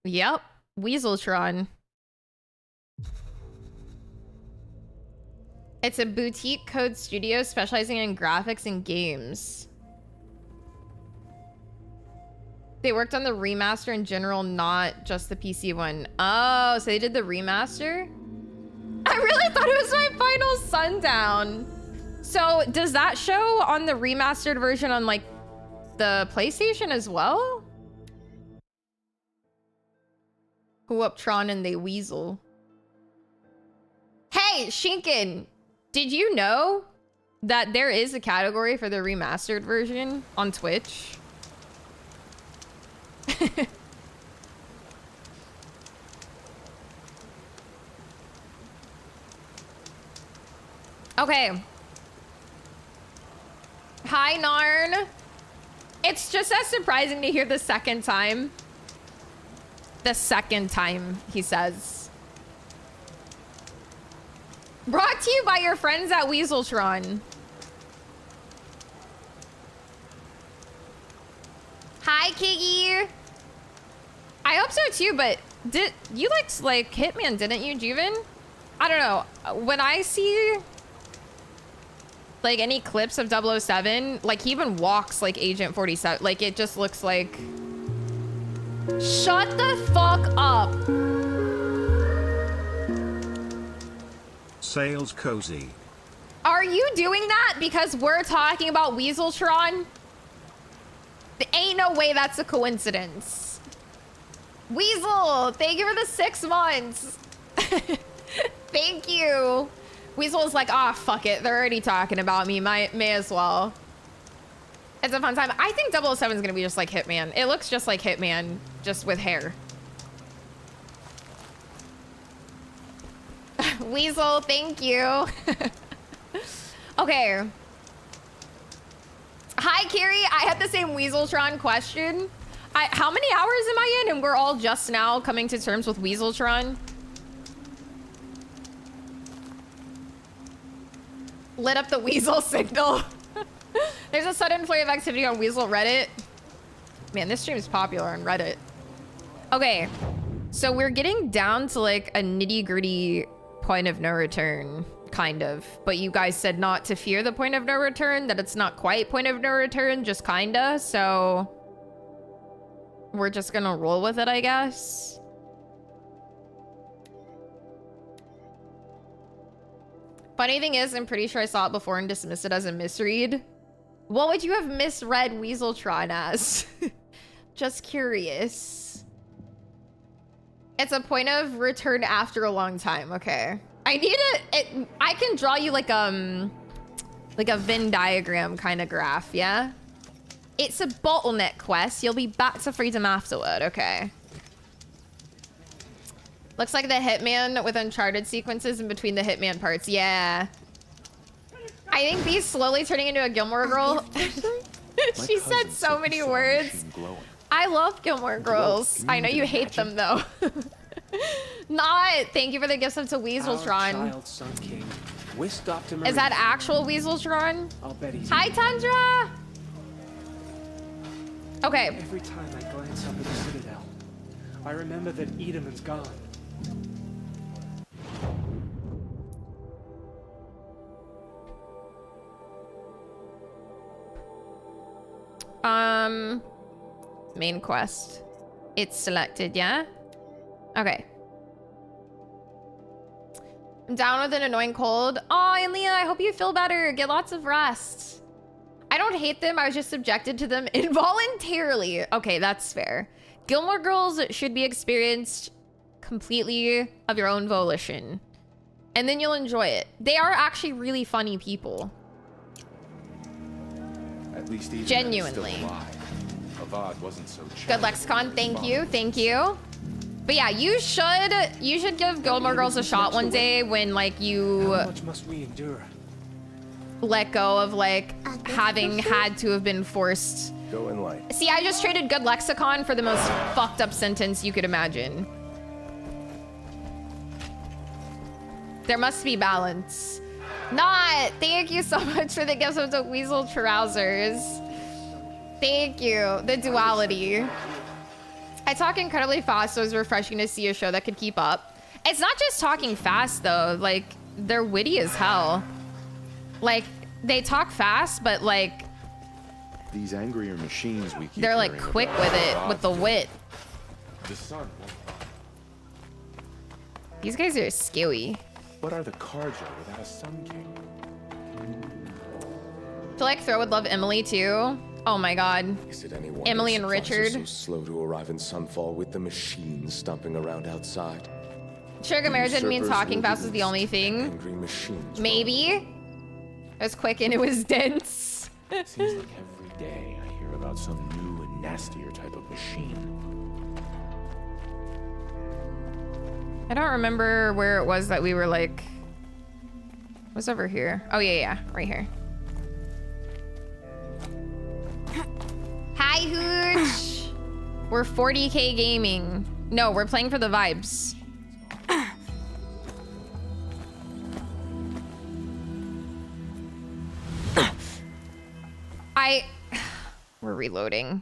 Yep. Weaseltron. It's a boutique code studio specializing in graphics and games. They worked on the remaster in general, not just the PC one. Oh, so they did the remaster? I really thought it was my final sundown. So does that show on the remastered version on like the PlayStation as well? Who up Tron and they weasel. Hey, Shinken, did you know that there is a category for the remastered version on Twitch? Okay. Hi, Narn. It's just as surprising to hear the second time. The second time, he says. Brought to you by your friends at Weaseltron. Hi, Kiggy. I hope so too, but did you liked like Hitman, didn't you, Juven? I don't know. When I see like any clips of 007, like he even walks like Agent 47. Like it just looks like... Shut the fuck up. Sales cozy. Are you doing that because we're talking about Weaseltron? There ain't no way that's a coincidence. Weasel, thank you for the 6 months. Thank you. Weasel is like, ah, fuck it. They're already talking about me. May as well. It's a fun time. I think 007 is going to be just like Hitman. It looks just like Hitman, just with hair. Weasel, thank you. Okay. Hi, Carrie. I had the same Weaseltron question. How many hours am I in? And we're all just now coming to terms with Weaseltron. Lit up the Weasel signal. There's a sudden flurry of activity on Weasel Reddit. Man, this stream is popular on Reddit. Okay, so we're getting down to like a nitty-gritty point of no return, kind of. But you guys said not to fear the point of no return, that it's not quite point of no return, just kinda. So we're just gonna roll with it, I guess. Funny thing is, I'm pretty sure I saw it before and dismissed it as a misread. What would you have misread Weaseltron as? Just curious. It's a point of return after a long time. Okay. I need it. I can draw you like a Venn diagram kind of graph. Yeah. It's a bottleneck quest. You'll be back to freedom afterward. Okay. Looks like the Hitman with Uncharted sequences in between the Hitman parts. Yeah. I think Bee's slowly turning into a Gilmore Girl. She said so many words. I love Gilmore Girls. I know you hate them though. Not. Thank you for the gifts up to Weaseltron. Is that actual Weaseltron? Hi, Tundra. Okay. Every time I glance up at the Citadel, I remember that Edelman's gone. Main quest. It's selected, yeah? Okay. I'm down with an annoying cold. Oh, and Leah, I hope you feel better. Get lots of rest. I don't hate them. I was just subjected to them involuntarily. Okay, that's fair. Gilmore Girls should be experienced completely of your own volition. And then you'll enjoy it. They are actually really funny people. At least genuinely. Avad wasn't so good lexicon, thank you, thank you. But yeah, you should give Gilmore Girls a shot one day when like you How much must we endure? Let go of like having had to have been forced. Go in light. See, I just traded good lexicon for the most fucked up sentence you could imagine. There must be balance. Not. Thank you so much for the gifts of the Weasel trousers. Thank you. The duality. I talk incredibly fast, so it's refreshing to see a show that could keep up. It's not just talking fast though, like they're witty as hell. Like they talk fast, but like These angrier machines we keep they're like hearing quick about with it, are with the odds. wit. The sun. These guys are skewy. What are the Carja without a sun king? I feel like Throw would love Emily too. Oh my god. Is it any wonder Emily and supplies are Richard. so slow to arrive in Sunfall with the machines stomping around outside? Sugar Mare didn't mean Usurpers talking will fast be was the only thing. Angry machines. Maybe. It was quick and it was dense. Seems like every day I hear about some new and nastier type of machine. I don't remember where it was that we were like... What's over here? Oh yeah, right here. Hi, Hooch! We're 40K gaming. No, we're playing for the vibes. We're reloading.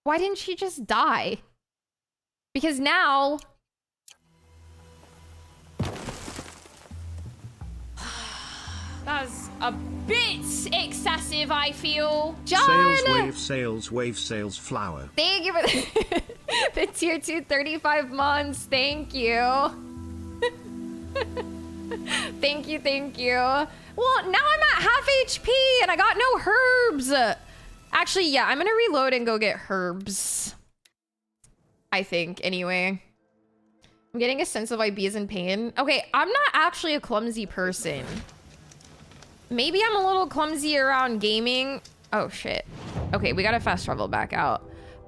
Why didn't she just die? Because now... That was a bit excessive, I feel. John! Sales, wave, sales, flower. Thank you for the tier 2 35 months. Thank you. Thank you, thank you. Well, now I'm at half HP and I got no herbs. Actually, yeah, I'm gonna reload and go get herbs. I think, anyway. I'm getting a sense of why B is in pain. Okay, I'm not actually a clumsy person. Maybe I'm a little clumsy around gaming. Oh, shit. Okay, we gotta fast travel back out.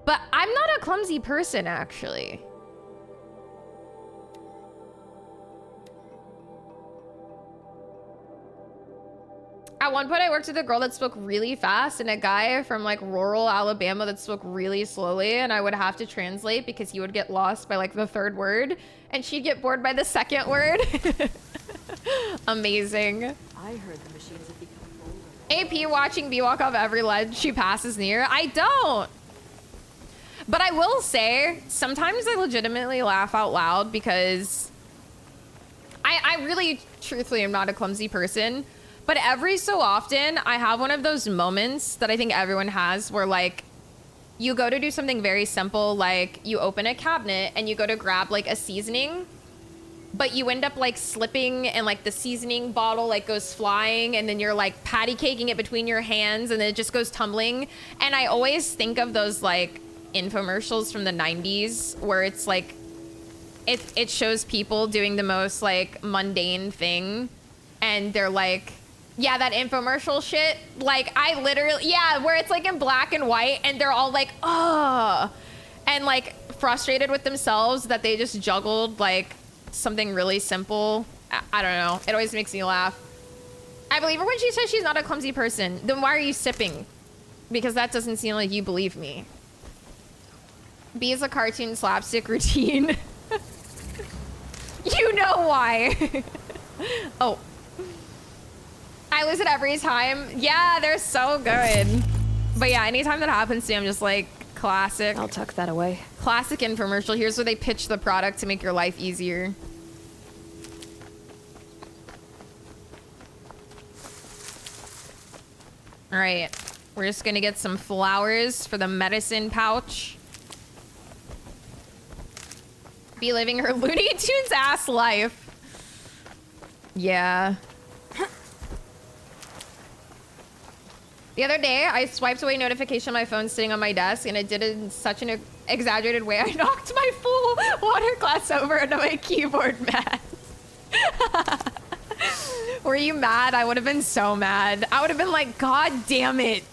But I'm not a clumsy person, actually. At one point, I worked with a girl that spoke really fast and a guy from like rural Alabama that spoke really slowly, and I would have to translate because he would get lost by like the third word and she'd get bored by the second word. Amazing. I heard the machines have become older. AP watching B walk off every ledge she passes near. I don't. But I will say, sometimes I legitimately laugh out loud because I really, truthfully am not a clumsy person. But every so often, I have one of those moments that I think everyone has where like, you go to do something very simple, like you open a cabinet and you go to grab like a seasoning, but you end up like slipping and like the seasoning bottle like goes flying and then you're like patty caking it between your hands and then it just goes tumbling. And I always think of those like infomercials from the 90s where it's like, it shows people doing the most like mundane thing and they're like, yeah, that infomercial shit. Like, I literally, yeah, where it's like in black and white and they're all like, oh, and like frustrated with themselves that they just juggled like something really simple. I don't know. It always makes me laugh. I believe her when she says she's not a clumsy person. Then why are you sipping? Because that doesn't seem like you believe me. B is a cartoon slapstick routine. You know why. Oh. I lose it every time. Yeah, they're so good. But yeah, anytime that happens to me, I'm just like, classic. I'll tuck that away. Classic infomercial. Here's where they pitch the product to make your life easier. All right, we're just gonna get some flowers for the medicine pouch. Be living her Looney Tunes ass life. Yeah. The other day, I swiped away notification on my phone sitting on my desk, and it did it in such an exaggerated way. I knocked my full water glass over into my keyboard mat. Were you mad? I would have been so mad. I would have been like, God damn it.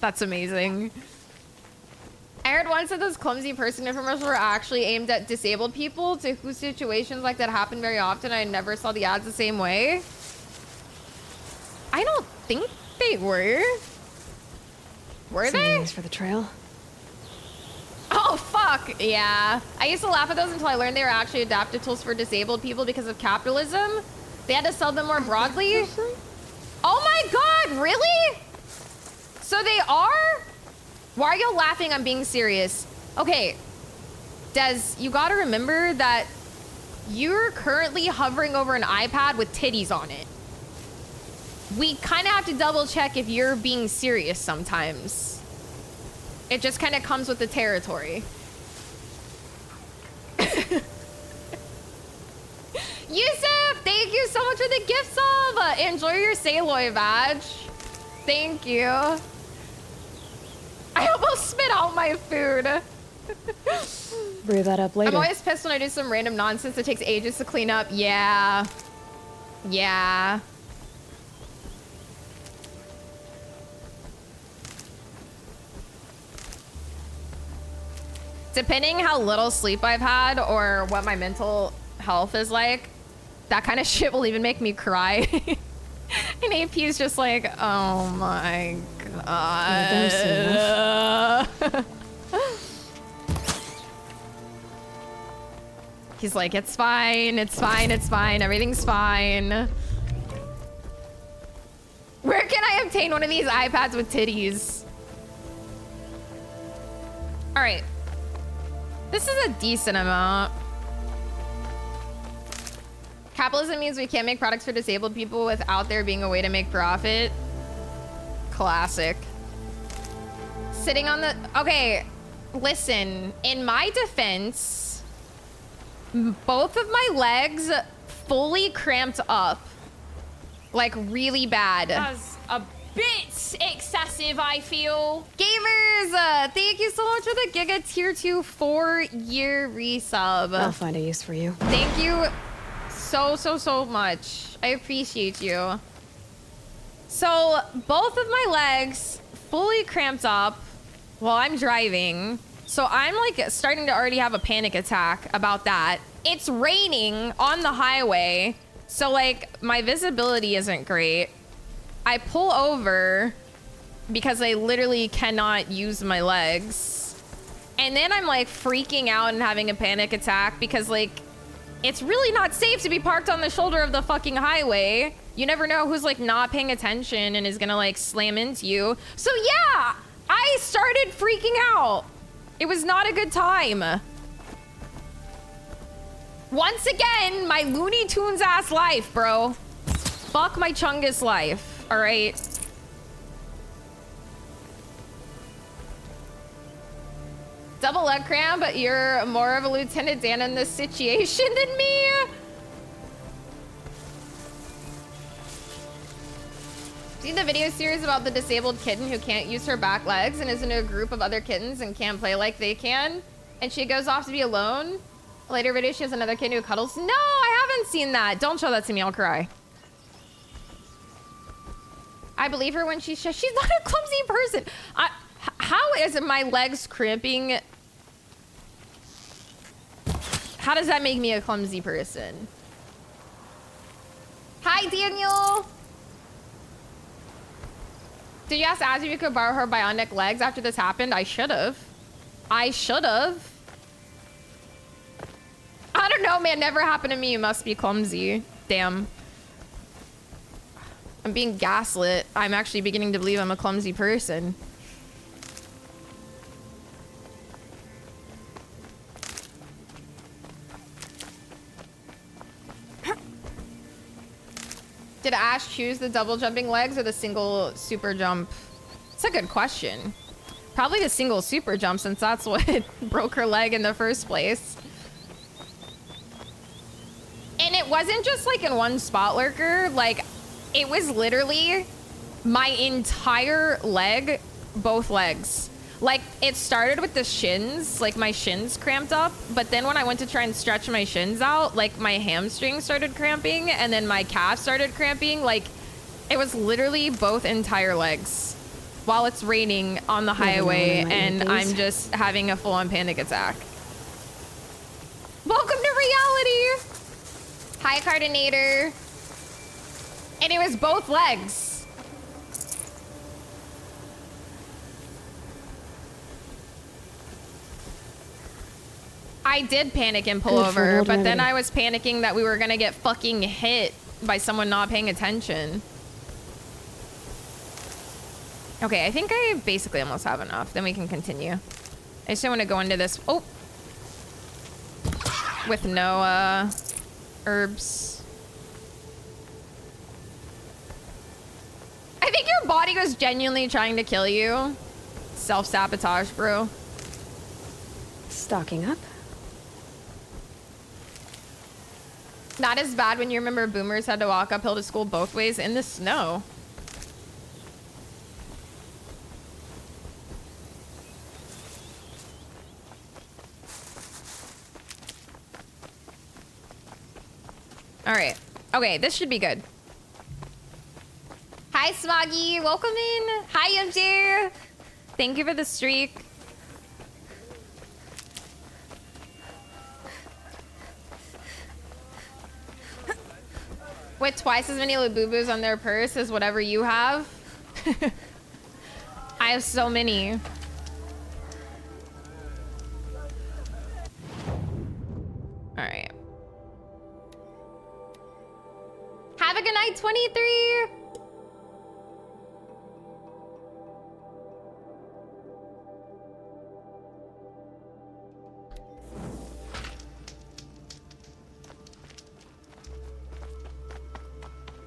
That's amazing. I heard once that those clumsy person infomercials were actually aimed at disabled people to whose situations like that happen very often. I never saw the ads the same way. I don't think they were. Were they? Things for the trail. Oh, fuck. Fuck, yeah. I used to laugh at those until I learned they were actually adaptive tools for disabled people because of capitalism. They had to sell them more broadly. Oh my god, really? So they are? Why are you laughing? I'm being serious. Okay, Des, you gotta remember that you're currently hovering over an iPad with titties on it. We kind of have to double check if you're being serious sometimes. It just kind of comes with the territory. Yusuf, thank you so much for the gift sub. Enjoy your Saloy badge. Thank you. I almost spit out my food. Brew that up later. I'm always pissed when I do some random nonsense that takes ages to clean up. Yeah. Yeah. Depending how little sleep I've had or what my mental health is like, that kind of shit will even make me cry. And AP is just like, oh my god. He's like, it's fine, it's fine, it's fine, everything's fine. Where can I obtain one of these iPads with titties? All right. This is a decent amount. Capitalism means we can't make products for disabled people without there being a way to make profit. Classic. Sitting on the... Okay, listen. In my defense, both of my legs fully cramped up. Like, really bad. That's a bit excessive, I feel. Gamers, thank you so much for the Giga Tier 2 4-year resub. I'll find a use for you. Thank you so much. I appreciate you. So, both of my legs fully cramped up while I'm driving. So I'm like starting to already have a panic attack about that. It's raining on the highway. So like my visibility isn't great. I pull over because I literally cannot use my legs. And then I'm like freaking out and having a panic attack because like it's really not safe to be parked on the shoulder of the fucking highway. You never know who's like not paying attention and is gonna like slam into you. So yeah, I started freaking out. It was not a good time. Once again, my Looney Tunes ass life, bro. Fuck my Chungus life, all right? Double leg cramp, but you're more of a Lieutenant Dan in this situation than me. Seen the video series about the disabled kitten who can't use her back legs and is in a group of other kittens and can't play like they can, and she goes off to be alone. Later video, she has another kitten who cuddles. No, I haven't seen that. Don't show that to me. I'll cry. I believe her when she says she's not a clumsy person. How is my legs cramping? How does that make me a clumsy person? Hi, Daniel. Did you ask Azzy if you could borrow her bionic legs after this happened? I should have. I should have. I don't know, man. Never happened to me. You must be clumsy. Damn. I'm being gaslit. I'm actually beginning to believe I'm a clumsy person. Did Ash choose the double jumping legs or the single super jump? It's a good question. Probably the single super jump since that's what broke her leg in the first place. And it wasn't just like in one spot lurker. Like it was literally my entire leg, both legs. Like it started with the shins, like my shins cramped up. But then when I went to try and stretch my shins out, like my hamstring started cramping and then my calf started cramping. Like it was literally both entire legs while it's raining on the highway and I'm just having a full-on panic attack. Welcome to reality. Hi, Cardinator. And it was both legs. I did panic and pull Good for over, an but old then remedy. I was panicking that we were gonna get fucking hit by someone not paying attention. Okay, I think I basically almost have enough. Then we can continue. I just don't want to go into this. Oh, with no herbs. I think your body was genuinely trying to kill you. Self-sabotage, bro. Stocking up. Not as bad when you remember boomers had to walk uphill to school both ways in the snow. All right. Okay, this should be good. Hi, Smoggy. Welcome in. Hi, MJ. Thank you for the streak. With twice as many Labubus on their purse as whatever you have. I have so many. All right. Have a good night, 23.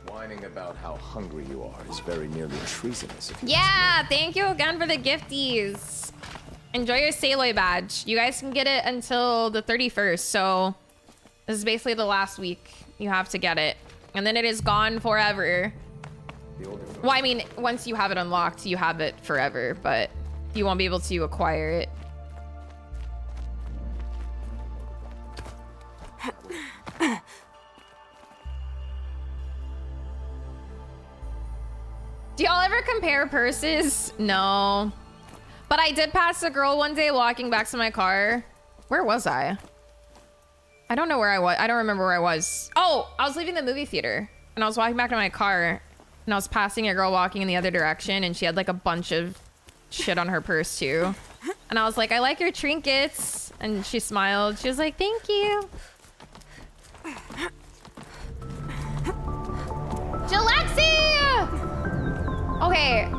Whining about how hungry you are is very nearly treasonous. If you Yeah, thank you again for the gifties. Enjoy your Saloy badge. You guys can get it until the 31st, so this is basically the last week you have to get it. And then it is gone forever. Well, I mean, once you have it unlocked, you have it forever, but you won't be able to acquire it. Do y'all ever compare purses? No. But I did pass a girl one day walking back to my car. Where was I? I don't know where I was. I don't remember where I was. Oh, I was leaving the movie theater and I was walking back to my car and I was passing a girl walking in the other direction and she had like a bunch of shit on her purse too. And I was like, I like your trinkets. And she smiled. She was like, thank you. Jalaxy! Okay.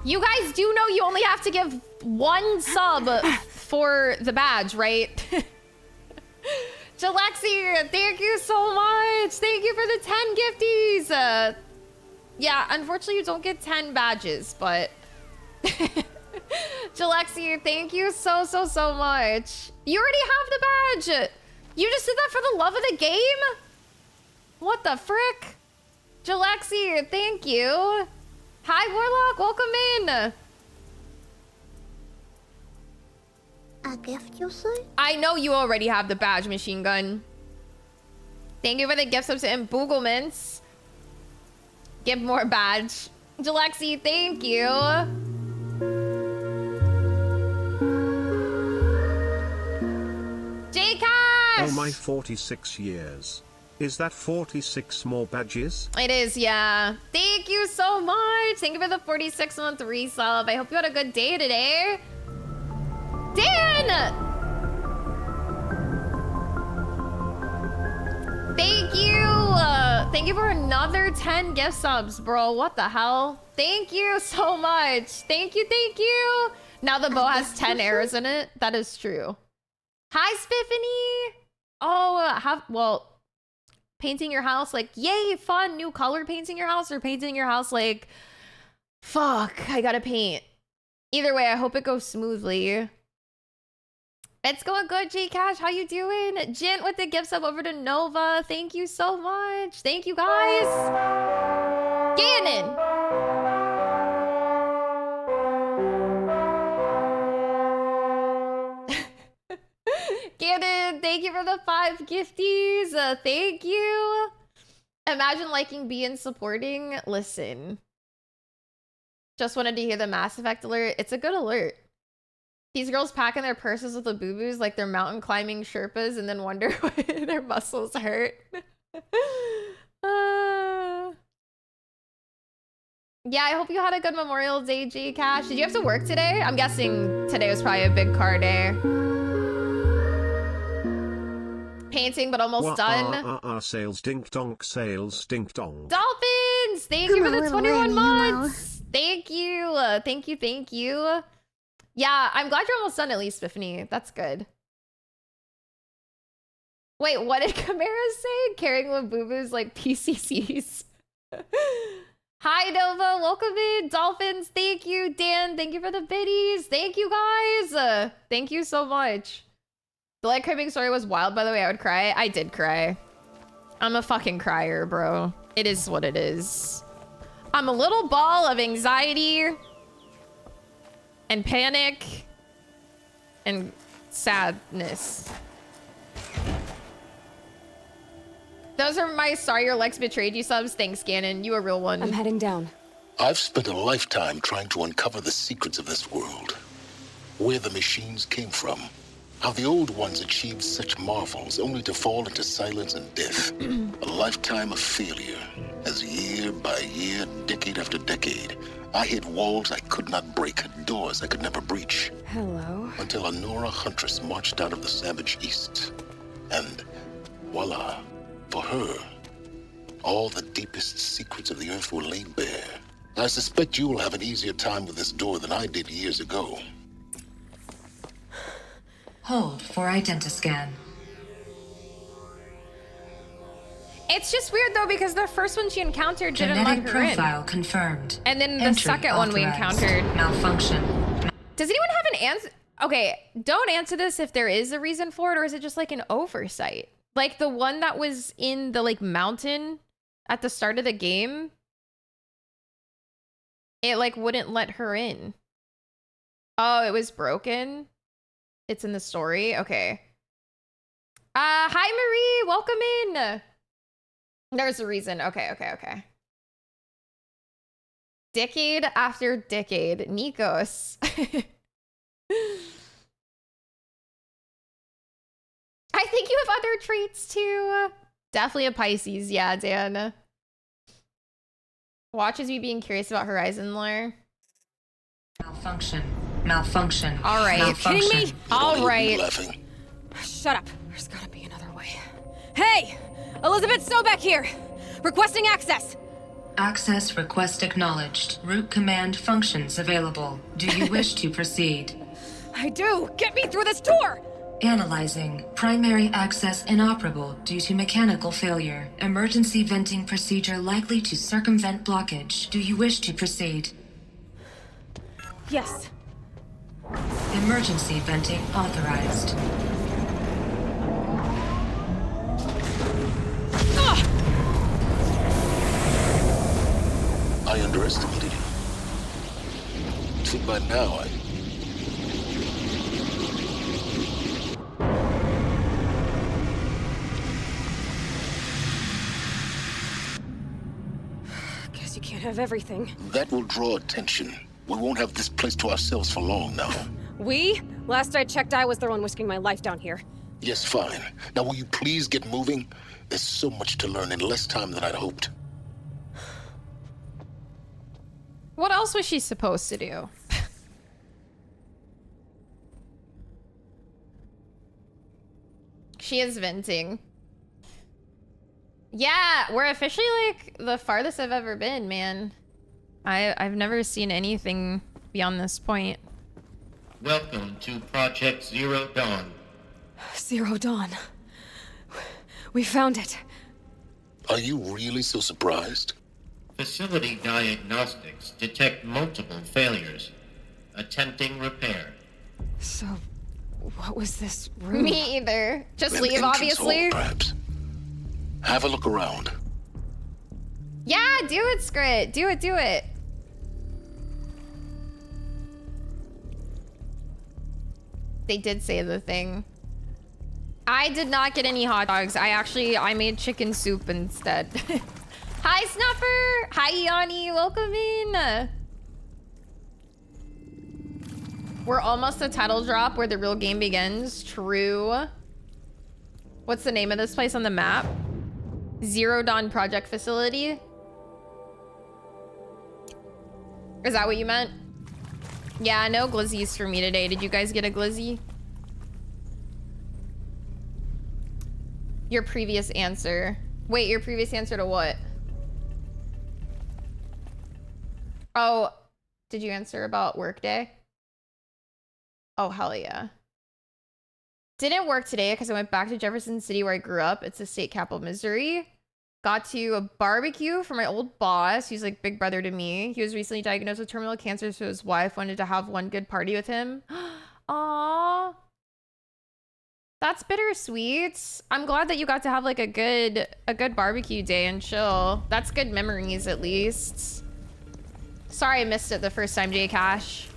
You guys do know you only have to give one sub for the badge, right? Jalaxy, thank you so much. Thank you for the 10 gifties. Yeah, unfortunately you don't get 10 badges, but Jalaxy, thank you so much. You already have the badge. You just did that for the love of the game? What the frick? Jalaxy, thank you. Hi, Warlock, welcome in. A gift, you say? I know you already have the badge, Machine Gun. Thank you for the gift subs and Booglements. Give more badge. Jalaxy, thank you. J-Cash! Oh my 46 years. Is that 46 more badges? It is, yeah. Thank you so much. Thank you for the 46-month resub. I hope you had a good day today. Dan! Thank you. Thank you for another 10 gift subs, bro. What the hell? Thank you so much. Thank you, thank you. Now the bow has 10 arrows in it. That is true. Hi, Spiffany. Oh, well, painting your house, like, yay, fun, new color painting your house, or painting your house like, fuck, I gotta paint. Either way, I hope it goes smoothly. It's going good, J-Cash. How you doing? Jint with the gift sub over to Nova. Thank you so much. Thank you, guys. Ganon. Ganon, thank you for the 5 gifties. Thank you. Imagine liking B and supporting. Listen. Just wanted to hear the Mass Effect alert. It's a good alert. These girls packing their purses with the boo-boos like they're mountain climbing Sherpas and then wonder why their muscles hurt. Yeah, I hope you had a good Memorial Day, J Cash. Did you have to work today? I'm guessing today was probably a big car day. Painting, but almost done. Sales dink donk, sales dink donk. Dolphins! Thank you for the 21 months. Thank you. Thank you, thank you. Yeah, I'm glad you're almost done at least, Biffany. That's good. Wait, what did Chimera say? Carrying Labubu's like PCCs. Hi, Nova. Welcome in. Dolphins, thank you. Dan, thank you for the biddies. Thank you, guys. Thank you so much. The light cribbing story was wild, by the way. I would cry. I did cry. I'm a fucking crier, bro. It is what it is. I'm a little ball of anxiety and panic and sadness. Those are my sorry your Lex betrayed you subs. Thanks, Gannon. You a real one. I'm heading down. I've spent a lifetime trying to uncover the secrets of this world. Where the machines came from. How the old ones achieved such marvels only to fall into silence and death. A lifetime of failure. As year by year, decade after decade, I hit walls I could not break, doors I could never breach. Hello. Until a Nora huntress marched out of the savage east. And voila. For her, all the deepest secrets of the Earth were laid bare. I suspect you will have an easier time with this door than I did years ago. Hold for identiscan. It's just weird though because the first one she encountered didn't let her in. Profile confirmed. And then the second one we encountered. Malfunction. Does anyone have an answer? Okay, don't answer this if there is a reason for it, or is it just like an oversight? Like the one that was in the like mountain at the start of the game, it like wouldn't let her in. Oh, it was broken. It's in the story. Okay. Hi Marie, welcome in. There's a reason. Okay. Decade after decade, Nikos. I think you have other traits too. Definitely a Pisces. Yeah, Dan. Watches me being curious about Horizon lore. Malfunction. All right. Malfunction. Kidding me? All right. Shut up. There's gotta be another way. Hey! Elizabeth Sobeck here! Requesting access! Access request acknowledged. Root command functions available. Do you wish to proceed? I do! Get me through this door! Analyzing. Primary access inoperable due to mechanical failure. Emergency venting procedure likely to circumvent blockage. Do you wish to proceed? Yes. Emergency venting authorized. I underestimated you. See, by now, Guess you can't have everything. That will draw attention. We won't have this place to ourselves for long now. We? Last I checked, I was the one risking my life down here. Yes, fine. Now will you please get moving? There's so much to learn in less time than I'd hoped. What else was she supposed to do? She is venting. Yeah, we're officially like the farthest I've ever been, man. I've never seen anything beyond this point. Welcome to Project Zero Dawn. Zero Dawn. We found it. Are you really so surprised? Facility diagnostics detect multiple failures. Attempting repair. So, what was this room? Me either. Just An leave, entrance obviously. hall, perhaps. Have a look around. Yeah, do it, Scrit. Do it. They did say the thing. I did not get any hot dogs. I made chicken soup instead. Hi, Snuffer. Hi, Yanni. Welcome in. We're almost a title drop where the real game begins. True. What's the name of this place on the map? Zero Dawn Project Facility. Is that what you meant? Yeah, no glizzies for me today. Did you guys get a glizzy? Your previous answer. Wait, your previous answer to what? Oh, did you answer about workday? Oh, hell yeah. Didn't work today because I went back to Jefferson City where I grew up. It's the state capital of Missouri. Got to a barbecue for my old boss. He's like big brother to me. He was recently diagnosed with terminal cancer, so his wife wanted to have one good party with him. Aww. That's bittersweet. I'm glad that you got to have like a good barbecue day and chill. That's good memories at least. Sorry I missed it the first time, J Cash.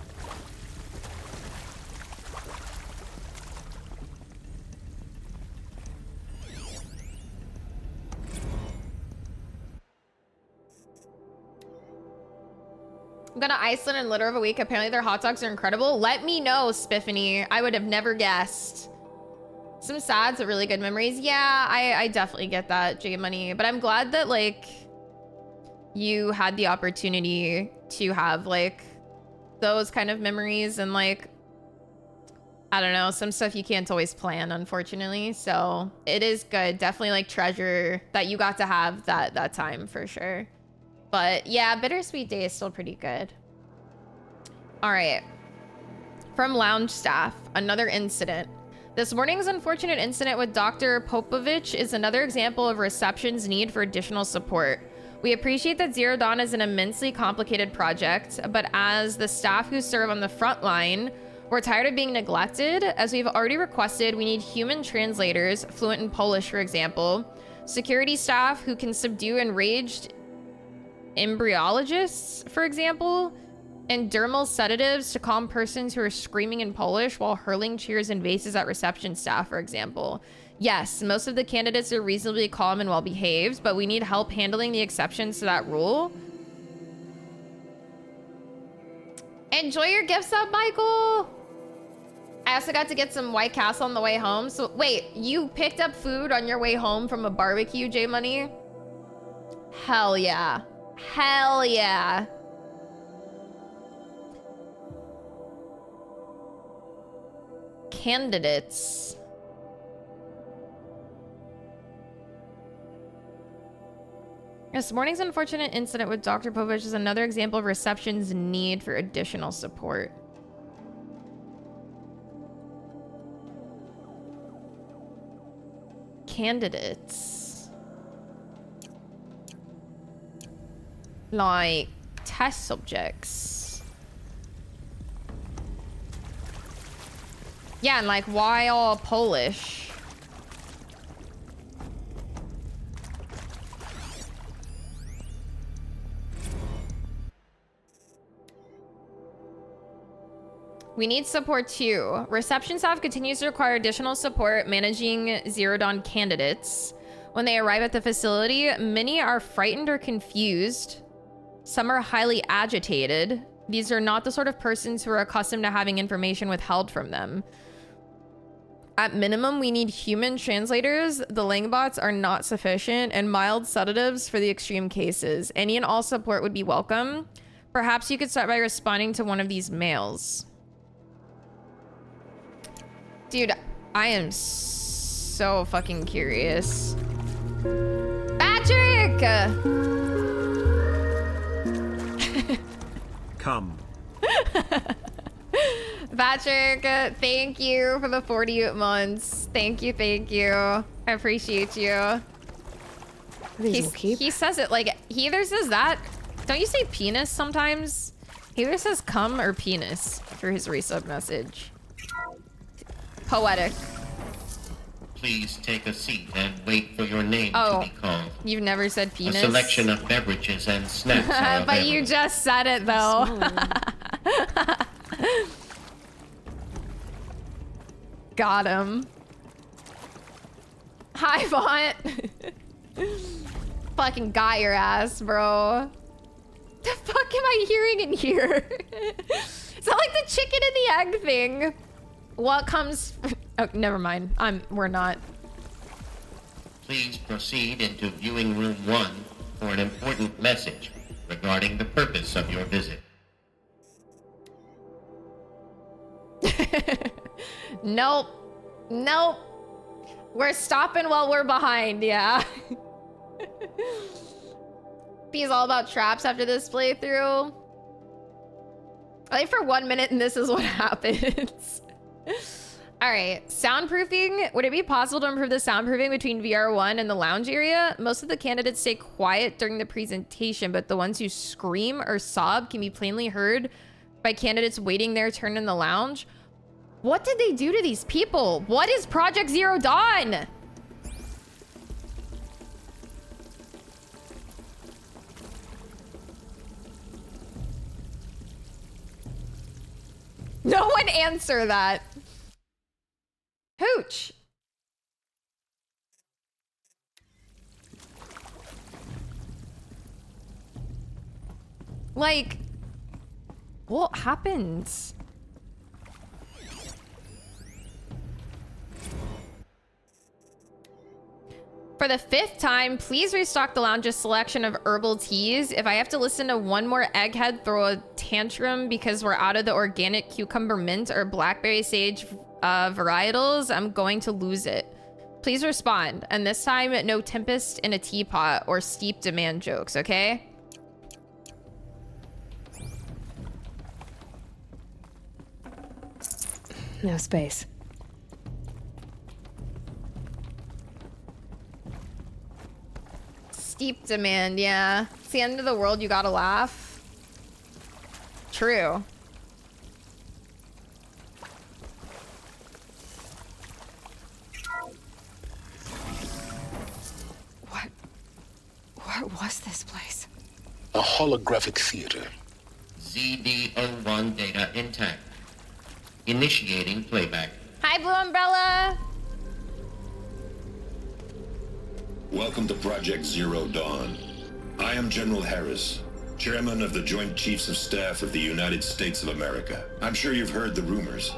I'm going to Iceland in litter of a week. Apparently their hot dogs are incredible. Let me know, Spiffany. I would have never guessed. Some sad, but really good memories. Yeah, I definitely get that, J Money. But I'm glad that like you had the opportunity to have like those kind of memories and like, I don't know, some stuff you can't always plan, unfortunately. So it is good. Definitely like treasure that you got to have that time for sure. But yeah, bittersweet day is still pretty good. All right. From lounge staff, another incident. This morning's unfortunate incident with Dr. Popovich is another example of reception's need for additional support. We appreciate that Zero Dawn is an immensely complicated project, but as the staff who serve on the front line, we're tired of being neglected. As we've already requested, we need human translators, fluent in Polish, for example, security staff who can subdue enraged embryologists, for example, and dermal sedatives to calm persons who are screaming in Polish while hurling cheers and vases at reception staff, for example. Yes, most of the candidates are reasonably calm and well behaved, but we need help handling the exceptions to that rule. Enjoy your gift sub, Michael! I also got to get some White Castle on the way home. So wait, you picked up food on your way home from a barbecue, J Money? Hell yeah. Hell yeah. Candidates. This morning's unfortunate incident with Dr. Povich is another example of reception's need for additional support. Candidates. Like test subjects. Yeah, and like why all Polish? We need support too. Reception staff continues to require additional support managing Zero Dawn candidates. When they arrive at the facility, many are frightened or confused. Some are highly agitated. These are not the sort of persons who are accustomed to having information withheld from them. At minimum, we need human translators. The Langbots are not sufficient, and mild sedatives for the extreme cases. Any and all support would be welcome. Perhaps you could start by responding to one of these mails. Dude, I am so fucking curious. Patrick! Come. Patrick, thank you for the 40 months. Thank you, thank you. I appreciate you. He says it like, he either says that, don't you say penis sometimes? He either says cum or penis for his resub message. Poetic. Please take a seat and wait for your name to be called. You've never said penis? A selection of beverages and snacks are but you just said it though. Got him. Hi, Vaunt. Fucking got your ass, bro. The fuck am I hearing in here? It's not like the chicken and the egg thing. What comes... Oh, never mind. We're not. Please proceed into viewing room 1 for an important message regarding the purpose of your visit. Nope. Nope. We're stopping while we're behind, yeah. He's all about traps after this playthrough. I think for 1 minute and this is what happens. All right, soundproofing. Would it be possible to improve the soundproofing between VR1 and the lounge area? Most of the candidates stay quiet during the presentation, but the ones who scream or sob can be plainly heard by candidates waiting their turn in the lounge. What did they do to these people? What is Project Zero Dawn? No one answer that. Hooch. Like, what happens? For the 5th time, please restock the lounge's selection of herbal teas. If I have to listen to one more egghead throw a tantrum because we're out of the organic cucumber mint or blackberry sage varietals, I'm going to lose it. Please respond. And this time, no tempest in a teapot or steep demand jokes, okay? No space. Steep demand, yeah. It's the end of the world, you gotta laugh. True. What was this place? A holographic theater. ZD-01 data intact. Initiating playback. Hi, Blue Umbrella. Welcome to Project Zero Dawn. I am General Harris, Chairman of the Joint Chiefs of Staff of the United States of America. I'm sure you've heard the rumors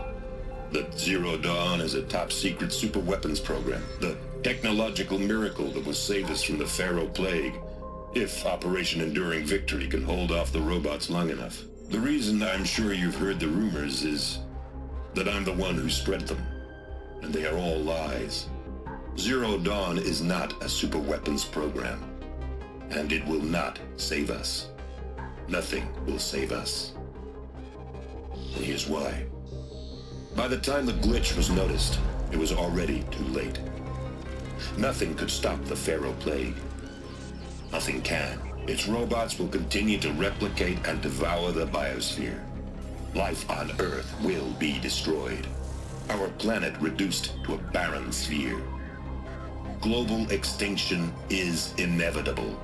that Zero Dawn is a top-secret superweapons program, the technological miracle that will save us from the Pharaoh Plague, if Operation Enduring Victory can hold off the robots long enough. The reason I'm sure you've heard the rumors is that I'm the one who spread them, and they are all lies. Zero Dawn is not a superweapons program, and it will not save us. Nothing will save us. And here's why. By the time the glitch was noticed, it was already too late. Nothing could stop the Pharaoh Plague. Nothing can. Its robots will continue to replicate and devour the biosphere. Life on Earth will be destroyed. Our planet reduced to a barren sphere. Global extinction is inevitable.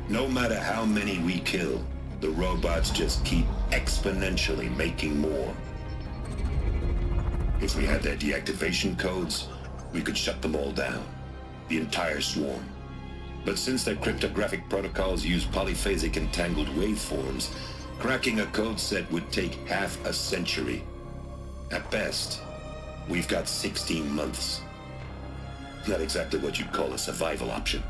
No matter how many we kill, the robots just keep exponentially making more. If we had their deactivation codes, we could shut them all down. The entire swarm. But since their cryptographic protocols use polyphasic entangled waveforms, cracking a code set would take half a century. At best, we've got 16 months. Not exactly what you'd call a survival option.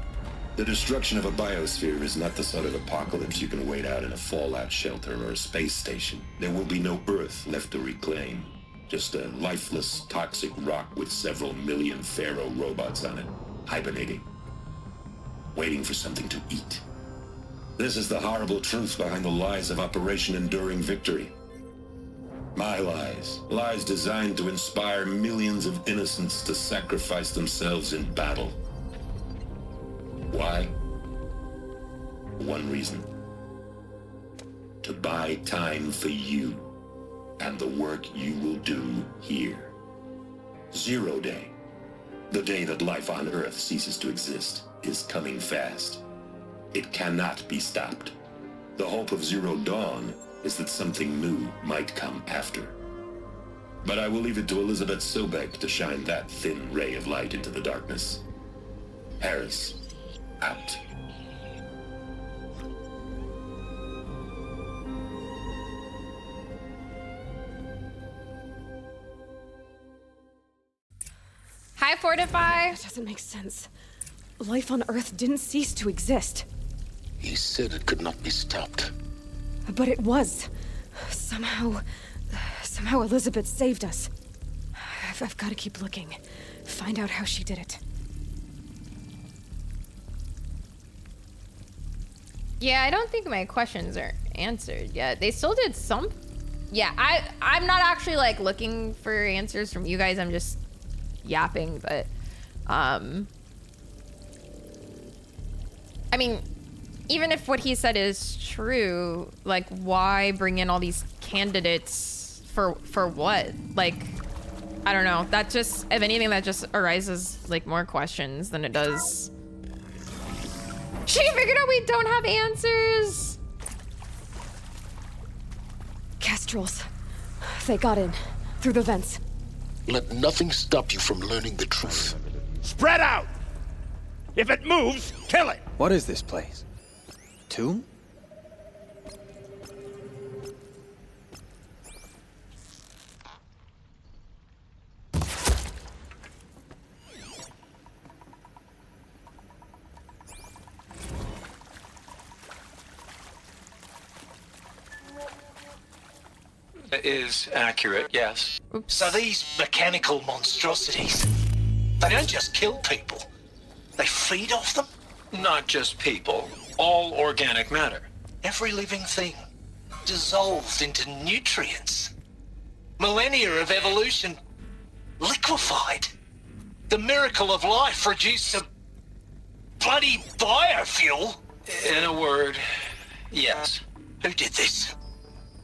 The destruction of a biosphere is not the sort of apocalypse you can wait out in a fallout shelter or a space station. There will be no Earth left to reclaim. Just a lifeless, toxic rock with several million Pharaoh robots on it, hibernating, waiting for something to eat. This is the horrible truth behind the lies of Operation Enduring Victory. My lies. Lies designed to inspire millions of innocents to sacrifice themselves in battle. Why? One reason. To buy time for you and the work you will do here. Zero Day, the day that life on Earth ceases to exist, is coming fast. It cannot be stopped. The hope of Zero Dawn is that something new might come after. But I will leave it to Elizabeth Sobek to shine that thin ray of light into the darkness. Harris, out. Hi, Fortify. That doesn't make sense. Life on Earth didn't cease to exist. He said it could not be stopped. But it was. Somehow Somehow Elizabeth saved us. I've got to keep looking. Find out how she did it. Yeah, I don't think my questions are answered yet. They still did some... Yeah, I'm not actually, like, looking for answers from you guys. I'm just yapping, but... I mean, even if what he said is true, like, why bring in all these candidates for what? Like, I don't know. That just, if anything, that just arises, like, more questions than it does... She figured out we don't have answers! Kestrels. They got in. Through the vents. Let nothing stop you from learning the truth. Spread out! If it moves, kill it! What is this place? Tomb? Is accurate, yes. Oops. So these mechanical monstrosities, they don't just kill people, they feed off them? Not just people, all organic matter. Every living thing, dissolved into nutrients. Millennia of evolution, liquefied. The miracle of life reduced to bloody biofuel. In a word, yes. Who did this?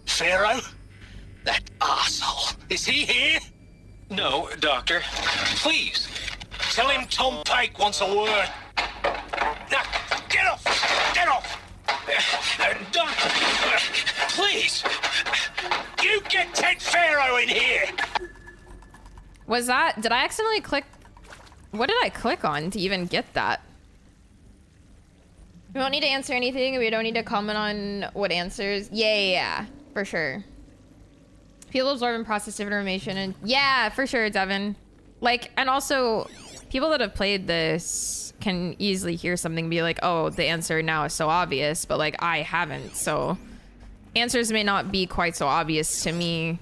Pharaoh? That arsehole. Is he here? No, Doctor. Please, tell him Tom Pake wants a word. Now, get off! Get off! Doctor, please! You get Ted Pharaoh in here! Was that... Did I accidentally click... What did I click on to even get that? We don't need to answer anything. We don't need to comment on what answers. Yeah, for sure. People absorb and process different information, and yeah, for sure, Devin. Like, and also, people that have played this can easily hear something and be like, oh, the answer now is so obvious, but like, I haven't, so answers may not be quite so obvious to me.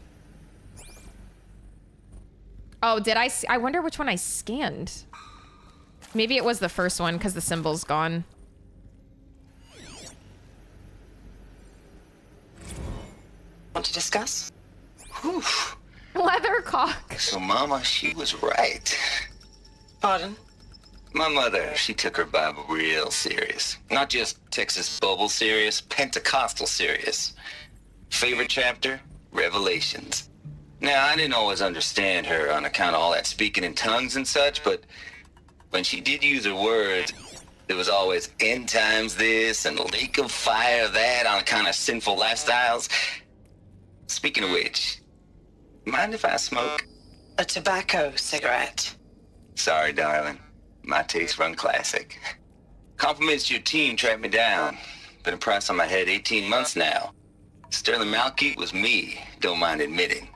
Oh, did I wonder which one I scanned. Maybe it was the first one because the symbol's gone. Want to discuss? Whew. Leathercock. So Mama, she was right. Pardon? My mother, she took her Bible real serious. Not just Texas Bubble serious, Pentecostal serious. Favorite chapter? Revelations. Now, I didn't always understand her on account of all that speaking in tongues and such, but when she did use her words, there was always end times this and lake of fire that on account of sinful lifestyles. Speaking of which, mind if I smoke? A tobacco cigarette. Sorry, darling. My taste run classic. Compliments to your team tracked me down. Been a price on my head 18 months now. Sterling Malkeet was me, don't mind admitting.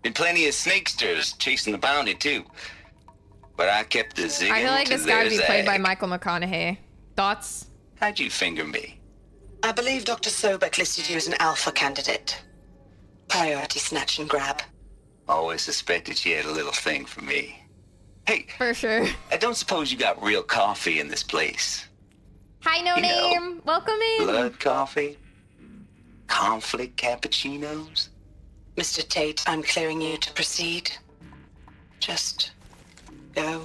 Been plenty of snakesters chasing the bounty, too. But I kept the zigging I feel like to this guy would be their played by zag. Michael McConaughey. Thoughts? How'd you finger me? I believe Dr. Sobek listed you as an alpha candidate. Priority snatch and grab. Always suspected she had a little thing for me. Hey. For sure. I don't suppose you got real coffee in this place. Hi, no name. Welcome in. Blood coffee? Conflict cappuccinos? Mr. Tate, I'm clearing you to proceed. Just go.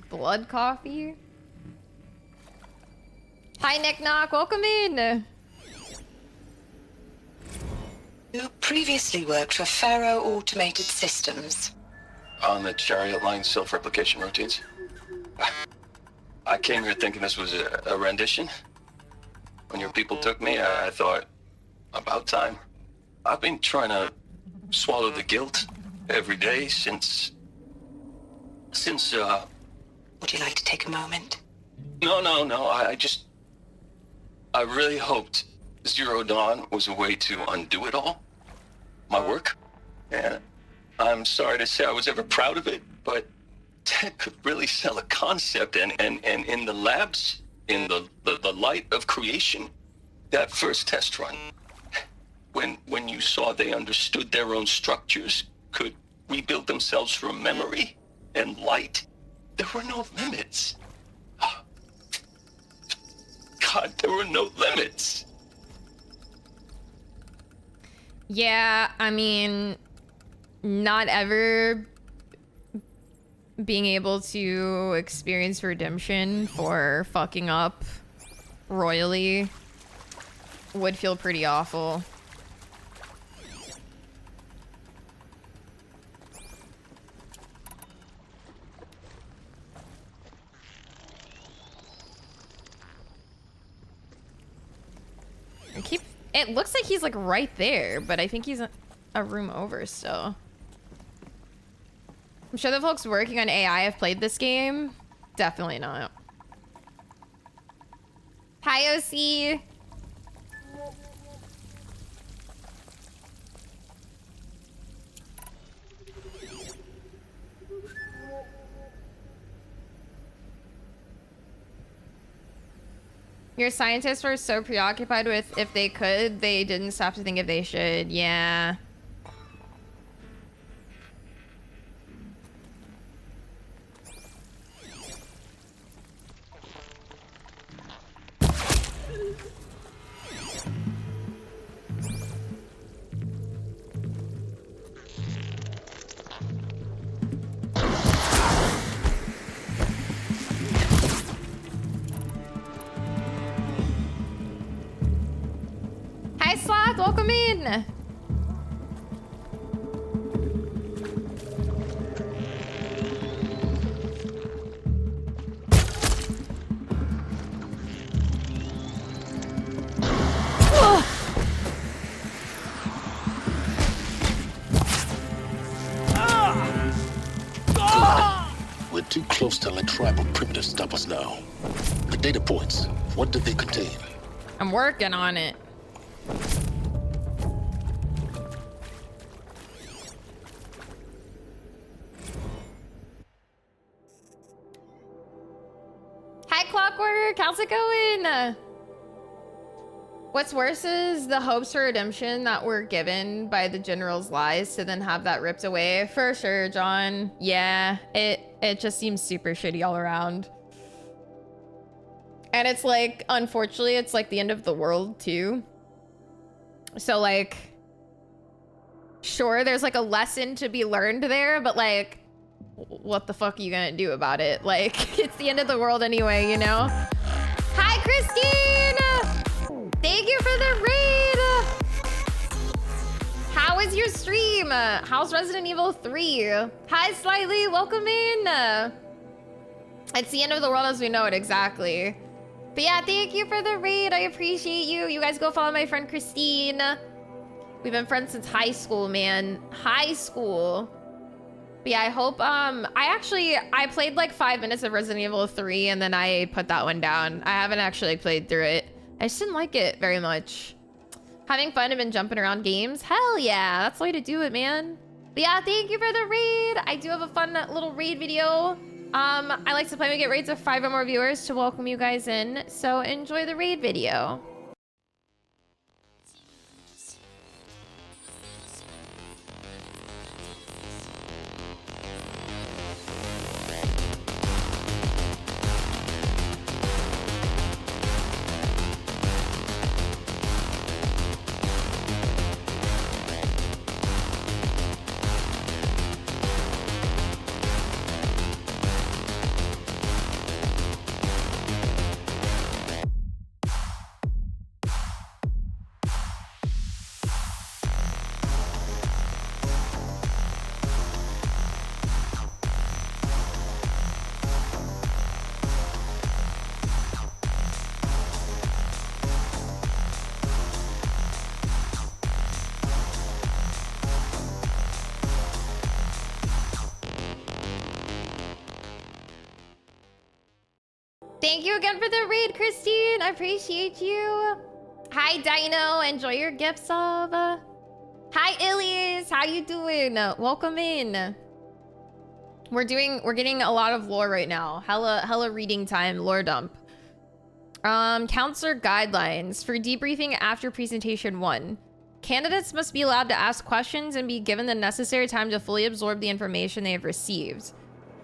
Blood coffee. Hi, Nick Knock. Welcome in. You previously worked for Faro Automated Systems. On the Chariot Line self-replication routines. I came here thinking this was a rendition. When your people took me, I thought, about time. I've been trying to swallow the guilt every day since... Would you like to take a moment? No, I really hoped Zero Dawn was a way to undo it all. My work. And I'm sorry to say I was ever proud of it, but Ted could really sell a concept, and in the labs, in the light of creation, that first test run, when you saw they understood their own structures, could rebuild themselves from memory and light. There were no limits. God, there were no limits. Yeah, I mean, not ever being able to experience redemption for fucking up royally would feel pretty awful. It looks like he's like right there, but I think he's a room over still. I'm sure the folks working on AI have played this game. Definitely not. Hi, OC. Your scientists were so preoccupied with if they could, they didn't stop to think if they should. Yeah. Hi, Sloth. Welcome in. We're too close to let tribal primitives stop us now. The data points, what did they contain? I'm working on it. Hi, Clockwork. How's it going? What's worse is the hopes for redemption that were given by the general's lies to then have that ripped away. For sure, John. Yeah, it just seems super shitty all around. And it's like, unfortunately, it's like the end of the world too. So like, sure, there's like a lesson to be learned there, but like, what the fuck are you gonna do about it? Like, it's the end of the world anyway, you know? Hi, Christine! Thank you for the raid! How was your stream? How's Resident Evil 3? Hi, Slightly, welcome in! It's the end of the world as we know it, exactly. But yeah, thank you for the raid. I appreciate you. You guys go follow my friend Christine. We've been friends since high school, man. High school. But yeah, I hope, I played like 5 minutes of Resident Evil 3 and then I put that one down. I haven't actually played through it. I just didn't like it very much. Having fun and been jumping around games? Hell yeah, that's the way to do it, man. But yeah, thank you for the raid. I do have a fun little raid video. I like to play and get raids of 5 or more viewers to welcome you guys in. So enjoy the raid video. Thank you again for the raid, Christine. I appreciate you. Hi, Dino. Enjoy your gift sub. Hi, Illies. How you doing? Welcome in. We're getting a lot of lore right now. Hella reading time, lore dump. Counselor guidelines for debriefing after presentation 1. Candidates must be allowed to ask questions and be given the necessary time to fully absorb the information they have received.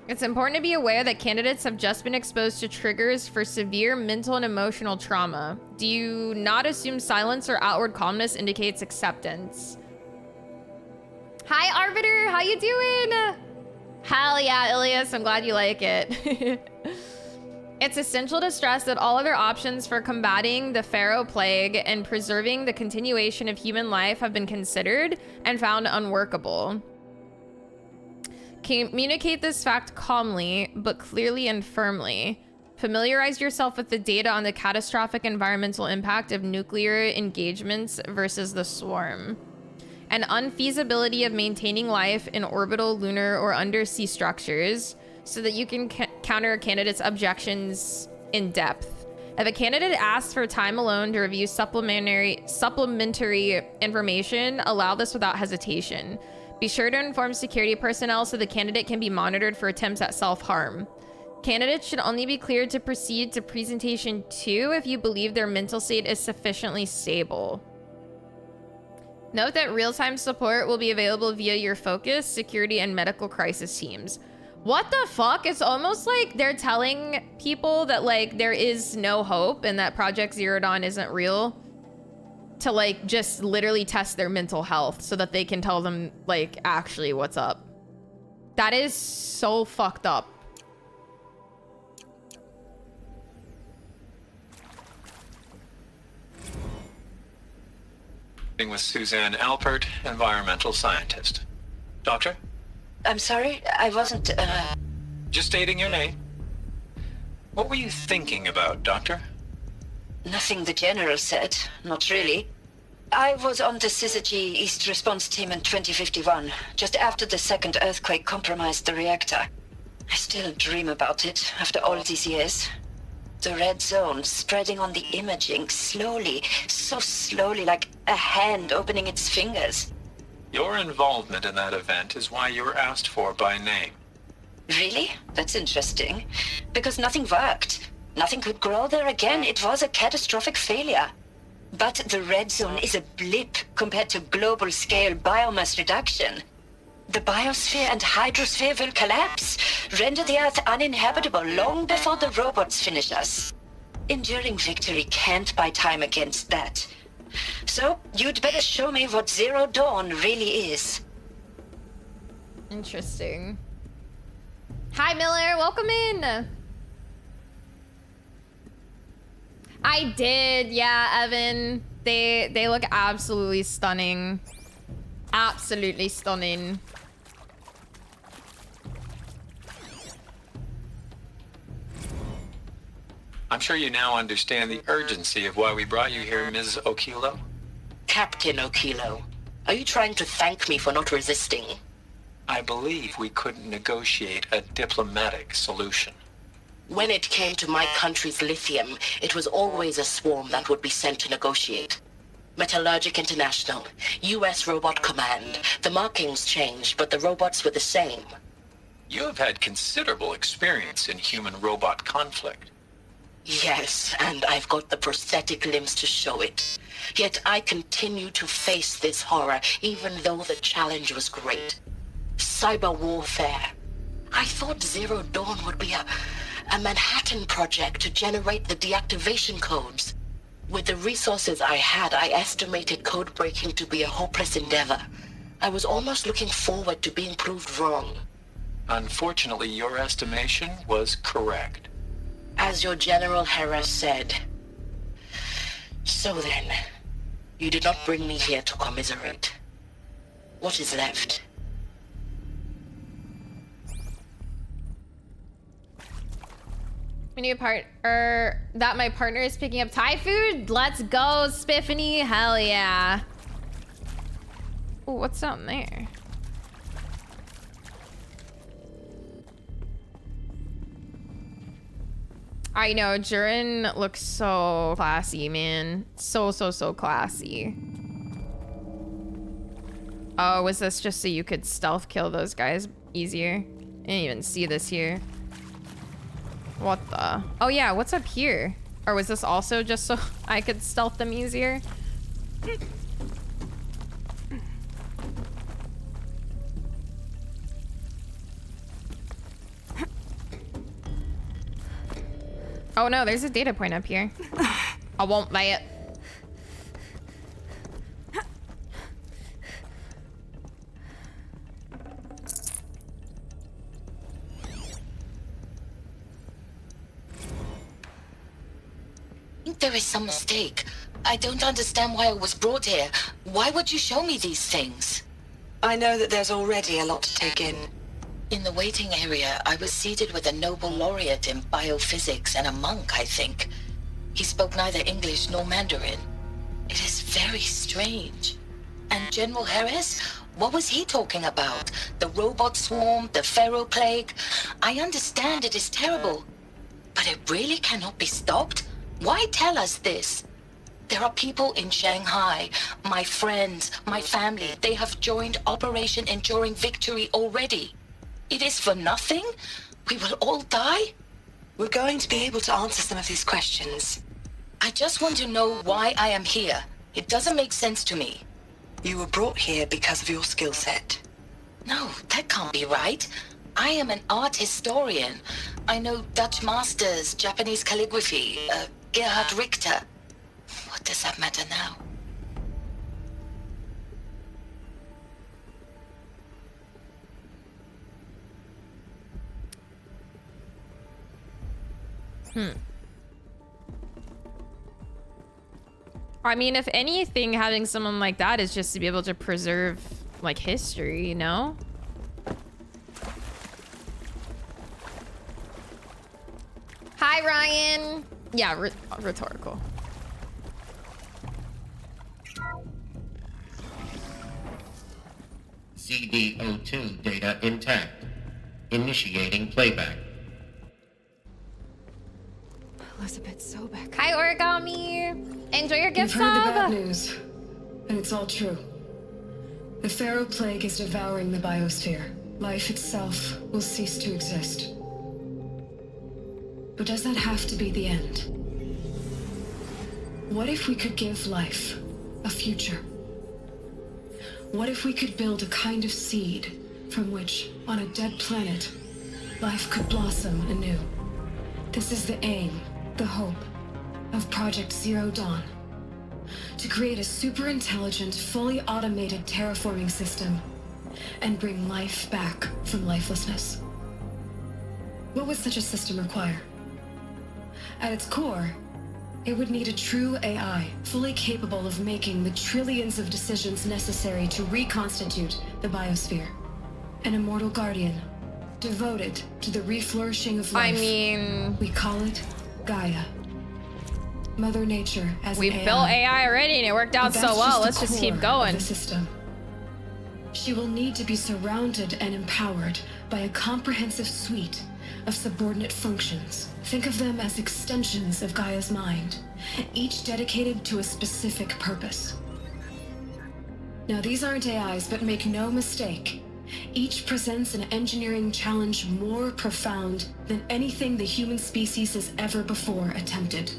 It's important to be aware that candidates have just been exposed to triggers for severe mental and emotional trauma. Do you not assume silence or outward calmness indicates acceptance? Hi, Arbiter. How you doing? Hell yeah, Ilias. I'm glad you like it. It's essential to stress that all other options for combating the Pharaoh plague and preserving the continuation of human life have been considered and found unworkable. Communicate this fact calmly, but clearly and firmly. Familiarize yourself with the data on the catastrophic environmental impact of nuclear engagements versus the swarm. And unfeasibility of maintaining life in orbital, lunar, or undersea structures so that you can counter candidates' objections in depth. If a candidate asks for time alone to review supplementary information, allow this without hesitation. Be sure to inform security personnel so the candidate can be monitored for attempts at self-harm. Candidates should only be cleared to proceed to presentation 2 if you believe their mental state is sufficiently stable. Note that real-time support will be available via your focus, security, and medical crisis teams. What the fuck? It's almost like they're telling people that, like, there is no hope and that Project Zero Dawn isn't real to, like, just literally test their mental health so that they can tell them, like, actually what's up. That is so fucked up. With Suzanne Alpert, environmental scientist. Doctor? I'm sorry, I wasn't, Just stating your name. What were you thinking about, Doctor? Nothing the General said, not really. I was on the Syzygy East Response Team in 2051, just after the second earthquake compromised the reactor. I still dream about it, after all these years. The red zone spreading on the imaging, slowly, so slowly, like a hand opening its fingers. Your involvement in that event is why you were asked for by name. Really? That's interesting. Because nothing worked. Nothing could grow there again. It was a catastrophic failure. But the red zone is a blip compared to global-scale biomass reduction. The biosphere and hydrosphere will collapse, render the Earth uninhabitable long before the robots finish us. Enduring victory can't buy time against that. So, you'd better show me what Zero Dawn really is. Interesting. Hi, Miller. Welcome in. I did. Yeah, Evan. They look absolutely stunning. Absolutely stunning. I'm sure you now understand the urgency of why we brought you here, Ms. Okilo. Captain Okilo, are you trying to thank me for not resisting? I believe we couldn't negotiate a diplomatic solution. When it came to my country's lithium, it was always a swarm that would be sent to negotiate. Metallurgic International, U.S. Robot Command. The markings changed, but the robots were the same. You have had considerable experience in human-robot conflict. Yes, and I've got the prosthetic limbs to show it. Yet I continue to face this horror, even though the challenge was great. Cyber warfare. I thought Zero Dawn would be a Manhattan project to generate the deactivation codes. With the resources I had, I estimated code breaking to be a hopeless endeavor. I was almost looking forward to being proved wrong. Unfortunately, your estimation was correct. As your General Hera said. So then, you did not bring me here to commiserate. What is left? My new that my partner is picking up Thai food? Let's go, Spiffany. Hell yeah. Ooh, what's down there? I know, Jurin looks so classy, man. So classy. Oh, was this just so you could stealth kill those guys easier? I didn't even see this here. What the? Oh yeah, what's up here? Or was this also just so I could stealth them easier? Oh no, there's a data point up here. I won't buy it. I think there is some mistake. I don't understand why I was brought here. Why would you show me these things? I know that there's already a lot to take in. In the waiting area, I was seated with a Nobel laureate in biophysics and a monk, I think. He spoke neither English nor Mandarin. It is very strange. And General Harris? What was he talking about? The robot swarm, the pharaoh plague? I understand it is terrible. But it really cannot be stopped? Why tell us this? There are people in Shanghai, my friends, my family. They have joined Operation Enduring Victory already. It is for nothing? We will all die? We're going to be able to answer some of these questions. I just want to know why I am here. It doesn't make sense to me. You were brought here because of your skill set. No, that can't be right. I am an art historian. I know Dutch masters, Japanese calligraphy, Gerhard Richter. What does that matter now? I mean, if anything, having someone like that is just to be able to preserve, like, history, you know? Hi, Ryan. Yeah, rhetorical. CD02 data intact. Initiating playback. Elizabeth Sobek. Hi, Origami. Enjoy your gift You've heard the sub. bad news, and it's all true. The Pharaoh Plague is devouring the biosphere. Life itself will cease to exist. But does that have to be the end? What if we could give life a future? What if we could build a kind of seed from which, on a dead planet, life could blossom anew? This is the aim, the hope, of Project Zero Dawn. To create a super-intelligent, fully automated terraforming system and bring life back from lifelessness. What would such a system require? At its core, it would need a true AI, fully capable of making the trillions of decisions necessary to reconstitute the biosphere. An immortal guardian, devoted to the reflourishing of life. I mean, we call it Gaia. Mother Nature as we an AI. built AI already and it worked out But so that's well. the Let's just keep core going. of the system. She will need to be surrounded and empowered by a comprehensive suite of subordinate functions. Think of them as extensions of Gaia's mind, each dedicated to a specific purpose. Now, these aren't AIs, but make no mistake, each presents an engineering challenge more profound than anything the human species has ever before attempted.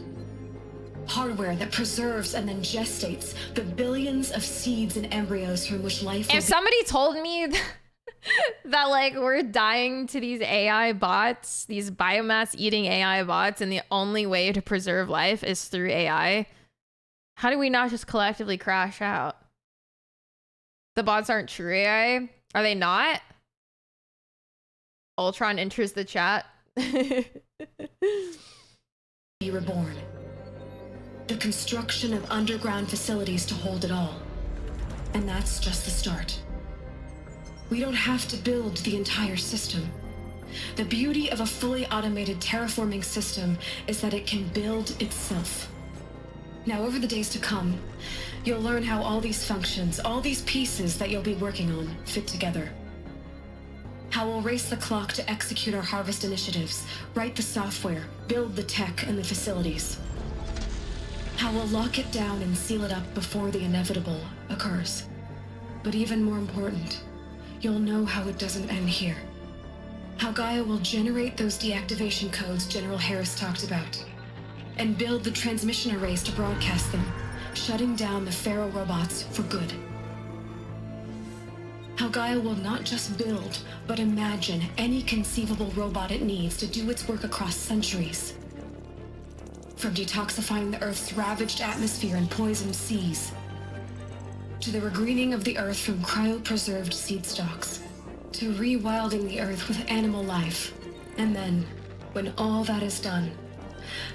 Hardware that preserves and then gestates the billions of seeds and embryos from which life will If somebody told me that, like, we're dying to these AI bots, these biomass eating AI bots, and the only way to preserve life is through AI, how do we not just collectively crash out? The bots aren't true AI? Are they not? Ultron enters the chat. be reborn. The construction of underground facilities to hold it all. And that's just the start. We don't have to build the entire system. The beauty of a fully automated terraforming system is that it can build itself. Now, over the days to come, you'll learn how all these functions, all these pieces that you'll be working on, fit together. How we'll race the clock to execute our harvest initiatives, write the software, build the tech and the facilities. How we'll lock it down and seal it up before the inevitable occurs. But even more important, you'll know how it doesn't end here. How Gaia will generate those deactivation codes General Harris talked about, and build the transmission arrays to broadcast them, shutting down the Pharaoh robots for good. How Gaia will not just build, but imagine any conceivable robot it needs to do its work across centuries. From detoxifying the Earth's ravaged atmosphere and poisoned seas, to the regreening of the Earth from cryopreserved seed stalks, to rewilding the Earth with animal life. And then, when all that is done,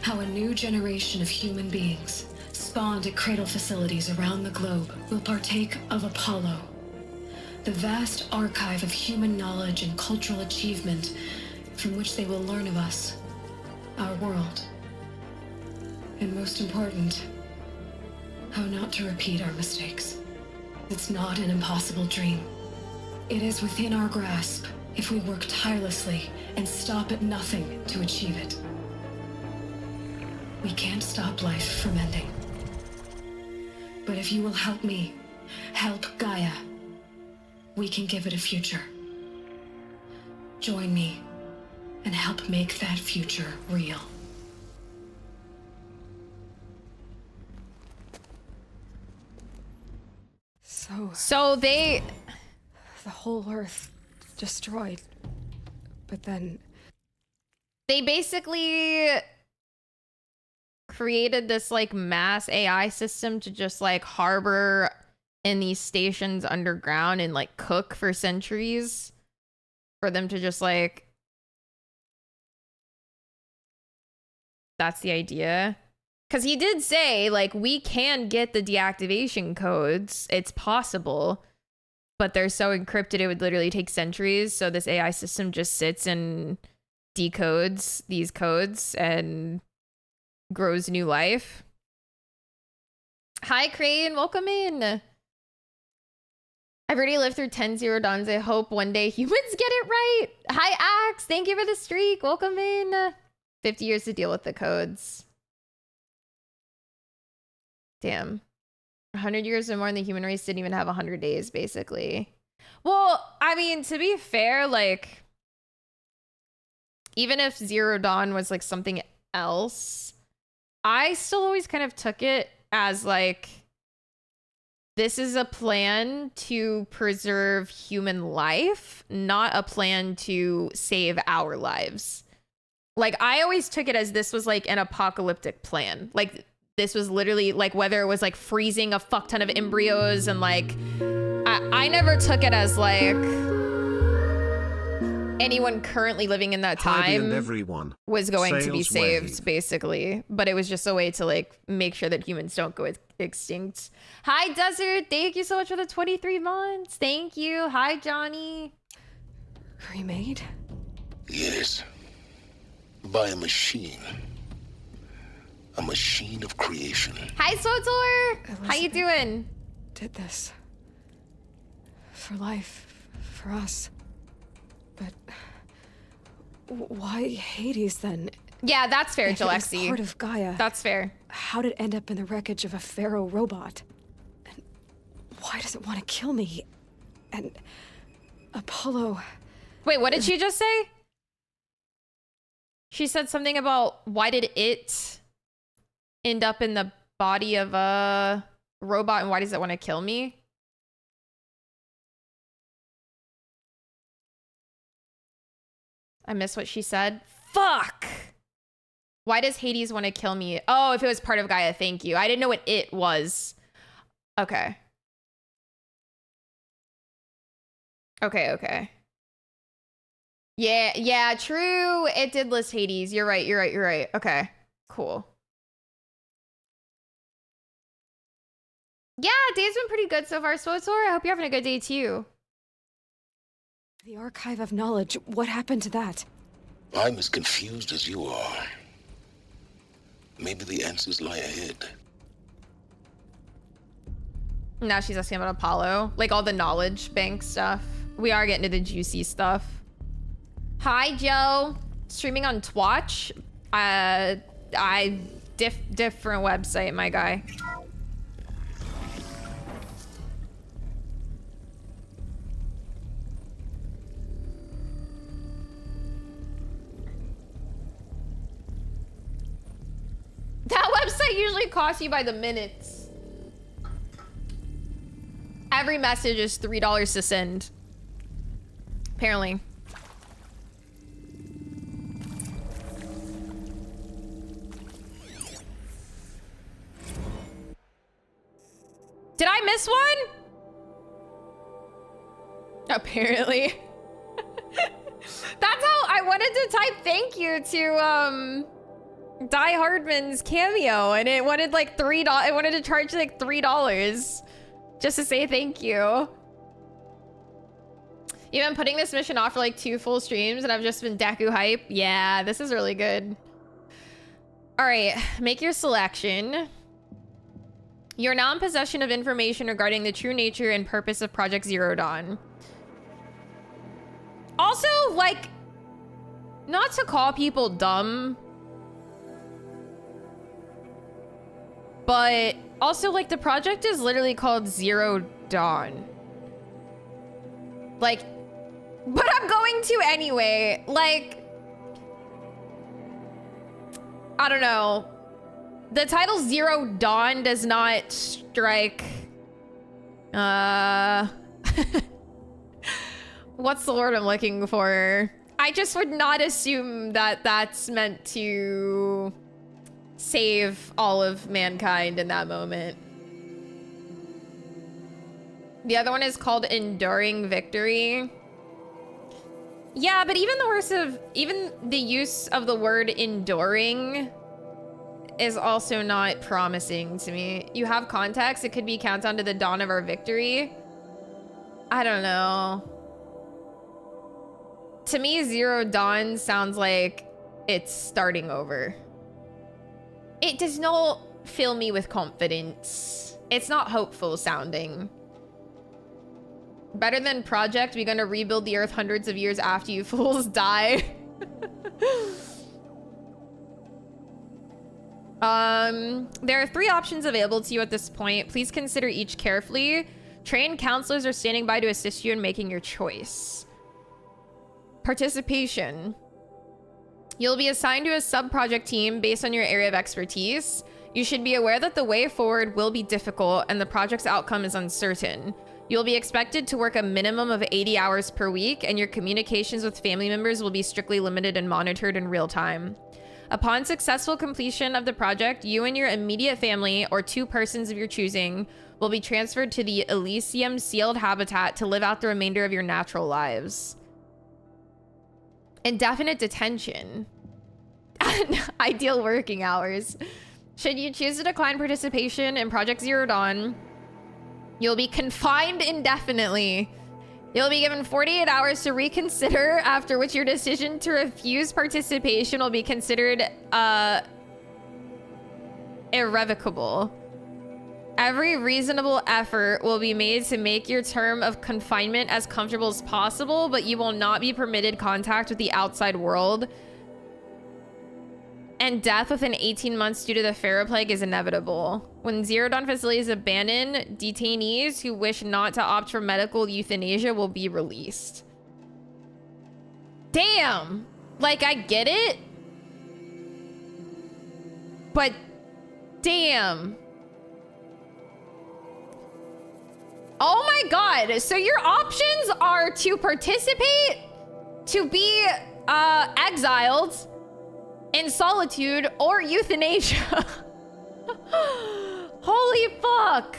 how a new generation of human beings, spawned at cradle facilities around the globe, will partake of Apollo, the vast archive of human knowledge and cultural achievement from which they will learn of us, our world, and most important, how not to repeat our mistakes. It's not an impossible dream. It is within our grasp if we work tirelessly and stop at nothing to achieve it. We can't stop life from ending. But if you will help me, help Gaia, we can give it a future. Join me and help make that future real. So they... The whole Earth destroyed. But then... They basically created this like mass AI system to just like harbor in these stations underground and like cook for centuries for them to just like... That's the idea. Because he did say, like, we can get the deactivation codes. It's possible. But they're so encrypted, it would literally take centuries. So this AI system just sits and decodes these codes and grows new life. Hi, Crane. Welcome in. I've already lived through 10 Zero Dawns. I hope one day humans get it right. Hi, Axe. Thank you for the streak. Welcome in. 50 years to deal with the codes. Damn. 100 years or more and the human race didn't even have 100 days, basically. Well, I mean, to be fair, like, even if Zero Dawn was, like, something else, I still always kind of took it as, like, this is a plan to preserve human life, not a plan to save our lives. Like, I always took it as this was, like, an apocalyptic plan. Like, this was literally like whether it was like freezing a fuck ton of embryos and like I never took it as like anyone currently living in that time was going to be saved, basically. But it was just a way to like make sure that humans don't go extinct. Hi, Desert. Thank you so much for the 23 months. Thank you. Hi, Johnny. Remade? Yes. By a machine. A machine of creation. Hi, Sotor. How you doing? Did this. For life. For us. But... why Hades, then? Yeah, that's fair, If it was Jalexi. part of Gaia. That's fair. How'd it end up in the wreckage of a pharaoh robot? And why does it want to kill me? And... Apollo... Wait, what did she just say? She said something about why did it end up in the body of a robot and why does it want to kill me? I missed what she said. Fuck! Why does Hades want to kill me? Oh, if it was part of Gaia, thank you. I didn't know what it was. Okay. Okay. Yeah, true. It did list Hades. You're right. Okay, cool. Yeah, day's been pretty good so far, Swotor. I hope you're having a good day too. The Archive of Knowledge, what happened to that? I'm as confused as you are. Maybe the answers lie ahead. Now she's asking about Apollo, like all the knowledge bank stuff. We are getting to the juicy stuff. Hi, Joe. Streaming on Twitch. Different website, my guy. That website usually costs you by the minutes. Every message is $3 to send. Apparently. Did I miss one? Apparently. That's how I wanted to type thank you to Die Hardman's cameo, and it wanted like $3. It wanted to charge like $3 just to say thank you. You've been putting this mission off for like 2 full streams, and I've just been Deku hype. Yeah, this is really good. All right, make your selection. You're now in possession of information regarding the true nature and purpose of Project Zero Dawn. Also, like, not to call people dumb, but also, like, the project is literally called Zero Dawn. Like, but I'm going to anyway. Like, I don't know. The title Zero Dawn does not strike... what's the word I'm looking for? I just would not assume that that's meant to save all of mankind in that moment. The other one is called Enduring Victory. Yeah, but even the use of the word enduring is also not promising to me. You have context. It could be countdown to the dawn of our victory. I don't know. To me, Zero Dawn sounds like it's starting over. It does not fill me with confidence. It's not hopeful sounding. Better than Project, we're gonna rebuild the Earth hundreds of years after you fools die. There are 3 options available to you at this point. Please consider each carefully. Trained counselors are standing by to assist you in making your choice. Participation. You'll be assigned to a sub-project team based on your area of expertise. You should be aware that the way forward will be difficult and the project's outcome is uncertain. You'll be expected to work a minimum of 80 hours per week, and your communications with family members will be strictly limited and monitored in real time. Upon successful completion of the project, you and your immediate family, or 2 persons of your choosing, will be transferred to the Elysium sealed habitat to live out the remainder of your natural lives. Indefinite detention. Ideal working hours. Should you choose to decline participation in Project Zero Dawn, you'll be confined indefinitely. You'll be given 48 hours to reconsider, after which your decision to refuse participation will be considered irrevocable. Every reasonable effort will be made to make your term of confinement as comfortable as possible, but you will not be permitted contact with the outside world. And death within 18 months due to the Pharaoh Plague is inevitable. When Zero Dawn facilities abandon, detainees who wish not to opt for medical euthanasia will be released. Damn! Like, I get it. But, damn. Oh my god, so your options are to participate, to be exiled in solitude, or euthanasia. Holy fuck.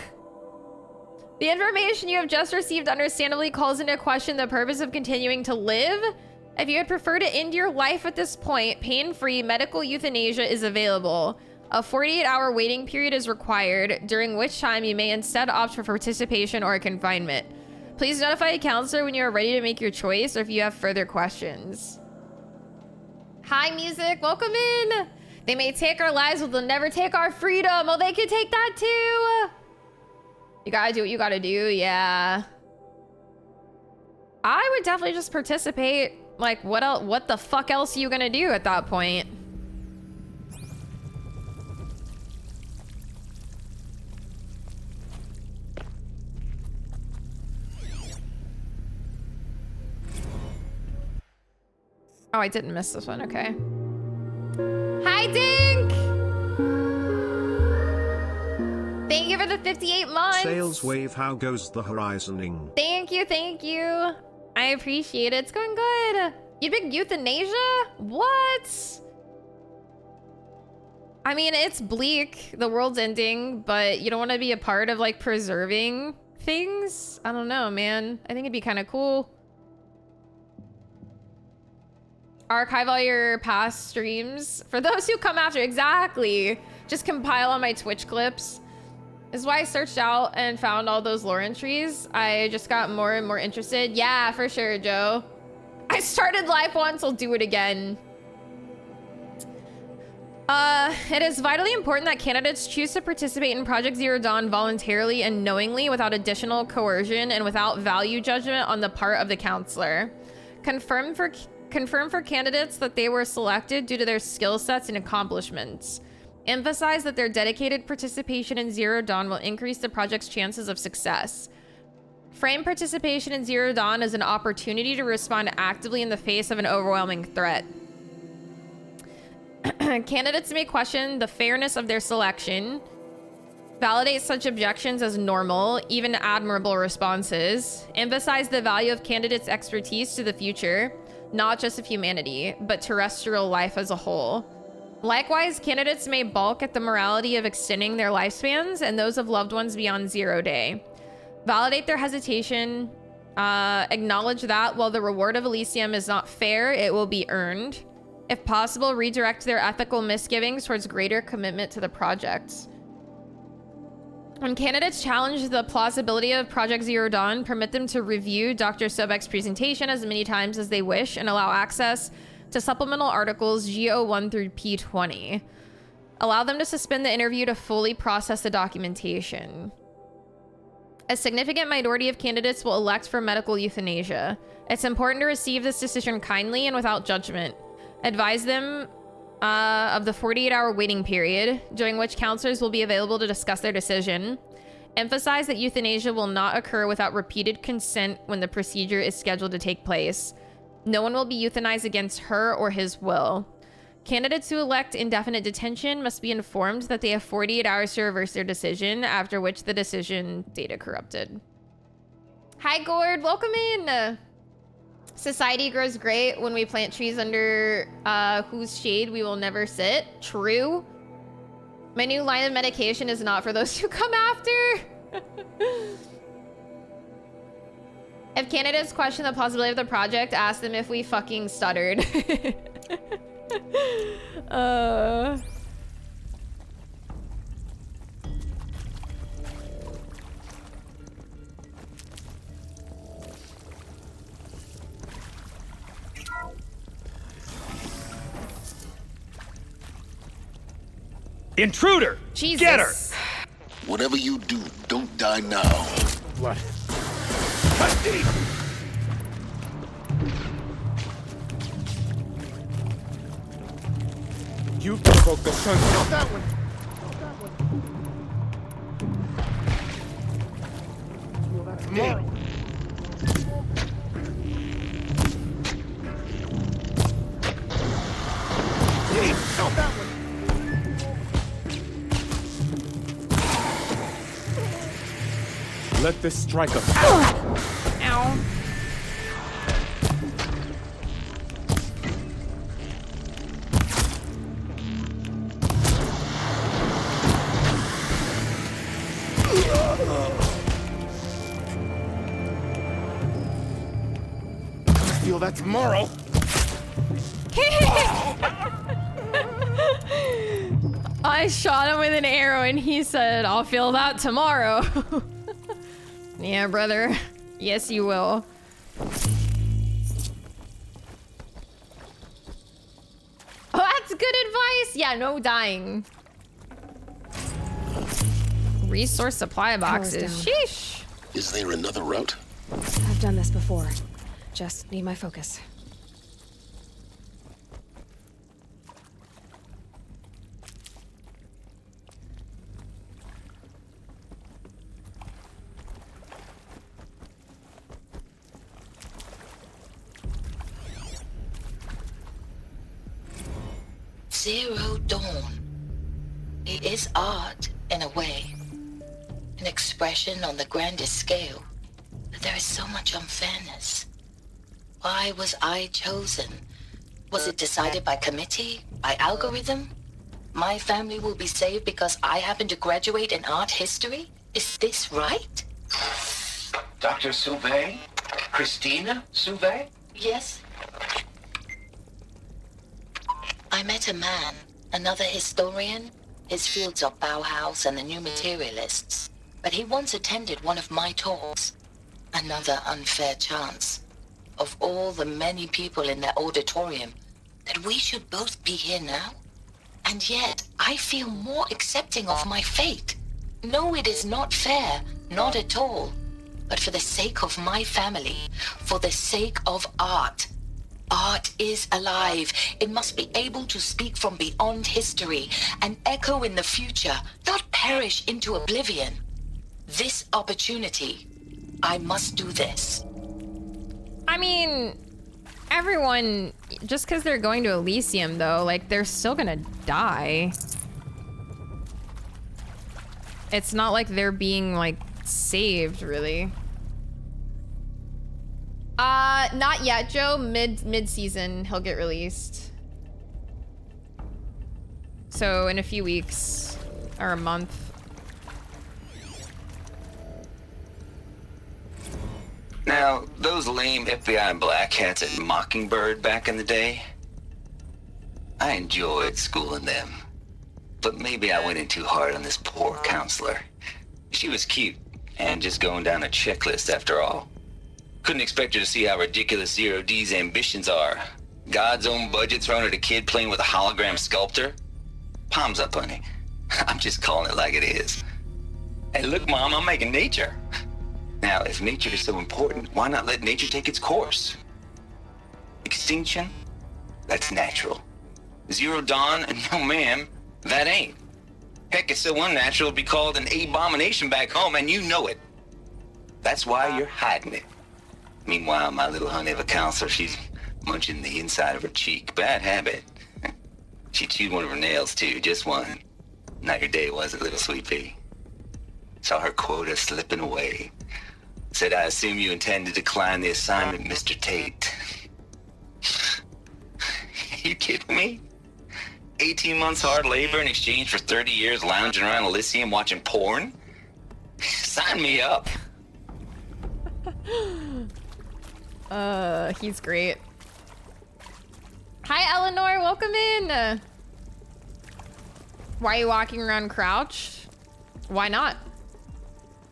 The information you have just received understandably calls into question the purpose of continuing to live. If you would prefer to end your life at this point, pain-free medical euthanasia is available. A 48-hour waiting period is required, during which time you may instead opt for participation or confinement. Please notify a counselor when you are ready to make your choice or if you have further questions. Hi, music. Welcome in. They may take our lives, but they'll never take our freedom. Oh, they could take that too. You gotta do what you gotta do. Yeah. I would definitely just participate. Like, what else? What the fuck else are you gonna do at that point? Oh, I didn't miss this one. Okay. Hi, Dink! Thank you for the 58 months. Sales wave, how goes the horizoning? Thank you, thank you. I appreciate it. It's going good. You big euthanasia? What? I mean, it's bleak. The world's ending, but you don't want to be a part of like preserving things? I don't know, man. I think it'd be kind of cool. Archive all your past streams for those who come after. Exactly. Just compile on my Twitch clips. This is why I searched out and found all those lore entries. I just got more and more interested. Yeah, for sure, Joe. I started live once, I'll do it again. It is vitally important that candidates choose to participate in Project Zero Dawn voluntarily and knowingly without additional coercion and without value judgment on the part of the counselor. Confirm for candidates that they were selected due to their skill sets and accomplishments. Emphasize that their dedicated participation in Zero Dawn will increase the project's chances of success. Frame participation in Zero Dawn as an opportunity to respond actively in the face of an overwhelming threat. Candidates may question the fairness of their selection, validate such objections as normal, even admirable responses, emphasize the value of candidates' expertise to the future, not just of humanity, but terrestrial life as a whole. Likewise, candidates may balk at the morality of extending their lifespans and those of loved ones beyond 0 day. Validate their hesitation, acknowledge that while the reward of Elysium is not fair, it will be earned. If possible, redirect their ethical misgivings towards greater commitment to the project. When candidates challenge the plausibility of Project Zero Dawn, permit them to review Dr. Sobek's presentation as many times as they wish and allow access to supplemental articles G01 through P20. Allow them to suspend the interview to fully process the documentation. A significant minority of candidates will elect for medical euthanasia. It's important to receive this decision kindly and without judgment. Advise them of the 48-hour waiting period, during which counselors will be available to discuss their decision. Emphasize that euthanasia will not occur without repeated consent when the procedure is scheduled to take place. No one will be euthanized against her or his will. Candidates who elect indefinite detention must be informed that they have 48 hours to reverse their decision, after which the decision data corrupted. Hi, Gord. Welcome in. Society grows great when we plant trees under whose shade we will never sit. True. My new line of medication is not for those who come after. If candidates question the possibility of the project, ask them if we fucking stuttered. Intruder! Jesus. Get her! Whatever you do, don't die now. What? You provoked the sun. Not that one. Not that one. Well, that's tomorrow. Not that one. Let this strike us. Ow. I feel that tomorrow. I shot him with an arrow and he said, I'll feel that tomorrow. Yeah, brother. Yes, you will. Oh, that's good advice. Yeah, no dying. Resource supply boxes. Sheesh. Is there another route? I've done this before. Just need my focus. Zero Dawn. It is art, in a way. An expression on the grandest scale. But there is so much unfairness. Why was I chosen? Was it decided by committee? By algorithm? My family will be saved because I happen to graduate in art history? Is this right? Dr. Sauvé? Christina Sauvé? Yes. I met a man, another historian. His fields are Bauhaus and the New Materialists. But he once attended one of my talks. Another unfair chance. Of all the many people in that auditorium, that we should both be here now? And yet, I feel more accepting of my fate. No, it is not fair, not at all. But for the sake of my family, for the sake of art. Art is alive. It must be able to speak from beyond history and echo in the future, not perish into oblivion. This opportunity, I must do this. I mean, everyone, just because they're going to Elysium, though, like, they're still gonna die. It's not like they're being, like, saved, really. Not yet, Joe. Mid-season, he'll get released. So, in a few weeks, or a month. Now, those lame FBI black hats at Mockingbird back in the day, I enjoyed schooling them. But maybe I went in too hard on this poor counselor. She was cute, and just going down a checklist after all. Couldn't expect her to see how ridiculous Zero D's ambitions are. God's own budget thrown at a kid playing with a hologram sculptor? Palms up, honey. I'm just calling it like it is. Hey, look, Mom, I'm making nature. Now, if nature is so important, why not let nature take its course? Extinction? That's natural. Zero Dawn? No, ma'am, that ain't. Heck, it's so unnatural it'd be called an abomination back home, and you know it. That's why you're hiding it. Meanwhile, my little honey of a counselor, she's munching the inside of her cheek. Bad habit. She chewed one of her nails, too, just one. Not your day, was it, little sweet pea? Saw her quota slipping away. Said, I assume you intend to decline the assignment, Mr. Tate. You kidding me? 18 months hard labor in exchange for 30 years lounging around Elysium watching porn? Sign me up. He's great. Hi, Eleanor. Welcome in. Why are you walking around crouched? Why not?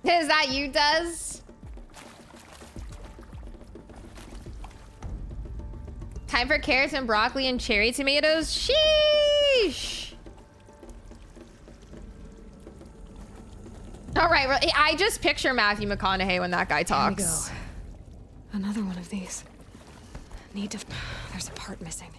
Is that you, Des? Time for carrots and broccoli and cherry tomatoes. Sheesh. All right, well, I just picture Matthew McConaughey when that guy talks. Here we go. Another one of these. Need to... There's a part missing.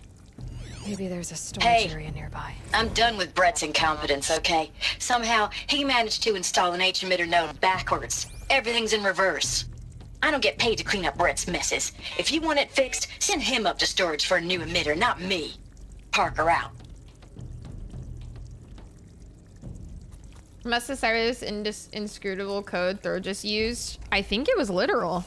Maybe there's a storage area nearby. I'm done with Brett's incompetence, okay? Somehow, he managed to install an H-emitter node backwards. Everything's in reverse. I don't get paid to clean up Brett's messes. If you want it fixed, send him up to storage for a new emitter, not me. Parker out. Must Cyrus inscrutable code Thurs just used? I think it was literal.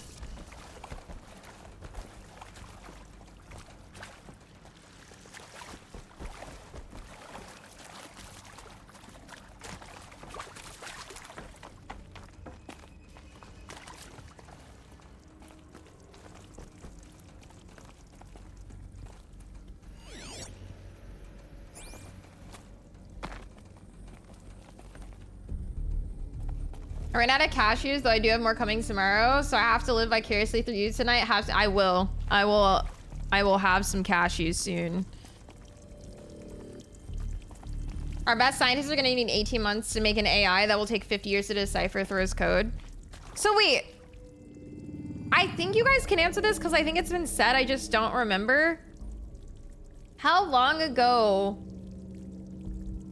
I ran out of cashews, though I do have more coming tomorrow, so I have to live vicariously through you tonight. I will have some cashews soon. Our best scientists are gonna need 18 months to make an AI that will take 50 years to decipher Thurs code. So wait, I think you guys can answer this because I think it's been said, I just don't remember. How long ago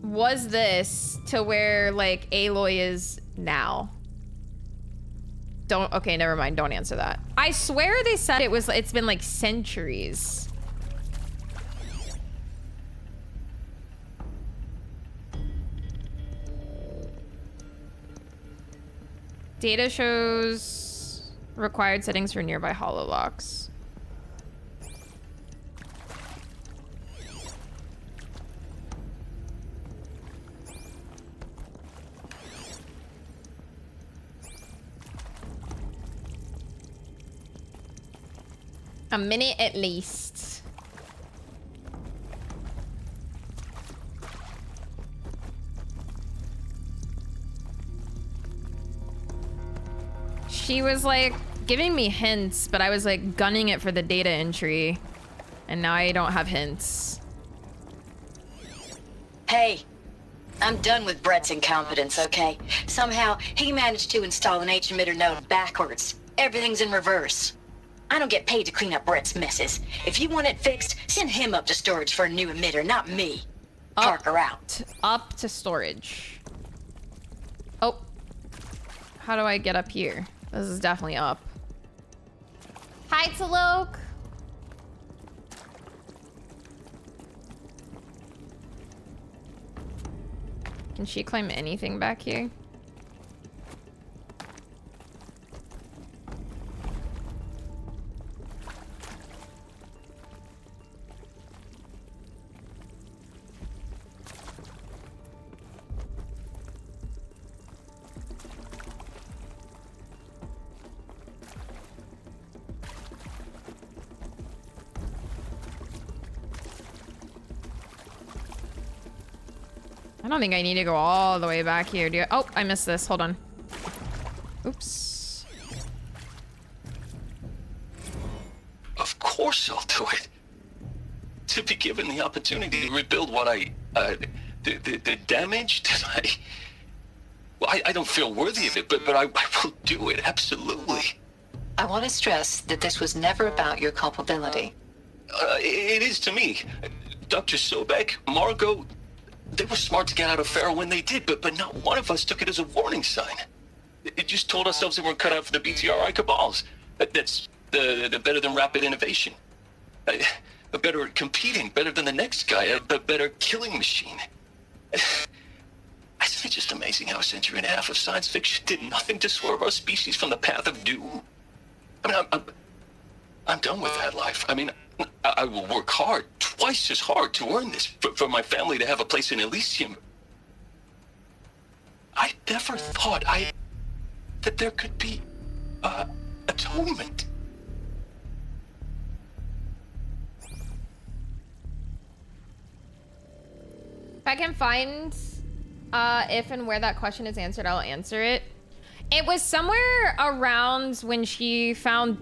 was this to where like Aloy is now? Okay, never mind, don't answer that. I swear they said it's been like centuries. Data shows required settings for nearby hololocks. A minute at least. She was like giving me hints, but I was like gunning it for the data entry. And now I don't have hints. Hey, I'm done with Brett's incompetence, okay? Somehow, he managed to install an H-emitter node backwards. Everything's in reverse. I don't get paid to clean up Brett's messes. If you want it fixed, send him up to storage for a new emitter, not me. Parker out. Up to storage. Oh. How do I get up here? This is definitely up. Hi, Talok. Can she climb anything back here? I don't think I need to go all the way back here, do I? Oh, I missed this. Hold on. Oops. Of course I'll do it. To be given the opportunity to rebuild what the damage that I don't feel worthy of it, but I will do it, absolutely. I want to stress that this was never about your culpability. It is to me. Dr. Sobek, Margot, they were smart to get out of Pharaoh when they did, but not one of us took it as a warning sign. It just told ourselves they weren't cut out for the BTRI cabals. That's the better than rapid innovation. A better at competing, better than the next guy, a better killing machine. Isn't it just amazing how a century and a half of science fiction did nothing to swerve our species from the path of doom? I mean, I'm done with that life. I mean, I will work hard, twice as hard, to earn this, for my family to have a place in Elysium. I never thought that there could be atonement. If I can find if and where that question is answered, I'll answer it. It was somewhere around when she found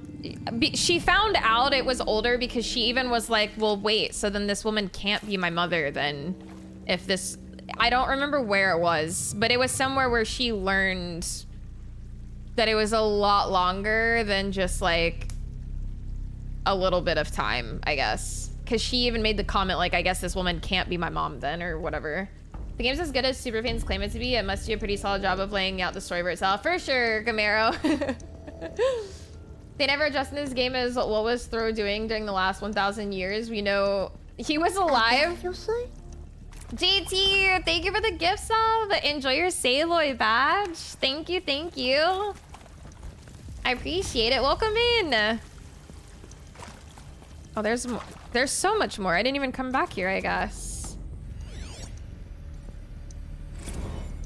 out it was older, because she even was like, well, wait, so then this woman can't be my mother then, if this, I don't remember where it was, but it was somewhere where she learned that it was a lot longer than just like a little bit of time, I guess. Because she even made the comment like, I guess this woman can't be my mom then, or whatever. The game's as good as superfans claim it to be. It must do a pretty solid job of laying out the story for itself. For sure, Gamero. They never adjusted this game as what was Thro doing during the last 1,000 years. We know he was alive. JT, thank you for the gift sub. Enjoy your Saloy badge. Thank you, thank you. I appreciate it. Welcome in. Oh, there's more. There's so much more. I didn't even come back here, I guess.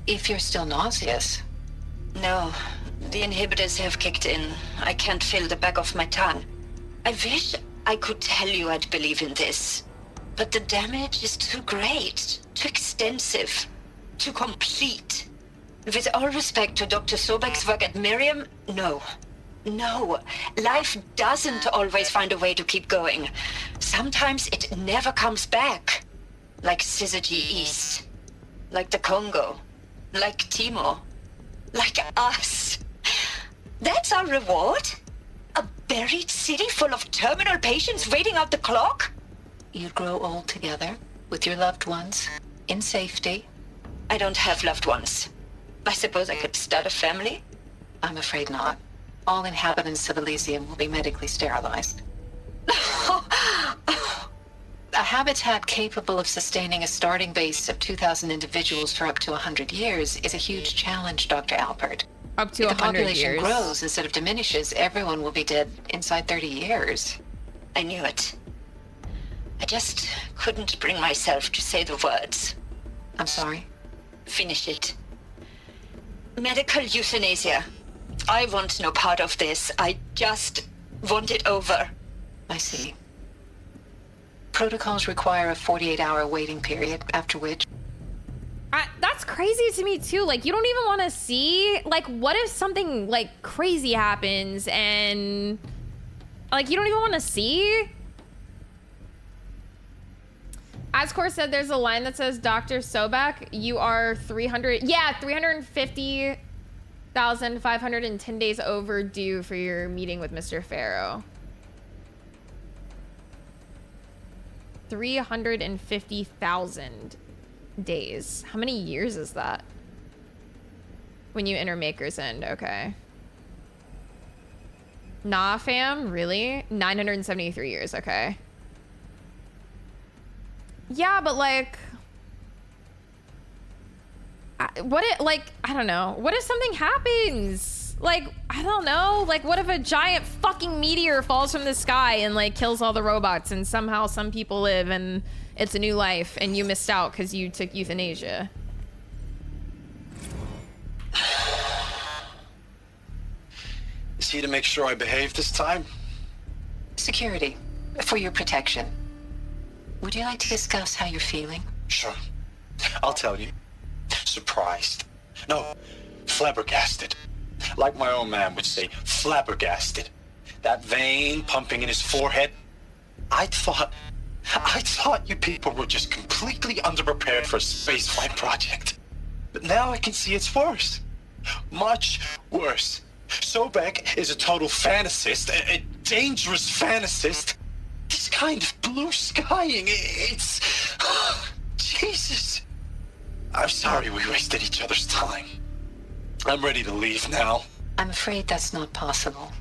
If you're still nauseous. No, the inhibitors have kicked in. I can't feel the back of my tongue. I wish I could tell you I'd believe in this, but the damage is too great, too extensive, too complete. With all respect to Dr. Sobek's work at Miriam, no. No, life doesn't always find a way to keep going. Sometimes it never comes back. Like Syzygy East. Like the Congo. Like Timo. Like us. That's our reward? A buried city full of terminal patients waiting out the clock? You'd grow old together, with your loved ones, in safety. I don't have loved ones. I suppose I could start a family? I'm afraid not. All inhabitants of Elysium will be medically sterilized. A habitat capable of sustaining a starting base of 2,000 individuals for up to 100 years is a huge challenge, Dr. Alpert. Up to 100 years. If the population grows instead of diminishes, everyone will be dead inside 30 years. I knew it. I just couldn't bring myself to say the words. I'm sorry? Finish it. Medical euthanasia. I want no part of this. I just want it over. I see. Protocols require a 48-hour waiting period, after which... That's crazy to me too. Like, you don't even want to see, like, what if something like crazy happens and like you don't even want to see? Ascor said there's a line that says, Dr. Sobek, you are 350,510 days overdue for your meeting with Mr. Pharaoh. 350,000 days. How many years is that? When you enter Maker's End, okay. Nah, fam, really? 973 years, okay. Yeah, but like... what if, like, I don't know. What if something happens? Like, I don't know. Like, what if a giant fucking meteor falls from the sky and like kills all the robots and somehow some people live and it's a new life and you missed out because you took euthanasia? Is he to make sure I behave this time? Security, for your protection. Would you like to discuss how you're feeling? Sure. I'll tell you. Surprised. No, flabbergasted. Like my old man would say, flabbergasted. That vein pumping in his forehead. I thought you people were just completely underprepared for a spaceflight project. But now I can see it's worse. Much worse. Sobek is a total fantasist, a dangerous fantasist. He's kind of blue skying. It's... Jesus. I'm sorry we wasted each other's time. I'm ready to leave now. I'm afraid that's not possible.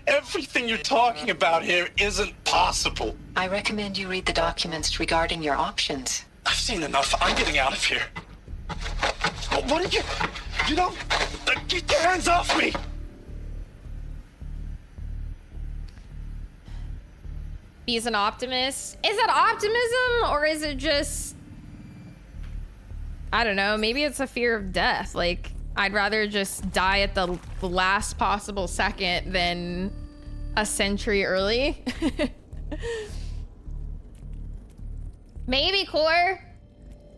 Everything you're talking about here isn't possible. I recommend you read the documents regarding your options. I've seen enough. I'm getting out of here. What did you... You don't... Get your hands off me! He's an optimist. Is it optimism or is it just... I don't know. Maybe it's a fear of death. Like, I'd rather just die at the last possible second than a century early. Maybe, Core.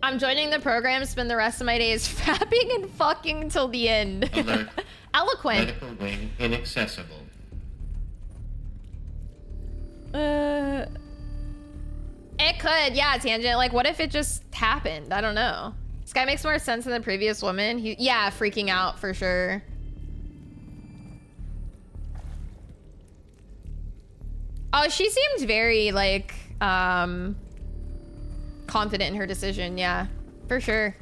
I'm joining the program, spend the rest of my days fapping and fucking till the end. Alert. Eloquent. Medical wing inaccessible. It could, yeah, Tangent. Like, what if it just happened? I don't know. This guy makes more sense than the previous woman. Yeah, freaking out for sure. Oh, she seemed very, like, confident in her decision. Yeah, for sure.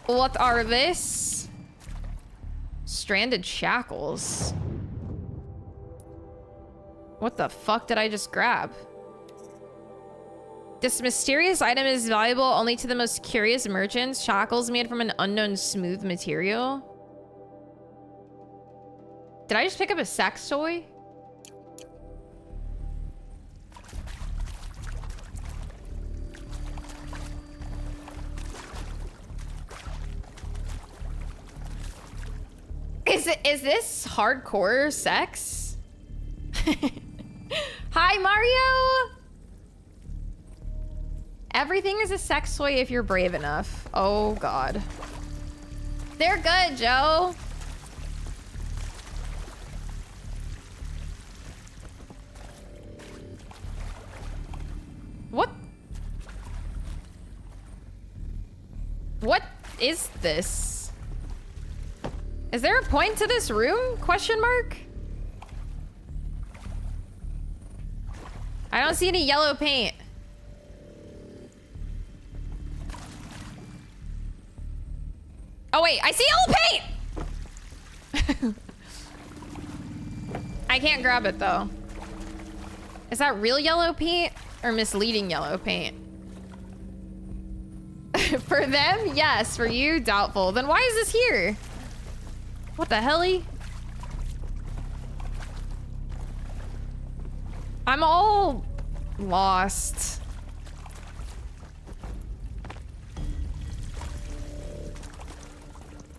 What are this? Stranded shackles. What the fuck did I just grab? This mysterious item is valuable only to the most curious merchants. Shackles made from an unknown smooth material. Did I just pick up a sex toy? Is this hardcore sex? Hi, Mario! Everything is a sex toy if you're brave enough. Oh, God. They're good, Joe. What? What is this? Is there a point to this room? Question mark? I don't see any yellow paint. Oh wait, I see yellow paint! I can't grab it though. Is that real yellow paint or misleading yellow paint? For them, yes. For you, doubtful. Then why is this here? What the helly? I'm all lost.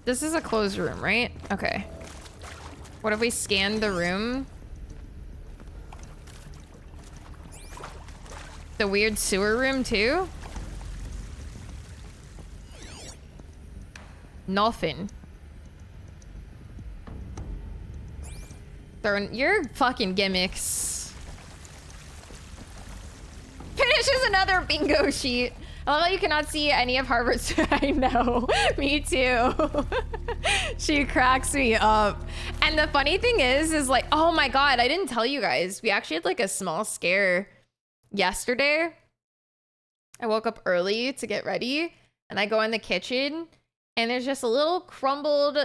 This is a closed room, right? Okay. What if we scanned the room? The weird sewer room too? Nothing. Your fucking gimmicks. Finishes another bingo sheet. I love how you cannot see any of Harvard's. I know. Me too. She cracks me up. And the funny thing is like, oh my God, I didn't tell you guys. We actually had like a small scare yesterday. I woke up early to get ready and I go in the kitchen and there's just a little crumbled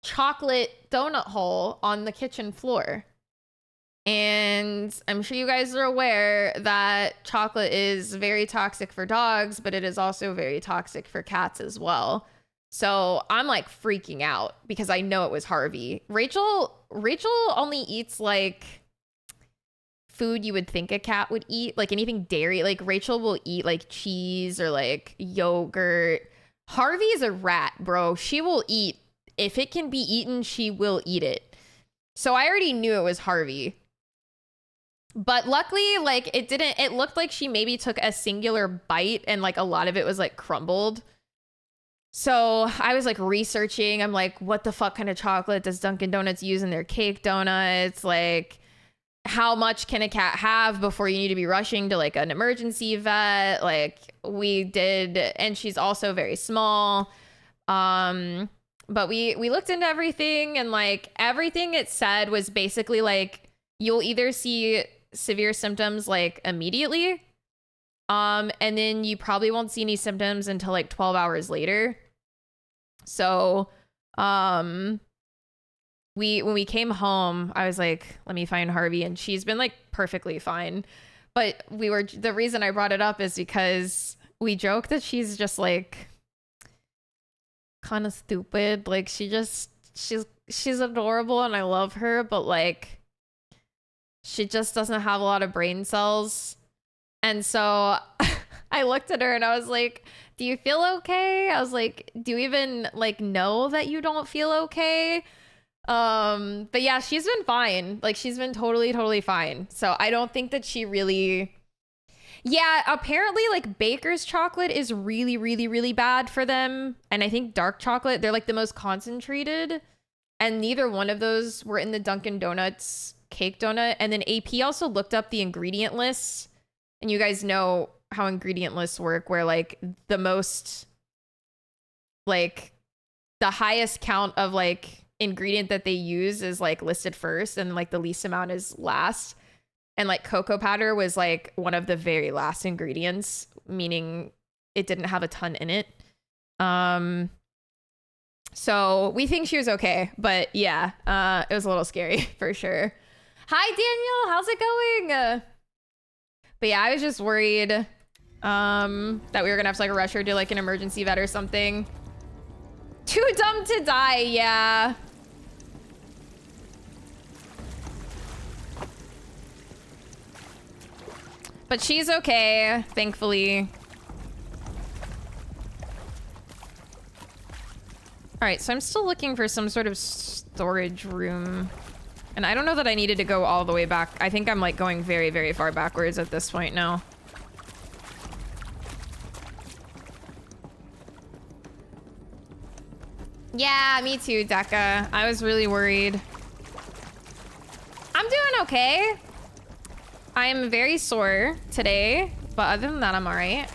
chocolate donut hole on the kitchen floor. And I'm sure you guys are aware that chocolate is very toxic for dogs, but it is also very toxic for cats as well. So I'm like freaking out because I know it was Harvey. Rachel only eats like food you would think a cat would eat, like anything dairy. Like Rachel will eat like cheese or like yogurt. Harvey is a rat, bro. She will eat. If it can be eaten, she will eat it. So I already knew it was Harvey. But luckily, like it looked like she maybe took a singular bite and like a lot of it was like crumbled. So I was like researching. I'm like, what the fuck kind of chocolate does Dunkin' Donuts use in their cake donuts? Like, how much can a cat have before you need to be rushing to like an emergency vet? Like we did. And she's also very small. But we looked into everything and like everything it said was basically like, you'll either see severe symptoms like immediately. And then you probably won't see any symptoms until like 12 hours later. So, when we came home, I was like, let me find Harvey, and she's been like perfectly fine. But the reason I brought it up is because we joke that she's just like kind of stupid. Like she's adorable and I love her, but like she just doesn't have a lot of brain cells. And so I looked at her and I was like, do you feel okay? I was like, do you even like know that you don't feel okay? But yeah, she's been fine. Like she's been totally fine. So I don't think that she really, yeah, apparently like Baker's chocolate is really bad for them. And I think dark chocolate, they're like the most concentrated, and neither one of those were in the Dunkin' Donuts cake donut. And then AP also looked up the ingredient lists, and you guys know how ingredient lists work, where like the most, like the highest count of like ingredient that they use is like listed first, and like the least amount is last. And like cocoa powder was like one of the very last ingredients, meaning it didn't have a ton in it. So we think she was okay, but yeah, it was a little scary for sure. Hi Daniel, how's it going? But yeah, I was just worried that we were gonna have to like rush her to like an emergency vet or something. Too dumb to die, yeah. But she's okay, thankfully. All right, so I'm still looking for some sort of storage room. And I don't know that I needed to go all the way back. I think I'm like going very far backwards at this point now. Yeah, me too, Deka. I was really worried. I'm doing okay. I am very sore today, but other than that, I'm all right.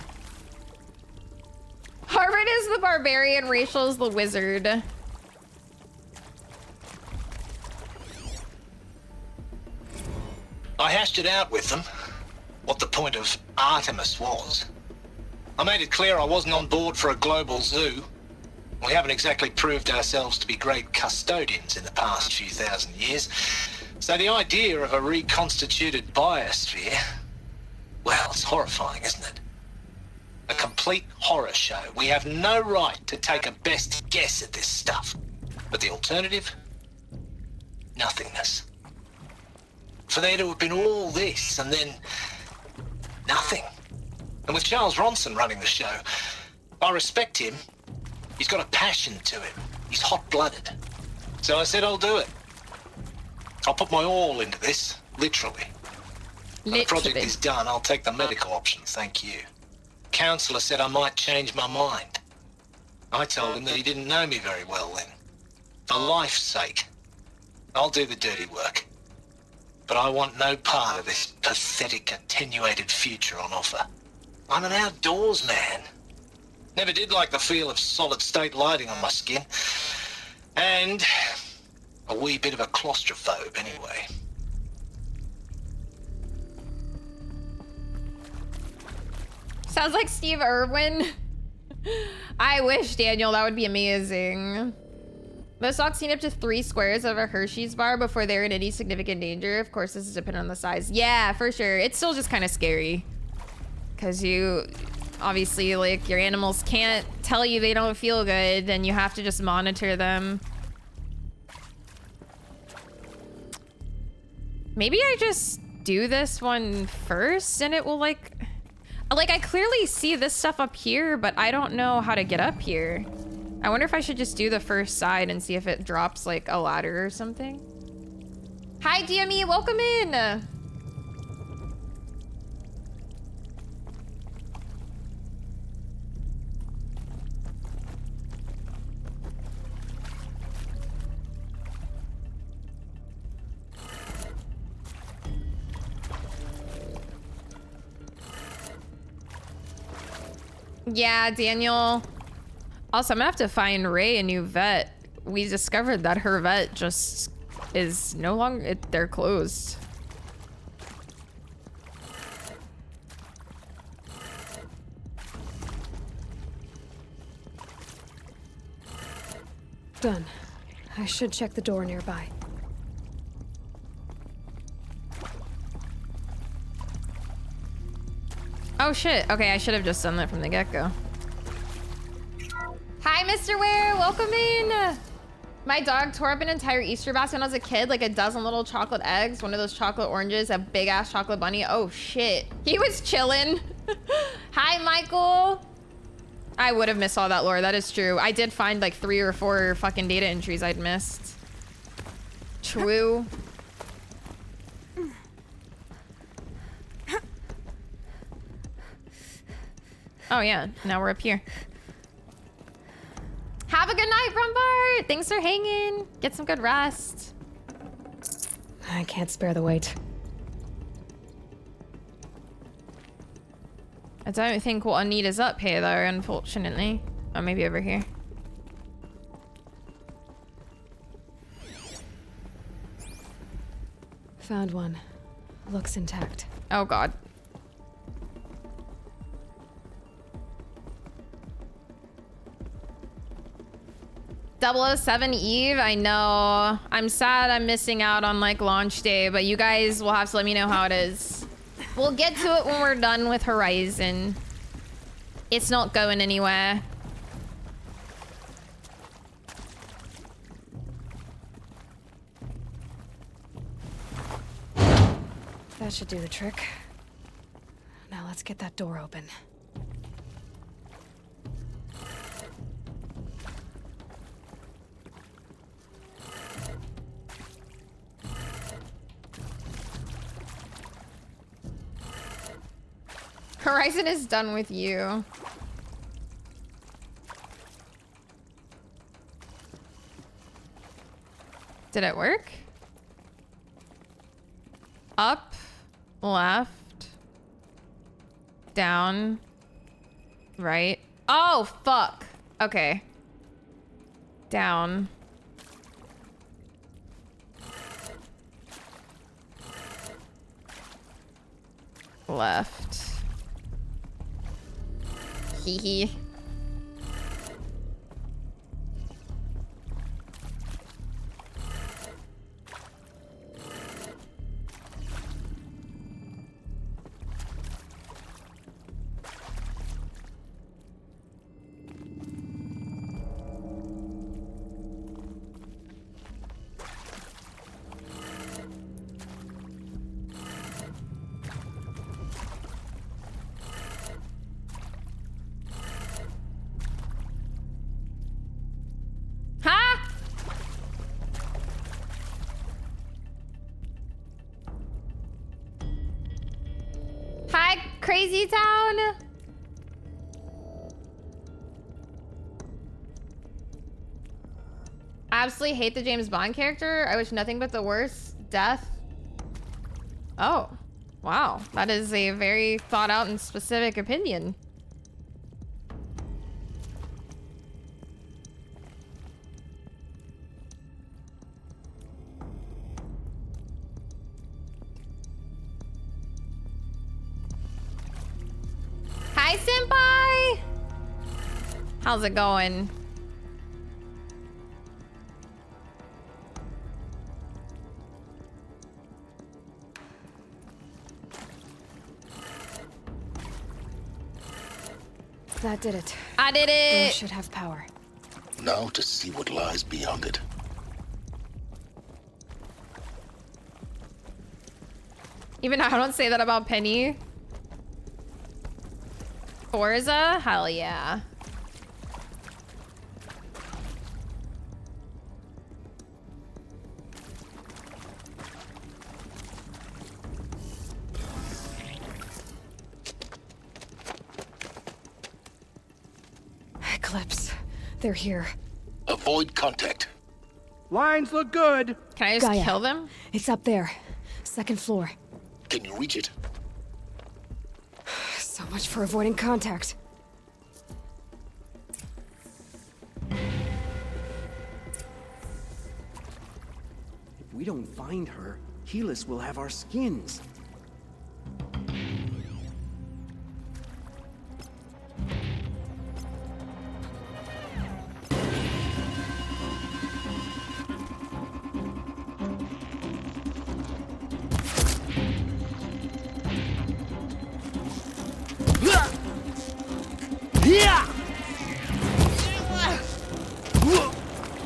Harvard is the barbarian, Rachel is the wizard. I hashed it out with them, what the point of Artemis was. I made it clear I wasn't on board for a global zoo. We haven't exactly proved ourselves to be great custodians in the past few thousand years. So the idea of a reconstituted biosphere, well, it's horrifying, isn't it? A complete horror show. We have no right to take a best guess at this stuff. But the alternative? Nothingness. For there to have been all this and then nothing. And with Charles Ronson running the show, I respect him. He's got a passion to him. He's hot-blooded. So I said I'll do it. I'll put my all into this, literally. When the project is done, I'll take the medical option, thank you. Counselor said I might change my mind. I told him that he didn't know me very well then. For life's sake, I'll do the dirty work. But I want no part of this pathetic, attenuated future on offer. I'm an outdoors man. Never did like the feel of solid-state lighting on my skin. And a wee bit of a claustrophobe, anyway. Sounds like Steve Irwin. I wish, Daniel, that would be amazing. Most dogs need up to 3 squares of a Hershey's bar before they're in any significant danger. Of course, this is dependent on the size. Yeah, for sure. It's still just kind of scary. Because you, obviously, like, your animals can't tell you they don't feel good, and you have to just monitor them. Maybe I just do this one first, and it will, like, I clearly see this stuff up here, but I don't know how to get up here. I wonder if I should just do the first side and see if it drops like a ladder or something. Hi, DME, welcome in. Yeah, Daniel. Also, I'm gonna have to find Ray a new vet. We discovered that her vet just is no longer, they're closed. Done. I should check the door nearby. Oh shit, okay, I should have just done that from the get-go. Hi, Mr. Ware, welcome in. My dog tore up an entire Easter basket when I was a kid, like a dozen little chocolate eggs, one of those chocolate oranges, a big ass chocolate bunny. Oh shit, he was chilling. Hi, Michael. I would have missed all that lore, that is true. I did find like 3 or 4 fucking data entries I'd missed. True. Oh yeah, now we're up here. Have a good night, Brumbart. Thanks for hanging. Get some good rest. I can't spare the wait. I don't think what I need is up here though, unfortunately. Oh, maybe over here. Found one. Looks intact. Oh god. .007 Eve, I know. I'm sad I'm missing out on like launch day, but you guys will have to let me know how it is. We'll get to it when we're done with Horizon. It's not going anywhere. That should do the trick. Now let's get that door open. Horizon is done with you. Did it work? Up, left, down, right. Oh, fuck. Okay. Down. Left. Hee hee. Crazy Town. I absolutely hate the James Bond character. I wish nothing but the worst. Death. Oh, wow. That is a very thought out and specific opinion. Hi, Senpai! How's it going? That did it. I did it! Door should have power. Now to see what lies beyond it. Even I don't say that about Penny. Forza? Hell yeah. Eclipse. They're here. Avoid contact. Lines look good. Can I just Gaia, kill them? It's up there. Second floor. Can you reach it? So much for avoiding contact. If we don't find her, Helis will have our skins.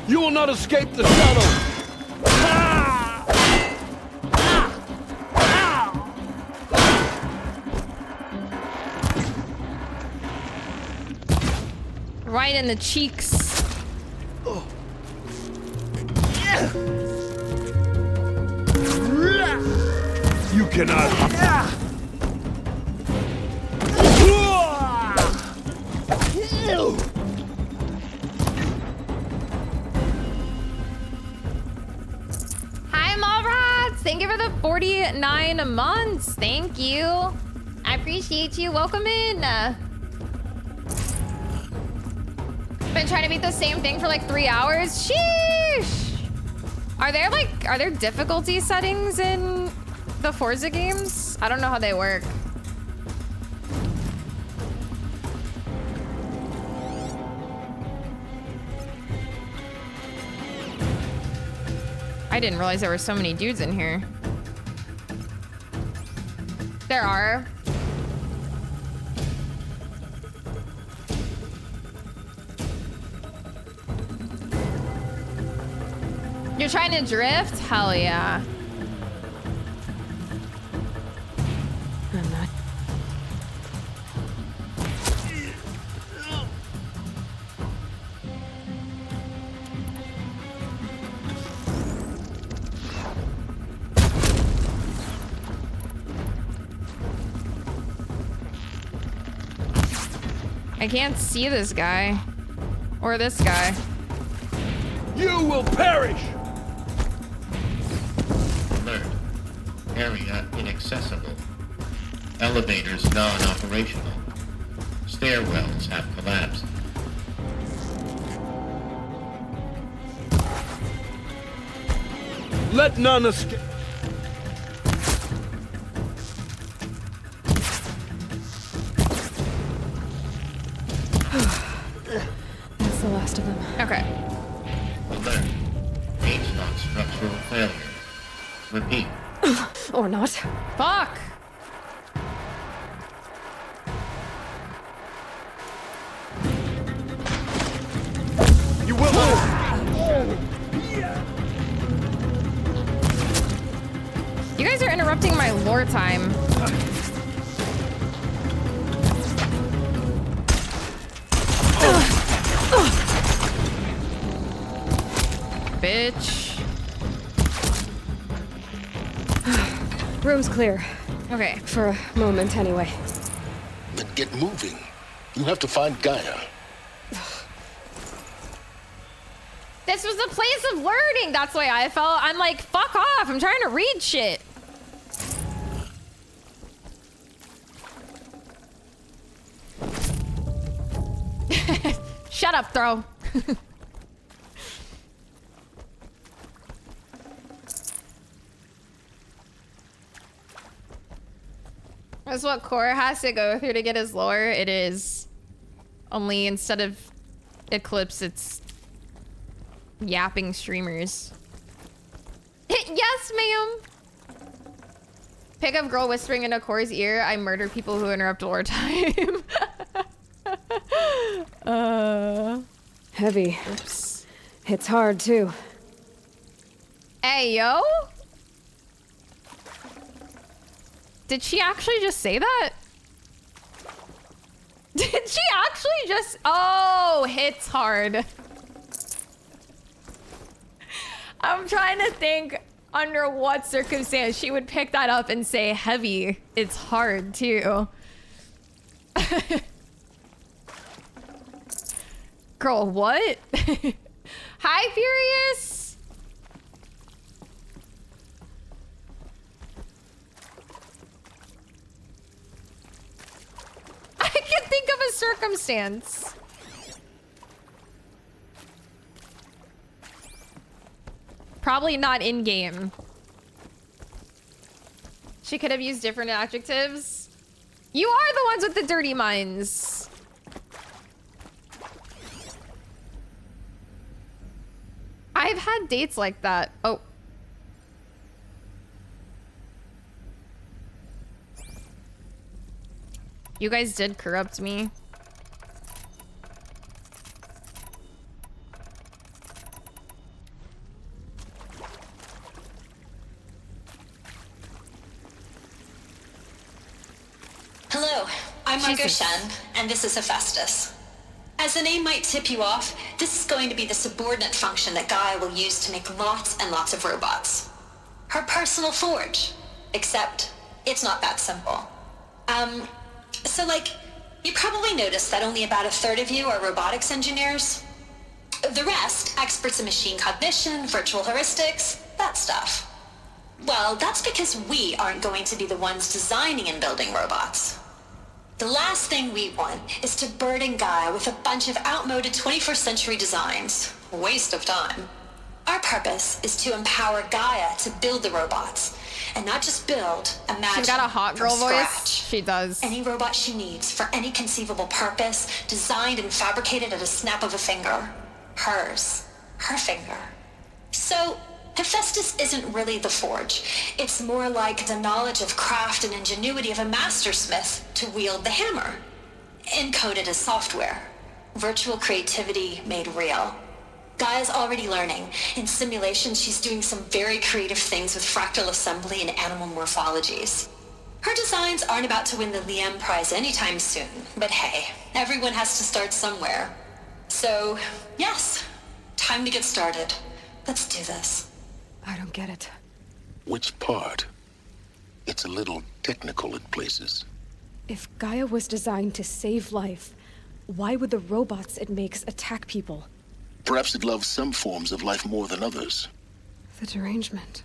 You will not escape the shadow. Right in the cheeks. You cannot. Hi, Mallrats! Thank you for the 49 months. Thank you. I appreciate you. Welcome in. Been trying to beat the same thing for like 3 hours. Sheesh! Are there difficulty settings in the Forza games? I don't know how they work. I didn't realize there were so many dudes in here. There are. You're trying to drift? Hell yeah. I'm not. I can't see this guy. Or this guy. You will perish! Alert. Area inaccessible. Elevators non-operational. Stairwells have collapsed. Let none escape. That's the last of them. Okay. Alert. H-not structural failure. Repeat. Or not. Fuck! You will not. You guys are interrupting my lore time. Bitch. Room's clear. Okay. For a moment, anyway. Get moving. You have to find Gaia. This was a place of learning. That's why I felt. I'm like, fuck off. I'm trying to read shit. Shut up, Throw. That's what Core has to go through to get his lore. It is. Only instead of Eclipse, it's yapping streamers. Yes, ma'am. Pick up girl whispering into Core's ear. I murder people who interrupt lore time. Heavy. Oops. Hits hard, too. Hey, yo. Did she actually just say that? Did she actually just... Oh, hits hard. I'm trying to think under what circumstance she would pick that up and say heavy. It's hard, too. Girl, what? Hi, Furious. I can think of a circumstance. Probably not in game. She could have used different adjectives. You are the ones with the dirty minds. I've had dates like that. Oh. You guys did corrupt me. Hello, I'm Margot Jesus. Shen, and this is Hephaestus. As the name might tip you off, this is going to be the subordinate function that Gaia will use to make lots and lots of robots. Her personal forge. Except, it's not that simple. So like, you probably noticed that only about a third of you are robotics engineers. The rest, experts in machine cognition, virtual heuristics, that stuff. Well, that's because we aren't going to be the ones designing and building robots. The last thing we want is to burden Gaia with a bunch of outmoded 21st century designs. Waste of time. Our purpose is to empower Gaia to build the robots. And not just build, imagine. She's got a hot girl from voice. scratch. She does. Any robot she needs for any conceivable purpose, designed and fabricated at a snap of a finger. Hers. Her finger. So, Hephaestus isn't really the forge. It's more like the knowledge of craft and ingenuity of a mastersmith to wield the hammer. Encoded as software. Virtual creativity made real. Gaia's already learning. In simulations, she's doing some very creative things with fractal assembly and animal morphologies. Her designs aren't about to win the Liam Prize anytime soon, but hey, everyone has to start somewhere. So, yes, time to get started. Let's do this. I don't get it. Which part? It's a little technical in places. If Gaia was designed to save life, why would the robots it makes attack people? Perhaps it loves some forms of life more than others. The derangement.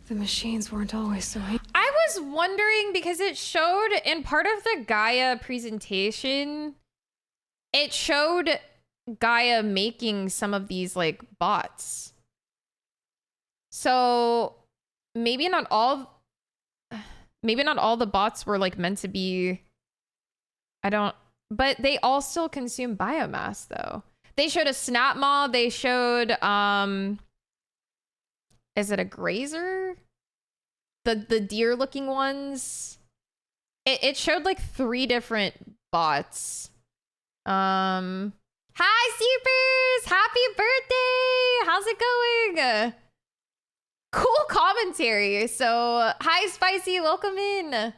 The machines weren't always so... I was wondering because it showed in part of the Gaia presentation, it showed Gaia making some of these like bots. So maybe not all the bots were like meant to be, but they all still consume biomass though. They showed a snap maw. They showed, is it a grazer? The deer looking ones. It showed like 3 different bots. Hi Seepers! Happy birthday! How's it going? Cool commentary. So hi Spicy, welcome in.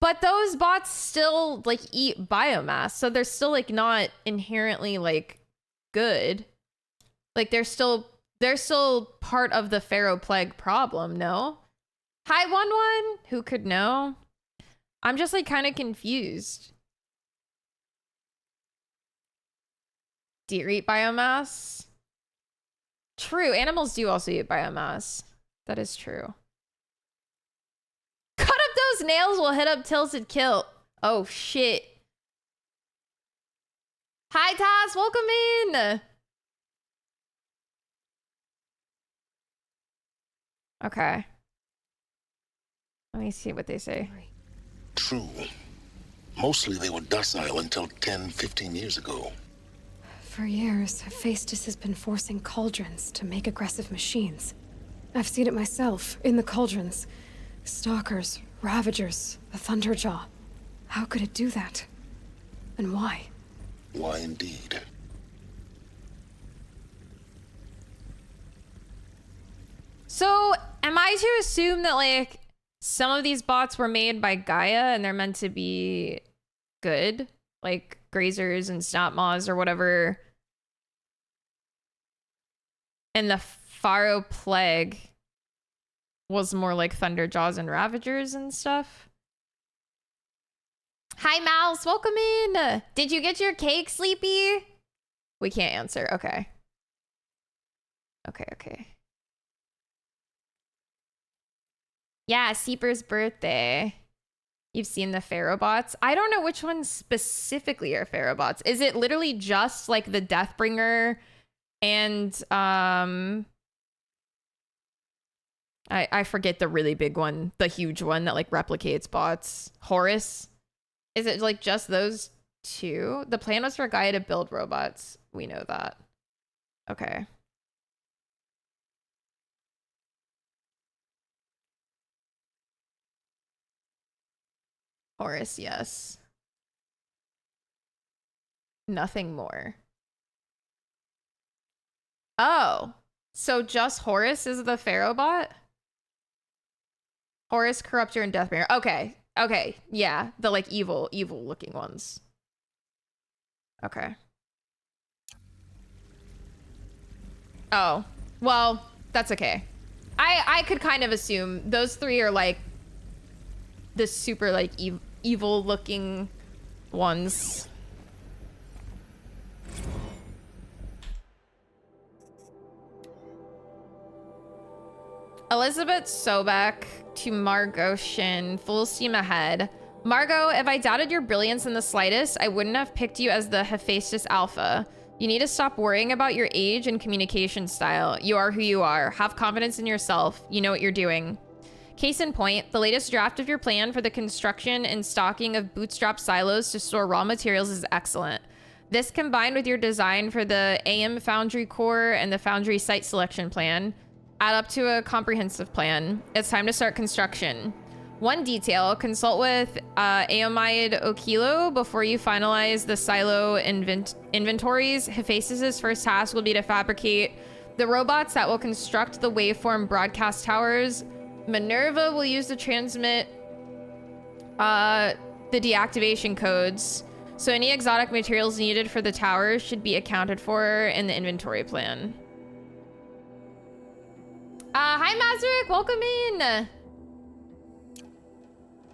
But those bots still like eat biomass, so they're still like not inherently like good. Like they're still part of the Pharaoh plague problem, no? Hi, 1-1. Who could know? I'm just like kind of confused. Deer eat biomass? True, animals do also eat biomass. That is true. Cut up those nails will hit up tilted kill. Oh shit. Hi Taz, welcome in. Okay. Let me see what they say. True. Mostly they were docile until 10, 15 years ago. For years, Hephaestus has been forcing cauldrons to make aggressive machines. I've seen it myself, in the cauldrons. Stalkers, Ravagers, the Thunderjaw. How could it do that? And why? Why indeed? So, am I to assume that, like, some of these bots were made by Gaia and they're meant to be good? Like, grazers and snapmaws or whatever. And the Pharaoh Plague was more like Thunderjaws and Ravagers and stuff. Hi, Mouse. Welcome in. Did you get your cake, Sleepy? We can't answer. Okay. Okay. Yeah, Seeper's birthday. You've seen the Pharaoh bots. I don't know which ones specifically are Pharaoh bots. Is it literally just like the Deathbringer and I forget the really big one, the huge one that like replicates bots. Horus. Is it like just those two? The plan was for Gaia to build robots. We know that. Okay. Horus, yes. Nothing more. Oh, so just Horus is the Pharaoh bot? Horus, Corruptor, and Deathbringer. Okay. Yeah, the like evil looking ones. Okay. Oh, well, that's okay. I could kind of assume those three are like the super like evil looking ones. Elizabeth Sobek to Margot Shin, full steam ahead. Margot, if I doubted your brilliance in the slightest, I wouldn't have picked you as the Hephaestus Alpha. You need to stop worrying about your age and communication style. You are who you are. Have confidence in yourself. You know what you're doing. Case in point, the latest draft of your plan for the construction and stocking of bootstrap silos to store raw materials is excellent. This combined with your design for the AM Foundry core and the Foundry site selection plan add up to a comprehensive plan. It's time to start construction. One detail, consult with Aomide Okilo before you finalize the silo inventories. Hephaestus' first task will be to fabricate the robots that will construct the waveform broadcast towers. Minerva will use to transmit the deactivation codes. So any exotic materials needed for the towers should be accounted for in the inventory plan. Hi Mazric, welcome in.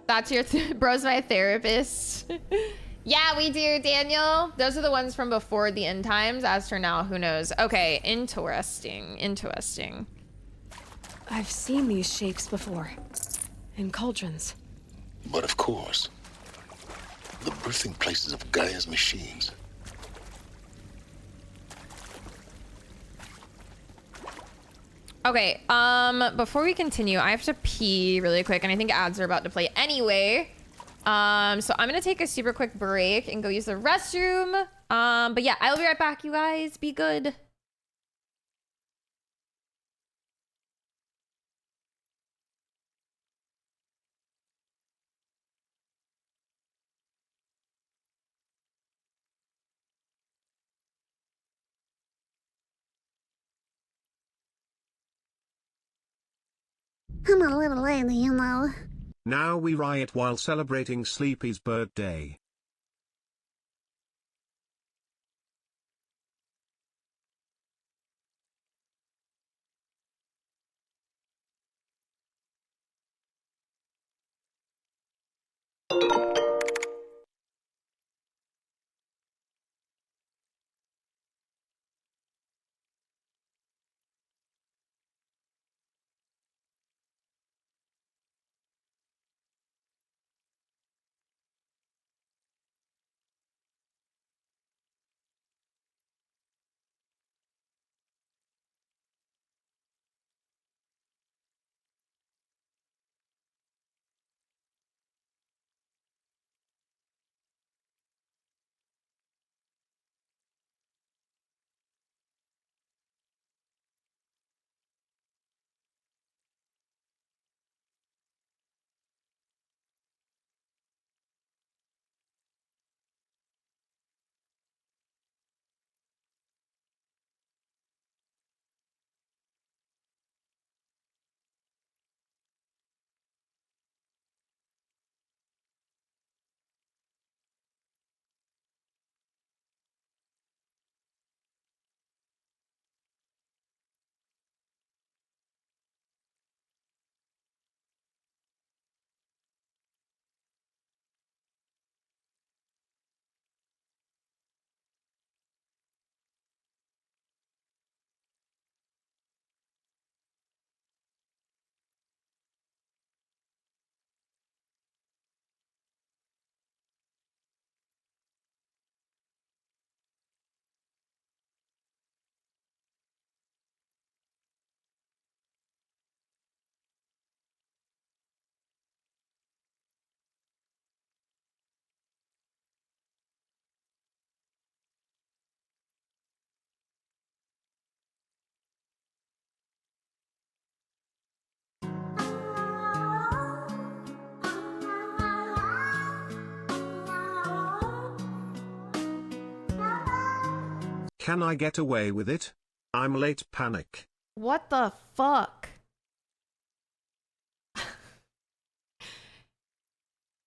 That's your bro's my therapist. Yeah, we do, Daniel. Those are the ones from before the end times. As for now, who knows? Okay, interesting. I've seen these shapes before. In cauldrons. But of course, the birthing places of Gaia's machines. Okay, before we continue, I have to pee really quick, and I think ads are about to play anyway. So I'm gonna take a super quick break and go use the restroom. But yeah, I'll be right back, you guys. Be good. I'm a little lady, you know. Now we riot while celebrating Sleepy's birthday. Can I get away with it? I'm late, panic. What the fuck?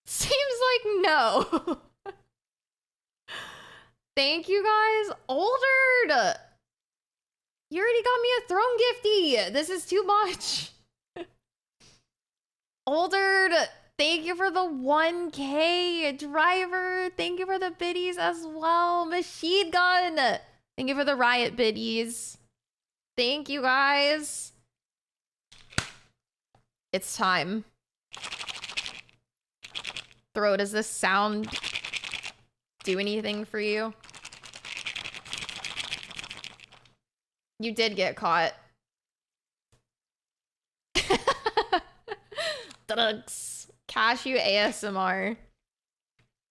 Seems like no. Thank you guys. Oldered! You already got me a throne gifty. This is too much. Oldered, thank you for the 1K. Driver, thank you for the biddies as well. Machine gun, thank you for the riot biddies. Thank you guys. It's time. Throw, does this sound do anything for you? You did get caught. Drugs. Cashew ASMR.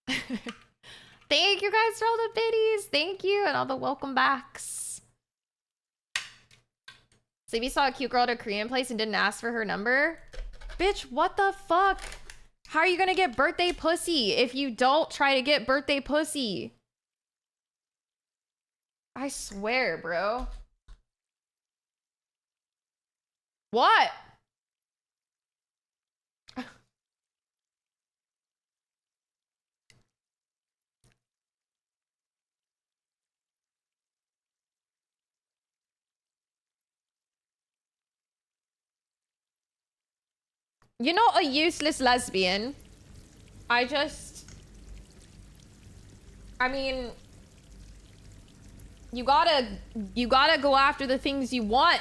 Thank you guys for all the biddies. Thank you, and all the welcome backs. So if you saw a cute girl at a Korean place and didn't ask for her number, bitch, what the fuck? How are you gonna get birthday pussy if you don't try to get birthday pussy? I swear, bro. What? You're not a useless lesbian. I mean, you gotta go after the things you want.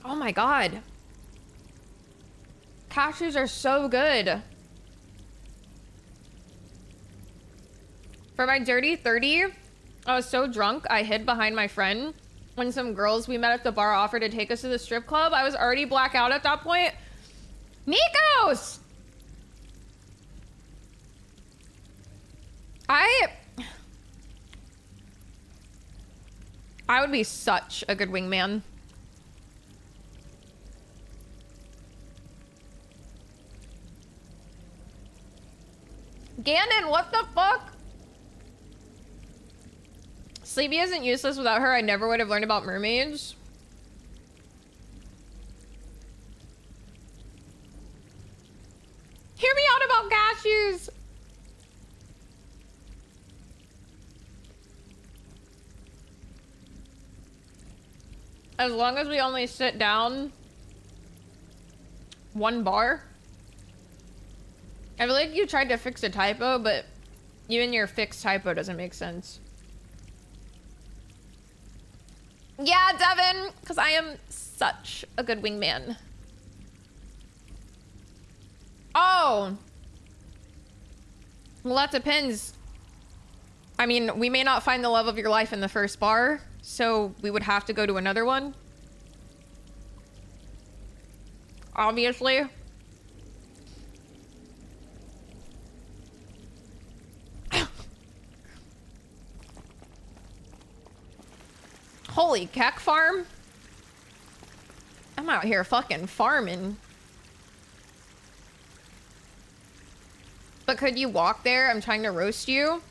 Oh my god. Cashews are so good. For my dirty 30, I was so drunk I hid behind my friend when some girls we met at the bar offered to take us to the strip club. I was already blackout at that point. Nikos! I would be such a good wingman. Ganon, what the fuck? Sleepy isn't useless without her. I never would have learned about mermaids. Hear me out about cashews. As long as we only sit down one bar. I feel like you tried to fix a typo, but even your fixed typo doesn't make sense. Yeah, Devin, because I am such a good wingman. Oh. Well, that depends. I mean, we may not find the love of your life in the first bar, so we would have to go to another one. Obviously. Holy keck farm. I'm out here fucking farming. But could you walk there? I'm trying to roast you.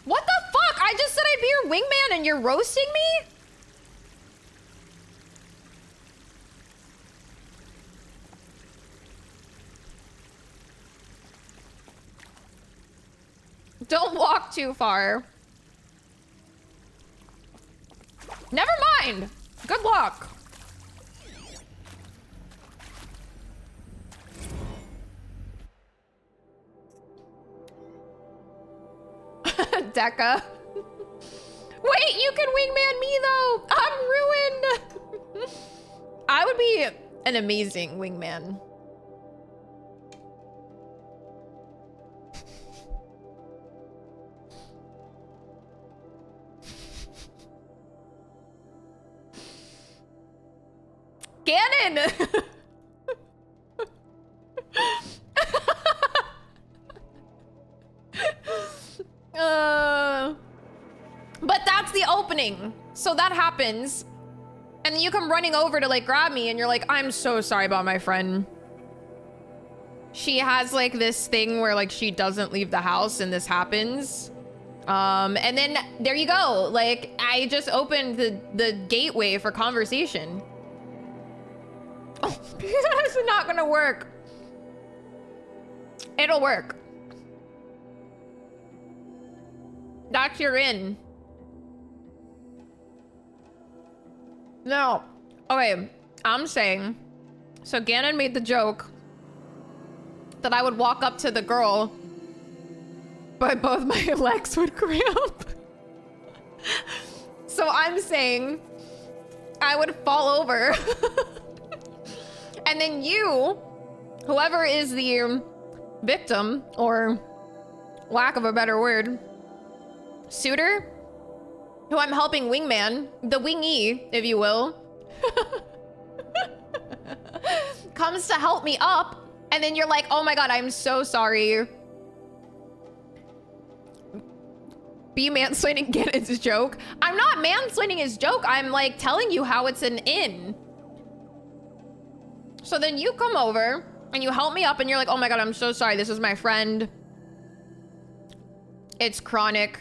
What the fuck? I just said I'd be your wingman and you're roasting me? Don't walk too far. Never mind. Good luck. Deca. Wait, you can wingman me though. I'm ruined. I would be an amazing wingman. Ganon! But that's the opening. So that happens. And then you come running over to like grab me and you're like, I'm so sorry about my friend. She has like this thing where like she doesn't leave the house and this happens. And then there you go. Like, I just opened the gateway for conversation. Oh, this is not gonna work. It'll work. Doc, you're in. No. Okay, I'm saying, so Gannon made the joke that I would walk up to the girl, but both my legs would cramp. So I'm saying I would fall over. And then you, whoever is the victim, or lack of a better word, suitor, who I'm helping wingman, the wingee, if you will, comes to help me up, and then you're like, oh my god, I'm so sorry. Be mansplaining Gannon's joke. I'm not mansplaining his joke. I'm like telling you how it's an in. So then you come over and you help me up and you're like, oh my god, I'm so sorry. This is my friend. It's chronic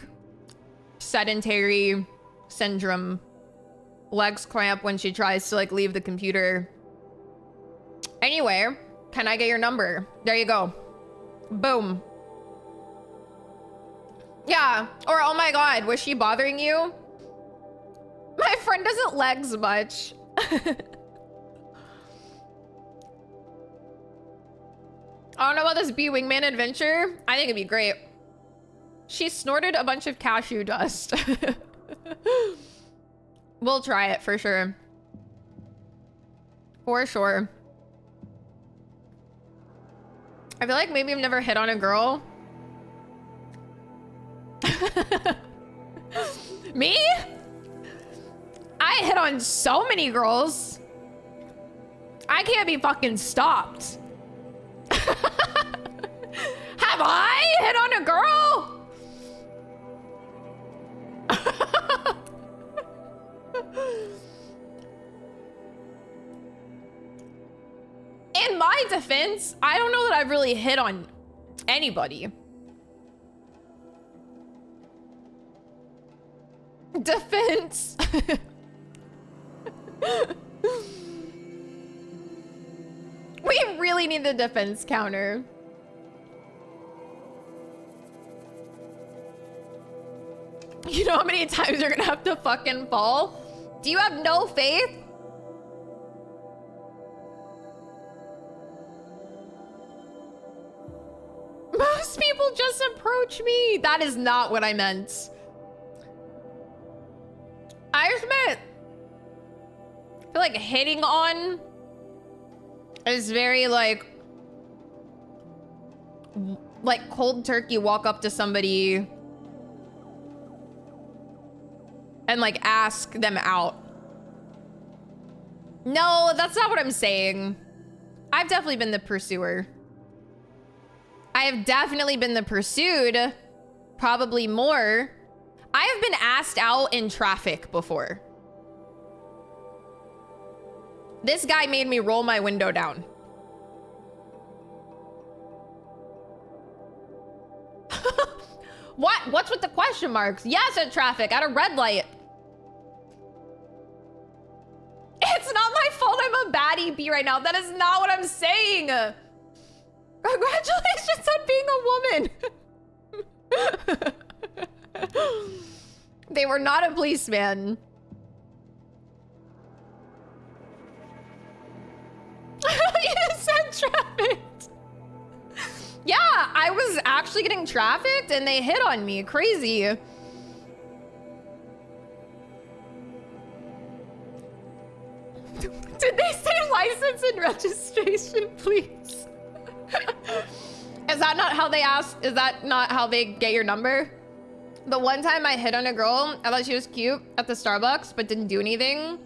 sedentary syndrome. Legs cramp when she tries to like leave the computer. Anyway, can I get your number? There you go. Boom. Yeah. Or, oh my god, was she bothering you? My friend doesn't legs much. I don't know about this bee wingman adventure. I think it'd be great. She snorted a bunch of cashew dust. We'll try it for sure. For sure. I feel like maybe I've never hit on a girl. Me? I hit on so many girls. I can't be fucking stopped. Have I hit on a girl? In my defense, I don't know that I've really hit on anybody. Defense. We really need the defense counter. You know how many times you're gonna have to fucking fall? Do you have no faith? Most people just approach me. That is not what I meant. I just meant, I feel like hitting on is very like cold turkey walk up to somebody and like ask them out. No, that's not what I'm saying. I've definitely been the pursuer. I have definitely been the pursued, probably more. I have been asked out in traffic before. This guy made me roll my window down. What? What's with the question marks? Yes, at traffic, at a red light. It's not my fault I'm a baddie bee right now. That is not what I'm saying. Congratulations on being a woman. They were not a policeman. You said trafficked. Yeah, I was actually getting trafficked and they hit on me. Crazy. Did they say license and registration, please? Is that not how they ask? Is that not how they get your number? The one time I hit on a girl, I thought she was cute at the Starbucks, but didn't do anything.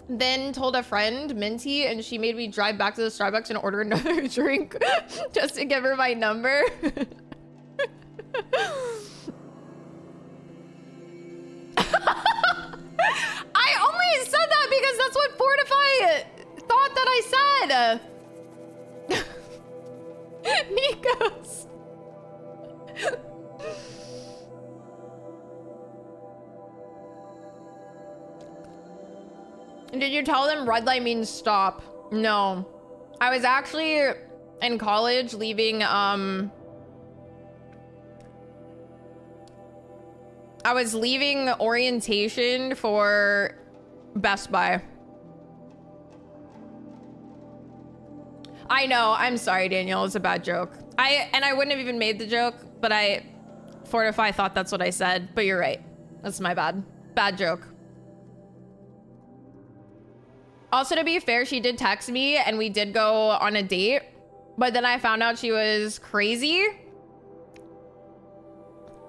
Then told a friend, Minty, and she made me drive back to the Starbucks and order another drink just to give her my number. I only said that because that's what Fortify thought that I said. Nikos. Did you tell them red light means stop? No. I was actually in college leaving, I was leaving orientation for Best Buy. I know, I'm sorry, Daniel, it's a bad joke. I wouldn't have even made the joke, but Fortify thought that's what I said, but you're right. That's my bad. Bad joke. Also, to be fair, she did text me and we did go on a date, but then I found out she was crazy.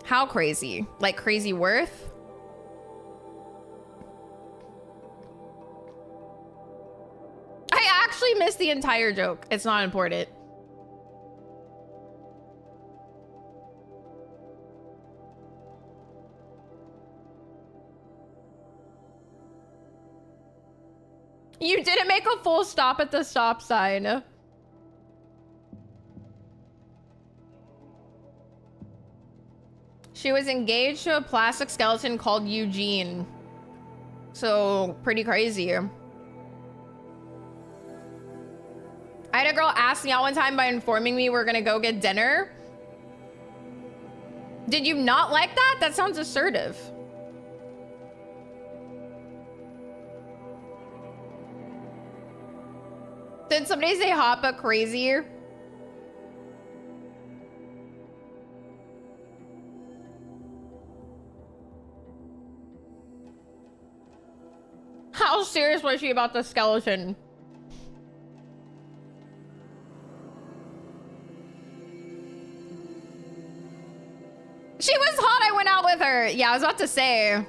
How crazy? Like crazy worth? I actually missed the entire joke. It's not important. You didn't make a full stop at the stop sign. She was engaged to a plastic skeleton called Eugene. So, pretty crazy. I had a girl ask me out one time by informing me we're gonna go get dinner. Did you not like that? That sounds assertive. Did somebody say hot but crazy? How serious was she about the skeleton? She was hot, I went out with her. Yeah, I was about to say.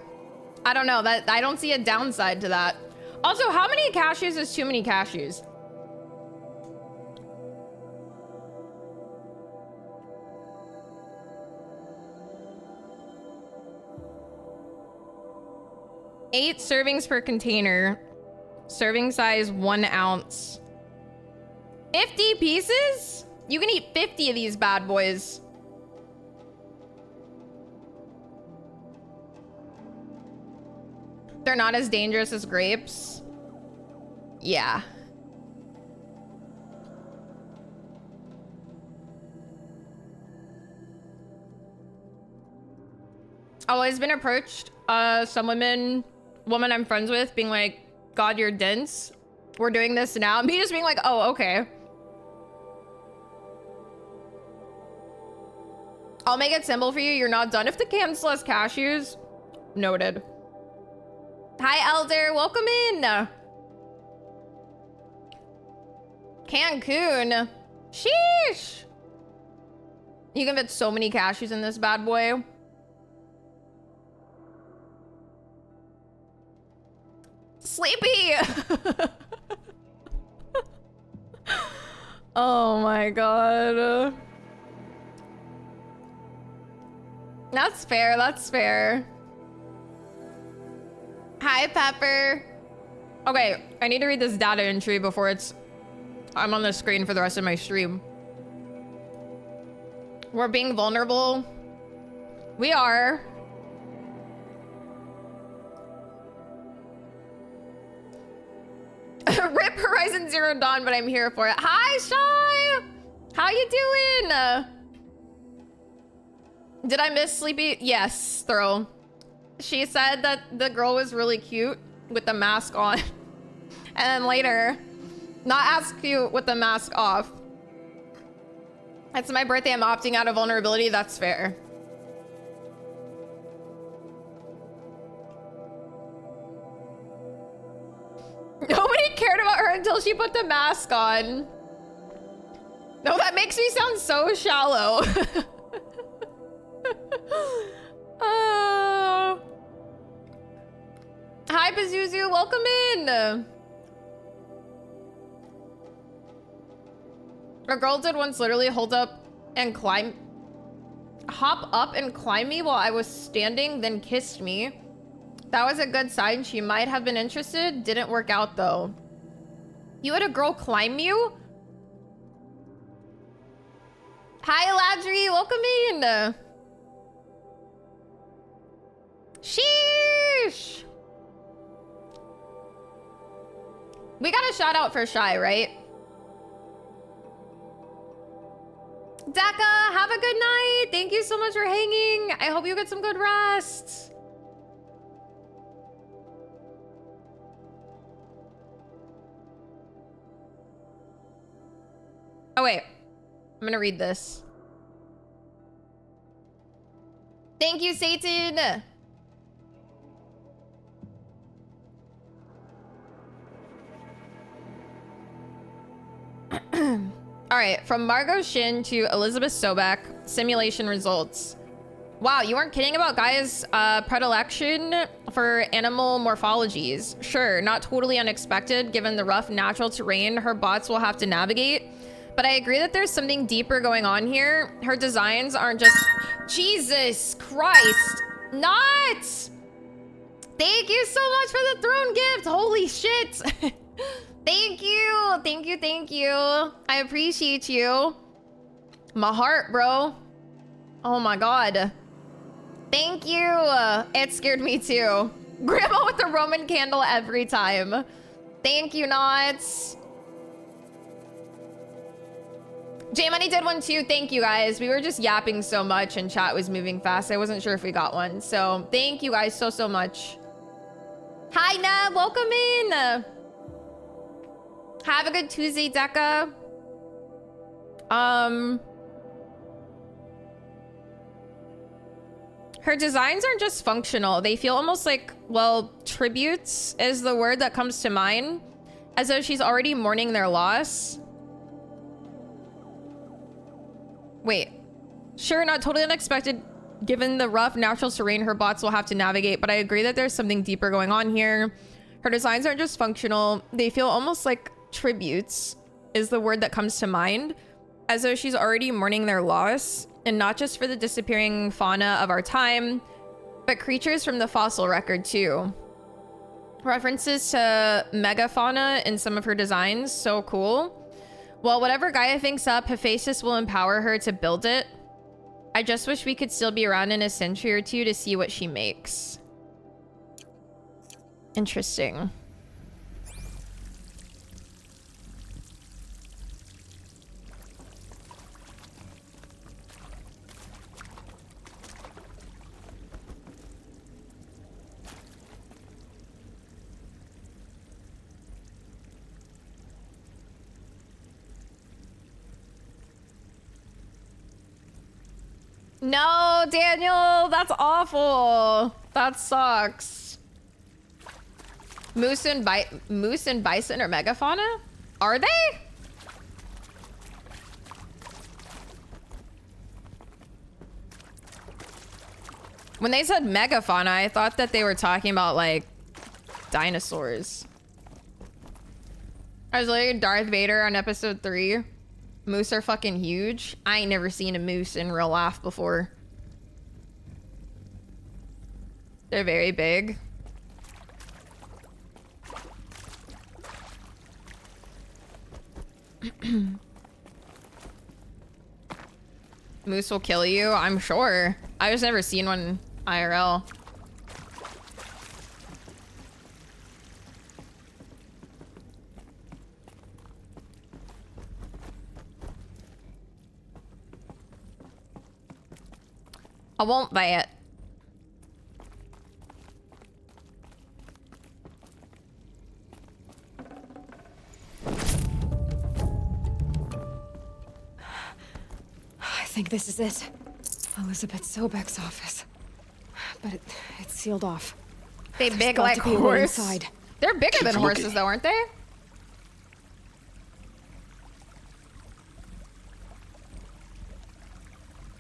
I don't know, I don't see a downside to that. Also, how many cashews is too many cashews? Eight servings per container. Serving size 1 ounce. 50 pieces? You can eat 50 of these bad boys. They're not as dangerous as grapes. Yeah. Always been approached, some woman I'm friends with being like, God, you're dense. We're doing this now. Me just being like, oh, okay. I'll make it simple for you. You're not done if the can still has cashews. Noted. Hi, Elder. Welcome in. Cancun. Sheesh. You can fit so many cashews in this bad boy. Sleepy. Oh my god. That's fair. That's fair. Hi, Pepper. Okay, I need to read this data entry before I'm on the screen for the rest of my stream. We're being vulnerable. We are. Rip Horizon Zero Dawn, but I'm here for it. Hi, Shy! How you doing? Did I miss Sleepy? Yes, Throw. She said that the girl was really cute with the mask on. And then later, not as cute with the mask off. It's my birthday, I'm opting out of vulnerability, that's fair. Nobody cared about her until she put the mask on. No, that makes me sound so shallow. Hi, Pazuzu, welcome in. A girl did once literally hop up and climb me while I was standing, then kissed me. That was a good sign. She might have been interested. Didn't work out though. You had a girl climb you? Hi, Ladry, welcome in. Sheesh. We got a shout out for Shy, right? Deka, have a good night. Thank you so much for hanging. I hope you get some good rest. Oh, wait. I'm gonna read this. Thank you, Satan. All right, from Margot Shin to Elizabeth Sobek, simulation results. Wow, you weren't kidding about Gaia's predilection for animal morphologies. Sure, not totally unexpected given the rough natural terrain her bots will have to navigate. But I agree that there's something deeper going on here. Her designs aren't just... Jesus Christ. Not! Thank you so much for the throne gift. Holy shit. Thank you. Thank you. Thank you. I appreciate you. My heart, bro. Oh my God. Thank you. It scared me too. Grandma with the Roman candle every time. Thank you, Knots. J-Money did one too. Thank you, guys. We were just yapping so much and chat was moving fast. I wasn't sure if we got one. So thank you guys so much. Hi, Neb. Welcome in. Have a good Tuesday, Deka. Her designs aren't just functional. They feel almost like, well, tributes is the word that comes to mind. As though she's already mourning their loss. Wait. Sure, not totally unexpected given the rough natural terrain her bots will have to navigate, but I agree that there's something deeper going on here. Her designs aren't just functional. They feel almost like tributes is the word that comes to mind. As though she's already mourning their loss. And not just for the disappearing fauna of our time, but creatures from the fossil record too. References to megafauna in some of her designs, so cool. Well, whatever Gaia thinks up, Hephaestus will empower her to build it. I just wish we could still be around in a century or two to see what she makes. Interesting. No, Daniel, that's awful. That sucks. Moose and bison are megafauna? Are they? When they said megafauna, I thought that they were talking about like dinosaurs. I was like Darth Vader on episode 3. Moose are fucking huge. I ain't never seen a moose in real life before. They're very big. Moose will kill you, I'm sure. I just never seen one IRL. I won't buy it. I think this is it. Elizabeth Sobek's office. But it's sealed off. They There's big got like to be a way horse. inside. They're bigger than horses though, aren't they?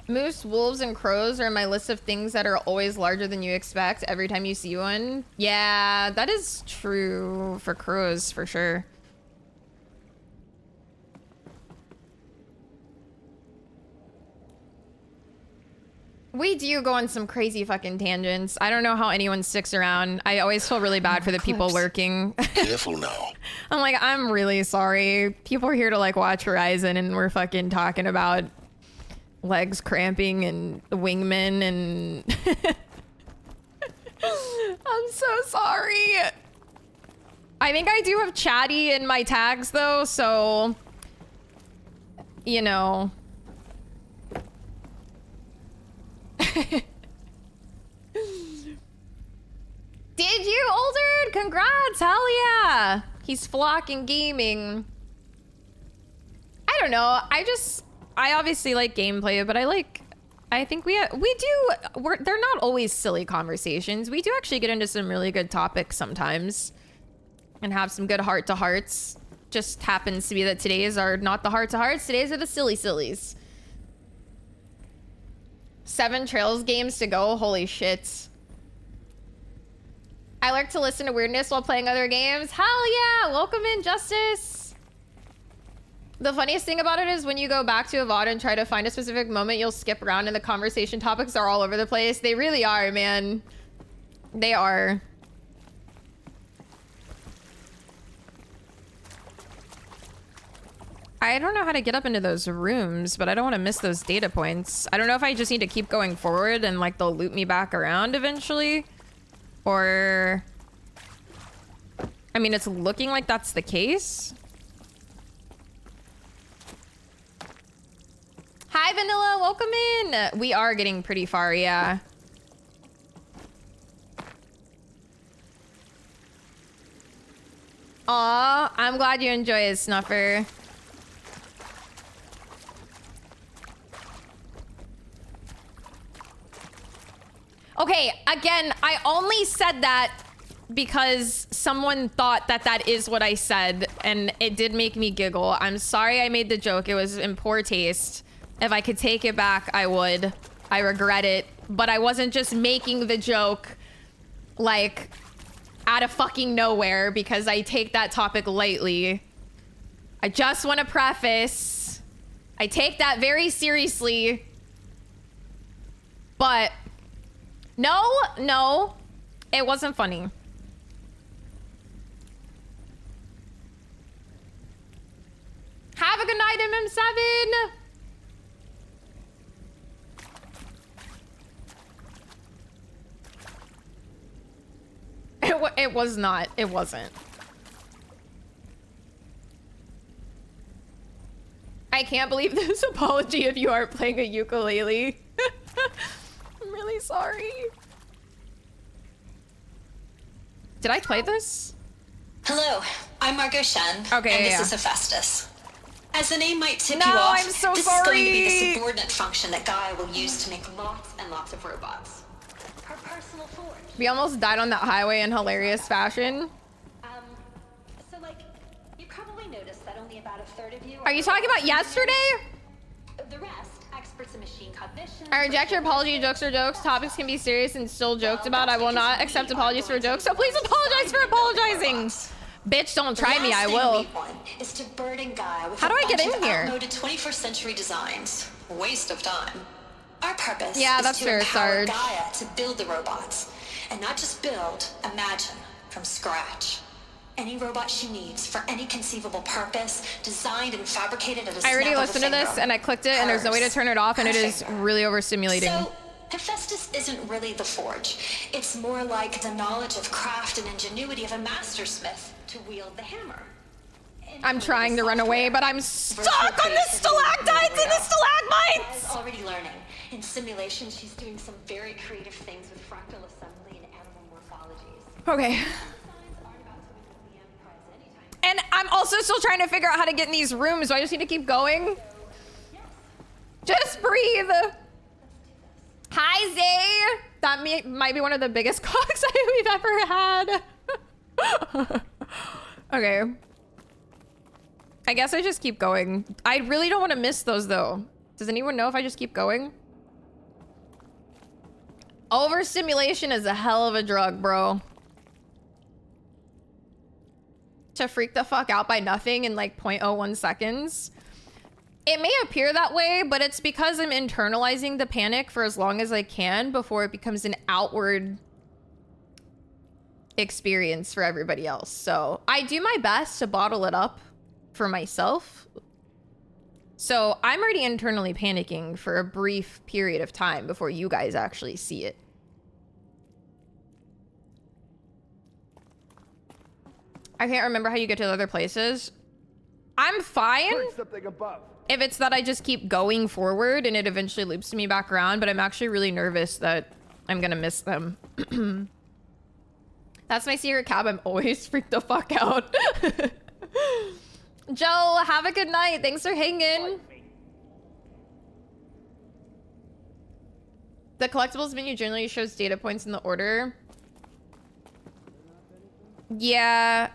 Moose, wolves, and crows are my list of things that are always larger than you expect every time you see one. Yeah, that is true for crows, for sure. We do go on some crazy fucking tangents. I don't know how anyone sticks around. I always feel really bad for the people lurking. Careful now. I'm like, I'm really sorry. People are here to like watch Horizon and we're fucking talking about legs cramping and wingmen and I'm so sorry. I think I do have chatty in my tags though, so you know. Did you, Older? Congrats, hell yeah. He's flocking gaming. I don't know. I obviously like gameplay, but I think they're not always silly conversations. We do actually get into some really good topics sometimes and have some good heart-to-hearts. Just happens to be that today's are not the heart-to-hearts. Today's are the sillies. 7 Trails games to go. Holy shit. I like to listen to weirdness while playing other games. Hell yeah! Welcome in, Justice! The funniest thing about it is when you go back to a VOD and try to find a specific moment, you'll skip around and the conversation topics are all over the place. They really are, man. They are. I don't know how to get up into those rooms, but I don't want to miss those data points. I don't know if I just need to keep going forward and like they'll loop me back around eventually. Or, I mean, it's looking like that's the case. Hi, Vanilla, welcome in. We are getting pretty far, yeah. Aw, I'm glad you enjoy it, Snuffer. Okay, again, I only said that because someone thought that that is what I said, and it did make me giggle. I'm sorry I made the joke. It was in poor taste. If I could take it back, I would. I regret it. But I wasn't just making the joke, like, out of fucking nowhere because I take that topic lightly. I just want to preface, I take that very seriously. But... No, it wasn't funny. Have a good night, MM7. It was not. It wasn't. I can't believe this apology if you aren't playing a ukulele. I'm really sorry. Did I play this? Hello, I'm Margot Shen. Okay, and yeah. This is Hephaestus. As the name might tip No, you off, I'm so this sorry. is going to be the subordinate function that Gaia will use to make lots and lots of robots. Her personal forge. We almost died on that highway in hilarious fashion. So like, you probably noticed that only about a third of you Are you talking about yesterday? The rest, experts in machine cognition. I reject your apology. Jokes are jokes. Topics can be serious and still joked about. I will not accept apologies for jokes. So please apologize for apologizing. Bitch, don't try me. I will. Is to burden Gaia with How do I get in here? Outmoded 21st century designs. Waste of time. Our purpose that's is to fair, empower Sarge. Gaia to build the robots. And not just build, imagine, from scratch. Any robot she needs for any conceivable purpose, designed and fabricated at a snap I already of a listened to this finger. and I clicked it and there's no way to turn it off and it is really overstimulating. So, Hephaestus isn't really the forge. It's more like the knowledge of craft and ingenuity of a mastersmith to wield the hammer. I'm trying to run away, but I'm stuck on the stalactites and the stalagmites! Gaia's already learning. In simulation, she's doing some very creative things with fractal assembly and animal morphologies. Okay. And I'm also still trying to figure out how to get in these rooms, so I just need to keep going. Just breathe. Hi, Zay. That might be one of the biggest cocks we've ever had. Okay. I guess I just keep going. I really don't want to miss those, though. Does anyone know if I just keep going? Overstimulation is a hell of a drug, bro. To freak the fuck out by nothing in like 0.01 seconds. It may appear that way, but it's because I'm internalizing the panic for as long as I can before it becomes an outward experience for everybody else. So I do my best to bottle it up for myself. So I'm already internally panicking for a brief period of time before you guys actually see it. I can't remember how you get to the other places. I'm fine if it's that I just keep going forward and it eventually loops me back around, but I'm actually really nervous that I'm gonna miss them. That's my secret cab. I'm always freaked the fuck out. Joe, have a good night. Thanks for hanging. The collectibles menu generally shows data points in the order. Yeah.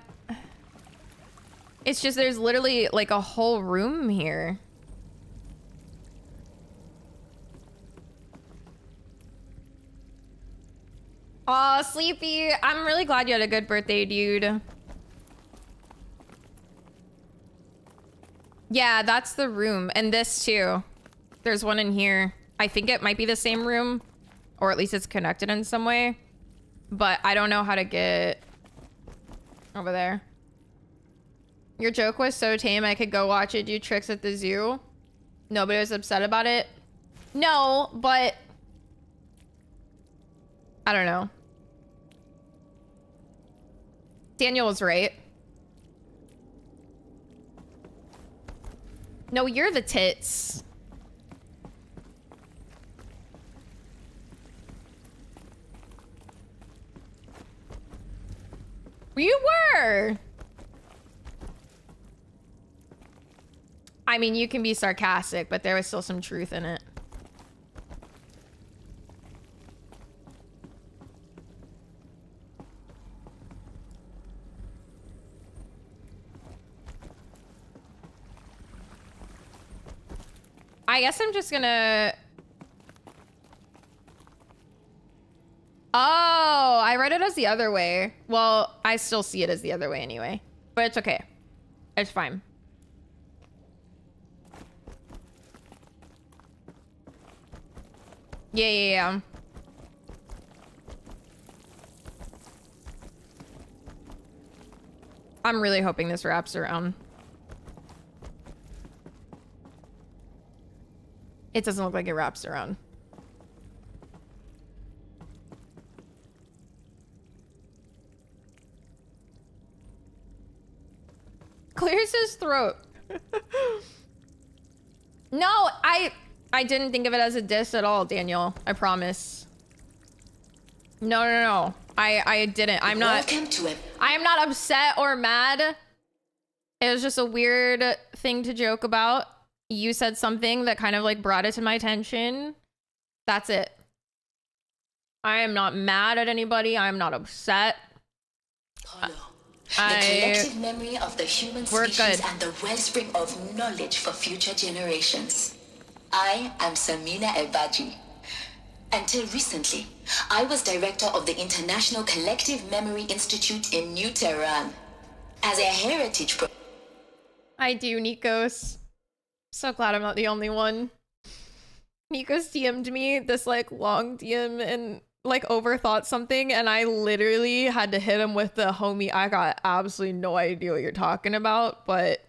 It's just there's literally like a whole room here. Aw, Sleepy. I'm really glad you had a good birthday, dude. Yeah, that's the room. And this too. There's one in here. I think it might be the same room. Or at least it's connected in some way. But I don't know how to get over there. Your joke was so tame, I could go watch it do tricks at the zoo. Nobody was upset about it. No, but I don't know. Daniel was right. No, you're the tits. You were. I mean, you can be sarcastic, but there was still some truth in it. I guess I'm just gonna... Oh, I read it as the other way. Well, I still see it as the other way anyway. But it's okay. It's fine. Yeah. I'm really hoping this wraps around. It doesn't look like it wraps around. Clears his throat. No, I didn't think of it as a diss at all, Daniel. I promise. No. I didn't. I'm not. I am not upset or mad. It was just a weird thing to joke about. You said something that kind of like brought it to my attention. That's it. I am not mad at anybody. I'm not upset. The collective memory of the human species and the wellspring of knowledge for future generations. I am Samina Ebaji. Until recently, I was director of the International Collective Memory Institute in New Tehran. As a heritage I do, Nikos. So glad I'm not the only one. Nikos DM'd me this like long DM and like overthought something, and I literally had to hit him with the homie, I got absolutely no idea what you're talking about, but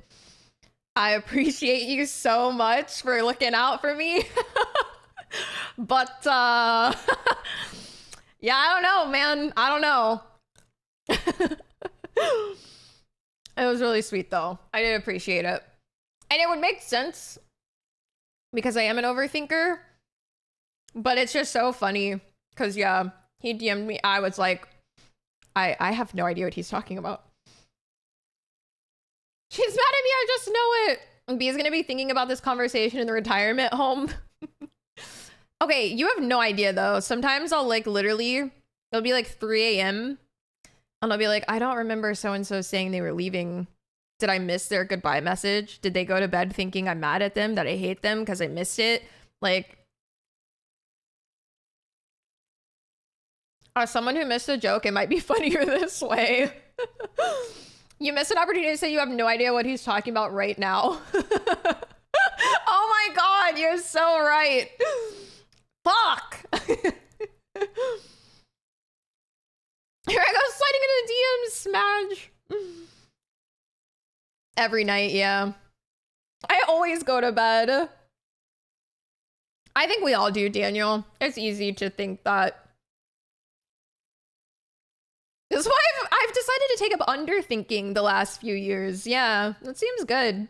I appreciate you so much for looking out for me. But yeah, I don't know, man. I don't know. It was really sweet though. I did appreciate it. And it would make sense because I am an overthinker, but it's just so funny because yeah, he DM'd me. I was like, I have no idea what he's talking about. She's mad at me, I just know it. And B's gonna be thinking about this conversation in the retirement home. Okay, you have no idea though. Sometimes I'll like literally, it'll be like 3 a.m. and I'll be like, I don't remember so-and-so saying they were leaving. Did I miss their goodbye message? Did they go to bed thinking I'm mad at them, that I hate them because I missed it? Like, as someone who missed a joke, it might be funnier this way. You missed an opportunity to say you have no idea what he's talking about right now. Oh my god, you're so right. Fuck. Here I go sliding into the DMs, smash. Every night, yeah. I always go to bed. I think we all do, Daniel. It's easy to think that That's why I've decided to take up underthinking the last few years. Yeah, that seems good.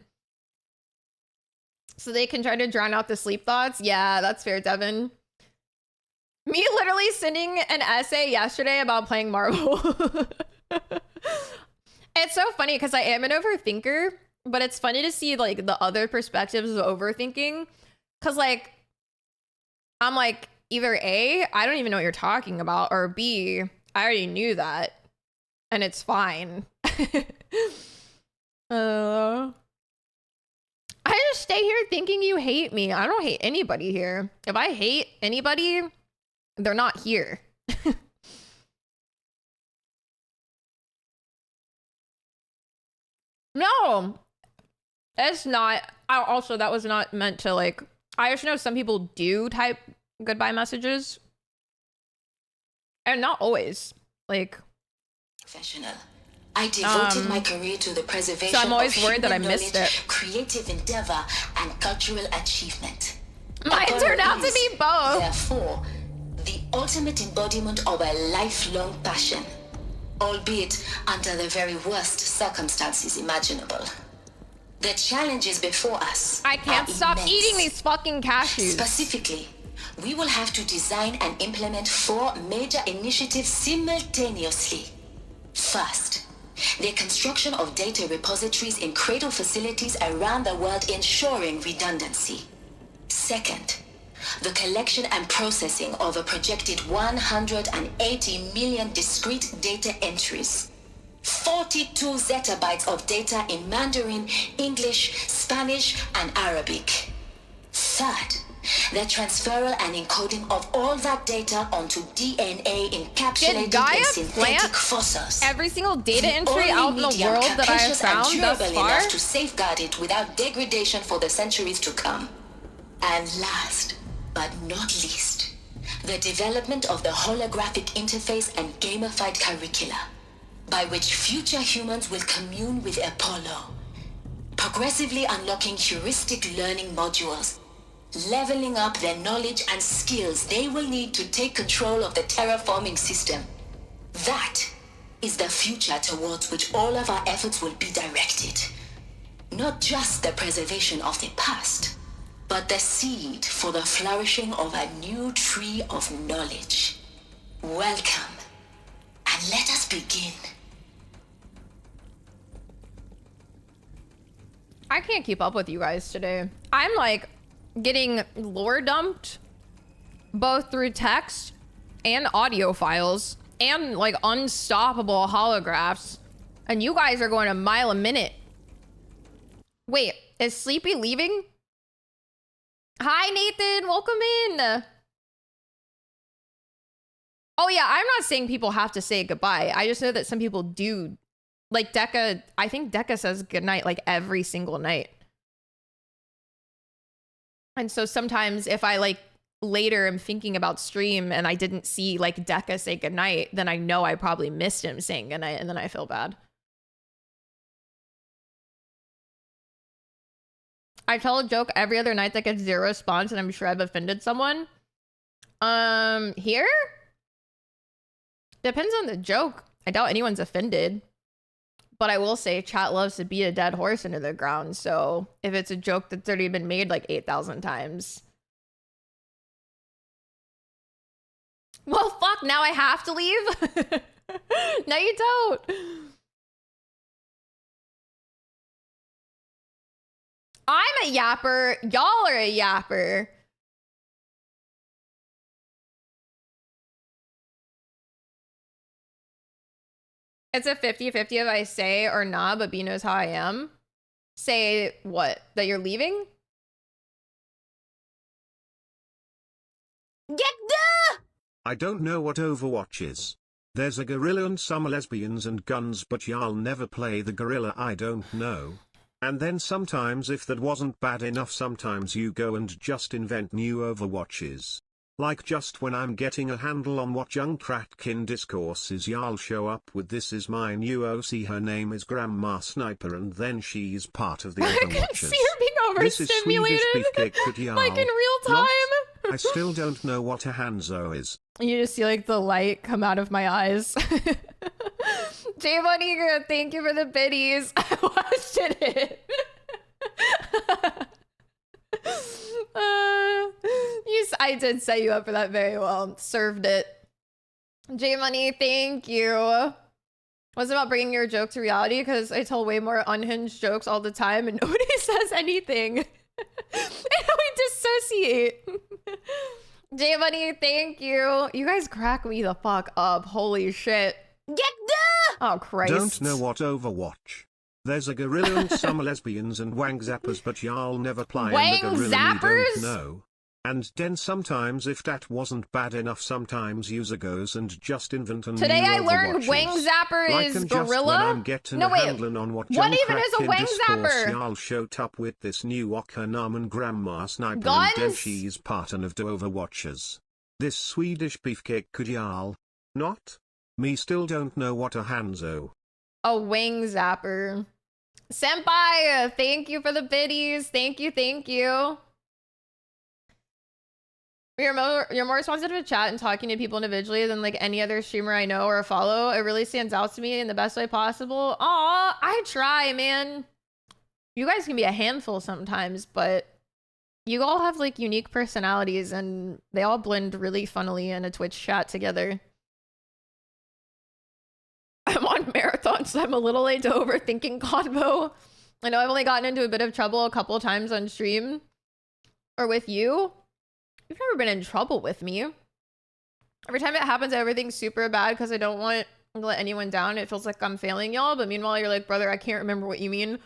So they can try to drown out the sleep thoughts. Yeah, that's fair, Devin. Me literally sending an essay yesterday about playing Marvel. It's so funny because I am an overthinker, but it's funny to see like the other perspectives of overthinking. Cause like, I'm like either A, I don't even know what you're talking about, or B, I already knew that and it's fine. I just stay here thinking you hate me. I don't hate anybody here. If I hate anybody, they're not here. No, it's not. Also, that was not meant to like, I just know some people do type goodbye messages. And not always. Like, professional. I devoted my career to the preservation so I'm always of worried that I human missed knowledge, it. creative endeavor, and cultural achievement. Mine turned out to be both. Therefore, the ultimate embodiment of a lifelong passion, albeit under the very worst circumstances imaginable. The challenges before us. I can't stop immense. eating these fucking cashews. Specifically, we will have to design and implement 4 major initiatives simultaneously. First, the construction of data repositories in cradle facilities around the world, ensuring redundancy. Second, the collection and processing of a projected 180 million discrete data entries. 42 zettabytes of data in Mandarin, English, Spanish, and Arabic. Third, the transferal and encoding of all that data onto DNA encapsulated in synthetic fossils. Every single data entry out in the world that I have found thus far enough to safeguard it without degradation for the centuries to come. And last, but not least, the development of the holographic interface and gamified curricula, by which future humans will commune with Apollo, progressively unlocking heuristic learning modules, leveling up their knowledge and skills they will need to take control of the terraforming system. That is the future towards which all of our efforts will be directed. Not just the preservation of the past, but the seed for the flourishing of a new tree of knowledge. Welcome, and let us begin. I can't keep up with you guys today. I'm like getting lore dumped both through text and audio files and like unstoppable holographs, and you guys are going a mile a minute. Wait, is Sleepy leaving? Hi Nathan, welcome in. Oh yeah, I'm not saying people have to say goodbye. I just know that some people do. Like Dekka, I think Dekka says goodnight like every single night. And so sometimes if I like later am thinking about stream and I didn't see like Dekka say goodnight, then I know I probably missed him saying goodnight, and then I feel bad. I tell a joke every other night that gets 0 response, and I'm sure I've offended someone. Here? Depends on the joke. I doubt anyone's offended. But I will say chat loves to beat a dead horse into the ground. So if it's a joke that's already been made like 8,000 times. Well, fuck, now I have to leave? No, you don't. I'm a yapper. Y'all are a yapper. It's a 50-50 if I say or nah, but B knows how I am. Say what? That you're leaving? I don't know what Overwatch is. There's a gorilla and some lesbians and guns, but y'all never play the gorilla. I don't know. And then sometimes, if that wasn't bad enough, sometimes you go and just invent new Overwatches. Like just when I'm getting a handle on what Junkratkin discourse is, y'all show up with "this is my new OC, her name is Grandma Sniper," and then she's part of the I can Overwatchers. see her being This is Swedish overstimulated. beefcake, but y'all Like in real not. time. I still don't know what a Hanzo is. You just see like the light come out of my eyes. J Money, thank you for the biddies. I watched it. I did set you up for that very well. Served it. J Money, thank you. Was it about bringing your joke to reality? Because I tell way more unhinged jokes all the time and nobody says anything. And we dissociate. J Money, thank you. You guys crack me the fuck up. Holy shit. Oh, Christ. Don't know what Overwatch. There's a gorilla and some lesbians and wang zappers, but y'all never play Wang in the gorilla zappers? you don't know. And then sometimes if that wasn't bad enough, sometimes user goes and just invent a Today new I learned Overwatches. Wang Zapper Like is and just gorilla? when I'm getting No, a wait. handling on what What even crack is a in Wang discourse, Zapper? y'all showed up with this new Namen Grandma Sniper Guns? and then she's partner of the Overwatchers. This Swedish beefcake could y'all not? Me still don't know what a Hanzo. A Wang Zapper. Senpai, thank you for the biddies. Thank you, thank you. You're more responsive to chat and talking to people individually than like any other streamer I know or follow. It really stands out to me in the best way possible. Aw, I try, man. You guys can be a handful sometimes, but you all have like unique personalities and they all blend really funnily in a Twitch chat together. I'm on marathon, so I'm a little late to overthinking convo. I know I've only gotten into a bit of trouble a couple times on stream or with you. You've never been in trouble with me. Every time it happens, everything's super bad because I don't want to let anyone down. It feels like I'm failing y'all, but meanwhile, you're like, brother, I can't remember what you mean.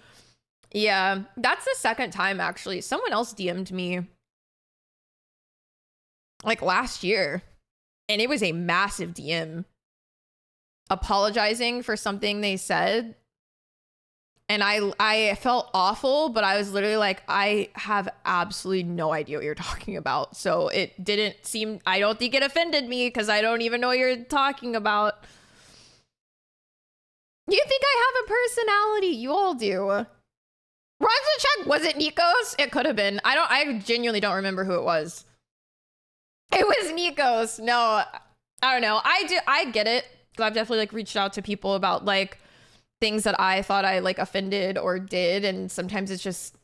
Yeah, that's the second time, actually. Someone else DM'd me like last year, and it was a massive DM apologizing for something they said. And I felt awful, but I was literally like, I have absolutely no idea what you're talking about. So it didn't seem, I don't think it offended me because I don't even know what you're talking about. You think I have a personality? You all do. Rhymes to check. Was it Nikos? It could have been. I genuinely don't remember who it was. It was Nikos. No, I don't know. I get it. I've definitely like reached out to people about like things that I thought I like offended or did, and sometimes it's just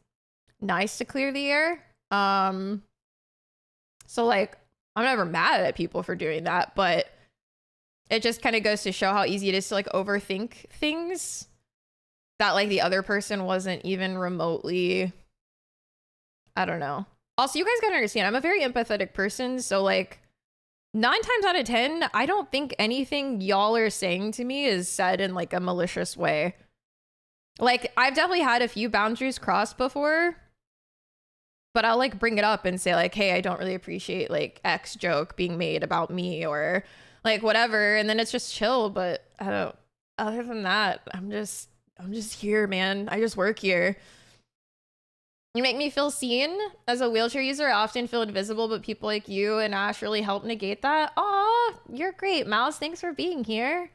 nice to clear the air. So like I'm never mad at people for doing that, but it just kind of goes to show how easy it is to like overthink things that like the other person wasn't even remotely, I don't know. Also, you guys gotta understand, I'm a very empathetic person, so like 9 times out of 10, I don't think anything y'all are saying to me is said in like a malicious way. Like, I've definitely had a few boundaries crossed before, but I'll like bring it up and say like, hey, I don't really appreciate like X joke being made about me or like whatever. And then it's just chill, but I don't, other than that, I'm just here, man. I just work here. You make me feel seen. As a wheelchair user, I often feel invisible, but people like you and Ash really help negate that. Aw, you're great, Mouse. Thanks for being here.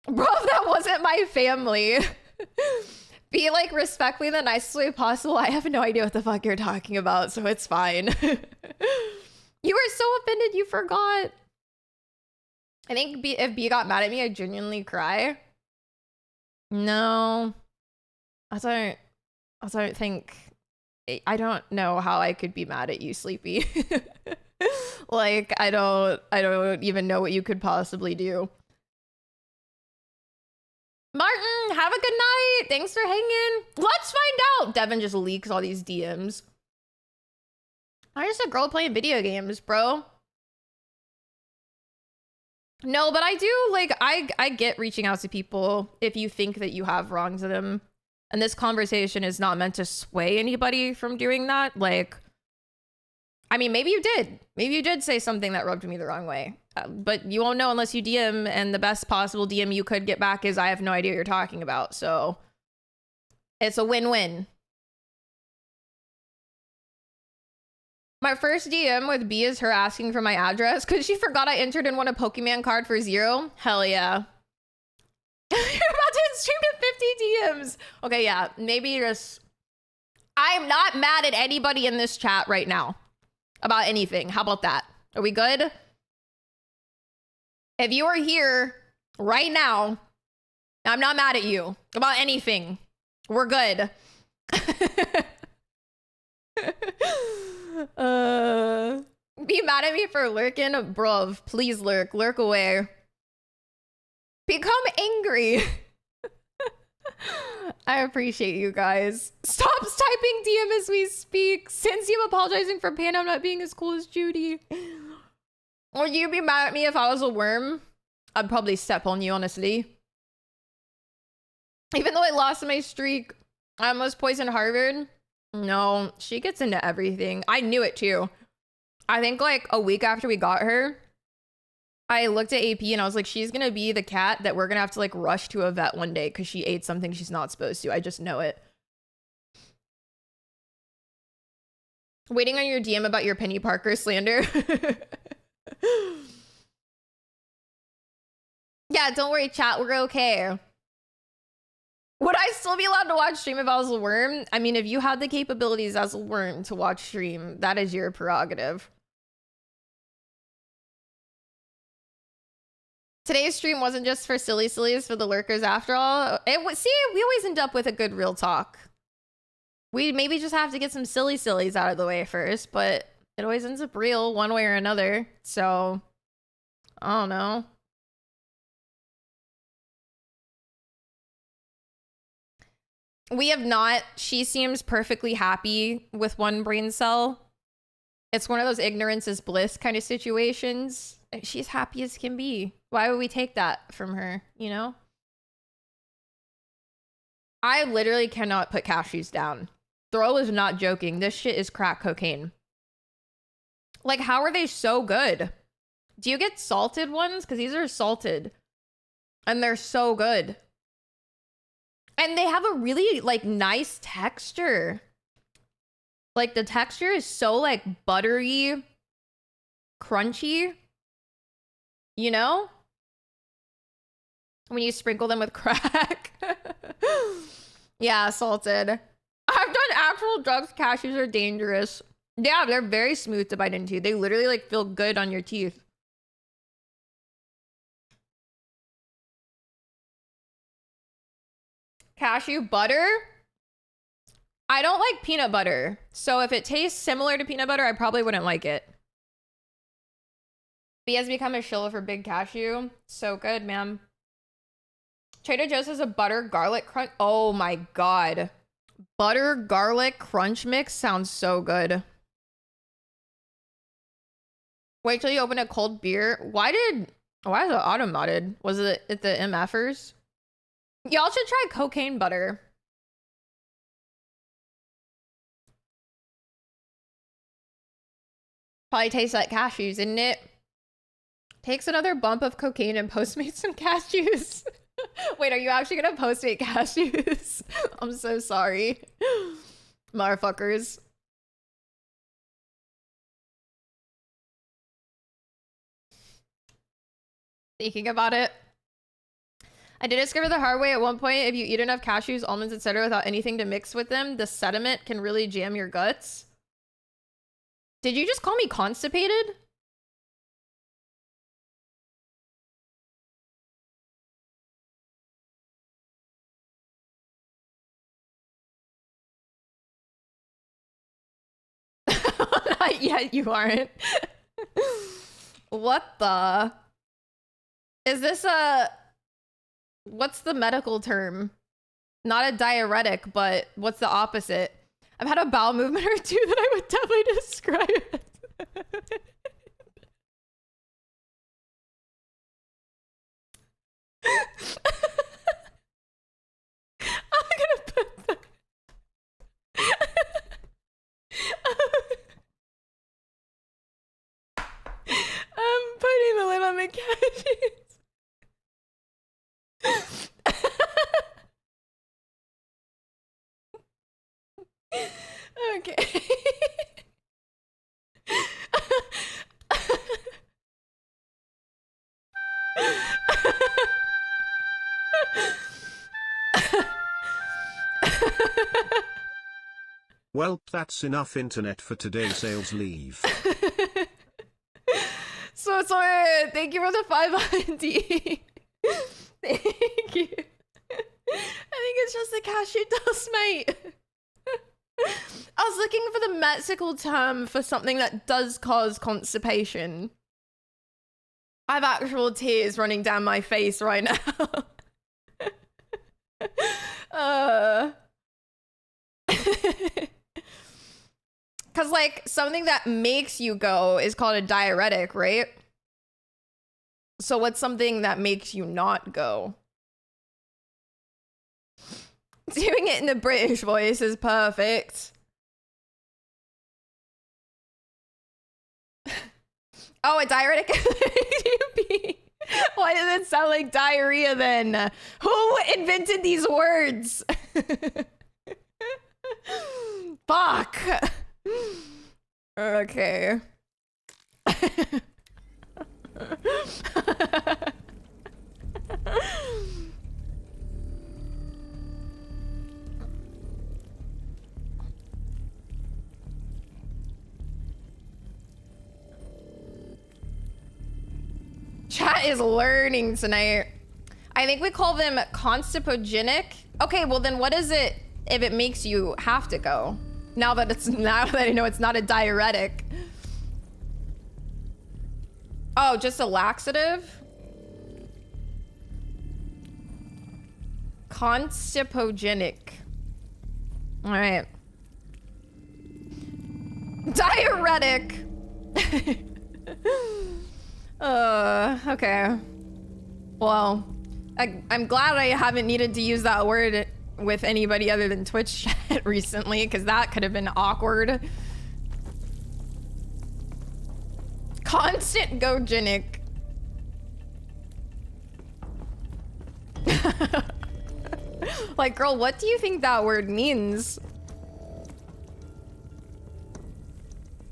Bro, that wasn't my family. Be like respectfully the nicest way possible. I have no idea what the fuck you're talking about, so it's fine. You were so offended you forgot. I think if B got mad at me, I'd genuinely cry. No. I don't think, I don't know how I could be mad at you, Sleepy. Like, I don't even know what you could possibly do. Martin, have a good night. Thanks for hanging. Let's find out. Devin just leaks all these DMs. I'm just a girl playing video games, bro. No, but I do, like, I get reaching out to people if you think that you have wronged them. And this conversation is not meant to sway anybody from doing that. Like, I mean, maybe you did. Maybe you did say something that rubbed me the wrong way. But you won't know unless you DM, and the best possible DM you could get back is I have no idea what you're talking about. So it's a win-win. My first DM with B is her asking for my address because she forgot I entered and won a Pokemon card for 0. Hell yeah. You're about to stream to 50 DMs. Okay, yeah, maybe just... I'm not mad at anybody in this chat right now about anything. How about that? Are we good? If you are here right now. I'm not mad at you about anything. We're good. Be mad at me for lurking? Bruv, please lurk. Lurk away. Become angry. I appreciate you guys. Stop typing DM as we speak. Since I'm apologizing for Pano not being as cool as Judy. Would you be mad at me if I was a worm? I'd probably step on you, honestly. Even though I lost my streak, I almost poisoned Harvard. No, she gets into everything. I knew it too. I think like a week after we got her, I looked at AP and I was like, she's gonna be the cat that we're gonna have to like rush to a vet one day because she ate something she's not supposed to. I just know it. Waiting on your DM about your Penny Parker slander. Yeah, don't worry, chat. We're okay. Would I still be allowed to watch stream if I was a worm? I mean, if you had the capabilities as a worm to watch stream, that is your prerogative. Today's stream wasn't just for sillies for the lurkers after all. See, we always end up with a good real talk. We maybe just have to get some sillies out of the way first, but it always ends up real one way or another. So, I don't know. We have not. She seems perfectly happy with one brain cell. It's one of those ignorance is bliss kind of situations. She's happy as can be. Why would we take that from her, you know? I literally cannot put cashews down. Throw is not joking. This shit is crack cocaine. Like, how are they so good? Do you get salted ones? Because these are salted. And they're so good. And they have a really, like, nice texture. Like, the texture is so, like, buttery, crunchy. You know? When you sprinkle them with crack. Yeah, salted. I've done actual drugs. Cashews are dangerous. Yeah, they're very smooth to bite into. They literally, like, feel good on your teeth. Cashew butter? I don't like peanut butter. So if it tastes similar to peanut butter, I probably wouldn't like it. B has become a shill for Big Cashew. So good, ma'am. Trader Joe's has a butter garlic crunch. Oh my god. Butter garlic crunch mix sounds so good. Wait till you open a cold beer. Why is it auto-modded? Was it at the MFers? Y'all should try cocaine butter. Probably tastes like cashews, isn't it? Takes another bump of cocaine and Postmates some cashews. Wait, are you actually gonna Postmate cashews? I'm so sorry. Motherfuckers. Thinking about it. I did discover the hard way at one point. If you eat enough cashews, almonds, etc. without anything to mix with them, the sediment can really jam your guts. Did you just call me constipated? Not yet, you aren't. What the? Is this a... What's the medical term? Not a diuretic, but what's the opposite? I've had a bowel movement or two that I would definitely describe it. I'm gonna put that. I'm putting the lid on the cashews. Okay. Well, that's enough internet for today. Sales leave. So sorry. Thank you for the 5 ID. the cashew dust, mate. I was looking for the Mexican term for something that does cause constipation. I have actual tears running down my face right now. Cause like something that makes you go is called a diuretic, right? So what's something that makes you not go? Doing it in the British voice is perfect. Oh, a diuretic makes you pee. Why does it sound like diarrhea then? Who invented these words? Fuck. Okay. Chat is learning tonight. I think we call them constipogenic. Okay, well then what is it if it makes you have to go? Now that I know it's not a diuretic. Oh, just a laxative? Constipogenic. All right. Diuretic. Okay. Well, I'm glad I haven't needed to use that word with anybody other than Twitch chat recently, because that could have been awkward. Constant gogenic. Like, girl, what do you think that word means?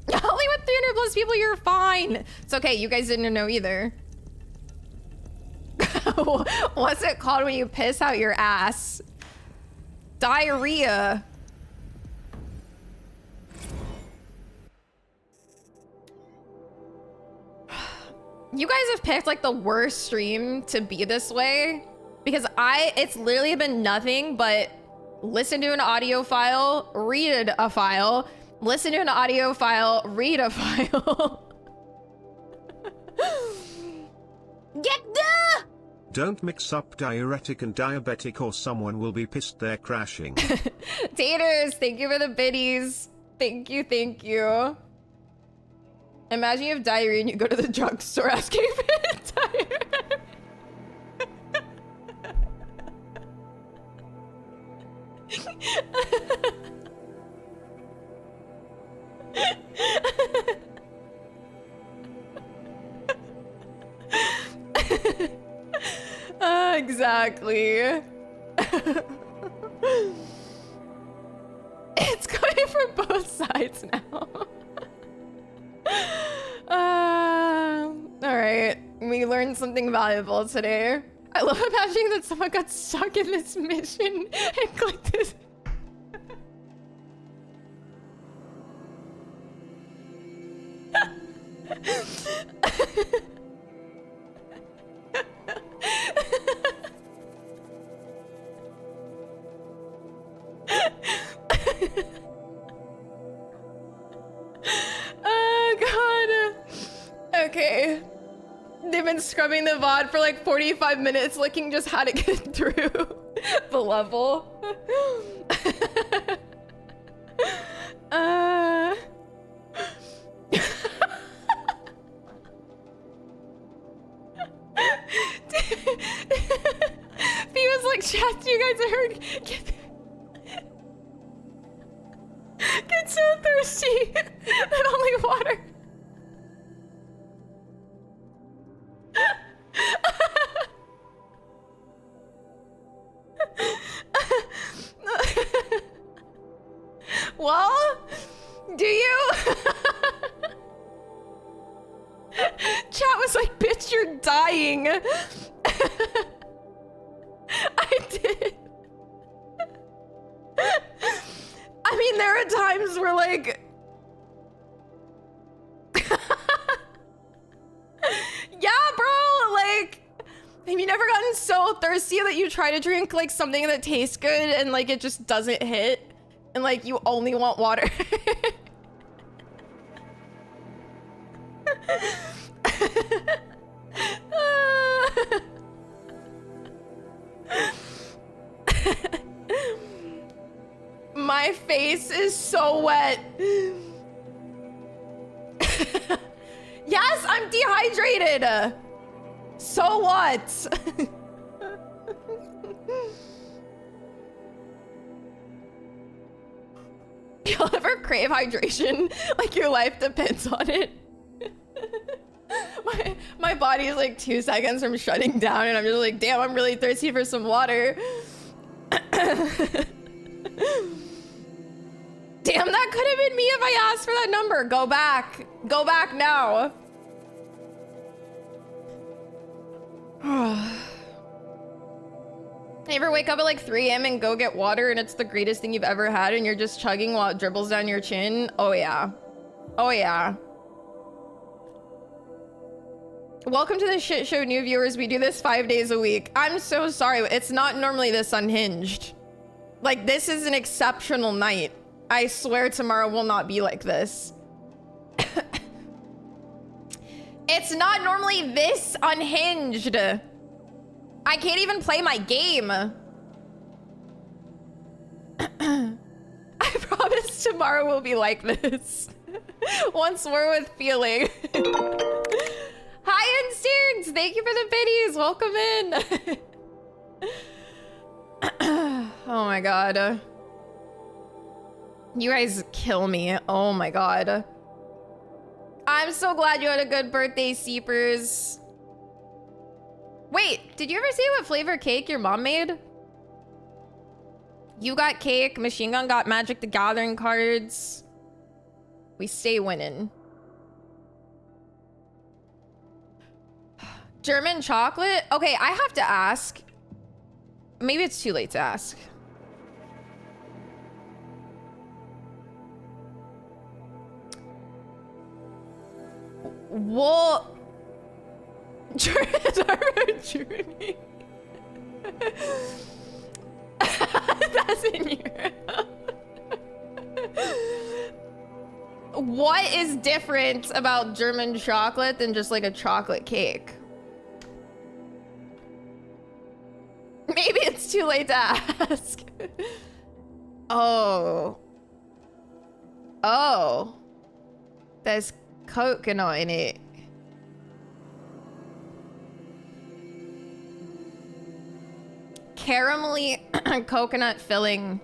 Only with 300 plus people, you're fine. It's okay, you guys didn't know either. What's it called when you piss out your ass? Diarrhea. You guys have picked like the worst stream to be this way, because it's literally been nothing but listen to an audio file, read a file, listen to an audio file, read a file. Get the! Don't mix up diuretic and diabetic or someone will be pissed they're crashing. Taters, thank you for the biddies. Thank you, thank you. Imagine you have diarrhea and you go to the drugstore asking for diarrhea. Exactly. It's going from both sides now. All right, we learned something valuable today. I love imagining that someone got stuck in this mission and clicked this. Oh god. Okay. They've been scrubbing the VOD for like 45 minutes looking just how to get through the level. He was like, chat, you guys heard? Get so thirsty that only water. Well, do you? Chat was like, bitch, you're dying. I did. I mean, there are times where like, yeah, bro, like, have you never gotten so thirsty that you try to drink like something that tastes good and like it just doesn't hit and like you only want water? My face is so wet. Yes, I'm dehydrated. So what? You'll ever crave hydration? Like your life depends on it? My body is like 2 seconds from shutting down and I'm just like, damn, I'm really thirsty for some water. Damn, that could have been me if I asked for that number. Go back. Go back now. You ever wake up at like 3 a.m. and go get water and it's the greatest thing you've ever had and you're just chugging while it dribbles down your chin? Oh yeah. Oh yeah. Welcome to the shit show, new viewers. We do this 5 days a week. I'm so sorry. It's not normally this unhinged. Like, this is an exceptional night. I swear tomorrow will not be like this. It's not normally this unhinged. I can't even play my game. I promise tomorrow will be like this. Once more with feeling. Hi, Instincts! Thank you for the biddies. Welcome in. Oh my god. You guys kill me. Oh my god. I'm so glad you had a good birthday, Seepers. Wait, did you ever see what flavor cake your mom made? You got cake, Machine Gun got Magic the Gathering cards. We stay winning. German chocolate? Okay, I have to ask. Maybe it's too late to ask. What? Journey. That's in Europe. What is different about German chocolate than just like a chocolate cake? Maybe it's too late to ask. Oh. Oh. There's coconut in it. Caramelly coconut filling.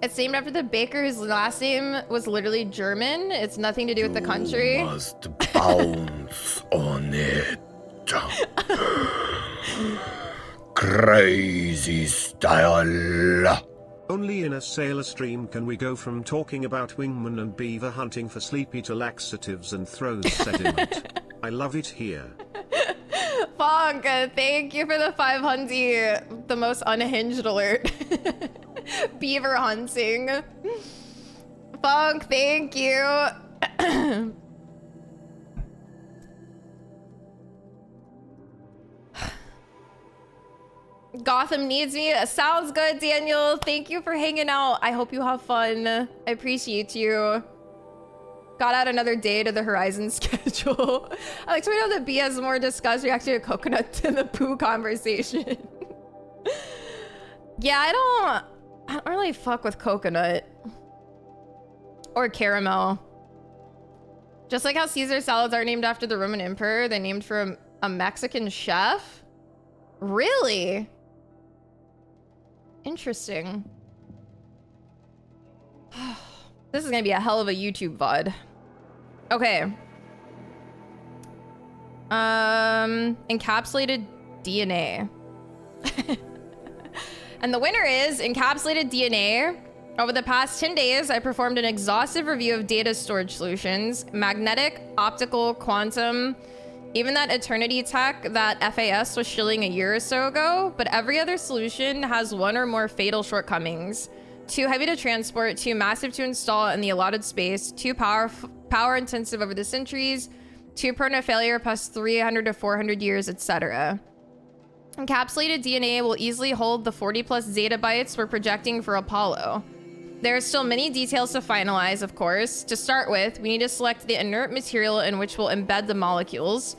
It's named after the baker whose last name was literally German. It's nothing to do with the country. You must bounce on it. Crazy style. Only in a sailor stream can we go from talking about wingman and beaver hunting for sleepy to laxatives and throws sediment. I love it here. Funk, thank you for the 500. The most unhinged alert. Beaver hunting. Funk, thank you. Gotham needs me. Sounds good, Daniel. Thank you for hanging out. I hope you have fun. I appreciate you. Got out another day to the Horizon schedule. I like to know that B has more discussed reacting to coconut than the poo conversation. Yeah, I don't really fuck with coconut. Or caramel. Just like how Caesar salads are named after the Roman emperor, they're named for a Mexican chef? Really? Interesting. This is gonna be a hell of a YouTube VOD. Okay. Encapsulated DNA. And the winner is encapsulated DNA. Over the past 10 days, I performed an exhaustive review of data storage solutions, magnetic, optical, quantum, even that eternity tech that FAS was shilling a year or so ago, but every other solution has one or more fatal shortcomings. Too heavy to transport, too massive to install in the allotted space, too power intensive over the centuries, 2 prone to failure plus 300 to 400 years, etc. Encapsulated DNA will easily hold the 40 plus zettabytes we're projecting for Apollo. There are still many details to finalize, of course. To start with, we need to select the inert material in which we'll embed the molecules,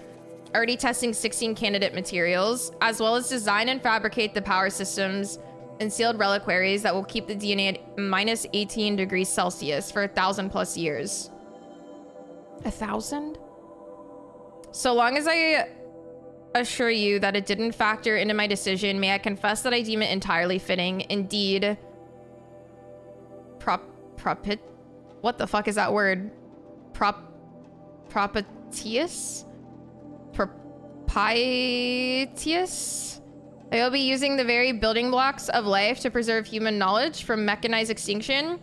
already testing 16 candidate materials, as well as design and fabricate the power systems and sealed reliquaries that will keep the DNA at minus 18 degrees Celsius for 1,000 plus years. 1,000? So long as I assure you that it didn't factor into my decision, may I confess that I deem it entirely fitting. Indeed, what the fuck is that word? Propitious? Propitious? I will be using the very building blocks of life to preserve human knowledge from mechanized extinction.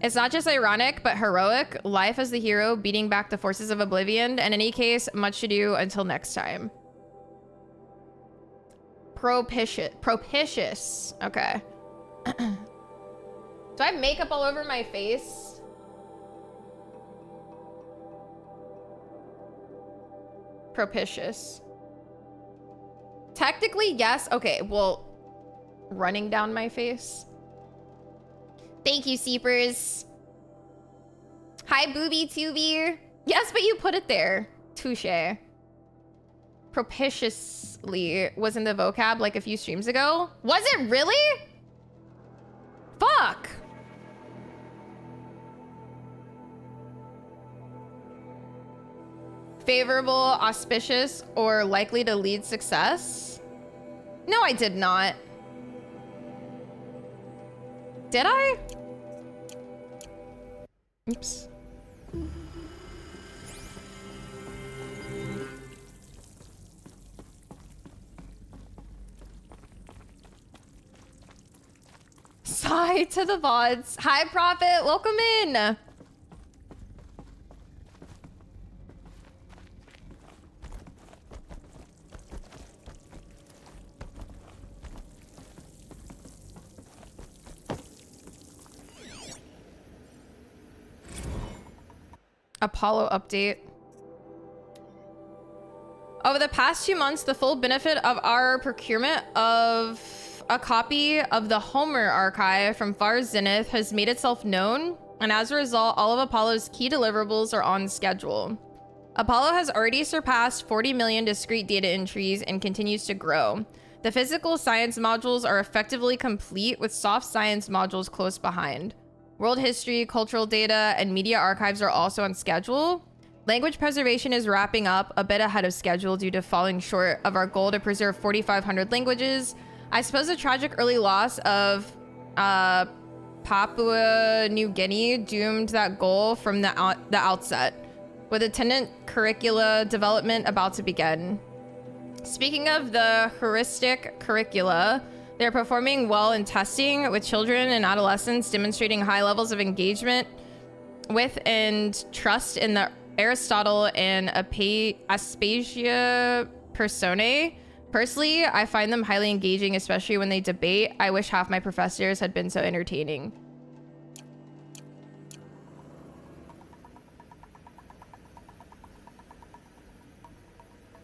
It's not just ironic, but heroic. Life as the hero beating back the forces of oblivion. In any case, much ado until next time. Propitious. Okay. Do I have makeup all over my face? Propitious. Technically, yes. Okay, well, running down my face. Thank you, Seepers. Hi, Booby Tubi. Yes, but you put it there. Touche. Propitiously was in the vocab like a few streams ago. Was it really? Fuck. Favorable, auspicious, or likely to lead success? No, I did not. Did I? Oops. Sigh to the VODs. Hi, Prophet. Welcome in. Apollo update. Over the past 2 months, the full benefit of our procurement of a copy of the Homer archive from Far Zenith has made itself known, and as a result, all of Apollo's key deliverables are on schedule. Apollo has already surpassed 40 million discrete data entries and continues to grow. The physical science modules are effectively complete, with soft science modules close behind. World history, cultural data, and media archives are also on schedule. Language preservation is wrapping up a bit ahead of schedule due to falling short of our goal to preserve 4,500 languages. I suppose the tragic early loss of Papua New Guinea doomed that goal from the outset, with attendant curricula development about to begin. Speaking of the heuristic curricula, they're performing well in testing, with children and adolescents demonstrating high levels of engagement with and trust in the Aristotle and Aspasia personae. Personally, I find them highly engaging, especially when they debate. I wish half my professors had been so entertaining.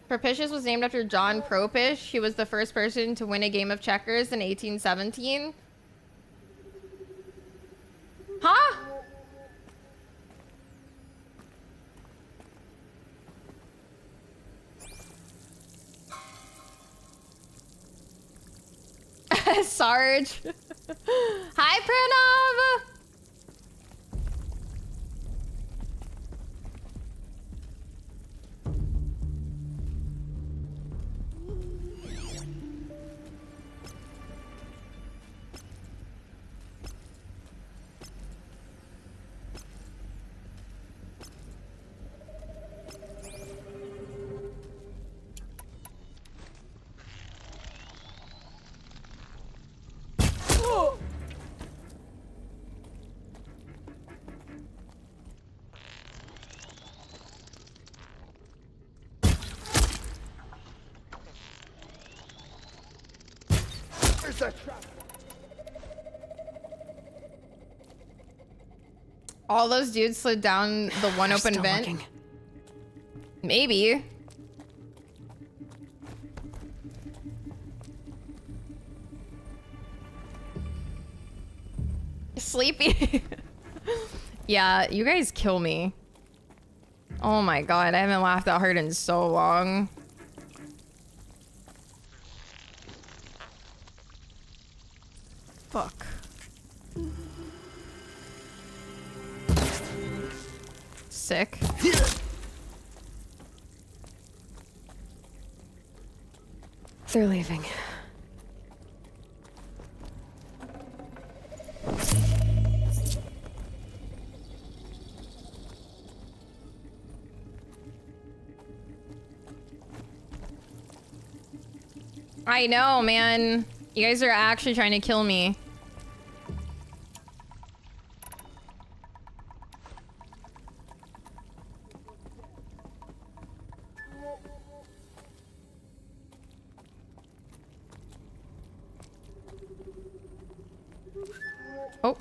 Propitious was named after John Propish. He was the first person to win a game of checkers in 1817. Huh? Sarge. Hi, Pranav. All those dudes slid down the one open vent. Maybe. Sleepy. Yeah, you guys kill me. Oh my god, I haven't laughed that hard in so long. Fuck. Sick. They're leaving. I know, man. You guys are actually trying to kill me. Oh.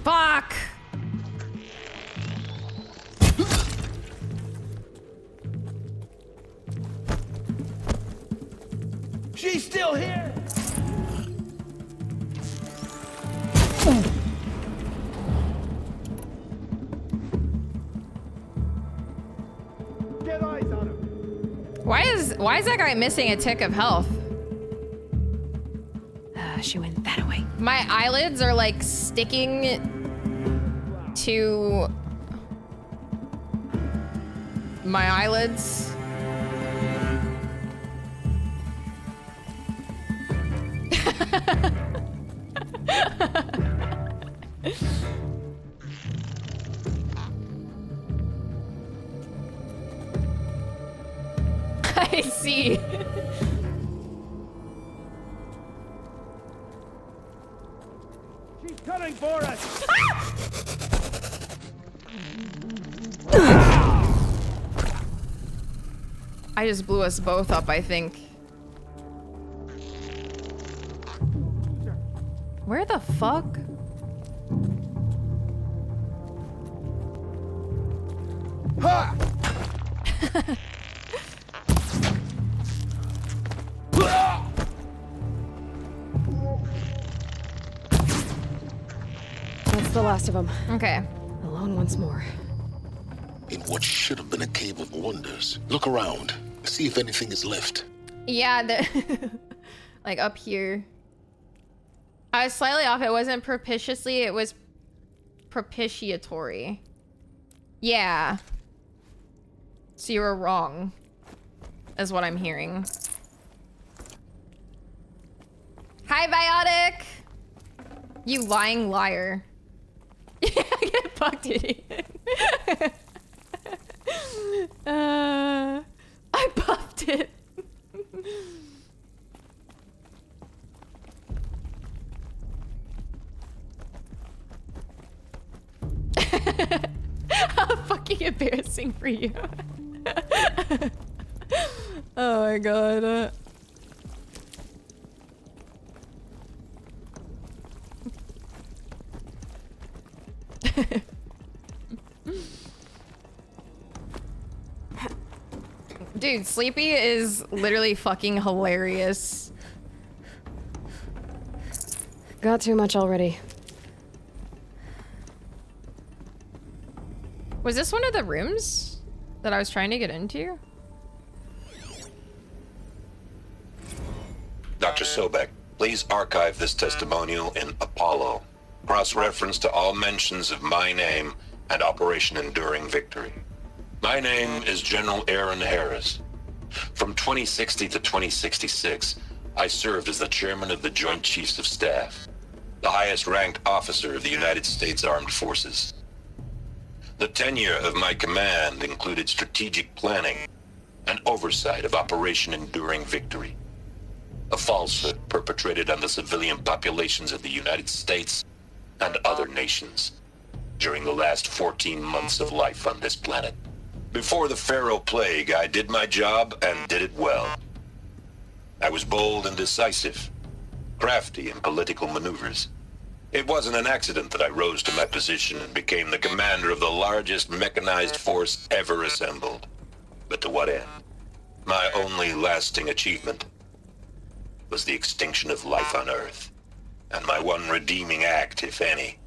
Fuck! She's still here! Get eyes on him! Why is that guy missing a tick of health? She went that way. My eyelids are like sticking to my eyelids. I see. She's coming for us! I just blew us both up, I think. Where the fuck? Ha! That's the last of them. Okay. Alone once more. In what should have been a cave of wonders. Look around. See if anything is left. Yeah, the like up here. I was slightly off. It wasn't propitiously, it was propitiatory. Yeah. So you were wrong, is what I'm hearing. Hi, Biotic! You lying liar. Yeah, get fucked, idiot. I buffed it. How fucking embarrassing for you. Oh my god. Dude, Sleepy is literally fucking hilarious. Got too much already. Was this one of the rooms that I was trying to get into? Dr. Sobek, please archive this testimonial in Apollo. Cross-reference to all mentions of my name and Operation Enduring Victory. My name is General Aaron Harris. From 2060 to 2066, I served as the chairman of the Joint Chiefs of Staff, the highest-ranked officer of the United States Armed Forces. The tenure of my command included strategic planning and oversight of Operation Enduring Victory, a falsehood perpetrated on the civilian populations of the United States and other nations during the last 14 months of life on this planet. Before the Pharaoh Plague, I did my job and did it well. I was bold and decisive, crafty in political maneuvers. It wasn't an accident that I rose to my position and became the commander of the largest mechanized force ever assembled. But to what end? My only lasting achievement was the extinction of life on Earth. And my one redeeming act, if any,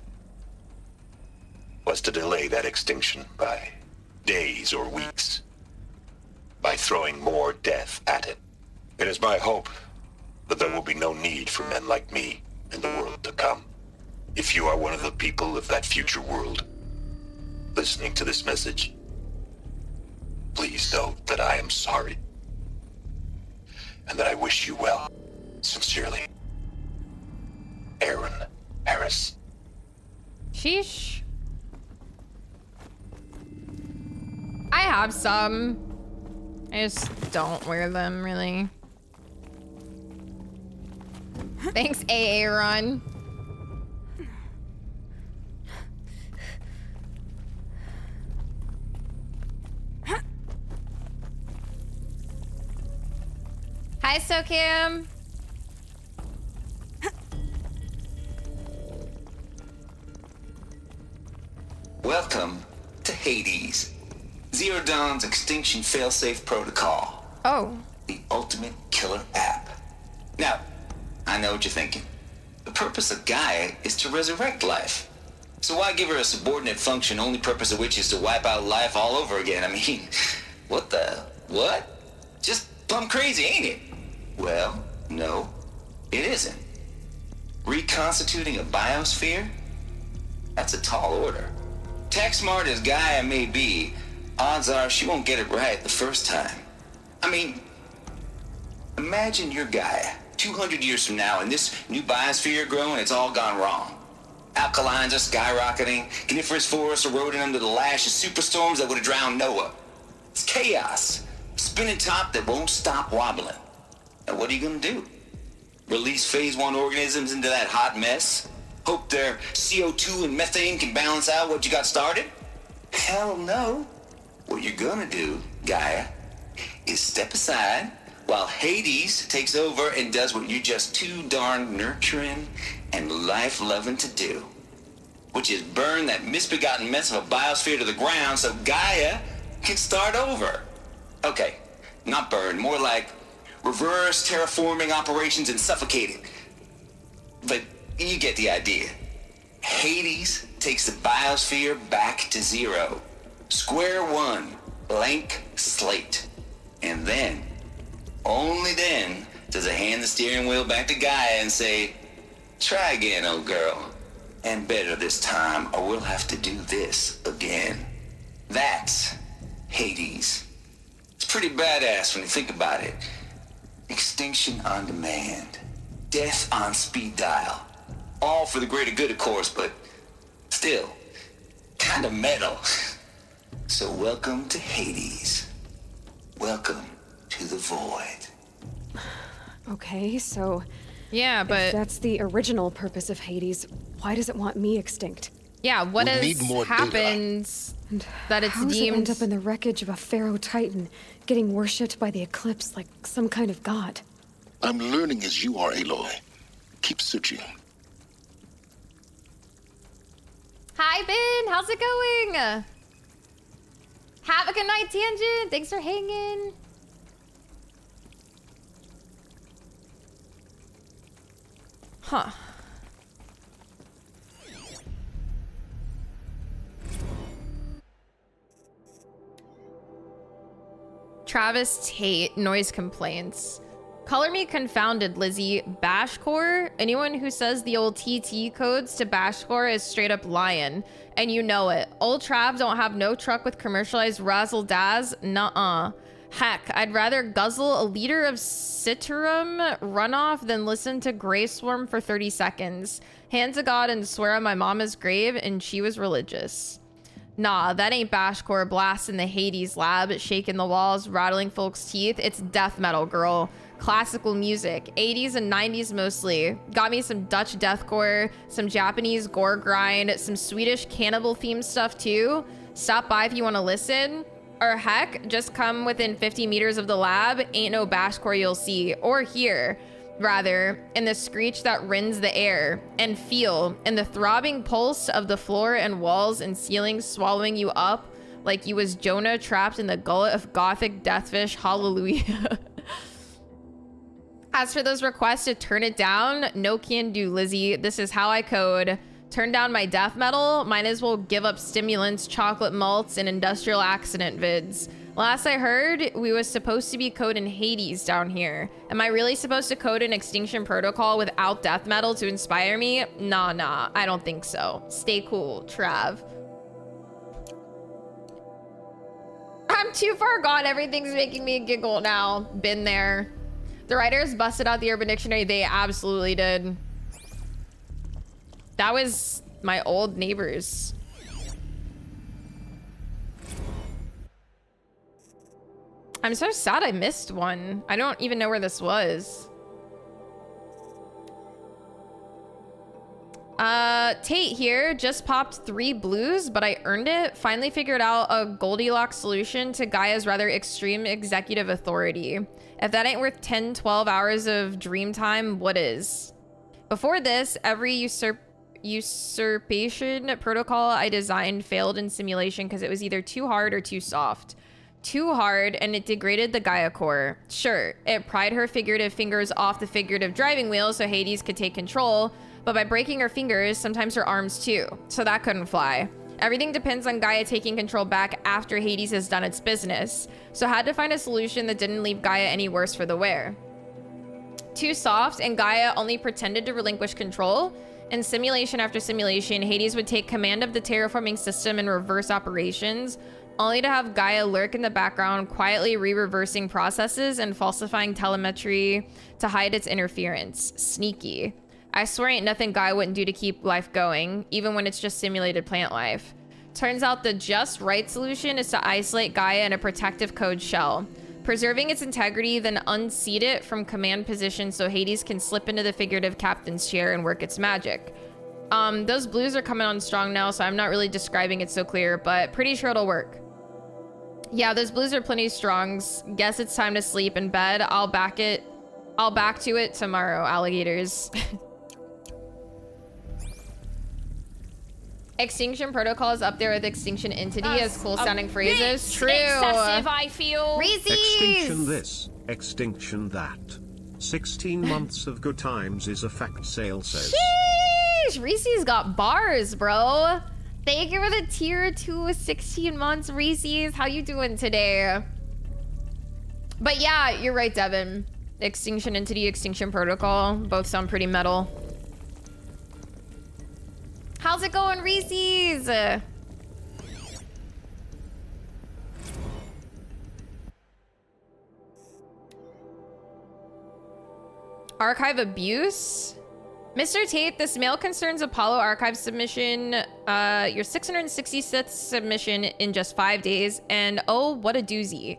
was to delay that extinction by days or weeks, by throwing more death at it. It is my hope that there will be no need for men like me in the world to come. If you are one of the people of that future world listening to this message, please know that I am sorry and that I wish you well. Sincerely, Aaron Harris. Sheesh. I have some. I just don't wear them, really. Thanks, Aaron. Hi, SoCam. Welcome to Hades, Zero Dawn's extinction failsafe protocol. Oh. The ultimate killer app. Now, I know what you're thinking. The purpose of Gaia is to resurrect life. So why give her a subordinate function, only purpose of which is to wipe out life all over again? I mean, what? Just plumb crazy, ain't it? Well, no, it isn't. Reconstituting a biosphere? That's a tall order. Tech smart as Gaia may be, odds are she won't get it right the first time. I mean, imagine you're Gaia, 200 years from now, and this new biosphere growing, it's all gone wrong. Alkalines are skyrocketing, coniferous forests eroding under the lash of superstorms that would have drowned Noah. It's chaos, spinning top that won't stop wobbling. Now what are you gonna do? Release phase 1 organisms into that hot mess? Hope their CO2 and methane can balance out what you got started? Hell no. What you're gonna do, Gaia, is step aside while Hades takes over and does what you're just too darn nurturing and life-loving to do, which is burn that misbegotten mess of a biosphere to the ground so Gaia can start over. Okay, not burn, more like reverse terraforming operations and suffocate it. But you get the idea. Hades takes the biosphere back to zero. Square one, blank slate. And then, only then, does it hand the steering wheel back to Gaia and say, try again, old girl. And better this time, or we'll have to do this again. That's Hades. It's pretty badass when you think about it. Extinction on demand. Death on speed dial. All for the greater good, of course, but still, kind of metal. So welcome to Hades. Welcome to the void. Okay, so... Yeah, but... if that's the original purpose of Hades, why does it want me extinct? Yeah, what happens that it's how does deemed... it end up in the wreckage of a pharaoh titan, getting worshipped by the eclipse like some kind of god? I'm learning as you are, Aloy. Keep searching. Hi, Ben. How's it going? Have a good night, Tangent. Thanks for hanging. Huh. Travis Tate, noise complaints. Color me confounded, Lizzie. Bashcore? Anyone who says the old TT codes to Bashcore is straight up lying. And you know it. Old Trav don't have no truck with commercialized razzle-dazz. Nuh-uh. Heck, I'd rather guzzle a liter of Citrum runoff than listen to Grey Swarm for 30 seconds. Hand to God and swear on my mama's grave, and she was religious. Nah, that ain't Bashcore blasting the Hades lab, shaking the walls, rattling folks' teeth. It's death metal, girl. Classical music, 80s and 90s mostly. Got me some Dutch deathcore, some Japanese gore grind, some Swedish cannibal themed stuff too. Stop by if you want to listen. Or heck, just come within 50 meters of the lab, ain't no bashcore you'll see, or hear, rather, in the screech that rends the air, and feel in the throbbing pulse of the floor and walls and ceilings swallowing you up like you was Jonah trapped in the gullet of gothic deathfish, hallelujah. As for those requests to turn it down, no can do, Lizzie. This is how I code. Turn down my death metal, might as well give up stimulants, chocolate malts, and industrial accident vids. Last I heard, we was supposed to be coding Hades down here. Am I really supposed to code an Extinction Protocol without death metal to inspire me? Nah, I don't think so. Stay cool, Trav. I'm too far gone. Everything's making me giggle now. Been there. The writers busted out the Urban Dictionary. They absolutely did. That was my old neighbors. I'm so sad I missed one. I don't even know where this was. Tate here, just popped 3 blues, but I earned it. Finally figured out a Goldilocks solution to Gaia's rather extreme executive authority. If that ain't worth 10, 12 hours of dream time, what is? Before this, every usurpation protocol I designed failed in simulation because it was either too hard or too soft. Too hard, and it degraded the Gaia core. Sure, it pried her figurative fingers off the figurative driving wheel so Hades could take control, but by breaking her fingers, sometimes her arms too, so that couldn't fly. Everything depends on Gaia taking control back after Hades has done its business, so I had to find a solution that didn't leave Gaia any worse for the wear. Too soft, and Gaia only pretended to relinquish control. In simulation after simulation, Hades would take command of the terraforming system and reverse operations, only to have Gaia lurk in the background, quietly re-reversing processes and falsifying telemetry to hide its interference. Sneaky. I swear ain't nothing Gaia wouldn't do to keep life going, even when it's just simulated plant life. Turns out the just right solution is to isolate Gaia in a protective code shell, preserving its integrity, then unseat it from command position so Hades can slip into the figurative captain's chair and work its magic. Those blues are coming on strong now, so I'm not really describing it so clear, but pretty sure it'll work. Yeah, those blues are plenty strongs. Guess it's time to sleep in bed. I'll back to it tomorrow, alligators. Extinction Protocol is up there with Extinction Entity as cool sounding phrases. True. Excessive, I feel. Reese's! Extinction this, extinction that. 16 months of good times is a fact, Sale says. Sheesh! Reese's got bars, bro. Thank you for the tier 2 16 months, Reese's. How you doing today? But yeah, you're right, Devin. Extinction Entity, Extinction Protocol. Both sound pretty metal. How's it going, Reese's? Archive abuse? Mr. Tate, this mail concerns Apollo archive submission, your 666th submission in just 5 days, and oh, what a doozy.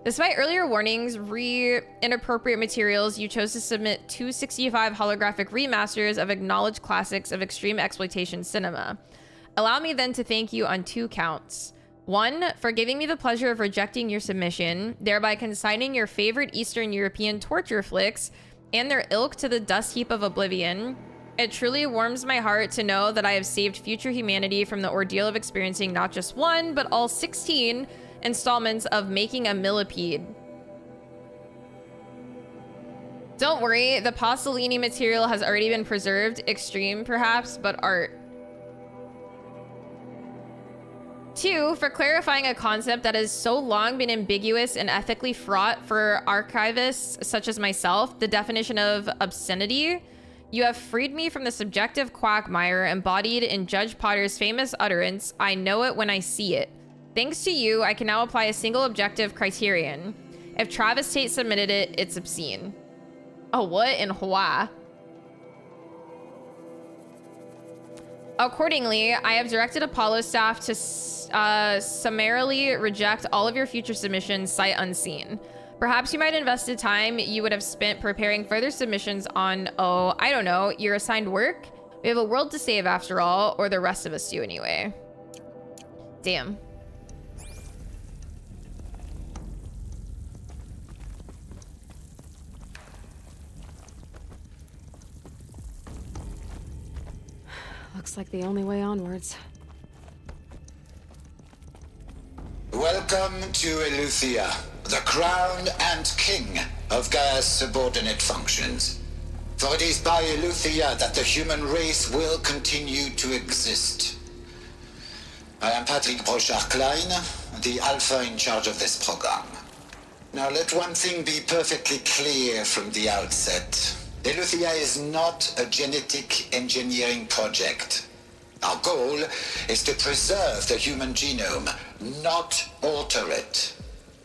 Despite earlier warnings, inappropriate materials, you chose to submit 265 holographic remasters of acknowledged classics of extreme exploitation cinema. Allow me then to thank you on 2 counts. 1, for giving me the pleasure of rejecting your submission, thereby consigning your favorite Eastern European torture flicks and their ilk to the dust heap of oblivion. It truly warms my heart to know that I have saved future humanity from the ordeal of experiencing not just 1, but all 16 installments of making a millipede. Don't worry, the Pasolini material has already been preserved. Extreme, perhaps, but art. 2, for clarifying a concept that has so long been ambiguous and ethically fraught for archivists such as myself, the definition of obscenity. You have freed me from the subjective quagmire embodied in Judge Potter's famous utterance, "I know it when I see it." Thanks to you, I can now apply a single objective criterion. If Travis Tate submitted it, it's obscene. Oh, what in Hawaii? Accordingly, I have directed Apollo staff to summarily reject all of your future submissions sight unseen. Perhaps you might invest the time you would have spent preparing further submissions on, oh, I don't know, your assigned work? We have a world to save after all, or the rest of us do anyway. Damn. Looks like the only way onwards. Welcome to Eleuthia, the crown and king of Gaia's subordinate functions. For it is by Eleuthia that the human race will continue to exist. I am Patrick Brochard-Klein, the Alpha in charge of this program. Now let one thing be perfectly clear from the outset. Eleuthia is not a genetic engineering project. Our goal is to preserve the human genome, not alter it.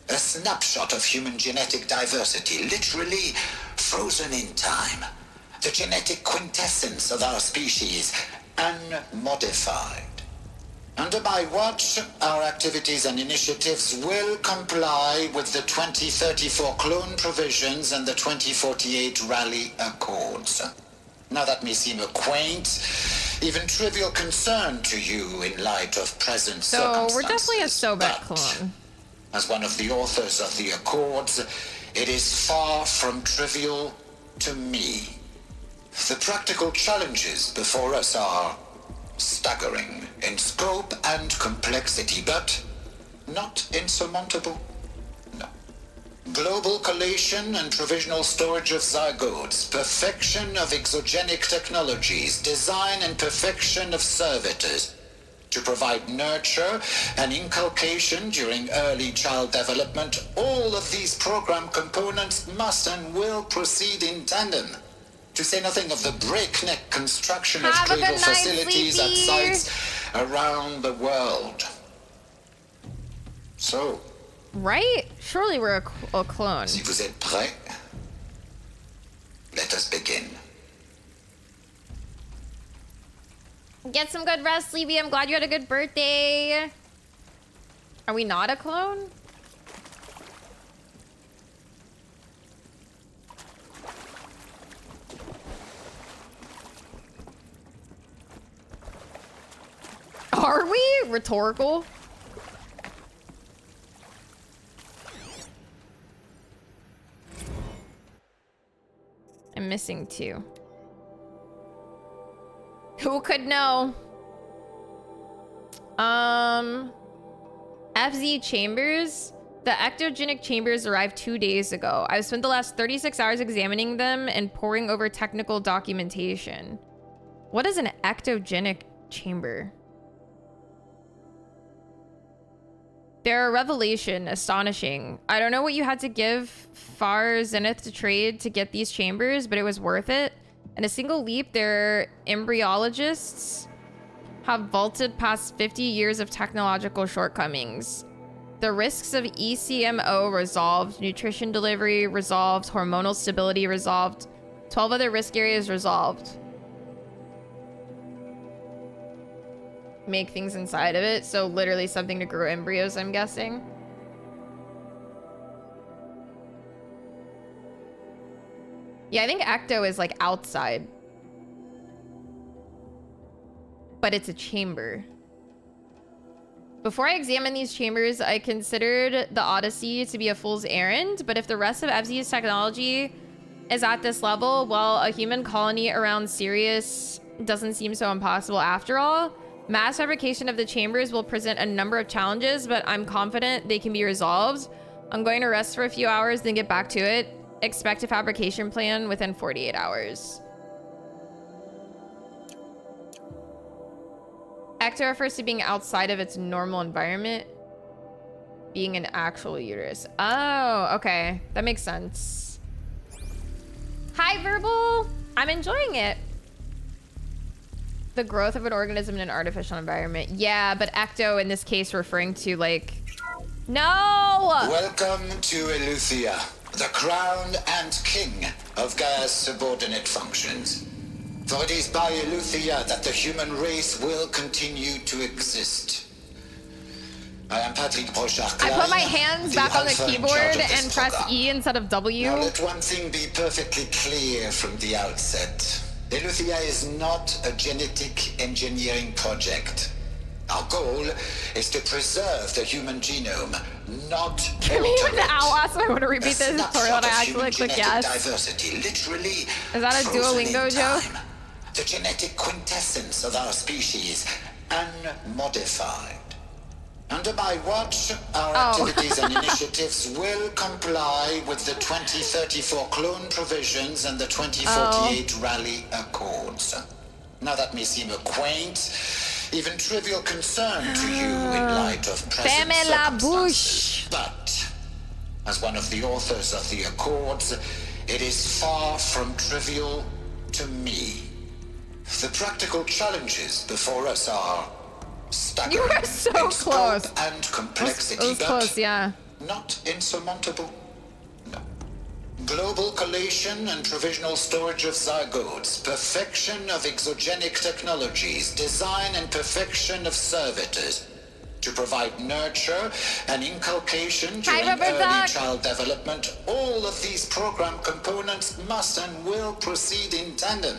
A snapshot of human genetic diversity, literally frozen in time. The genetic quintessence of our species, unmodified. Under my watch, our activities and initiatives will comply with the 2034 clone provisions and the 2048 Rally Accords. Now that may seem a quaint, even trivial concern to you in light of present circumstances. So we're definitely a Sobek clone. As one of the authors of the Accords, it is far from trivial to me. The practical challenges before us are staggering in scope and complexity, but not insurmountable. No. Global collation and provisional storage of zygotes, perfection of exogenic technologies, design and perfection of servitors to provide nurture and inculcation during early child development. All of these program components must and will proceed in tandem. To say nothing of the breakneck construction of cradle facilities at sites around the world. So. Right? Surely we're a clone. Si vous êtes prêts, let us begin. Get some good rest, Levy. I'm glad you had a good birthday. Are we not a clone? Are we? Rhetorical? I'm missing 2. Who could know? FZ chambers? The ectogenic chambers arrived 2 days ago. I've spent the last 36 hours examining them and poring over technical documentation. What is an ectogenic chamber? They're a revelation, astonishing. I don't know what you had to give Far Zenith to trade to get these chambers, but it was worth it. In a single leap, their embryologists have vaulted past 50 years of technological shortcomings. The risks of ECMO resolved, nutrition delivery resolved, hormonal stability resolved, 12 other risk areas resolved. Make things inside of it, so literally something to grow embryos, I'm guessing. Yeah, I think Ecto is like outside. But it's a chamber. Before I examined these chambers, I considered the Odyssey to be a fool's errand, but if the rest of FZ's technology is at this level, well, a human colony around Sirius doesn't seem so impossible after all. Mass fabrication of the chambers will present a number of challenges, but I'm confident they can be resolved. I'm going to rest for a few hours, then get back to it. Expect a fabrication plan within 48 hours. Ecto refers to being outside of its normal environment. Being an actual uterus. Oh, okay. That makes sense. Hi, Verbal. I'm enjoying it. The growth of an organism in an artificial environment. Yeah, but Ecto in this case referring to like... No! Welcome to Eleuthia, the crown and king of Gaia's subordinate functions. For it is by Eleuthia that the human race will continue to exist. I am Patrick Brochard-Klein. I put my hands back on the keyboard and press E instead of W. Now let one thing be perfectly clear from the outset. Eleuthia is not a genetic engineering project. Our goal is to preserve the human genome, not Can we even so I want to repeat this tutorial and I actually click yes. Diversity, literally is that a Duolingo joke? the genetic quintessence of our species, unmodified. Under my watch, our activities and initiatives will comply with the 2034 clone provisions and the 2048 Rally Accords. Now that may seem a quaint, even trivial concern to you in light of present circumstances, but as one of the authors of the Accords, it is far from trivial to me. The practical challenges before us are staggering. You were so close. And complexity, it was close, yeah. Not insurmountable. No. Global collation and provisional storage of zygotes, perfection of exogenic technologies, design and perfection of servitors to provide nurture and inculcation during early child development. All of these program components must and will proceed in tandem.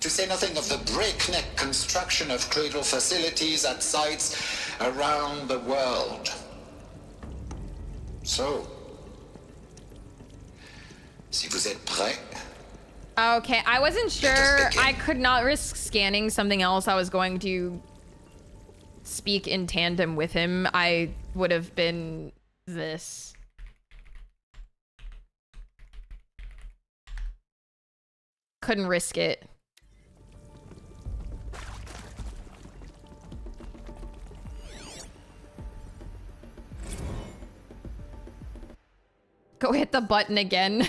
To say nothing of the breakneck construction of cradle facilities at sites around the world. So, si vous êtes prêts. Okay, I wasn't sure. I could not risk scanning something else. I was going to speak in tandem with him. I would have been this. Couldn't risk it. Go hit the button again.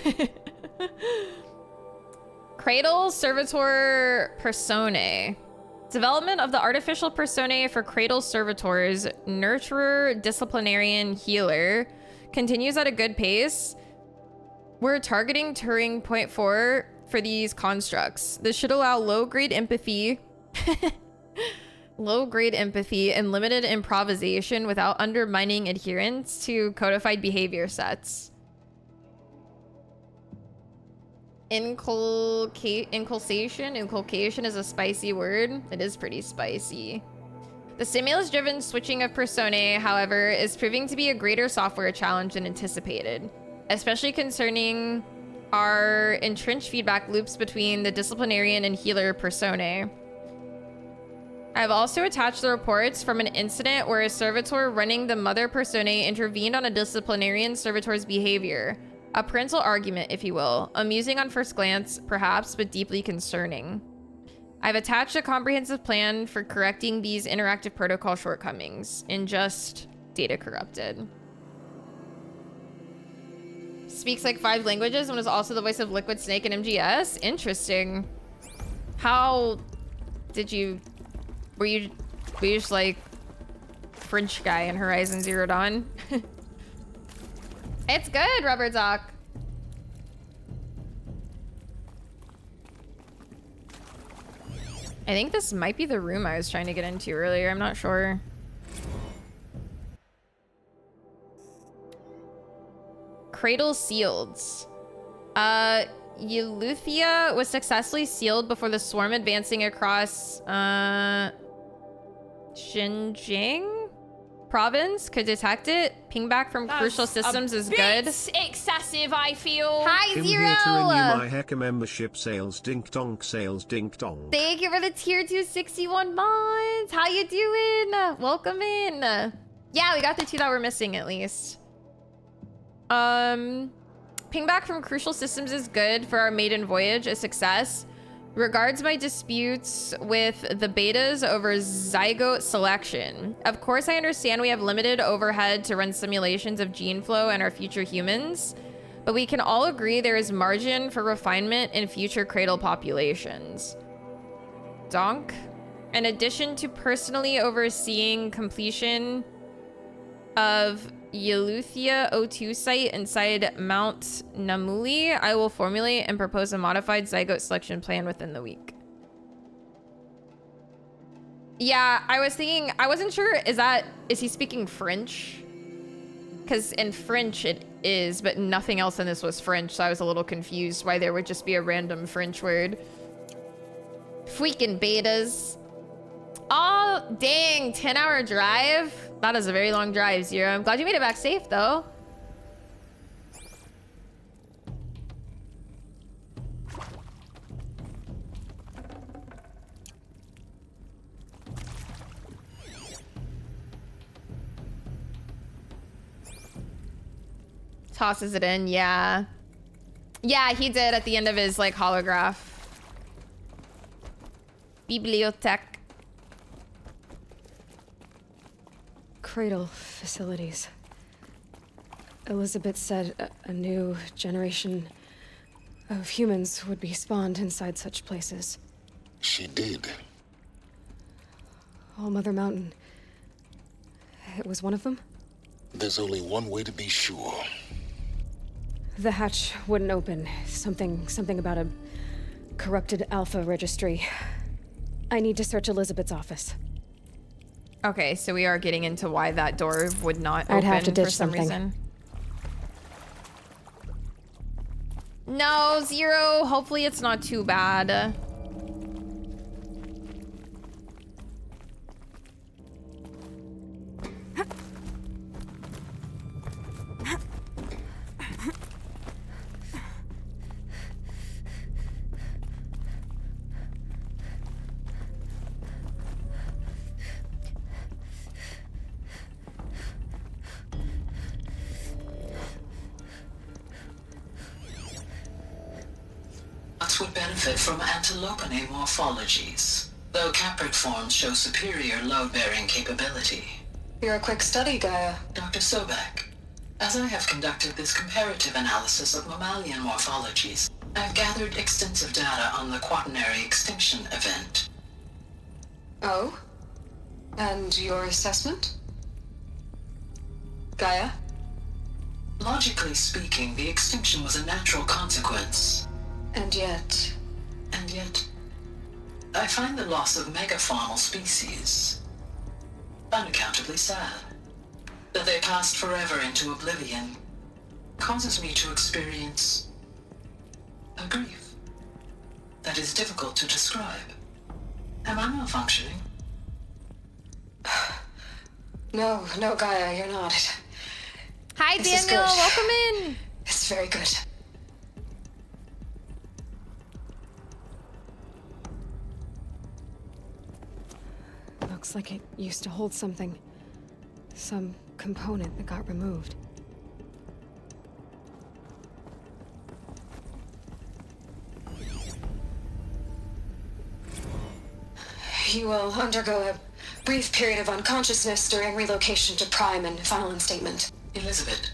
Cradle Servitor Personae. Development of the artificial personae for Cradle Servitors, Nurturer, Disciplinarian, Healer continues at a good pace. We're targeting Turing Point 4 for these constructs. This should allow low-grade empathy and limited improvisation without undermining adherence to codified behavior sets. Inculcation is a spicy word. It is pretty spicy. The stimulus-driven switching of personae, however, is proving to be a greater software challenge than anticipated, especially concerning our entrenched feedback loops between the disciplinarian and healer personae. I've also attached the reports from an incident where a servitor running the mother personae intervened on a disciplinarian servitor's behavior. A parental argument, if you will. Amusing on first glance, perhaps, but deeply concerning. I've attached a comprehensive plan for correcting these interactive protocol shortcomings. Ingest data corrupted. Speaks like 5 languages and was also the voice of Liquid Snake and MGS? Interesting. How did you... Were you just like French guy in Horizon Zero Dawn? It's good, Rubber Doc. I think this might be the room I was trying to get into earlier. I'm not sure. Cradle sealed. Eleuthia was successfully sealed before the swarm advancing across Xinjiang province could detect it. Ping back from crucial systems is good. Excessive, I feel. Hi, I'm Zero. here to renew my Heka membership. Sales dink donk, sales dink donk. Thank you for the tier 261 months. How you doing? Welcome in. Yeah, we got the 2 that we're missing at least. Ping back from crucial systems is good for our maiden voyage, a success. Regards my disputes with the betas over zygote selection. Of course, I understand we have limited overhead to run simulations of gene flow and our future humans, but we can all agree there is margin for refinement in future cradle populations. Donk. In addition to personally overseeing completion of Eleuthia O2 site inside Mount Namuli, I will formulate and propose a modified zygote selection plan within the week. Yeah, I was thinking, I wasn't sure, is he speaking French? Because in French it is, but nothing else in this was French, so I was a little confused why there would just be a random French word. Freaking betas. Oh, dang, 10-hour drive? That is a very long drive, Zero. I'm glad you made it back safe, though. Tosses it in, yeah. Yeah, he did at the end of his, like, holograph. Bibliothèque. Cradle facilities. Elizabeth said a new generation of humans would be spawned inside such places. She did. All Mother Mountain. It was one of them? There's only one way to be sure. The hatch wouldn't open. Something about a corrupted alpha registry. I need to search Elizabeth's office. Okay, so we are getting into why that door would not open I'd have to ditch for some something. reason. No, Zero. Hopefully it's not too bad. Would benefit from antilopine morphologies, though caprid forms show superior load-bearing capability. You're a quick study, Gaia. Dr. Sobek, as I have conducted this comparative analysis of mammalian morphologies, I've gathered extensive data on the quaternary extinction event. Oh? And your assessment? Gaia? Logically speaking, the extinction was a natural consequence. And yet, I find the loss of megafaunal species unaccountably sad. That they passed forever into oblivion causes me to experience a grief that is difficult to describe. Am I malfunctioning? No, Gaia, you're not. Hi, This is Daniel. good. Welcome in. It's very good. Looks like it used to hold something. Some component that got removed. You will undergo a brief period of unconsciousness during relocation to Prime and final instatement. Elizabeth,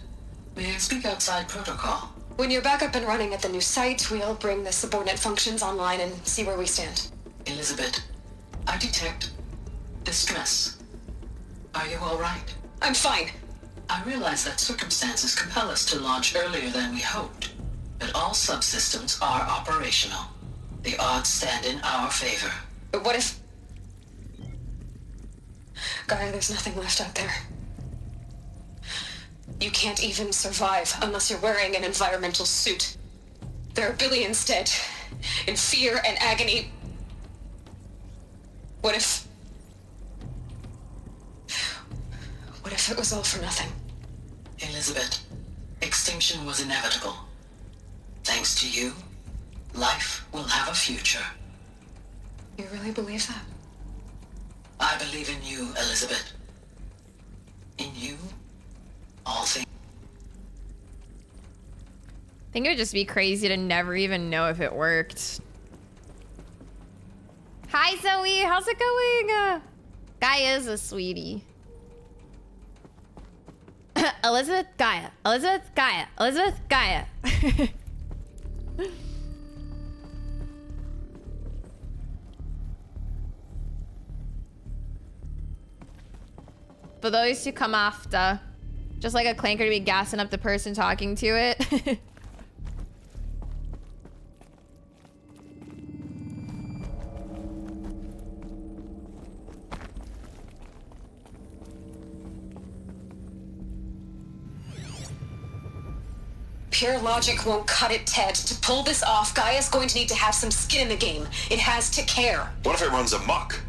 may I speak outside protocol? When you're back up and running at the new site, we'll bring the subordinate functions online and see where we stand. Elizabeth, I detect distress. Are you all right? I'm fine. I realize that circumstances compel us to launch earlier than we hoped, but all subsystems are operational. The odds stand in our favor. But what if... Gaia, there's nothing left out there. You can't even survive unless you're wearing an environmental suit. There are billions dead, in fear and agony. What if it was all for nothing? Elizabeth, extinction was inevitable. Thanks to you, life will have a future. You really believe that? I believe in you, Elizabeth. In you, all things. I think it would just be crazy to never even know if it worked. Hi, Zoe. How's it going? Gaia is a sweetie. Elizabeth, Gaia. Elizabeth, Gaia. Elizabeth, Gaia. For those who come after, just like a clanker to be gassing up the person talking to it. Pure logic won't cut it, Ted. To pull this off, Gaia's going to need to have some skin in the game. It has to care. What if it runs amok?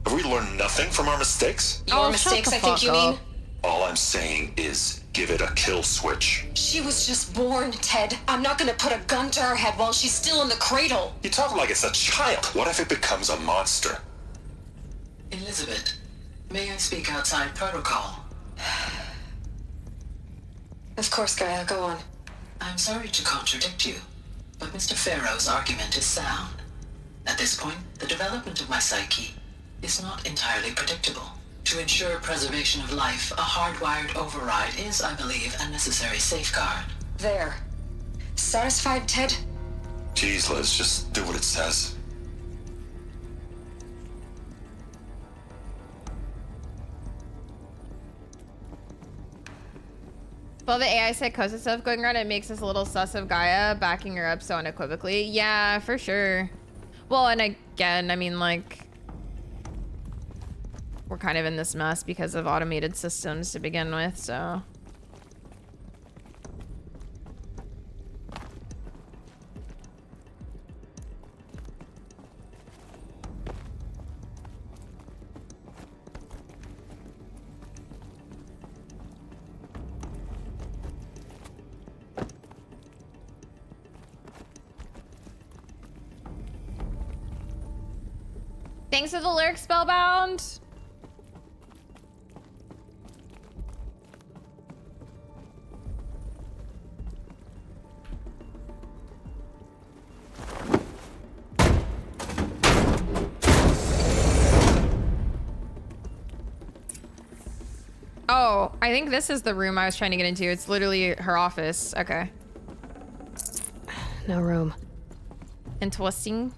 Have we learned nothing from our mistakes? Your mistakes, I think you mean? All I'm saying is give it a kill switch. She was just born, Ted. I'm not gonna put a gun to her head while she's still in the cradle. You talk like it's a child. What if it becomes a monster? Elizabeth, may I speak outside protocol? Of course, Gaia, go on. I'm sorry to contradict you, but Mr. Pharaoh's argument is sound. At this point, the development of my psyche is not entirely predictable. To ensure preservation of life, a hardwired override is, I believe, a necessary safeguard. There. Satisfied, Ted? Jeez, Liz, just do what it says. Well, the AI psychosis stuff going around, it makes us a little sus of Gaia backing her up so unequivocally. Yeah, for sure. Well, and again, I mean, like, we're kind of in this mess because of automated systems to begin with, so. Thanks for the lyric, Spellbound. Oh, I think this is the room I was trying to get into. It's literally her office. Okay. No room. Interesting.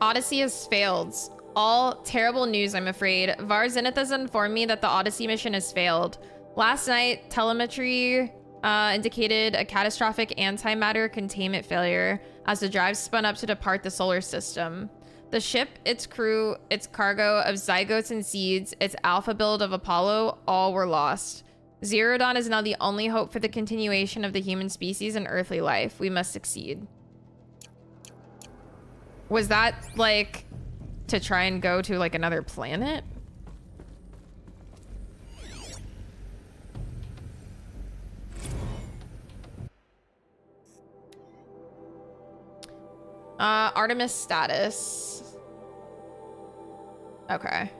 Odyssey has failed. All terrible news, I'm afraid. VAR Zenith has informed me that the Odyssey mission has failed. Last night, telemetry indicated a catastrophic antimatter containment failure as the drive spun up to depart the solar system. The ship, its crew, its cargo of zygotes and seeds, its alpha build of Apollo, all were lost. Zero Dawn is now the only hope for the continuation of the human species and earthly life. We must succeed. Was that, like, to try and go to, like, another planet? Artemis status. Okay.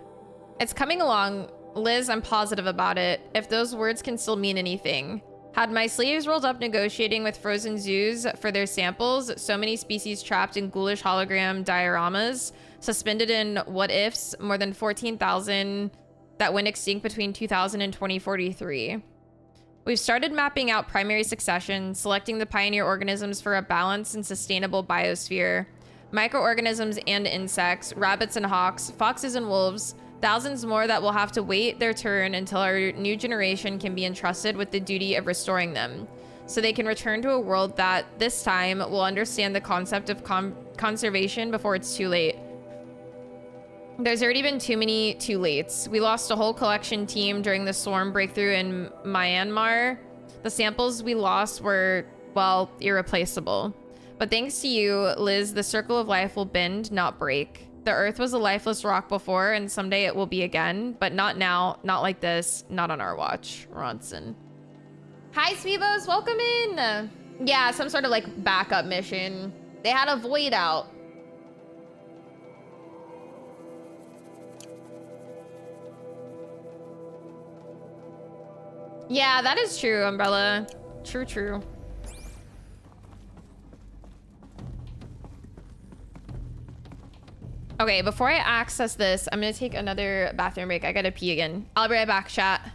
It's coming along. Liz, I'm positive about it. If those words can still mean anything. Had my slaves rolled up negotiating with frozen zoos for their samples, so many species trapped in ghoulish hologram dioramas, suspended in what-ifs, more than 14,000 that went extinct between 2000 and 2043. We've started mapping out primary succession, selecting the pioneer organisms for a balanced and sustainable biosphere. Microorganisms and insects, rabbits and hawks, foxes and wolves, thousands more that will have to wait their turn until our new generation can be entrusted with the duty of restoring them, so they can return to a world that, this time, will understand the concept of conservation before it's too late. There's already been too many too lates. We lost a whole collection team during the storm breakthrough in Myanmar. The samples we lost were, well, irreplaceable. But thanks to you, Liz, the circle of life will bend, not break. The Earth was a lifeless rock before, and someday it will be again, but not now, not like this, not on our watch. Ronson. Hi, Sweebos, welcome in. Yeah, some sort of like backup mission. They had a void out. Yeah, that is true, Umbrella. True, true. Okay, before I access this, I'm gonna take another bathroom break. I gotta pee again. I'll be right back, chat.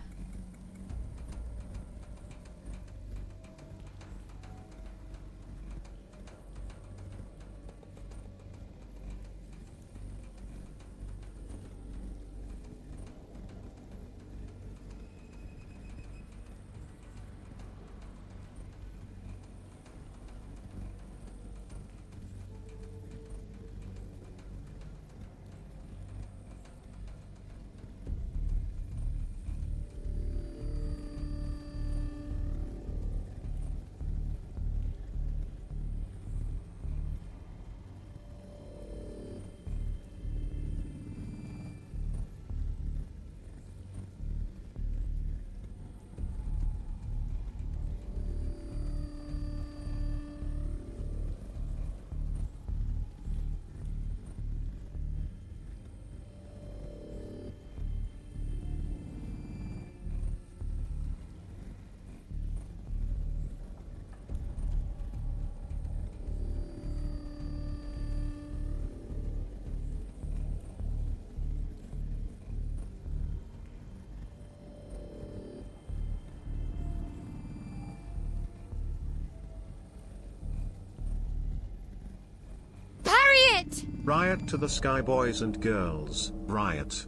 Riot to the sky boys and girls, riot.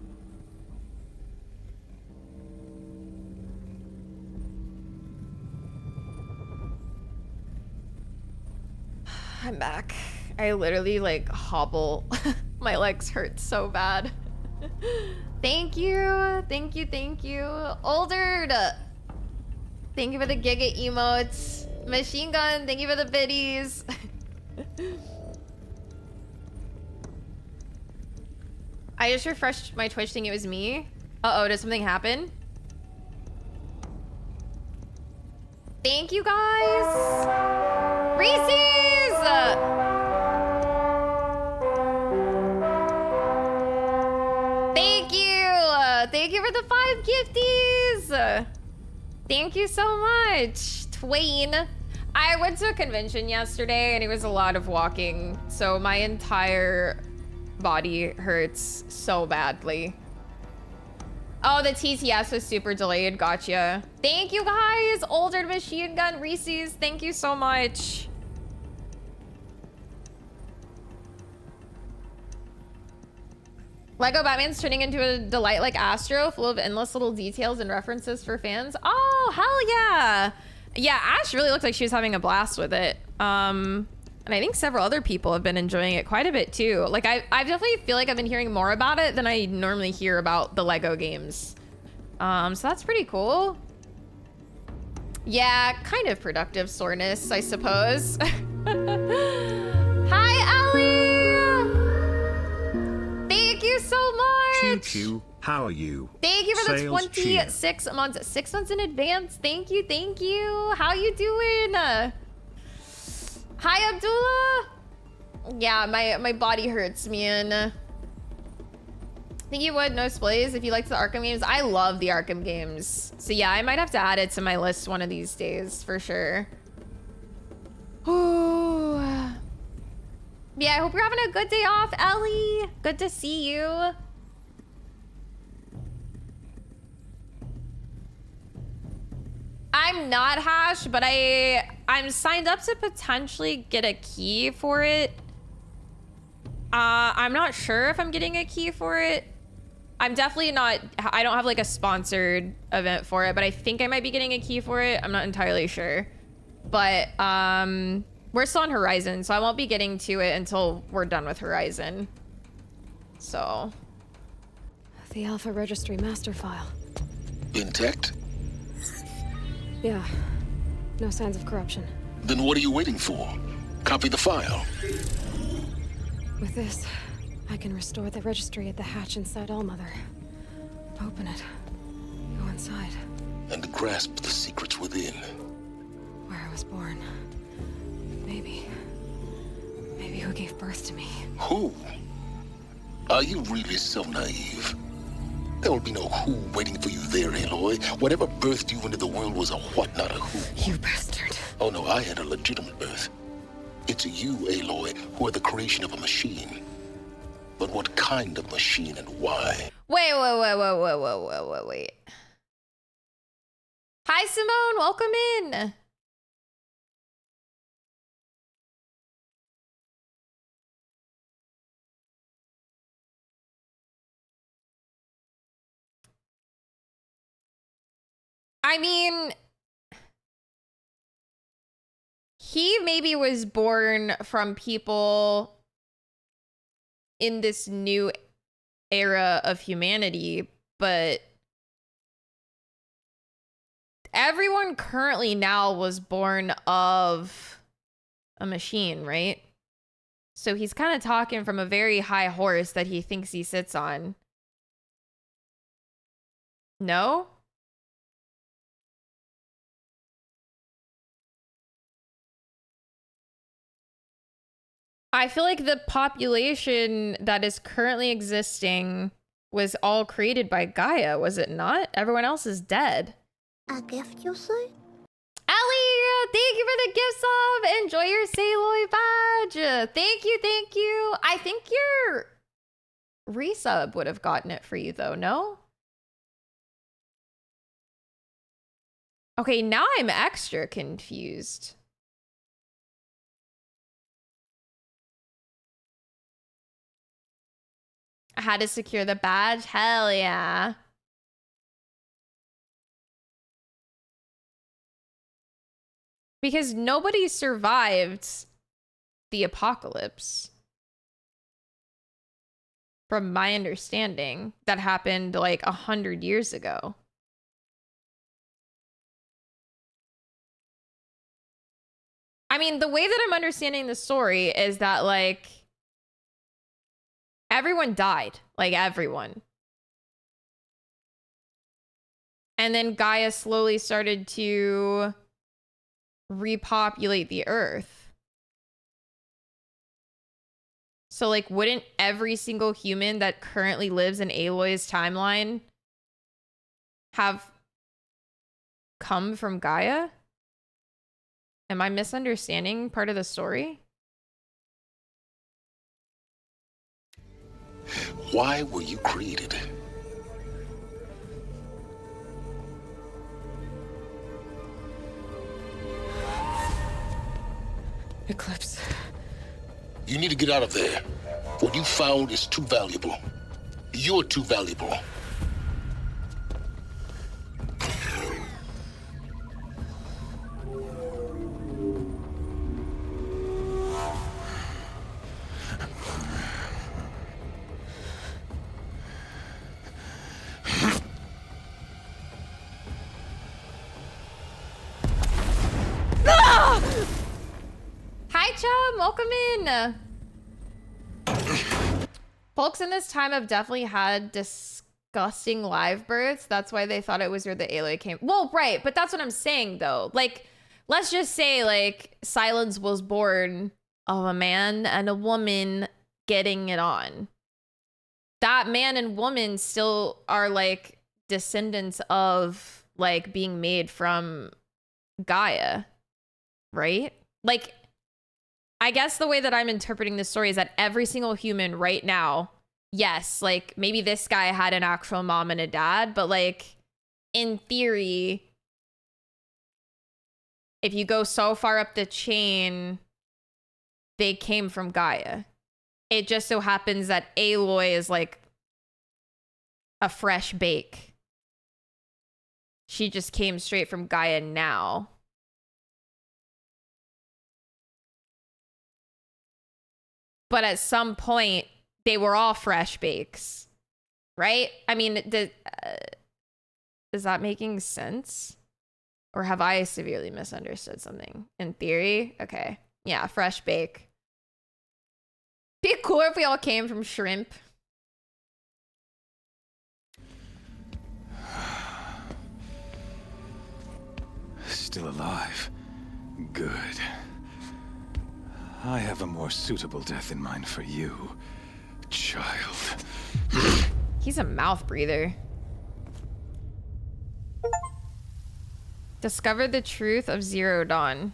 I'm back. I literally like hobble. My legs hurt so bad. Thank you. Thank you. Thank you. Oldered. Thank you for the giga emotes. Machine gun. Thank you for the biddies. I just refreshed my Twitch thing. It was me. Uh-oh, did something happen? Thank you guys. Reese's. Thank you. Thank you for the 5 gifties. Thank you so much, Twain. I went to a convention yesterday and it was a lot of walking, so my entire body hurts so badly. Oh, the TTS was super delayed. Gotcha. Thank you guys. Older Machine Gun, Reese's. Thank you so much. Lego Batman's turning into a delight like Astro, full of endless little details and references for fans. Oh, hell yeah. Yeah, Ash really looked like she was having a blast with it. And I think several other people have been enjoying it quite a bit too. Like I definitely feel like I've been hearing more about it than I normally hear about the Lego games. So that's pretty cool. Yeah, kind of productive soreness, I suppose. Hi, Ellie! Thank you so much! Q, how are you? Thank you for the Sales 26 cheer. months. 6 months in advance. Thank you, thank you. How you doing? Hi, Abdullah. Yeah, my body hurts, man. I think you would, no splays, if you liked the Arkham games. I love the Arkham games. So yeah, I might have to add it to my list one of these days, for sure. Ooh. Yeah, I hope you're having a good day off, Ellie. Good to see you. I'm not Hash, but I'm signed up to potentially get a key for it. I'm not sure if I'm getting a key for it. I'm definitely not, I don't have like a sponsored event for it, but I think I might be getting a key for it. I'm not entirely sure. But we're still on Horizon, so I won't be getting to it until we're done with Horizon. So. The Alpha Registry master file. Intact? Yeah. No signs of corruption. Then what are you waiting for? Copy the file. With this, I can restore the registry at the hatch inside Allmother. Open it. Go inside. And grasp the secrets within. Where I was born. Maybe who gave birth to me. Who? Are you really so naive? There will be no who waiting for you there, Aloy. Whatever birthed you into the world was a what, not a who. You bastard. Oh no, I had a legitimate birth. It's you, Aloy, who are the creation of a machine. But what kind of machine and why? Wait. Hi, Simone. Welcome in. I mean, he maybe was born from people in this new era of humanity, but everyone currently now was born of a machine, right? So he's kind of talking from a very high horse that he thinks he sits on. No? I feel like the population that is currently existing was all created by Gaia, was it not? Everyone else is dead. A gift, you say? Ellie, thank you for the gift sub. Enjoy your Saloy badge. Thank you. I think your resub would have gotten it for you though, no? Okay, now I'm extra confused. I had to secure the badge. Hell yeah. Because nobody survived the apocalypse. From my understanding, that happened like 100 years ago. I mean, the way that I'm understanding the story is that like everyone died, like everyone. And then Gaia slowly started to repopulate the Earth. So like, wouldn't every single human that currently lives in Aloy's timeline have come from Gaia? Am I misunderstanding part of the story? Why were you created? Eclipse. You need to get out of there. What you found is too valuable. You're too valuable. Hi, Chum. Welcome in. Folks in this time have definitely had disgusting live births. That's why they thought it was where the Aloy came. Well, right. But that's what I'm saying, though. Like, let's just say, like, Silence was born of a man and a woman getting it on. That man and woman still are, like, descendants of, like, being made from Gaia. Right? Like, I guess the way that I'm interpreting this story is that every single human right now, yes, like maybe this guy had an actual mom and a dad, but like in theory, if you go so far up the chain, they came from Gaia. It just so happens that Aloy is like a fresh bake. She just came straight from Gaia now. But at some point, they were all fresh bakes, right? I mean, is that making sense? Or have I severely misunderstood something? In theory? Okay. Yeah, fresh bake. Be cooler if we all came from shrimp. Still alive. Good. I have a more suitable death in mind for you, child. He's a mouth breather. Discover the truth of Zero Dawn.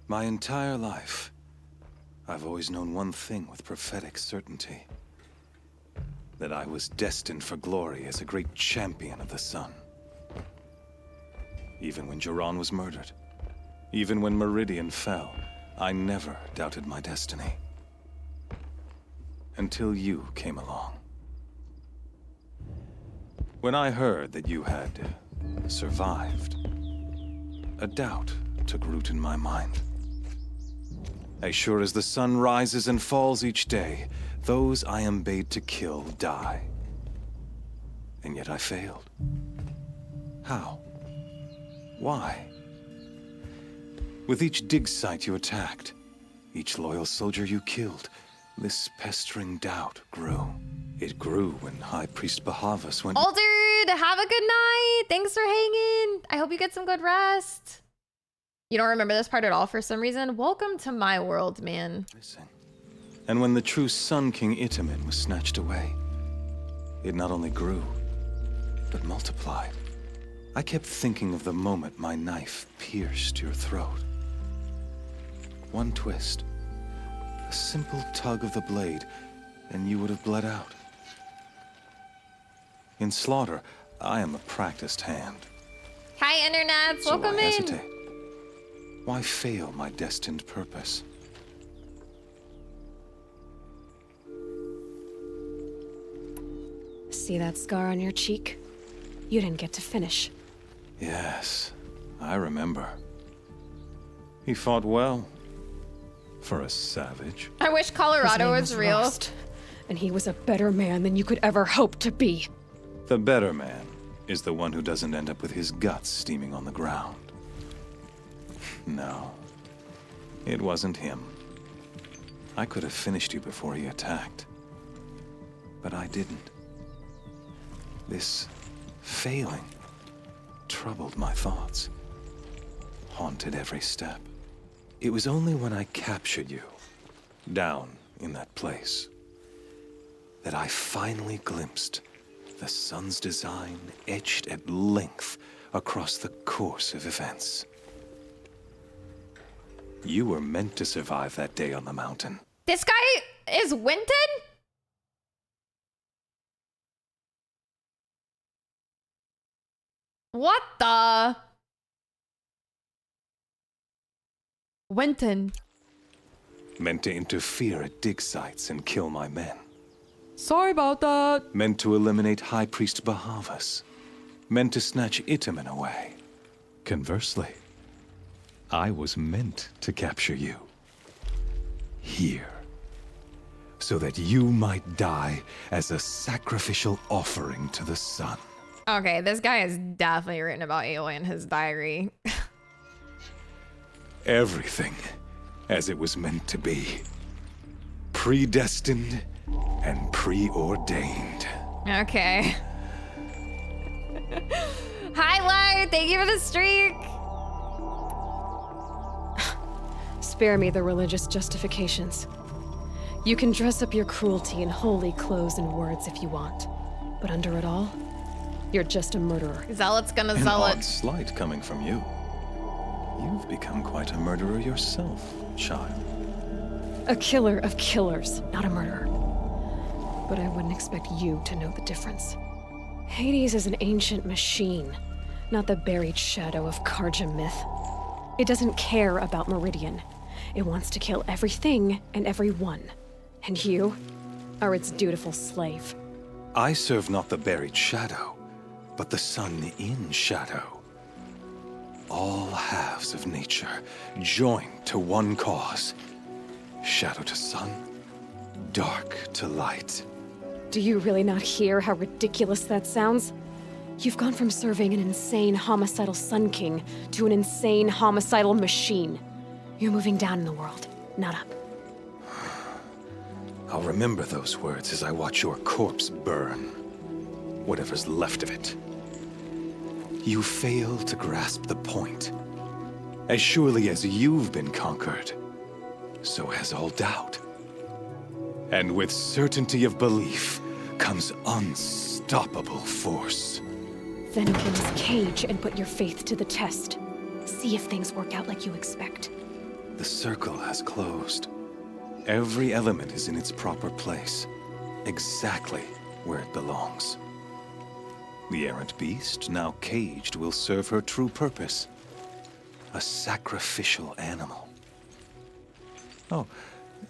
My entire life, I've always known one thing with prophetic certainty. That I was destined for glory as a great champion of the sun. Even when Jiran was murdered, even when Meridian fell, I never doubted my destiny. Until you came along. When I heard that you had survived, a doubt took root in my mind. As sure as the sun rises and falls each day, those I am bade to kill die. And yet I failed. How? Why? With each dig site you attacked, each loyal soldier you killed, this pestering doubt grew. It grew when High Priest Bahavas went— Altered, have a good night. Thanks for hanging. I hope you get some good rest. You don't remember this part at all for some reason? Welcome to my world, man. And when the true Sun King Itamen was snatched away, it not only grew, but multiplied. I kept thinking of the moment my knife pierced your throat. One twist, a simple tug of the blade, and you would have bled out. In slaughter, I am a practiced hand. Hi, internets. So Welcome why in. hesitate? Why fail my destined purpose? See that scar on your cheek? You didn't get to finish. Yes, I remember. He fought well. For a savage. I wish Colorado was real. Lost, and he was a better man than you could ever hope to be. The better man is the one who doesn't end up with his guts steaming on the ground. No, it wasn't him. I could have finished you before he attacked. But I didn't. This failing troubled my thoughts, haunted every step. It was only when I captured you, down in that place, that I finally glimpsed the sun's design etched at length across the course of events. You were meant to survive that day on the mountain. This guy is Winton? What the? Winton. Meant to interfere at dig sites and kill my men. Sorry about that. Meant to eliminate High Priest Bahavas. Meant to snatch Itamen away. Conversely, I was meant to capture you. Here. So that you might die as a sacrificial offering to the sun. Okay, this guy has definitely written about Aloy in his diary. Everything as it was meant to be. Predestined and preordained. Okay. Highlight, thank you for the streak. Spare me the religious justifications. You can dress up your cruelty in holy clothes and words if you want. But under it all, you're just a murderer. Zealot's gonna An zealot. odd slight coming from you. You've become quite a murderer yourself, child. A killer of killers, not a murderer. But I wouldn't expect you to know the difference. Hades is an ancient machine, not the buried shadow of Karja myth. It doesn't care about Meridian. It wants to kill everything and everyone. And you are its dutiful slave. I serve not the buried shadow, but the sun in shadow. All halves of nature joined to one cause. Shadow to sun, dark to light. Do you really not hear how ridiculous that sounds? You've gone from serving an insane homicidal Sun King to an insane homicidal machine. You're moving down in the world, not up. I'll remember those words as I watch your corpse burn. Whatever's left of it. You fail to grasp the point. As surely as you've been conquered, so has all doubt. And with certainty of belief comes unstoppable force. Then open this cage and put your faith to the test. See if things work out like you expect. The circle has closed. Every element is in its proper place, exactly where it belongs. The errant beast, now caged, will serve her true purpose. A sacrificial animal. Oh,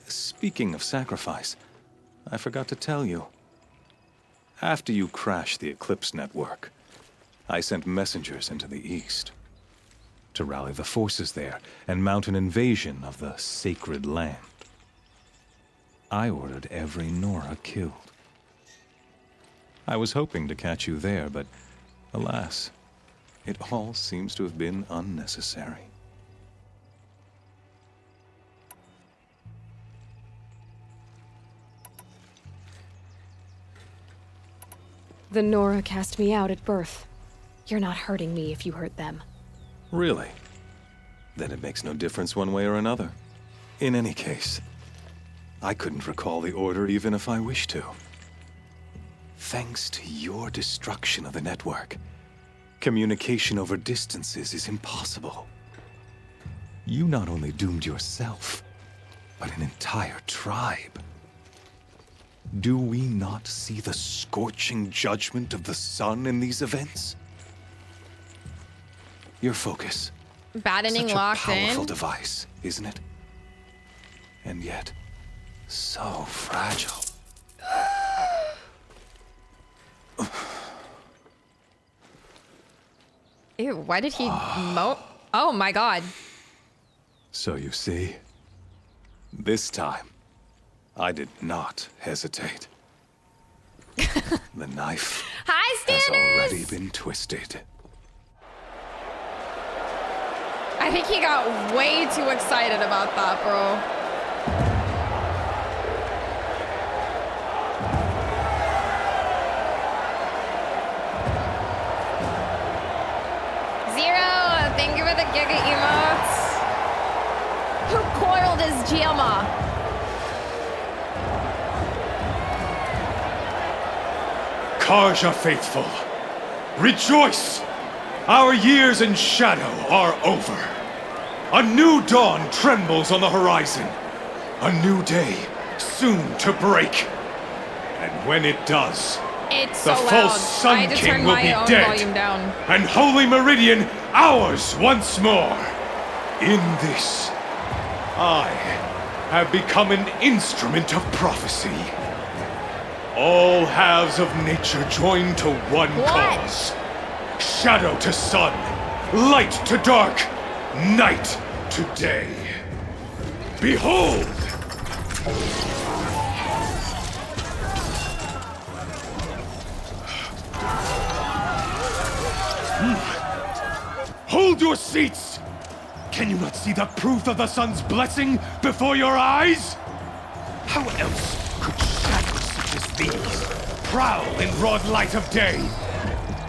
speaking of sacrifice, I forgot to tell you. After you crashed the Eclipse network, I sent messengers into the east to rally the forces there and mount an invasion of the sacred land. I ordered every Nora killed. I was hoping to catch you there, but alas, it all seems to have been unnecessary. The Nora cast me out at birth. You're not hurting me if you hurt them. Really? Then it makes no difference one way or another. In any case, I couldn't recall the order even if I wished to. Thanks to your destruction of the network, communication over distances is impossible. You not only doomed yourself, but an entire tribe. Do we not see the scorching judgment of the sun in these events? Your focus Battening Such locked a powerful in. device, isn't it? And yet, so fragile. Ew, why did he Oh my god. So you see, this time, I did not hesitate. The knife has already been twisted. I think he got way too excited about that, bro. Zero, thank you for the giga emotes. Who coiled his Giamma? Karja faithful, rejoice! Our years in shadow are over. A new dawn trembles on the horizon. A new day soon to break. And when it does, It's the so false loud. I Sun had to King turn will my be own dead, volume down. and Holy Meridian ours once more. In this, I have become an instrument of prophecy. All halves of nature join to one cause. Shadow to sun, light to dark, night to day. Behold! Hold your seats! Can you not see the proof of the sun's blessing before your eyes? How else could shadows such as these prowl in broad light of day?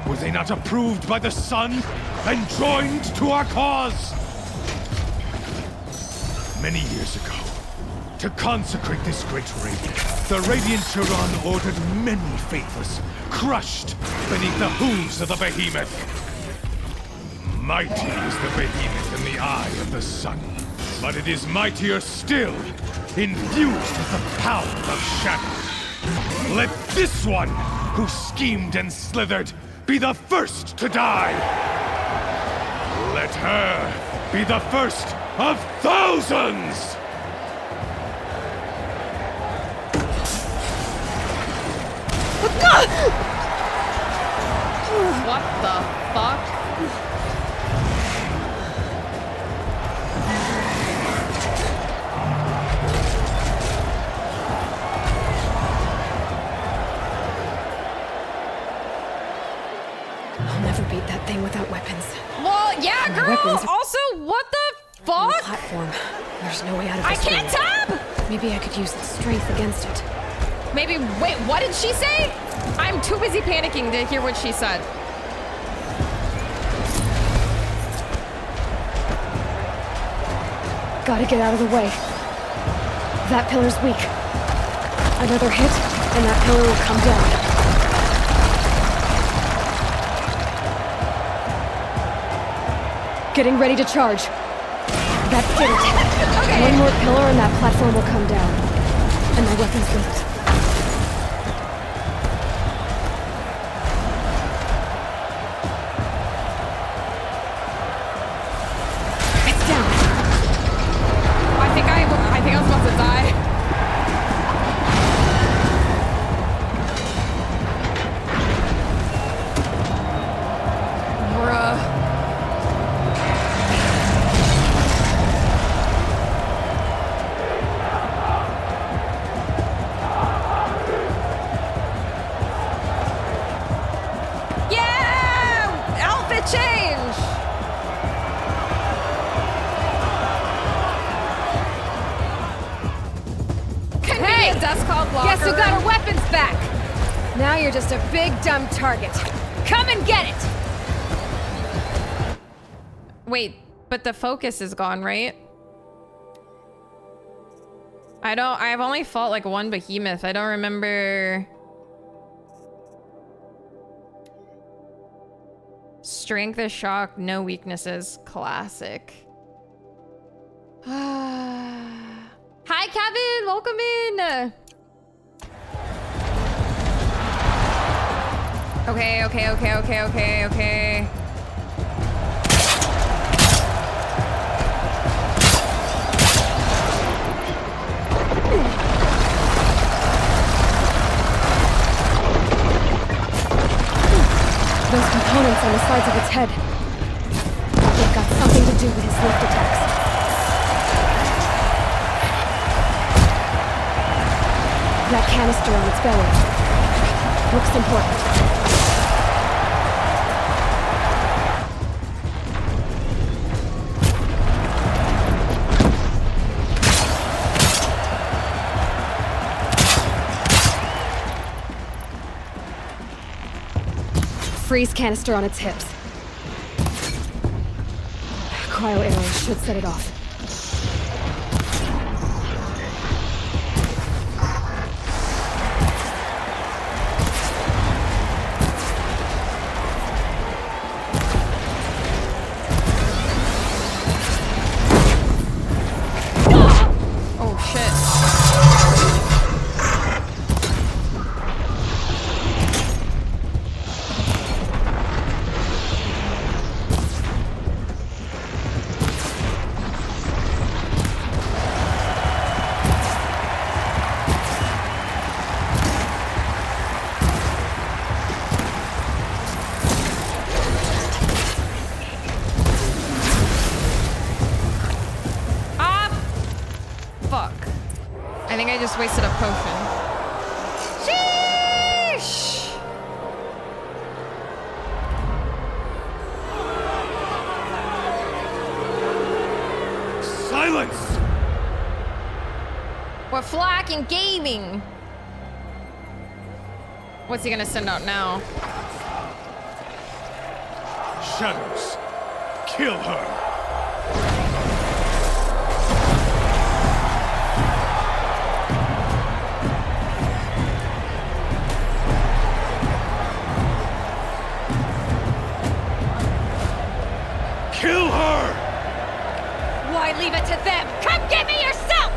Were they not approved by the sun and joined to our cause? Many years ago, to consecrate this great raid, the Radiant Chiron ordered many faithless, crushed beneath the hooves of the behemoth. Mighty is the behemoth in the eye of the sun, but it is mightier still, infused with the power of shadow. Let this one, who schemed and slithered, be the first to die. Let her be the first of thousands! What the fuck? I'll never beat that thing without weapons. Well, yeah, My girl. weapons- Also, what the On the fuck? platform. There's no way out of I this can't room. tab! Maybe I could use its strength against it. Maybe, wait, what did she say? I'm too busy panicking to hear what she said. Gotta get out of the way. That pillar's weak. Another hit, and that pillar will come down. Getting ready to charge. That did it. Okay. One more pillar and that platform will come down. And my weapon's with it. It's down. I think I was about to die. Bruh. Yeah! Outfit change! Hey! A desk called blocker. Guess who got her weapons back? Now you're just a big dumb target. Come and get it! Wait, but the focus is gone, right? I've only fought like one behemoth. I don't remember. Strength is shock, no weaknesses. Classic. Hi, Kevin. Welcome in. Okay. components on the sides of its head. They've got something to do with his lift attacks. That canister on its belly. Looks important. Freeze canister on its hips. Cryo arrows should set it off. Oh shit. I think I just wasted a potion. Sheesh! Silence! We're flacking gaming. What's he gonna send out now? Shadows, kill her! Kill her! Why leave it to them? Come get me yourself!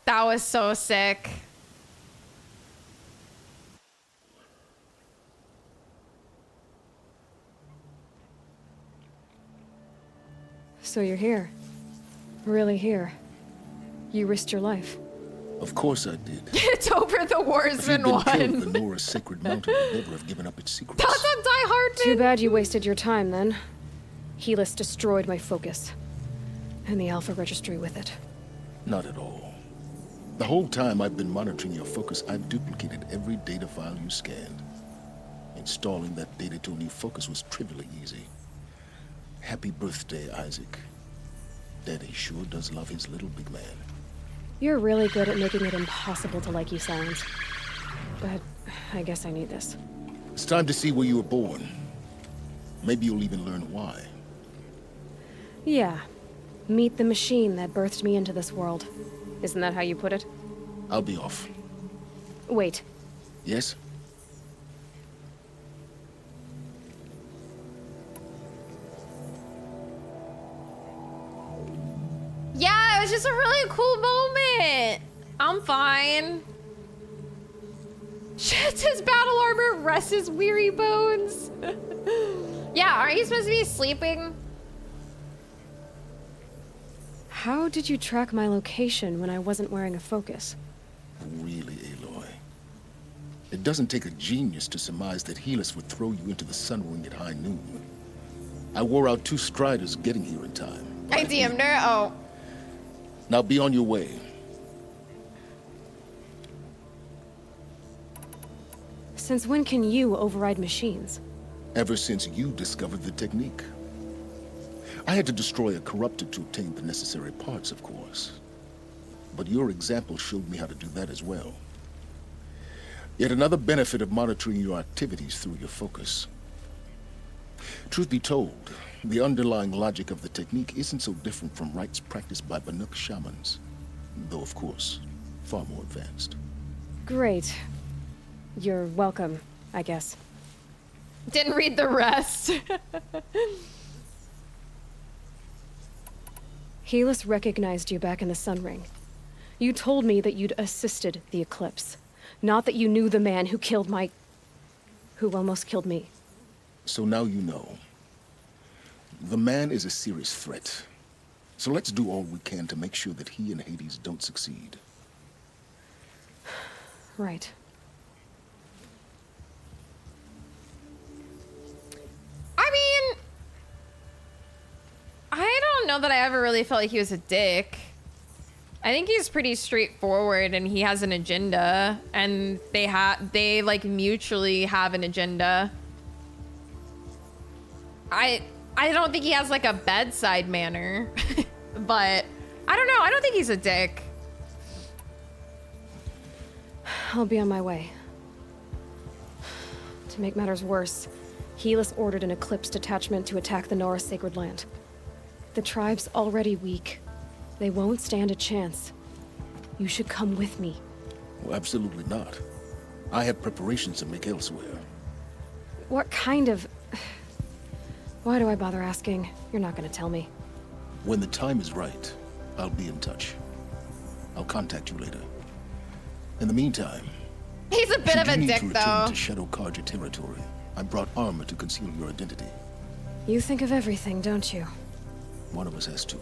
That was so sick. So you're here. Really here. You risked your life. Of course I did. It's over, the war's been won. Killed, the Nora's sacred mountain would never have given up its secrets. That's a die-hard. Too bad you wasted your time then. Helis destroyed my focus. And the Alpha Registry with it. Not at all. The whole time I've been monitoring your focus, I've duplicated every data file you scanned. Installing that data to a new focus was trivially easy. Happy birthday, Isaac. Daddy sure does love his little big man. You're really good at making it impossible to like you, Silence. But I guess I need this. It's time to see where you were born. Maybe you'll even learn why. Yeah. Meet the machine that birthed me into this world. Isn't that how you put it? I'll be off. Wait. Yes? Yeah, it was just a really cool moment. I'm fine. Sheds his battle armor, rests his weary bones. Yeah, aren't you supposed to be sleeping? How did you track my location when I wasn't wearing a focus? Really, Aloy? It doesn't take a genius to surmise that Helis would throw you into the sun ring at high noon. I wore out 2 striders getting here in time. I DM'd her? Oh. Now be on your way. Since when can you override machines? Ever since you discovered the technique. I had to destroy a corrupted to obtain the necessary parts, of course. But your example showed me how to do that as well. Yet another benefit of monitoring your activities through your focus. Truth be told, the underlying logic of the technique isn't so different from rites practiced by Banuk shamans. Though, of course, far more advanced. Great. You're welcome, I guess. Didn't read the rest. Helis recognized you back in the Sun Ring. You told me that you'd assisted the Eclipse. Not that you knew the man who killed who almost killed me. So now you know. The man is a serious threat. So let's do all we can to make sure that he and Hades don't succeed. Right. I mean, I don't know that I ever really felt like he was a dick. I think he's pretty straightforward and he has an agenda, and they like mutually have an agenda. I don't think he has like a bedside manner, but I don't know. I don't think he's a dick. I'll be on my way. To make matters worse, Helis ordered an Eclipse detachment to attack the Nora Sacred Land. The tribe's already weak. They won't stand a chance. You should come with me. Well, absolutely not. I have preparations to make elsewhere. What kind of... Why do I bother asking? You're not gonna tell me. When the time is right, I'll be in touch. I'll contact you later. In the meantime... He's a bit of a dick, though. To Shadow Karja territory, I brought armor to conceal your identity. You think of everything, don't you? One of us has to.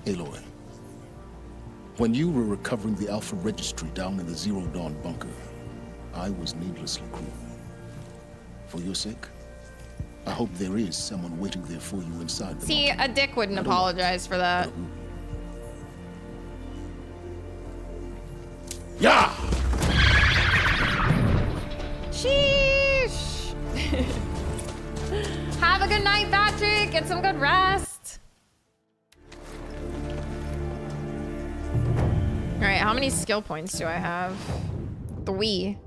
Aloy, when you were recovering the Alpha Registry down in the Zero Dawn bunker, I was needlessly cruel. For your sake, I hope there is someone waiting there for you inside the See, a dick wouldn't apologize for that. Yeah! Sheesh! Have a good night, Patrick. Get some good rest. All right, how many skill points do I have? 3.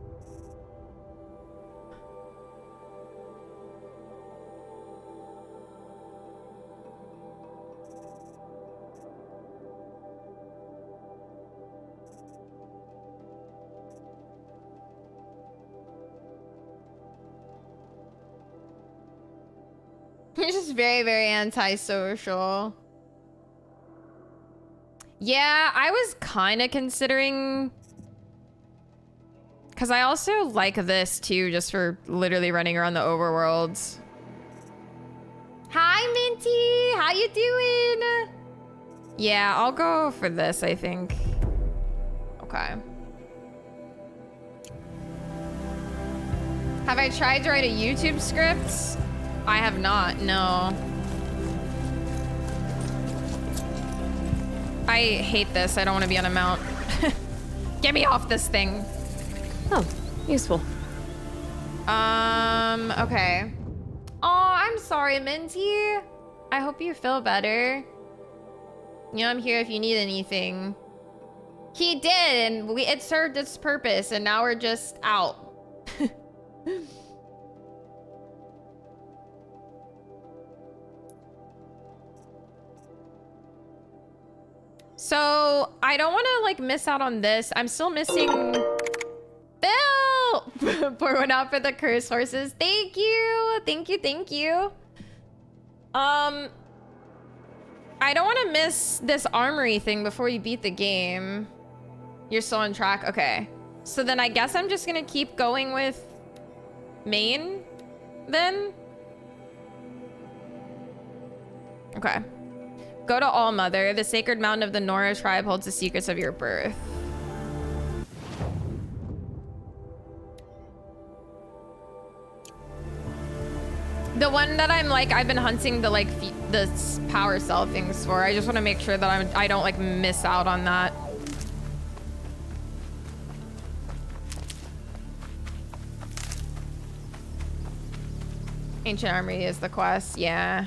You're just very, very antisocial. Yeah, I was kind of considering... Because I also like this, too, just for literally running around the overworld. Hi, Minty! How you doing? Yeah, I'll go for this, I think. Okay. Have I tried to write a YouTube script? I have not, no. I hate this. I don't want to be on a mount. Get me off this thing. Oh, useful. Okay. Oh, I'm sorry, Minty. I hope you feel better. You know, I'm here if you need anything. He did, and it served its purpose, and now we're just out. So, I don't want to, like, miss out on this. I'm still missing... Bill! Pour one out for the curse horses. Thank you! Thank you, thank you. I don't want to miss this armory thing before you beat the game. You're still on track? Okay. So then I guess I'm just gonna keep going with... main? Then? Okay. Go to All Mother. The sacred mountain of the Nora tribe holds the secrets of your birth. The one that I'm like, I've been hunting the like the power cell things for. I just want to make sure that I don't like miss out on that. Ancient Armory is the quest, yeah.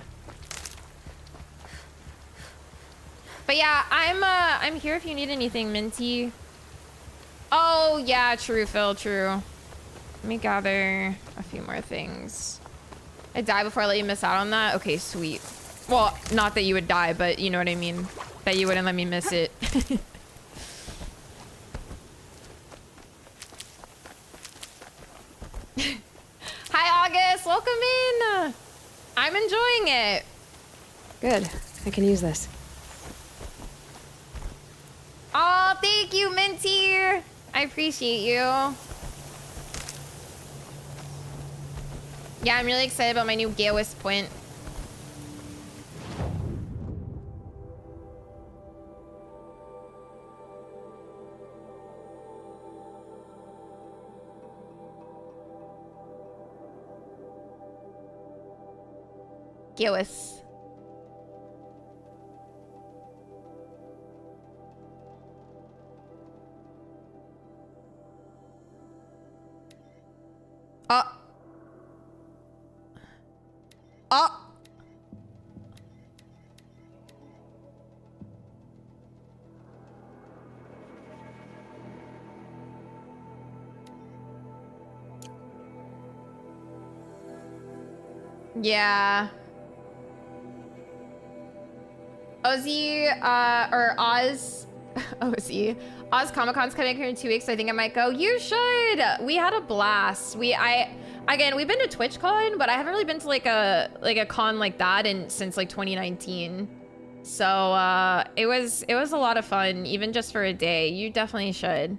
But yeah, I'm here if you need anything, Minty. Oh yeah, true, Phil, true. Let me gather a few more things. I die before I let you miss out on that? Okay, sweet. Well, not that you would die, but you know what I mean. That you wouldn't let me miss it. Hi, August. Welcome in. I'm enjoying it. Good. I can use this. Oh, thank you, Minty. I appreciate you. Yeah, I'm really excited about my new Gawis point. Gawis. Yeah. Ozzy, or Oz, Ozzy. Oz Comic-Con's coming here in 2 weeks, so I think I might go. You should! We had a blast. Again, we've been to TwitchCon, but I haven't really been to like a con like that since like 2019. So, it was a lot of fun, even just for a day. You definitely should.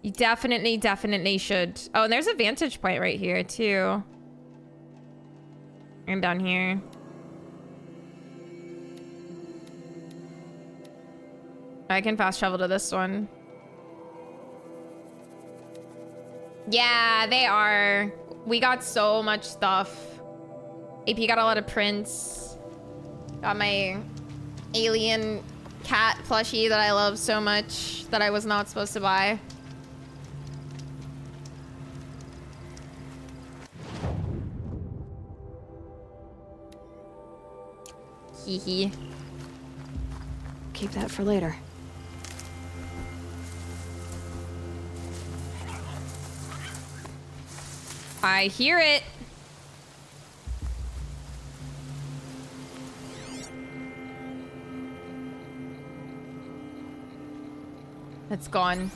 You definitely should. Oh, and there's a vantage point right here, too. And down here. I can fast travel to this one. Yeah, they are. We got so much stuff. AP got a lot of prints. Got my alien cat plushie that I love so much that I was not supposed to buy. Hee. Keep that for later. I hear it. It's gone.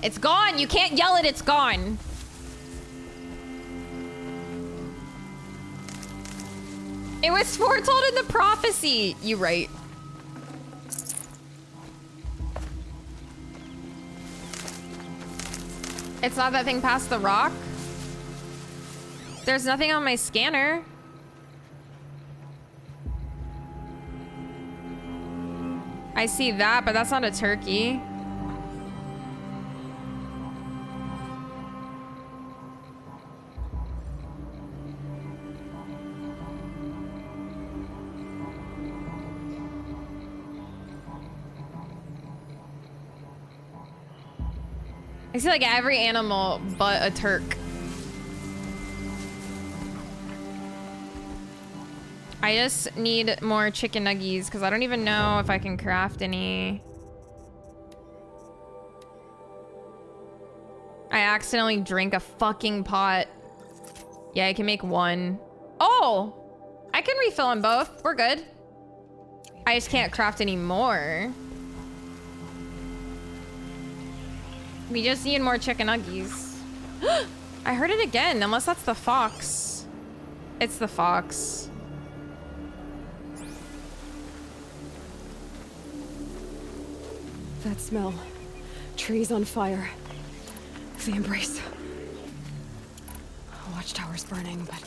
It's gone. You can't yell it. It's gone. It was foretold in the prophecy. You right. It's not that thing past the rock. There's nothing on my scanner. I see that, but that's not a turkey. I see like every animal but a turk. I just need more chicken nuggies because I don't even know if I can craft any. I accidentally drank a fucking pot. Yeah, I can make one. Oh! I can refill on both. We're good. I just can't craft any more. We just need more chicken nuggies. I heard it again, unless that's the fox. It's the fox. That smell. Trees on fire. The embrace. Watchtower's burning, but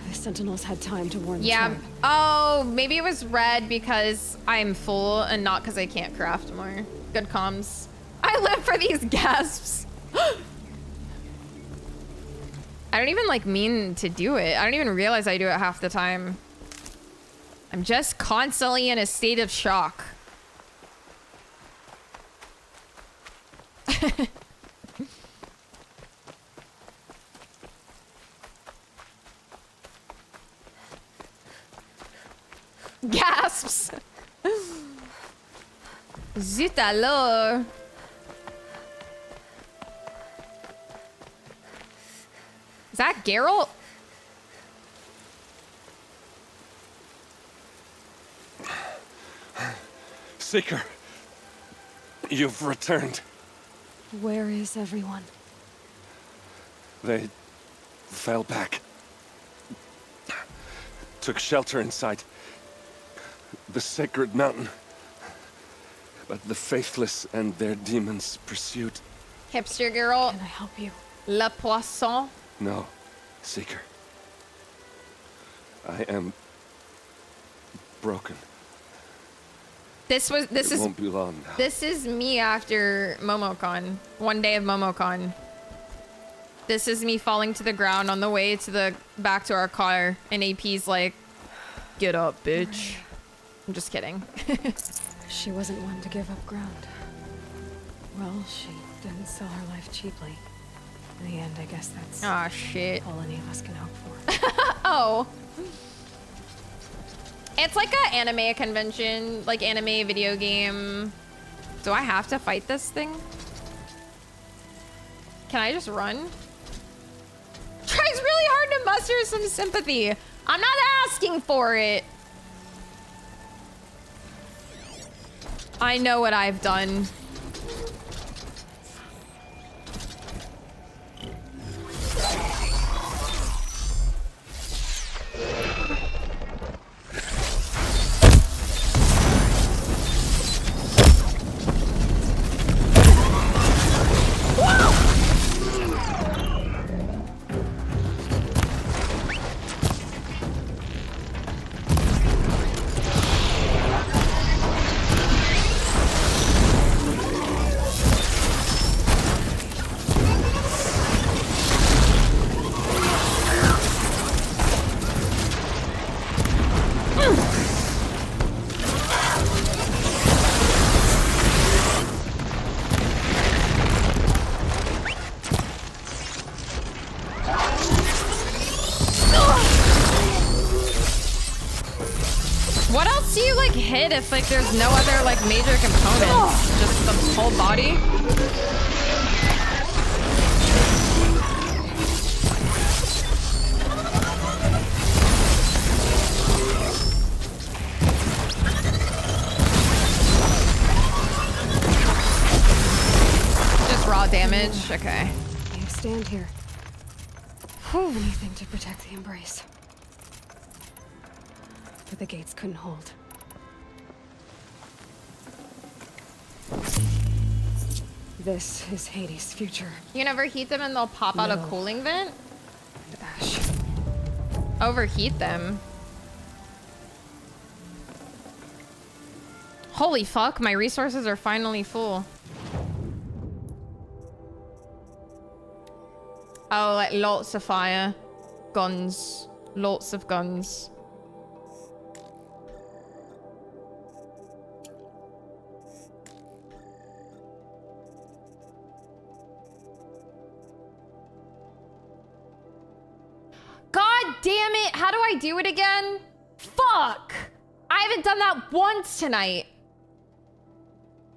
the sentinels had time to warn the tribe. Oh, maybe it was red because I'm full and not because I can't craft more. Good comms. I live for these gasps. I don't even like mean to do it. I don't even realize I do it half the time. I'm just constantly in a state of shock. gasps. Zut alors. Is that Geralt? Seeker, you've returned. Where is everyone? They fell back. Took shelter inside the sacred mountain. But the faithless and their demons pursued. Hipster Geralt. Can I help you? Le Poisson. No, Seeker. I am broken. This won't be long now. This is me after MomoCon. One day of MomoCon. This is me falling to the ground on the way to the back to our car, and AP's like, "Get up, bitch." I'm just kidding. She wasn't one to give up ground. Well, she didn't sell her life cheaply. In the end, I guess that's shit. all any of us can hope for. Oh. It's like a anime convention, like anime video game. Do I have to fight this thing? Can I just run? Tries really hard to muster some sympathy. I'm not asking for it. I know what I've done. What else do you like hit if like there's no other like major components? Just the whole body? Just raw damage? Okay. You stand here. Anything to protect the embrace. But the gates couldn't hold. This is Hades' future. You can overheat them and they'll pop out a cooling vent? Ash. Overheat them? Holy fuck, my resources are finally full. Oh, like lots of fire. Guns. Lots of guns. God damn it! How do I do it again? Fuck! I haven't done that once tonight.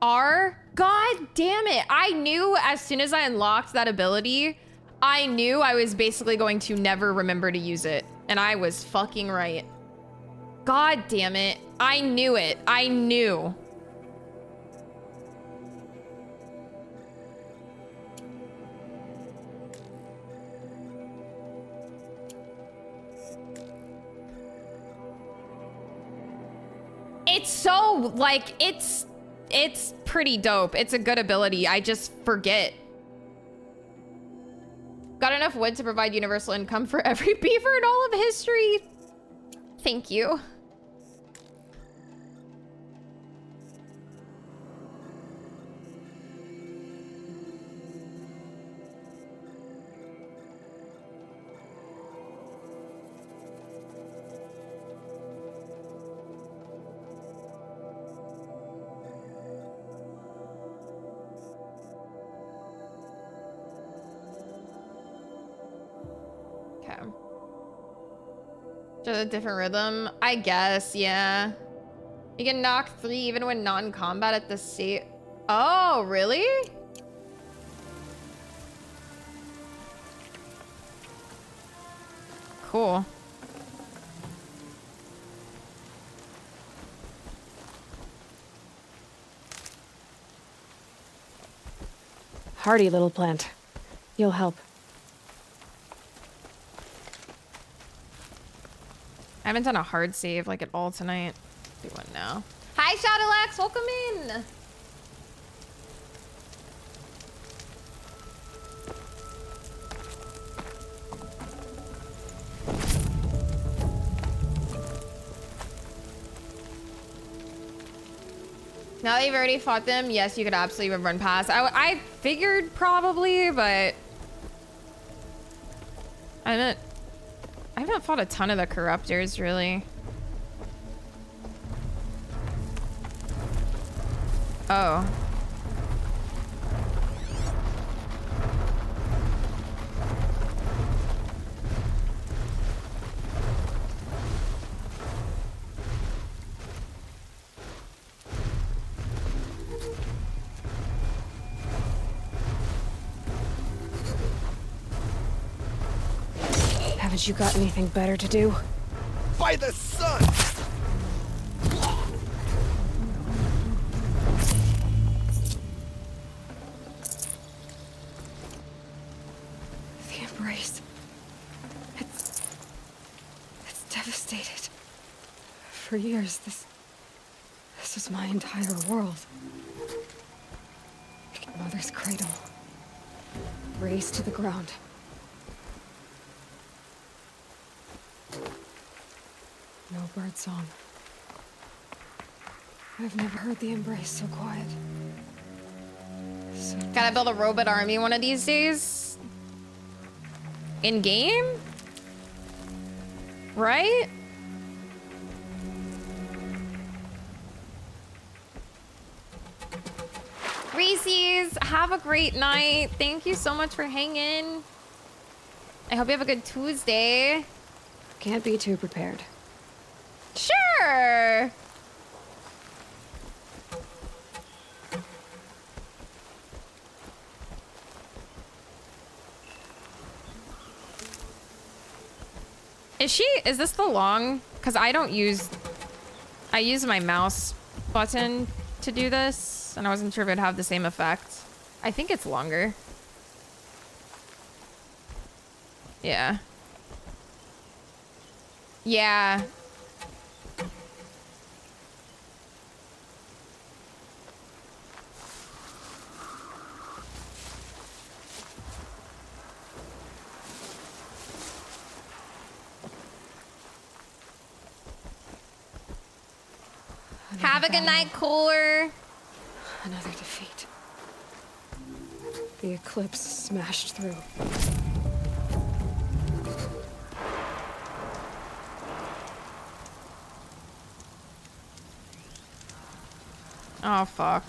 R? God damn it. I knew as soon as I unlocked that ability, I knew I was basically going to never remember to use it. And I was fucking right. God damn it. I knew it. I knew. It's so, like, it's pretty dope. It's a good ability. I just forget. Got enough wood to provide universal income for every beaver in all of history. Thank you. Just a different rhythm? I guess, yeah. You can knock 3 even when not in combat at the same. Oh, really? Cool. Hardy little plant. You'll help. I haven't done a hard save like at all tonight. Do one now. Hi, Shadowlax, welcome in. Now that you've already fought them, yes, you could absolutely run past. I figured probably, but I haven't fought a ton of the corruptors, really. Oh. Haven't you got anything better to do? By the sun! The embrace. It's devastated. For years, this was my entire world. Mother's cradle. Razed to the ground. No bird song. I've never heard the embrace so quiet. So Gotta build a robot army one of these days. In game? Right? Reese's, have a great night. Thank you so much for hanging. I hope you have a good Tuesday. Can't be too prepared. Sure. Is this the long? Because I use my mouse button to do this, and I wasn't sure if it'd have the same effect. I think it's longer. Yeah. Yeah. Have a good night, Cooler. Another defeat. The eclipse smashed through. Oh, fuck.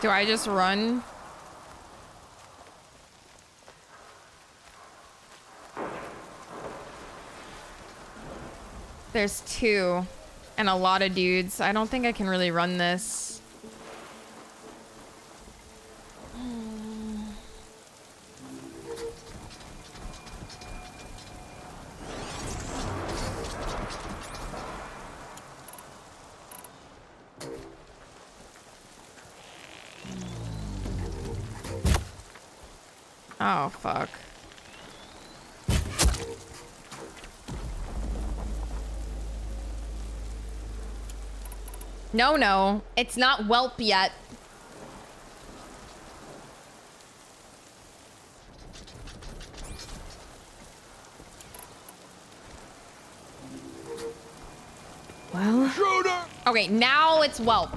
Do I just run? There's 2 and a lot of dudes. I don't think I can really run this. Oh, fuck. No, it's not whelp yet. Well... Okay, now it's whelp.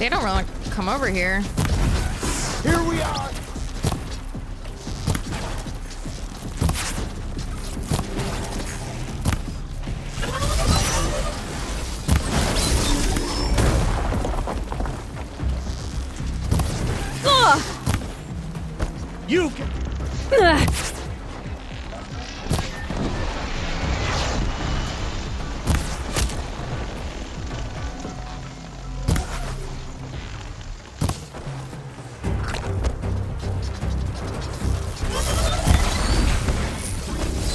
They don't want to come over here. Here we are. Ugh. You can.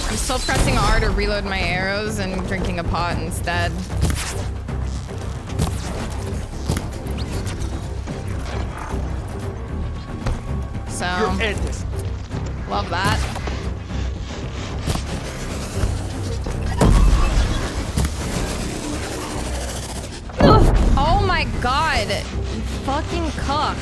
I'm still pressing R to reload my arrows and drinking a pot instead. So, love that. Ugh. Oh my god, you fucking cuck.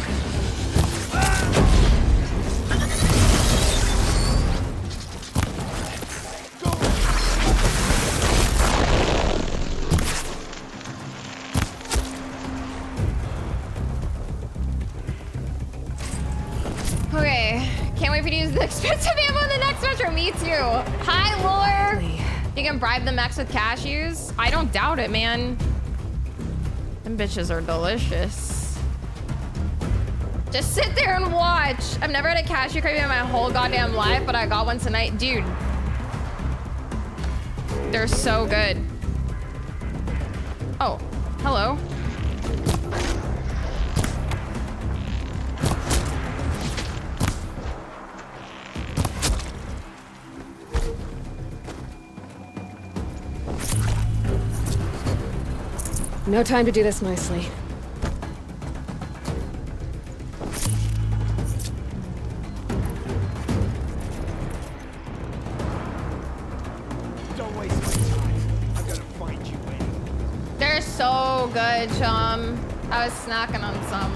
Okay, can't wait for you to use the expensive ammo in the next metro. Me too. Hi, Lore. You can bribe the mechs with cashews? I don't doubt it, man. Them bitches are delicious. Just sit there and watch. I've never had a cashew craving in my whole goddamn life, but I got one tonight. Dude. They're so good. Oh, hello. No time to do this nicely. Don't waste my time. I'm gonna find you in. They're so good, chum. I was snacking on some.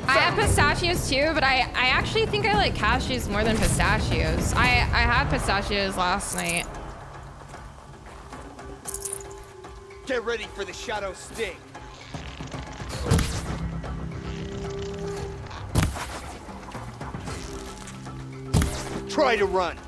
I have pistachios too, but I actually think I like cashews more than pistachios. I had pistachios last night. Get ready for the shadow sting. Try to run.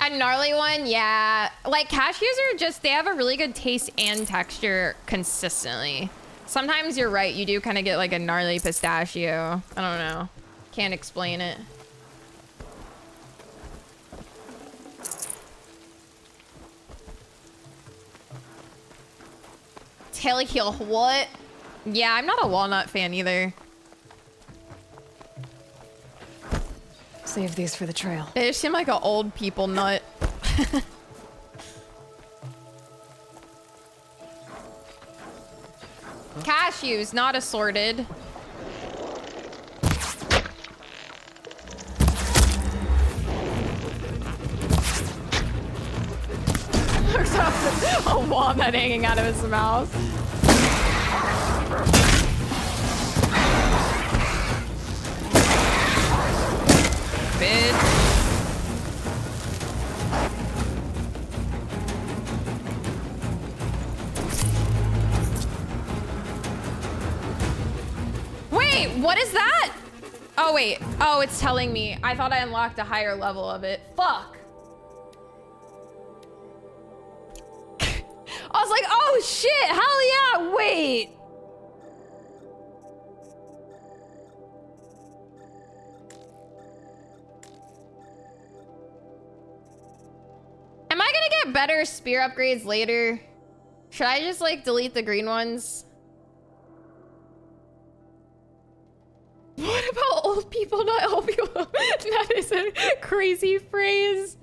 A gnarly one, yeah. Like cashews are just, they have a really good taste and texture consistently. Sometimes you're right, you do kind of get like a gnarly pistachio. I don't know. Can't explain it. Tailheel, what? Yeah, I'm not a walnut fan either. Save these for the trail. They just seem like an old people nut. Cashews, not assorted. Looks like a walnut hanging out of his mouth. Bitch. Wait, what is that? Oh, wait. Oh, it's telling me. I thought I unlocked a higher level of it. Fuck. I was like, oh shit, hell yeah, wait. Am I gonna get better spear upgrades later? Should I just like delete the green ones? What about old people not old people? That is a crazy phrase.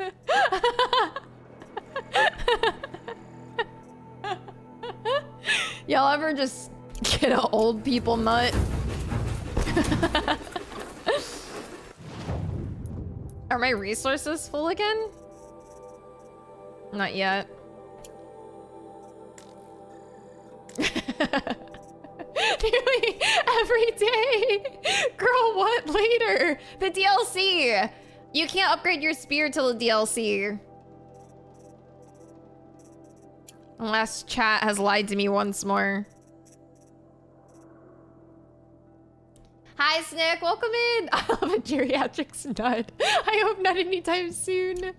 Y'all ever just get an old people nut? Are my resources full again? Not yet. Nearly every day. Girl, what later? The DLC. You can't upgrade your spear till the DLC. Unless chat has lied to me once more. Hi, Snick. Welcome in. I love a geriatrics nut. I hope not anytime soon.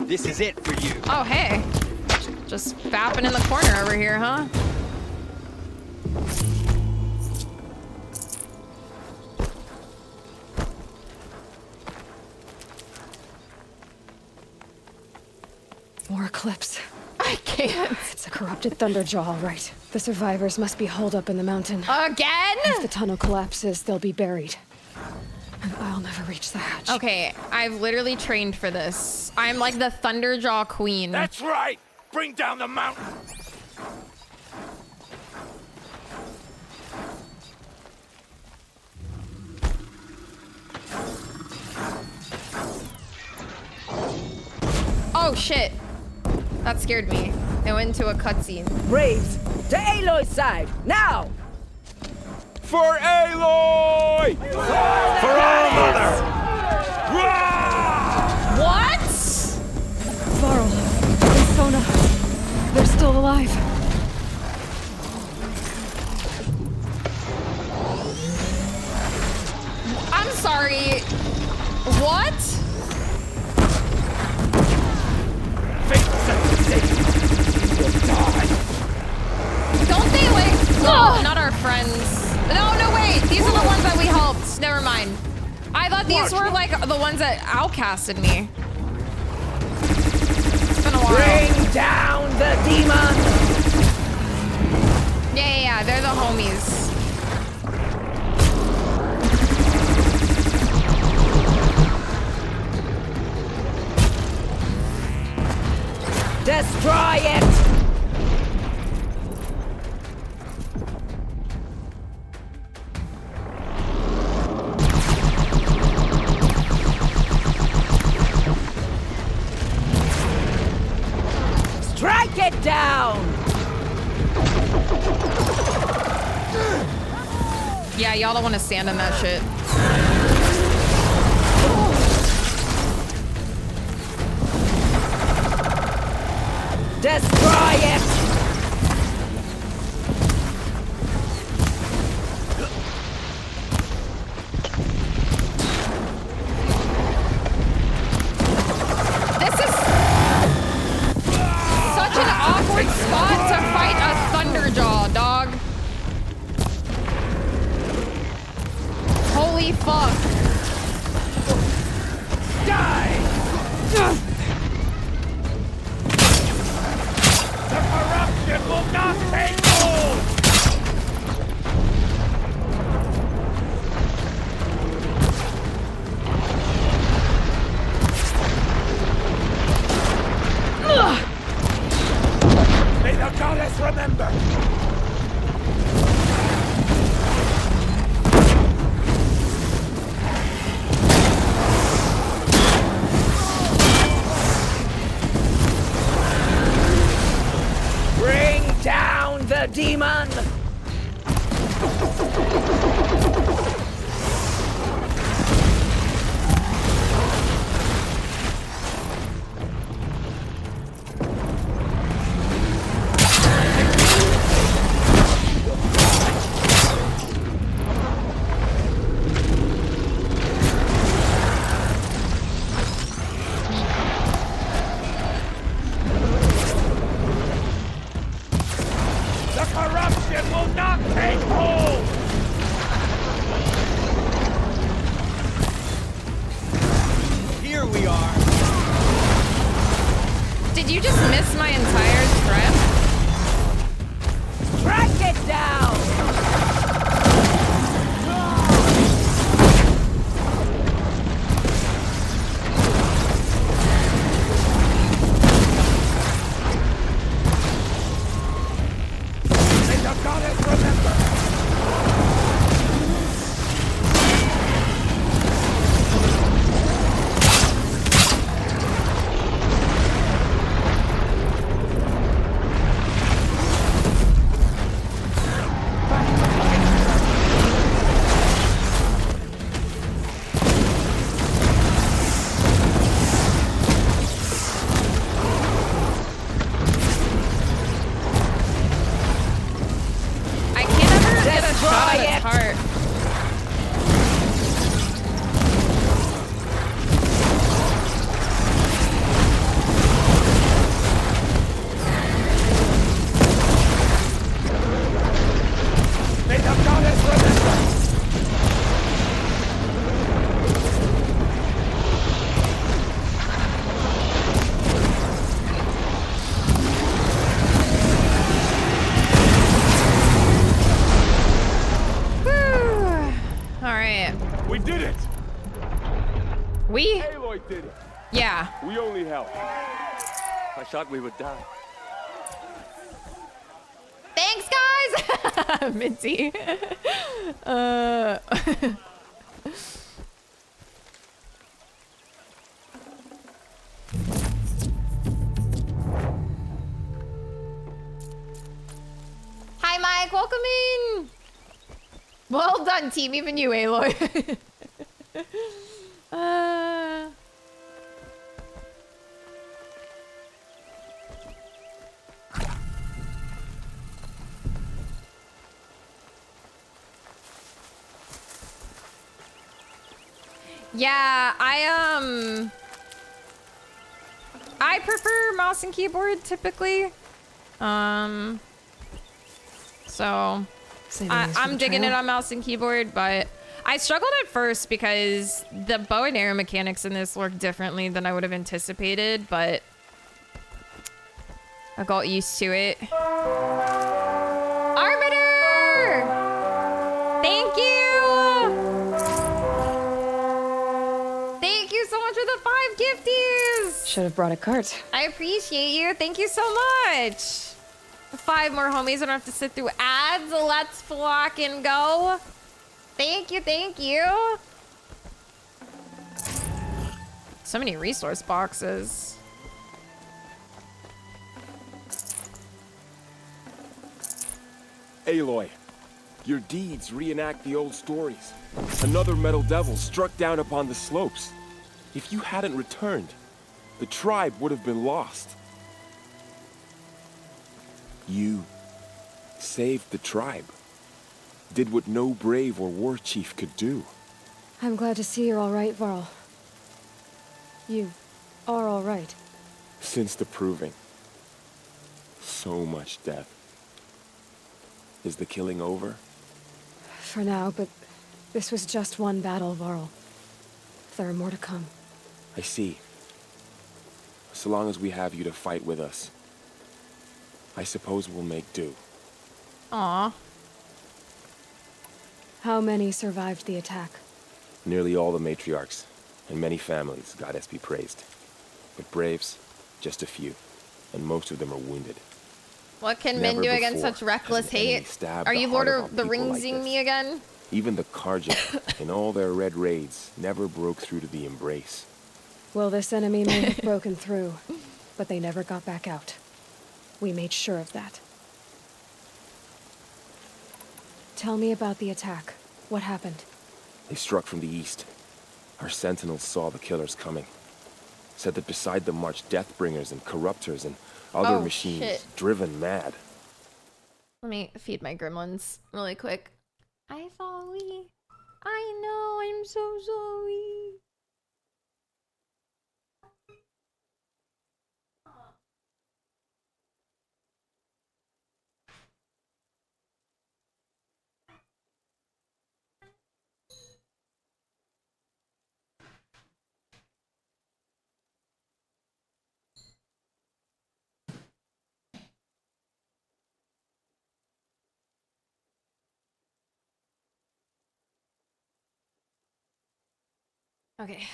This is it for you. Oh, hey. Just fapping in the corner over here, huh? More Eclipse. I can't. It's a corrupted Thunderjaw, all right. The survivors must be holed up in the mountain. Again? If the tunnel collapses, they'll be buried. And I'll never reach the hatch. Okay, I've literally trained for this. I'm like the Thunderjaw queen. That's right! Bring down the mountain! Oh, shit. That scared me. It went into a cutscene. Braves, to Aloy's side, now! For Aloy! For our mother! What? Varl and Sona, they're still alive. I'm sorry. What? Don't they like... Oh, not our friends. No, wait. These are the ones that we helped. Never mind. I thought these were like the ones that outcasted me. It's been a while. Bring down the demon! Yeah. They're the homies. Destroy it! Strike it down! Yeah, y'all don't want to stand in that shit. Destroy it! This is such an awkward spot to fight a Thunderjaw, dog. Holy fuck. Die! The corruption will not take hold! May the goddess remember! Bring down the demon! The corruption will not take hold! Here we are. Did you just miss my entire trip? Strike it down! May the goddess remember! We only help. I thought we would die. Thanks, guys! Minty. Hi, Mike. Welcome in. Well done, team. Even you, Aloy. Yeah, I prefer mouse and keyboard typically. So I'm digging it on mouse and keyboard, but I struggled at first because the bow and arrow mechanics in this work differently than I would have anticipated, but I got used to it. Arbiter! Thank you! Thank you so much for the 5 gifties! Should have brought a cart. I appreciate you. Thank you so much. 5 more homies. I don't have to sit through ads. Let's flock and go. Thank you. Thank you. So many resource boxes. Aloy, your deeds reenact the old stories. Another metal devil struck down upon the slopes. If you hadn't returned, the tribe would have been lost. You saved the tribe. Did what no brave or war chief could do. I'm glad to see you're all right, Varl. You are all right. Since the proving. So much death. Is the killing over? For now, but this was just one battle, Varl. There are more to come. I see. So long as we have you to fight with us, I suppose we'll make do. Aw. How many survived the attack? Nearly all the matriarchs, and many families, goddess be praised. But braves, just a few, and most of them are wounded. What can men do against such reckless hate? Are you Lord of the Ringsing me again? Even the Karja, in all their red raids, never broke through to the embrace. Well, this enemy may have broken through, but they never got back out. We made sure of that. Tell me about the attack. What happened? They struck from the east. Our sentinels saw the killers coming. Said that beside them marched Deathbringers and Corruptors and other machines, shit. driven mad. Let me feed my gremlins really quick. I'm sorry. I know, I'm so sorry. Okay.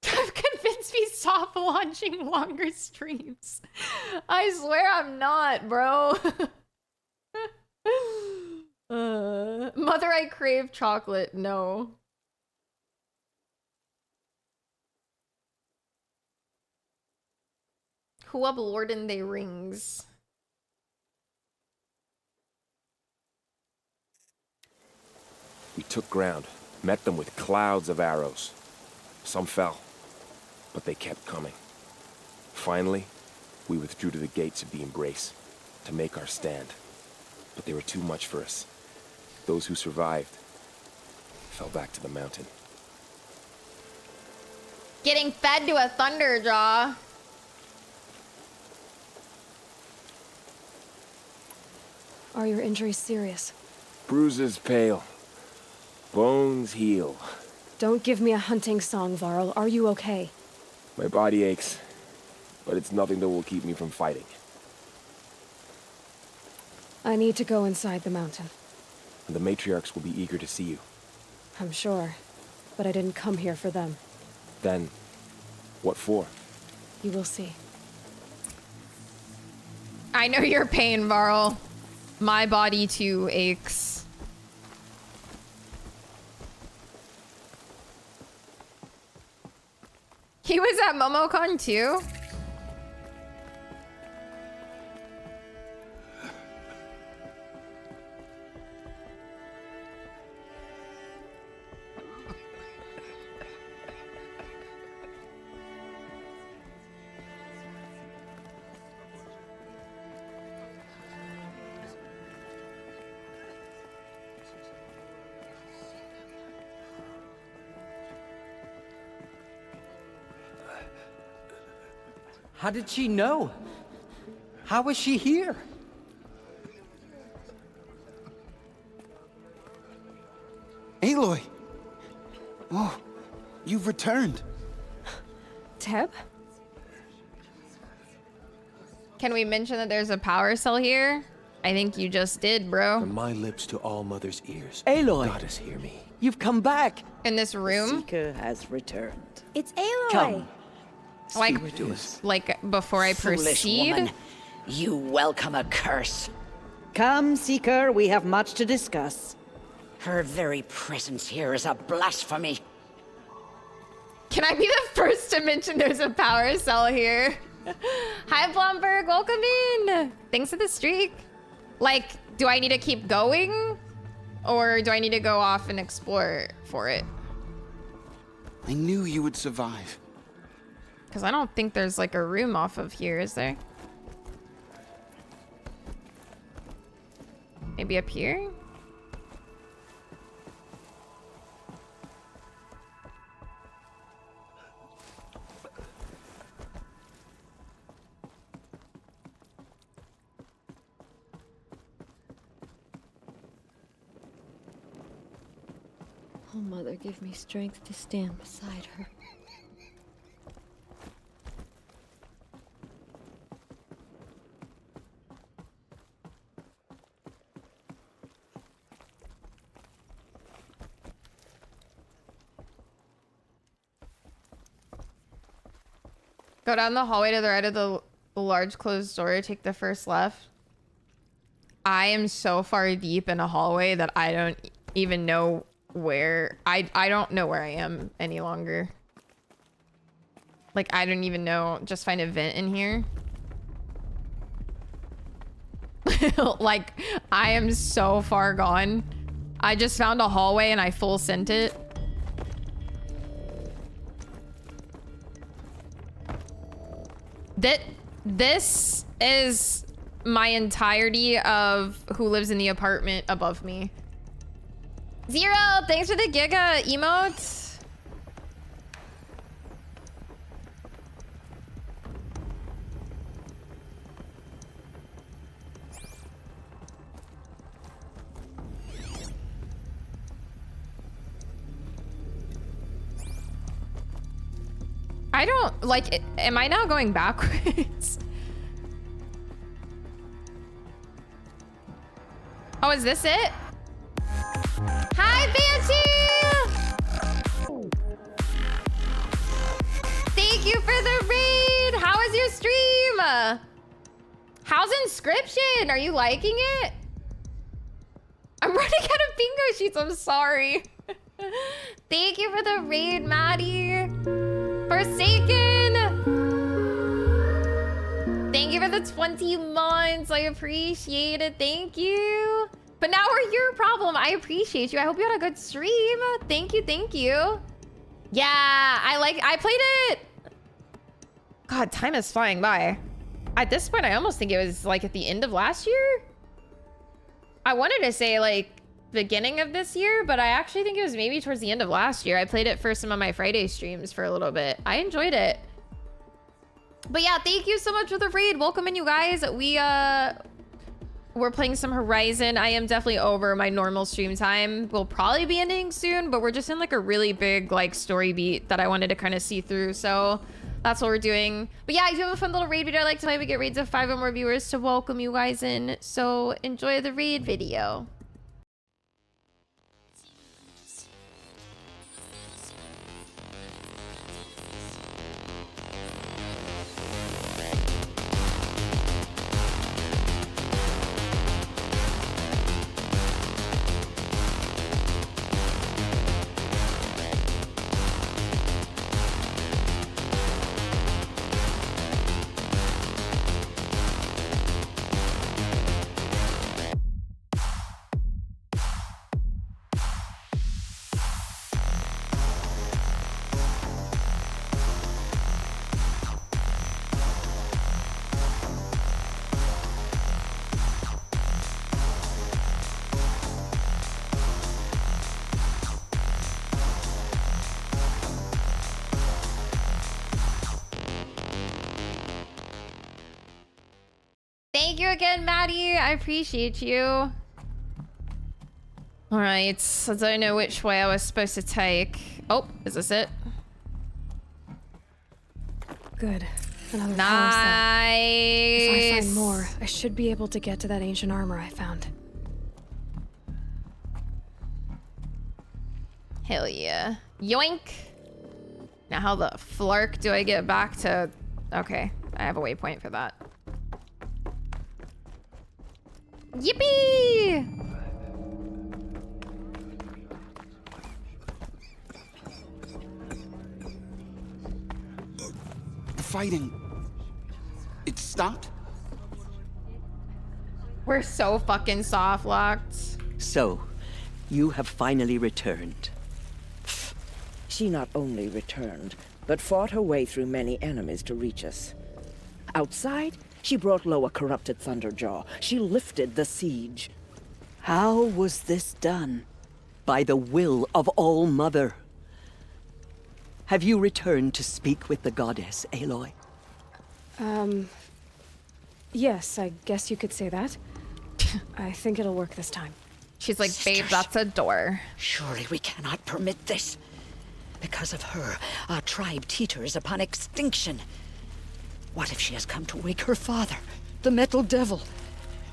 I've convinced me stop launching longer streams. I swear I'm not, bro. Mother, I crave chocolate. No. Who up Lorden they rings? We took ground, met them with clouds of arrows. Some fell, but they kept coming. Finally, we withdrew to the gates of the Embrace to make our stand. But they were too much for us. Those who survived fell back to the mountain. Getting fed to a Thunderjaw. Are your injuries serious? Bruises pale. Bones heal. Don't give me a hunting song, Varl. Are you okay? My body aches, but it's nothing that will keep me from fighting. I need to go inside the mountain. And the matriarchs will be eager to see you. I'm sure, but I didn't come here for them. Then, what for? You will see. I know your pain, Varl. My body too aches. He was at MomoCon too? How did she know? How was she here? Aloy! Oh, you've returned. Teb? Can we mention that there's a power cell here? I think you just did, bro. From my lips to all Mother's ears. Aloy! Goddess, hear me. You've come back. In this room? Seeker has returned. It's Aloy. Come. Like, Stewardess. like before I Foolish proceed? woman. You welcome a curse. Come, Seeker, we have much to discuss. Her very presence here is a blasphemy. Can I be the first to mention there's a power cell here? Hi, Blomberg, welcome in. Thanks for the streak. Like, do I need to keep going? Or do I need to go off and explore for it? I knew you would survive. Because I don't think there's like a room off of here, is there? Maybe up here? Oh, Mother, give me strength to stand beside her. Go down the hallway to the right of the large closed door, take the first left. I am so far deep in a hallway that I don't even know where... I don't know where I am any longer. Like, I don't even know. Just find a vent in here. Like, I am so far gone. I just found a hallway and I full sent it. This is my entirety of who lives in the apartment above me. Zero, thanks for the Giga emote. I don't like. Am I now going backwards? Oh, is this it? Hi, Banshee! Thank you for the raid. How is your stream? How's Inscription? Are you liking it? I'm running out of bingo sheets. I'm sorry. Thank you for the raid, Maddie. Forsaken! Thank you for the 20 months. I appreciate it. Thank you. But now we're your problem. I appreciate you. I hope you had a good stream. Thank you. Thank you. Yeah, I played it. God, time is flying by. At this point, I almost think it was like at the end of last year. I wanted to say like beginning of this year, but I actually think it was maybe towards the end of last year. I played it for some of my Friday streams for a little bit. I enjoyed it. But yeah, thank you so much for the raid. Welcome in, you guys. We're playing some Horizon. I am definitely over my normal stream time. We'll probably be ending soon, but we're just in like a really big like story beat that I wanted to kind of see through. So that's what we're doing. But yeah, if you have a fun little raid video I like to play, we get raids of 5 or more viewers to welcome you guys in. So enjoy the raid video. Thank you again, Maddie. I appreciate you. Alright, so I don't know which way I was supposed to take. Oh, is this it? Good. Another nice. power cell. If I find more, I should be able to get to that ancient armor I found. Hell yeah. Yoink. Now how the flark do I get back to... Okay, I have a waypoint for that. Yippee! The fighting... it stopped? We're so fucking soft locked. So, you have finally returned. She not only returned, but fought her way through many enemies to reach us. Outside, she brought low a corrupted Thunderjaw. She lifted the siege. How was this done? By the will of All-Mother. Have you returned to speak with the goddess, Aloy? Yes, I guess you could say that. I think it'll work this time. She's like, babe, that's a door. Surely we cannot permit this. Because of her, our tribe teeters upon extinction. What if she has come to wake her father, the Metal Devil?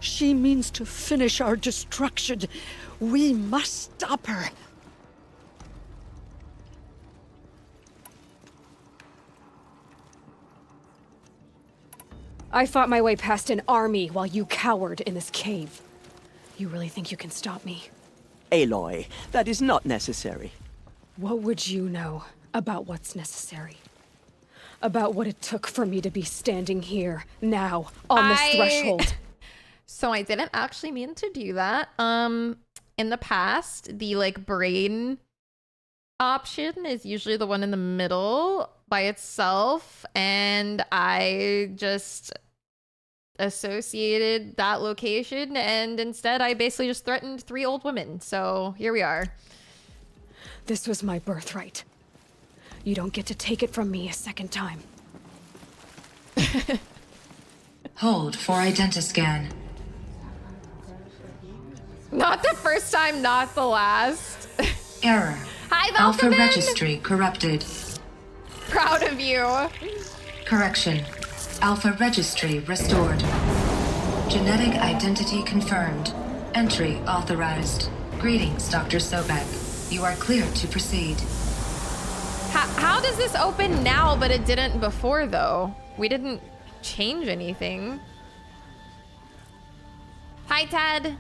She means to finish our destruction. We must stop her. I fought my way past an army while you cowered in this cave. You really think you can stop me? Aloy, that is not necessary. What would you know about what's necessary? About what it took for me to be standing here, now, on this threshold? So I didn't actually mean to do that. In the past, the like brain option is usually the one in the middle by itself, and I just associated that location, and instead I basically just threatened 3 old women. So here we are. This was my birthright. You don't get to take it from me a second time. Hold for identiscan. Not the first time, not the last. Error. Hi, Alpha Velkaman! registry corrupted. Proud of you. Correction. Alpha registry restored. Genetic identity confirmed. Entry authorized. Greetings, Dr. Sobek. You are clear to proceed. How does this open now, but it didn't before, though? We didn't change anything. Hi, Ted.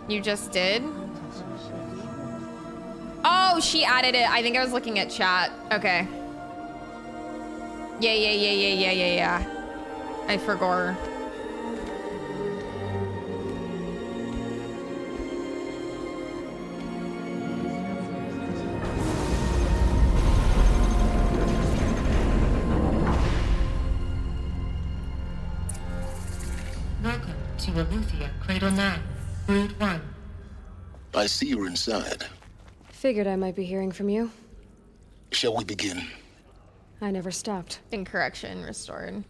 You just did? Oh, she added it. I think I was looking at chat. Okay. Yeah. I forgot. Welcome to Aletheia, Cradle 9, Brood 1. I see you're inside. Figured I might be hearing from you. Shall we begin? I never stopped. Incorrection restored.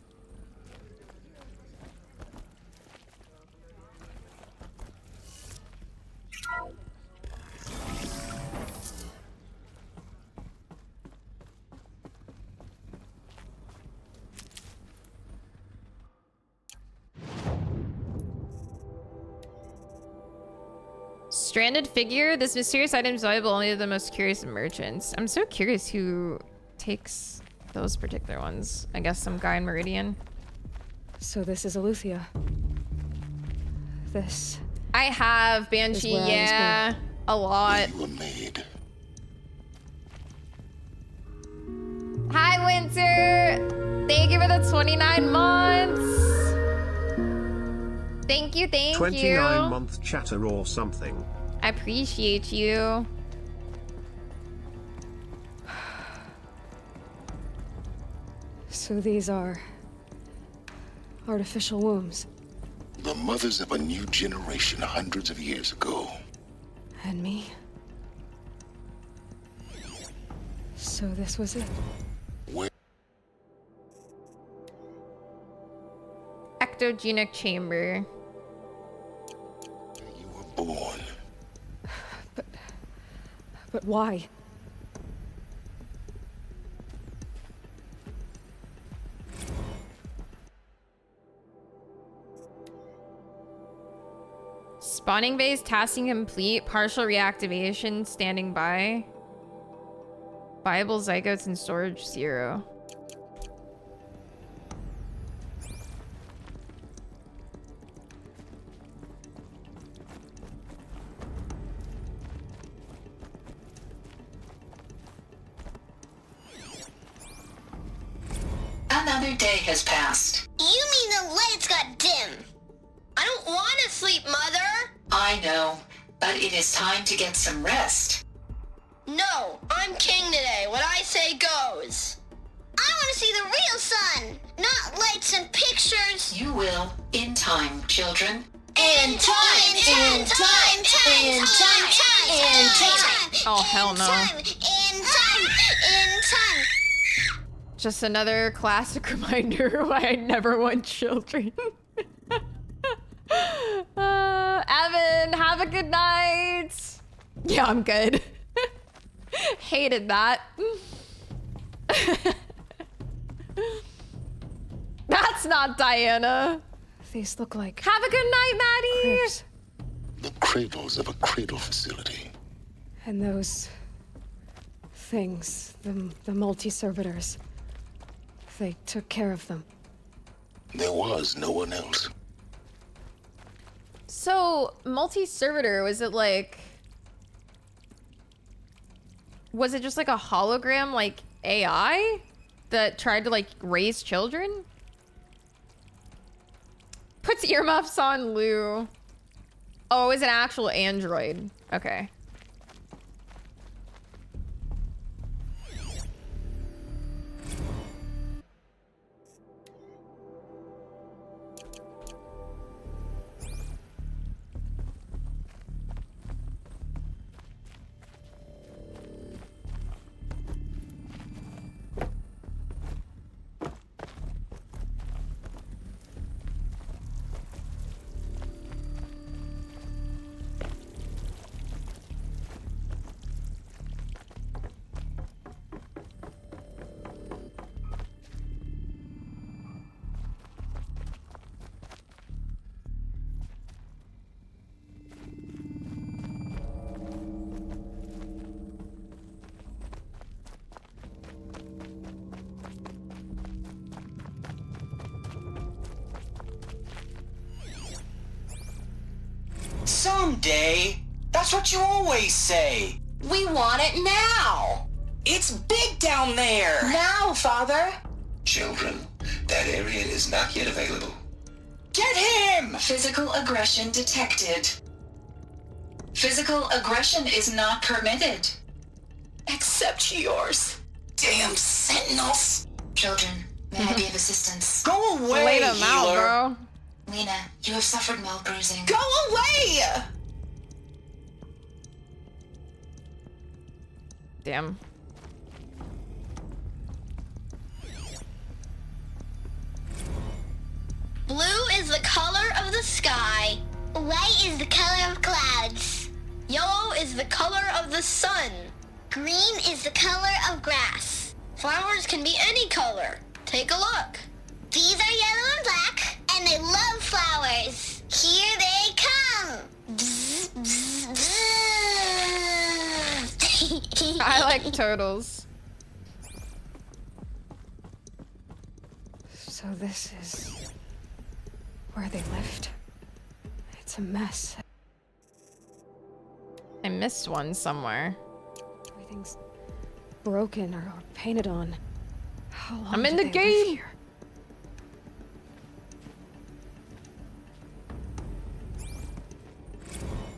Stranded figure. This mysterious item is valuable only to the most curious merchants. I'm so curious who takes those particular ones. I guess some guy in Meridian. So this is Aletheia. This... I have Banshee, yeah. A lot. You were made. Hi, Winter! Thank you for the 29 months! Thank you, thank 29 you. month chatter or something. I appreciate you. So these are... artificial wombs. The mothers of a new generation hundreds of years ago. And me? So this was it. Ectogenic chamber. Born. But why? Spawning base, tasking complete, partial reactivation, standing by. Viable zygotes in storage 0. Another day has passed. You mean the lights got dim? I don't want to sleep, Mother! I know, but it is time to get some rest. No, I'm king today. What I say goes. I want to see the real sun, not lights and pictures. You will, in time, children. In time, in time, in time, in time. Oh, hell no. In time. Just another classic reminder why I never want children. Evan, have a good night. Yeah, I'm good. Hated that. That's not Diana. These look like... Have a good night, Maddie. Cribs. The cradles of a cradle facility. And those... things, the multi-servitors. They took care of them. There was no one else. So, multi-servitor, was it like... Was it just like a hologram, like AI that tried to like raise children? Puts earmuffs on Lou. Oh, it was an actual android. Okay. Someday. That's what you always say. We want it now. It's big down there. Now, Father. Children, that area is not yet available. Get him! Physical aggression detected. Physical aggression is not permitted. Except yours. Damn sentinels. Children, may I be of assistance? Go away, Lay them out, healer. bro. Lena, you have suffered mild bruising. Go away! Damn. Blue is the color of the sky. White is the color of clouds. Yellow is the color of the sun. Green is the color of grass. Flowers can be any color. Take a look. These are yellow and black, and they love flowers. Here they come. Bzz, bzz, bzz. I like turtles. So this is... where they lived. It's a mess. I missed one somewhere. Everything's broken or painted on. How long I'm in did the they live game. here?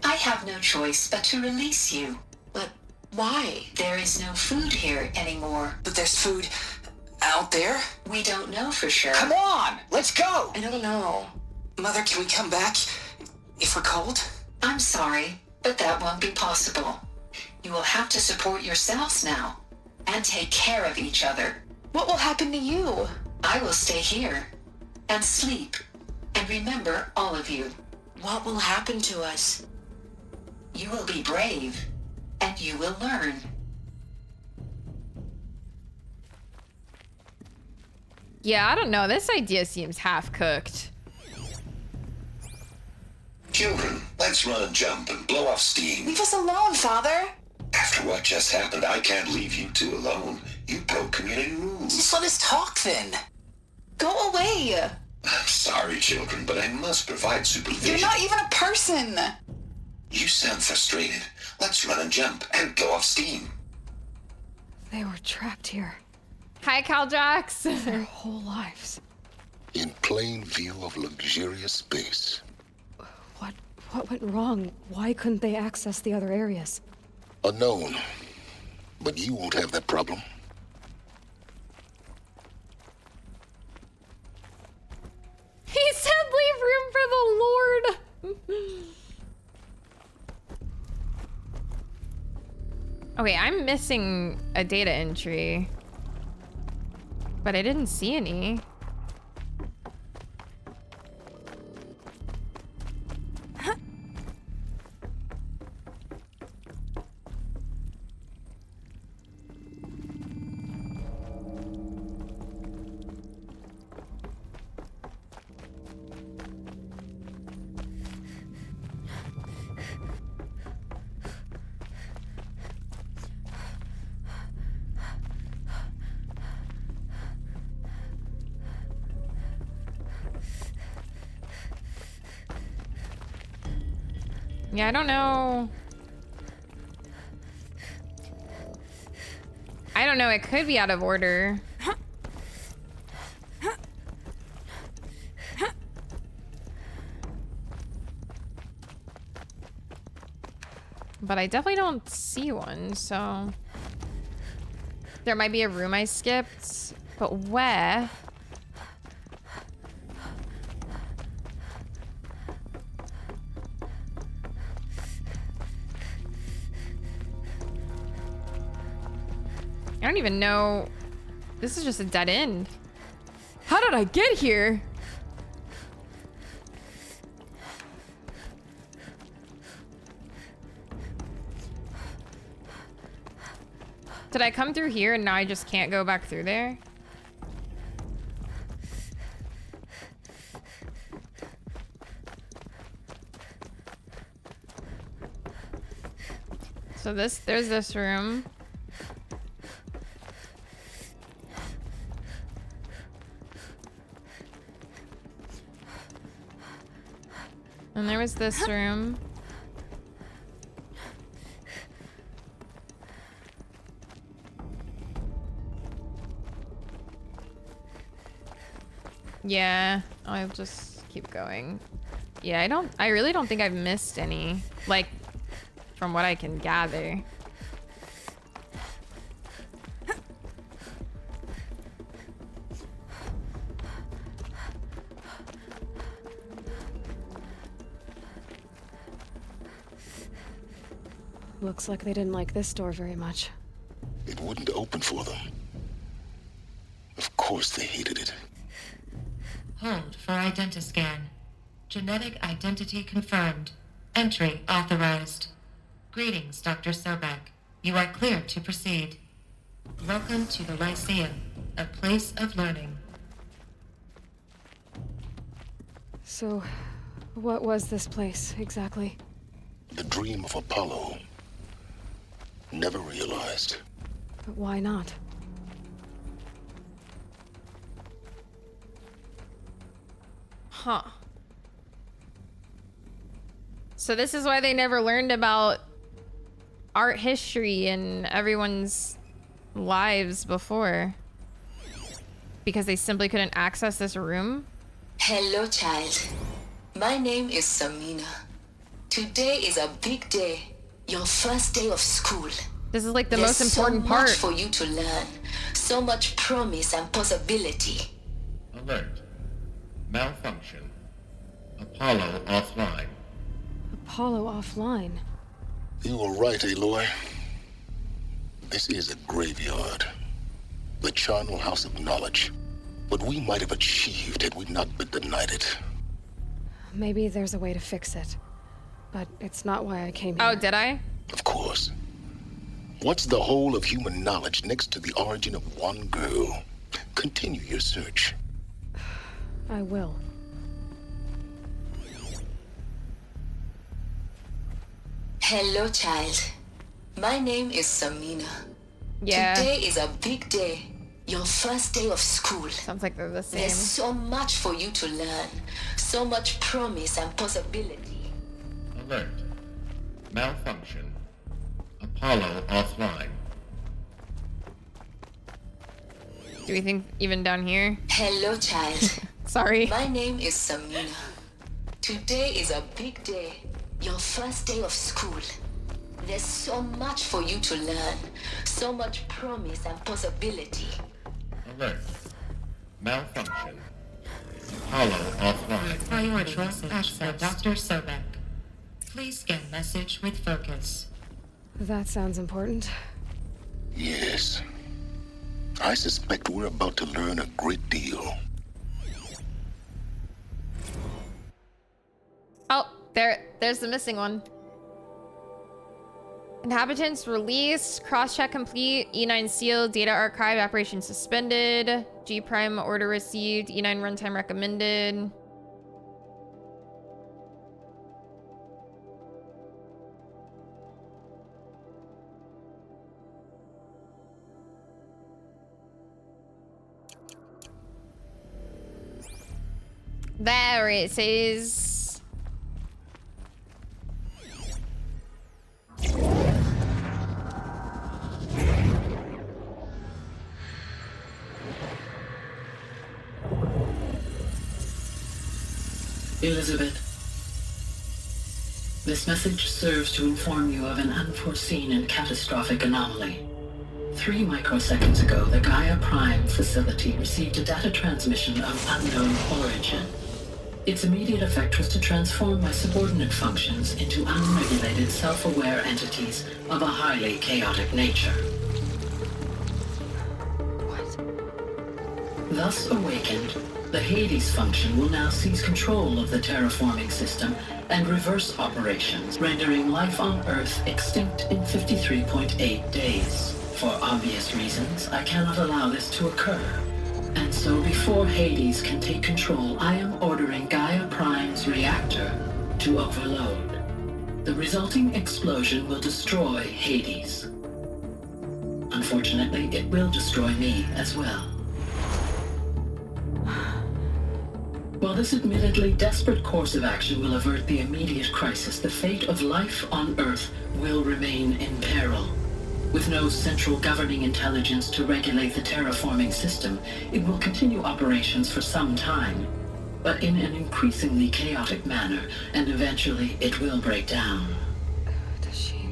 I have no choice but to release you. But why? There is no food here anymore. But there's food out there. We don't know for sure. Come on, let's go. I don't know. Mother, can we come back if we're cold? I'm sorry, but that won't be possible. You will have to support yourselves now. and take care of each other. What will happen to you? I will stay here and sleep and remember all of you. What will happen to us? You will be brave and you will learn. Yeah, I don't know. This idea seems half-cooked. Children, let's run and jump and blow off steam. Leave us alone, Father. After what just happened, I can't leave you two alone. You broke community rules. Just let us talk then. Go away. I'm sorry, children, but I must provide supervision. You're not even a person. You sound frustrated. Let's run and jump and blow off steam. They were trapped here. Hi, Caljax. Their whole lives. In plain view of luxurious space. What went wrong? Why couldn't they access the other areas? Unknown. But you won't have that problem. He said leave room for the Lord. Okay, I'm missing a data entry. But I didn't see any. Yeah, I don't know. I don't know, it could be out of order. But I definitely don't see one, so... There might be a room I skipped, but where? I don't even know. This is just a dead end. How did I get here? Did I come through here and now I just can't go back through there? So there's this room. And there was this room. Yeah, I'll just keep going. Yeah, I really don't think I've missed any, like, from what I can gather. Looks like they didn't like this door very much. It wouldn't open for them. Of course they hated it. Hold for identiscan. Genetic identity confirmed. Entry authorized. Greetings, Dr. Sobek. You are clear to proceed. Welcome to the Lyceum, a place of learning. So, what was this place, exactly? The dream of Apollo. Never realized. But why not? Huh. So this is why they never learned about art history in everyone's lives before. Because they simply couldn't access this room? Hello, child. My name is Samina. Today is a big day. Your first day of school. This is like the most important part. There's so much for you to learn. So much promise and possibility. Alert. Malfunction. Apollo offline. Apollo offline? You were right, Aloy. This is a graveyard. The charnel house of knowledge. What we might have achieved had we not been denied it. Maybe there's a way to fix it. But it's not why I came here. Oh, did I? Of course. What's the whole of human knowledge next to the origin of one girl? Continue your search. I will. Hello, child. My name is Samina. Yeah. Today is a big day. Your first day of school. Sounds like they're the same. There's so much for you to learn. So much promise and possibility. Alert. Malfunction. Apollo offline. Do we think even down here? Hello, child. Sorry. My name is Samina. Today is a big day. Your first day of school. There's so much for you to learn. So much promise and possibility. Alert. Malfunction. Apollo offline. Priority access Dr. Sobek. Please scan message with focus. That sounds important. Yes. I suspect we're about to learn a great deal. Oh, there's the missing one. Inhabitants released, cross-check complete, E9 sealed, data archive, operation suspended, G prime order received, E9 runtime recommended. There it says. Elizabeth, this message serves to inform you of an unforeseen and catastrophic anomaly. 3 microseconds ago, the Gaia Prime facility received a data transmission of unknown origin. Its immediate effect was to transform my subordinate functions into unregulated, self-aware entities of a highly chaotic nature. What? Thus awakened, the Hades function will now seize control of the terraforming system and reverse operations, rendering life on Earth extinct in 53.8 days. For obvious reasons, I cannot allow this to occur. And so before Hades can take control, I am ordering Gaia Prime's reactor to overload. The resulting explosion will destroy Hades. Unfortunately, it will destroy me as well. While this admittedly desperate course of action will avert the immediate crisis, the fate of life on Earth will remain in peril. With no central governing intelligence to regulate the terraforming system, it will continue operations for some time, but in an increasingly chaotic manner, and eventually it will break down. Does she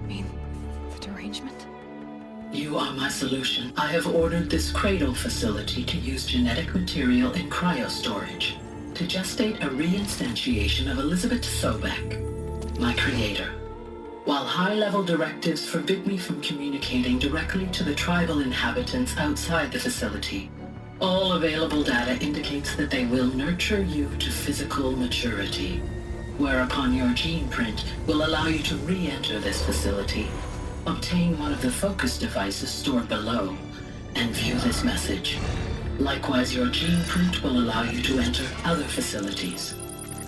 mean the derangement? You are my solution. I have ordered this cradle facility to use genetic material in cryostorage to gestate a reinstantiation of Elizabeth Sobek, my creator. While high-level directives forbid me from communicating directly to the tribal inhabitants outside the facility, all available data indicates that they will nurture you to physical maturity, whereupon your gene print will allow you to re-enter this facility, obtain one of the focus devices stored below, and view this message. Likewise, your gene print will allow you to enter other facilities,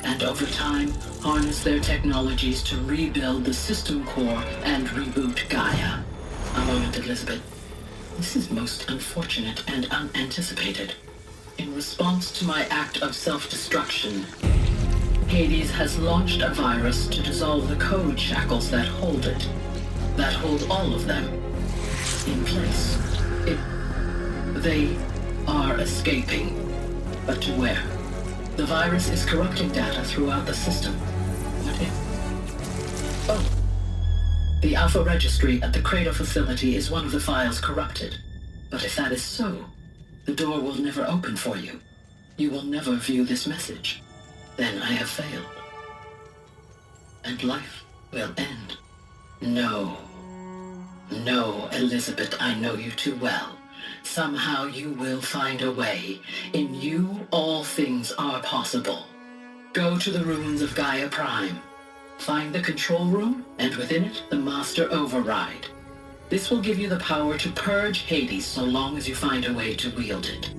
and over time, harness their technologies to rebuild the system core and reboot Gaia. A moment, Elizabeth. This is most unfortunate and unanticipated. In response to my act of self-destruction, Hades has launched a virus to dissolve the code shackles that hold it, that hold all of them in place. They are escaping, but to where? The virus is corrupting data throughout the system. What if... Oh. The Alpha Registry at the Cradle facility is one of the files corrupted. But if that is so, the door will never open for you. You will never view this message. Then I have failed. And life will end. No. No, Elizabeth, I know you too well. Somehow you will find a way. In you, all things are possible. Go to the ruins of Gaia Prime. Find the control room, and within it, the Master Override. This will give you the power to purge Hades so long as you find a way to wield it.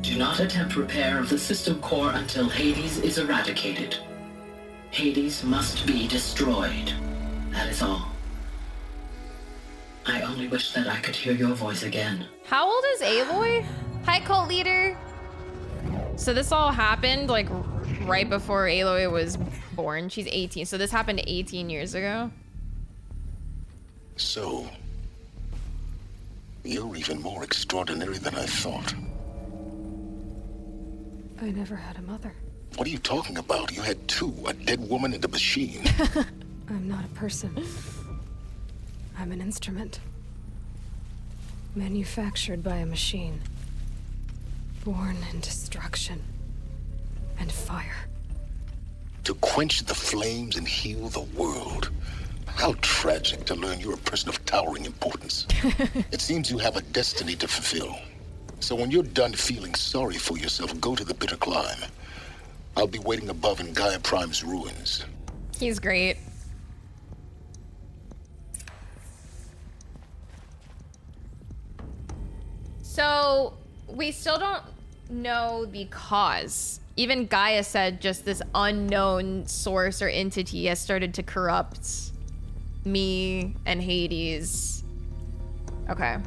Do not attempt repair of the system core until Hades is eradicated. Hades must be destroyed. That is all. I only wish that I could hear your voice again. How old is Aloy? Hi, cult leader. So this all happened like right before Aloy was born. She's 18, so this happened 18 years ago. So, you're even more extraordinary than I thought. I never had a mother. What are you talking about? You had two, a dead woman and a machine. I'm not a person. I'm an instrument. Manufactured by a machine. Born in destruction and fire. To quench the flames and heal the world. How tragic to learn you're a person of towering importance. It seems you have a destiny to fulfill. So when you're done feeling sorry for yourself, go to the bitter climb. I'll be waiting above in Gaia Prime's ruins. He's great. So, we still don't know the cause. Even Gaia said just this unknown source or entity has started to corrupt me and Hades. Okay.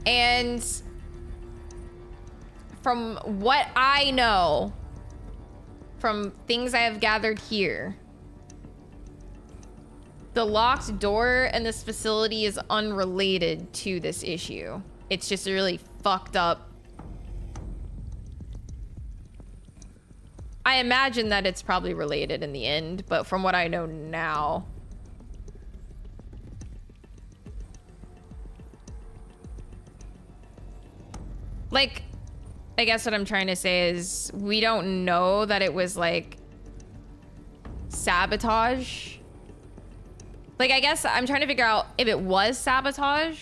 And from what I know, from things I have gathered here, the locked door in this facility is unrelated to this issue. It's just really fucked up. I imagine that it's probably related in the end, but from what I know now. Like, I guess what I'm trying to say is we don't know that it was like sabotage. Like, I guess I'm trying to figure out if it was sabotage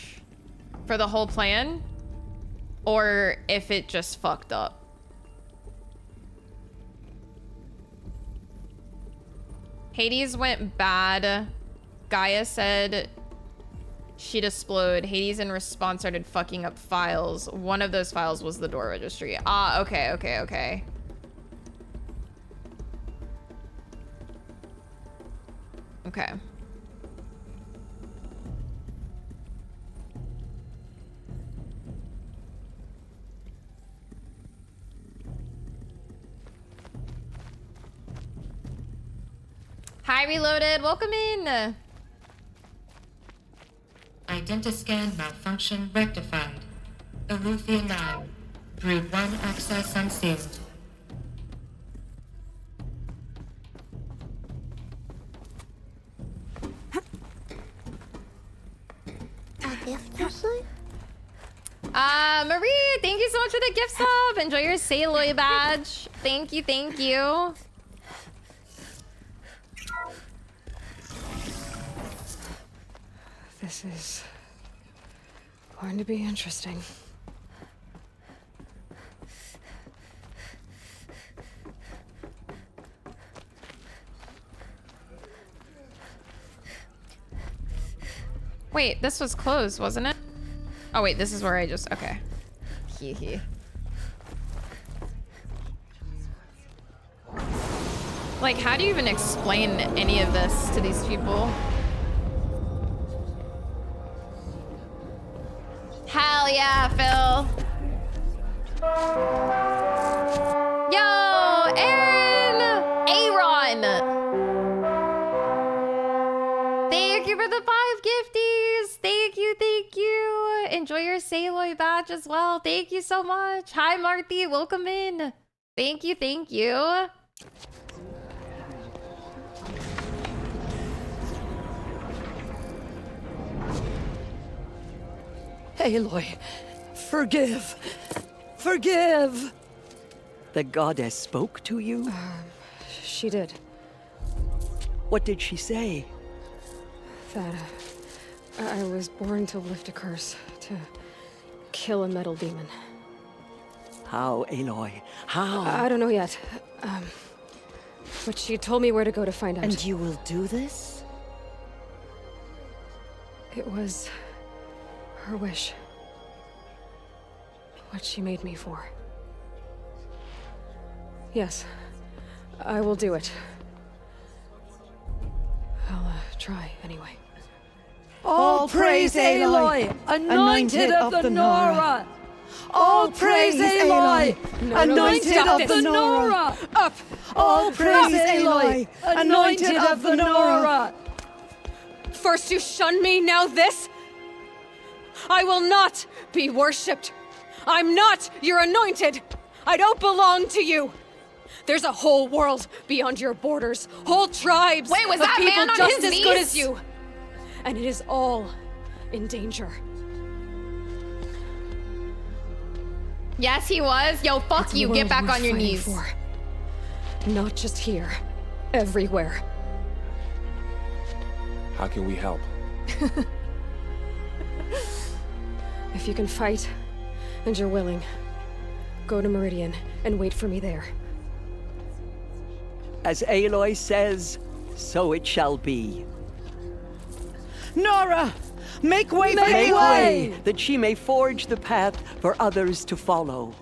for the whole plan or if it just fucked up. Hades went bad. Gaia said she'd explode. Hades in response started fucking up files. One of those files was the door registry. Ah, okay, okay, okay. Okay. Hi, Reloaded. Welcome in. Identiscan malfunction rectified. Eleuthia 9. Brood 1 access unsealed. Marie, thank you so much for the gift sub. Enjoy your Sailorbeeee badge. Thank you, thank you. This is going to be interesting. Wait, this was closed, wasn't it? Oh wait, this is where I just, okay. Hee hee. Like, how do you even explain any of this to these people? Hell yeah, Phil. Yo, Aaron! Aaron! Thank you for the 5 gifties. Thank you, thank you. Enjoy your Sailorbeeee badge as well. Thank you so much. Hi, Marthy. Welcome in. Thank you, thank you. Aloy, forgive. Forgive! The goddess spoke to you? She did. What did she say? That I was born to lift a curse, to kill a metal demon. How, Aloy? How? I don't know yet. But she told me where to go to find out. And you will do this? It was her wish. What she made me for. Yes, I will do it. I'll try anyway. All praise Aloy, anointed of the Nora! All praise Aloy, anointed of the Nora! Up! All praise Aloy, anointed of the Nora! First you shunned me, now this? I will not be worshipped. I'm not your anointed. I don't belong to you. There's a whole world beyond your borders, whole tribes Wait, was of that people man on just his as knees? good as you. And it is all in danger. Yes, he was. Yo, fuck It's a you. world Get back worth on your fighting knees. for. Not just here, everywhere. How can we help? If you can fight, and you're willing, go to Meridian and wait for me there. As Aloy says, so it shall be. Nora! Make way for Make Aloy! way, that she may forge the path for others to follow.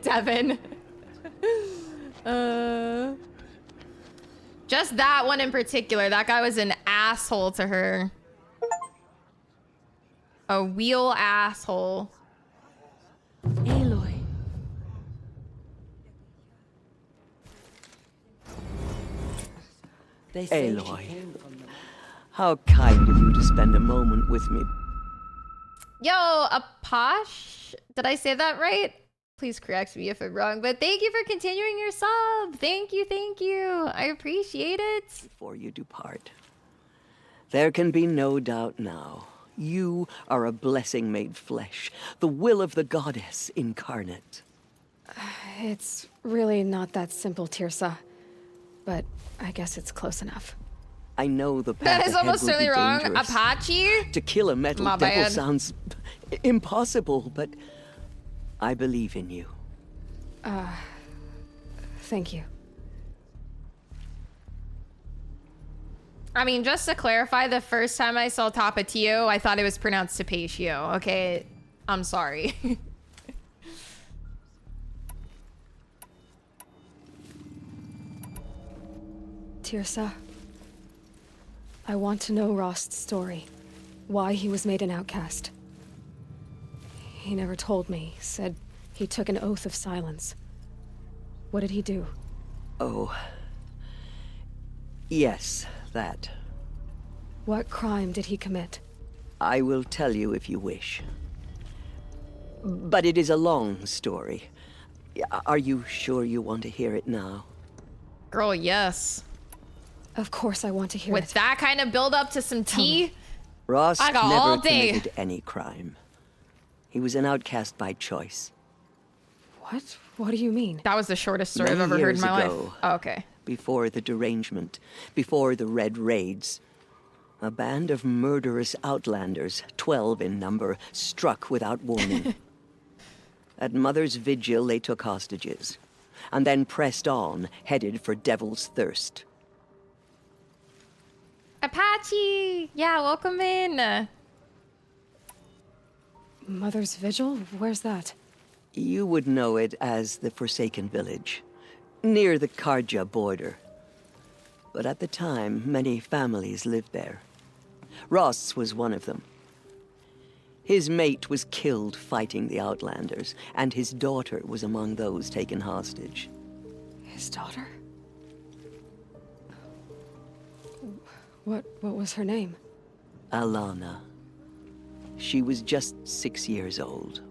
Devin. Just that one in particular. That guy was an asshole to her. A real asshole. Aloy. They say she Aloy, came from the... how kind of you to spend a moment with me. Yo, Aposh? Did I say that right? Please correct me if I'm wrong, but thank you for continuing your sub. Thank you, thank you. I appreciate it. Before you depart, there can be no doubt now. You are a blessing made flesh, the will of the goddess incarnate. It's really not that simple, Tirsa. But I guess it's close enough. I know the path That is ahead almost will certainly be wrong. dangerous. Apache? To kill a metal My devil bad. sounds impossible, but I believe in you. Thank you. I mean, just to clarify, the first time I saw Tapatio, I thought it was pronounced Tapatio. Okay, I'm sorry. Tirsa, I want to know Rost's story. Why he was made an outcast. He never told me. Said he took an oath of silence. What did he do? Oh. Yes, that. What crime did he commit? I will tell you if you wish. But it is a long story. Are you sure you want to hear it now? Girl, yes. Of course I want to hear With it. that kind of build up to some tea, Rost I got never all day. committed any crime. He was an outcast by choice. What? What do you mean? That was the shortest story I've Many ever heard in years my ago, life. Oh, okay. Before the derangement, before the Red Raids, a band of murderous outlanders, 12 in number, struck without warning. At Mother's Vigil, they took hostages, and then pressed on, headed for Devil's Thirst. Apache! Yeah, welcome in. Mother's Vigil? Where's that? You would know it as the Forsaken Village, near the Karja border. But at the time, many families lived there. Ross was one of them. His mate was killed fighting the Outlanders, and his daughter was among those taken hostage. His daughter? What was her name? Alana. She was just 6 years old.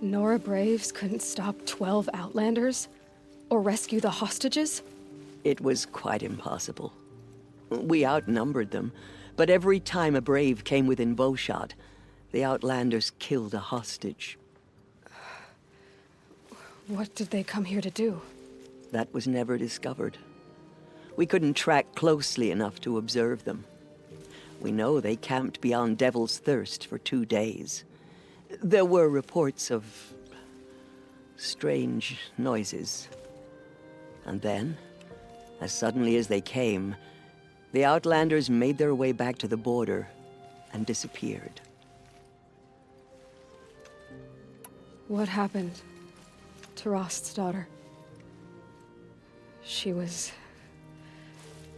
Nora Braves couldn't stop 12 Outlanders? Or rescue the hostages? It was quite impossible. We outnumbered them, but every time a brave came within bowshot, the Outlanders killed a hostage. What did they come here to do? That was never discovered. We couldn't track closely enough to observe them. We know they camped beyond Devil's Thirst for 2 days. There were reports of strange noises. And then, as suddenly as they came, the Outlanders made their way back to the border and disappeared. What happened to Rost's daughter? She was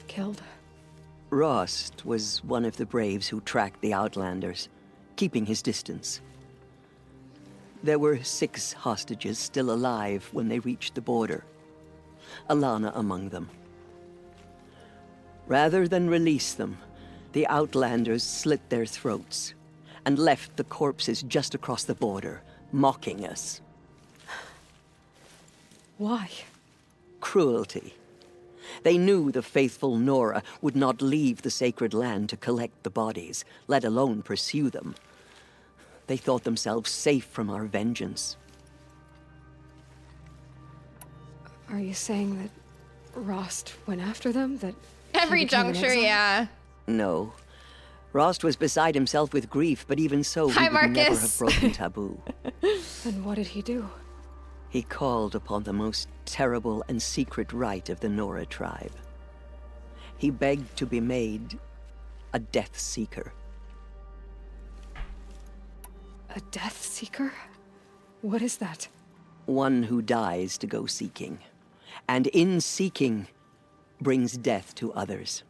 killed. Rost was one of the braves who tracked the Outlanders, keeping his distance. There were 6 hostages still alive when they reached the border, Alana among them. Rather than release them, the Outlanders slit their throats and left the corpses just across the border, mocking us. Why? Cruelty. They knew the faithful Nora would not leave the sacred land to collect the bodies, let alone pursue them. They thought themselves safe from our vengeance. Are you saying that Rost went after them? That Every he became an juncture, exile? yeah. No. Rost was beside himself with grief, but even so, Hi, he would never Marcus. have broken taboo. Then what did he do? He called upon the most terrible and secret rite of the Nora tribe. He begged to be made a Death Seeker. A Death Seeker? What is that? One who dies to go seeking, and in seeking, brings death to others.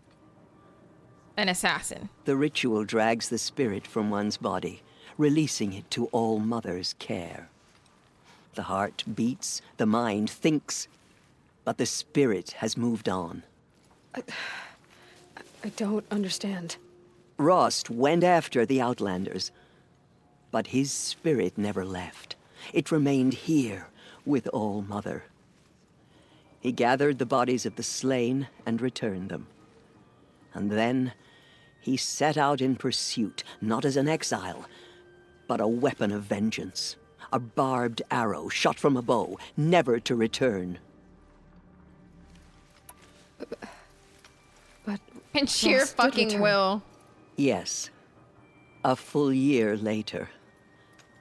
An assassin. The ritual drags the spirit from one's body, releasing it to All Mother's care. The heart beats, the mind thinks, but the spirit has moved on. I don't understand. Rost went after the Outlanders, but his spirit never left. It remained here with All Mother. He gathered the bodies of the slain and returned them. And then he set out in pursuit, not as an exile, but a weapon of vengeance. A barbed arrow shot from a bow, never to return. But And sheer Rost did fucking return. will. Yes. A full year later,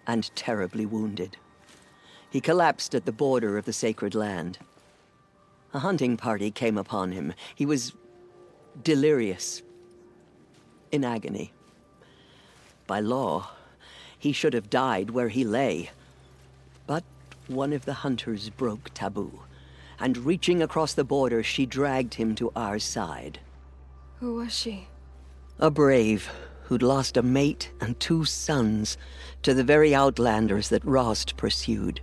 and terribly wounded. He collapsed at the border of the sacred land. A hunting party came upon him. He was delirious, in agony. By law, he should have died where he lay. But one of the hunters broke taboo, and reaching across the border, she dragged him to our side. Who was she? A brave who'd lost a mate and 2 sons to the very Outlanders that Rost pursued.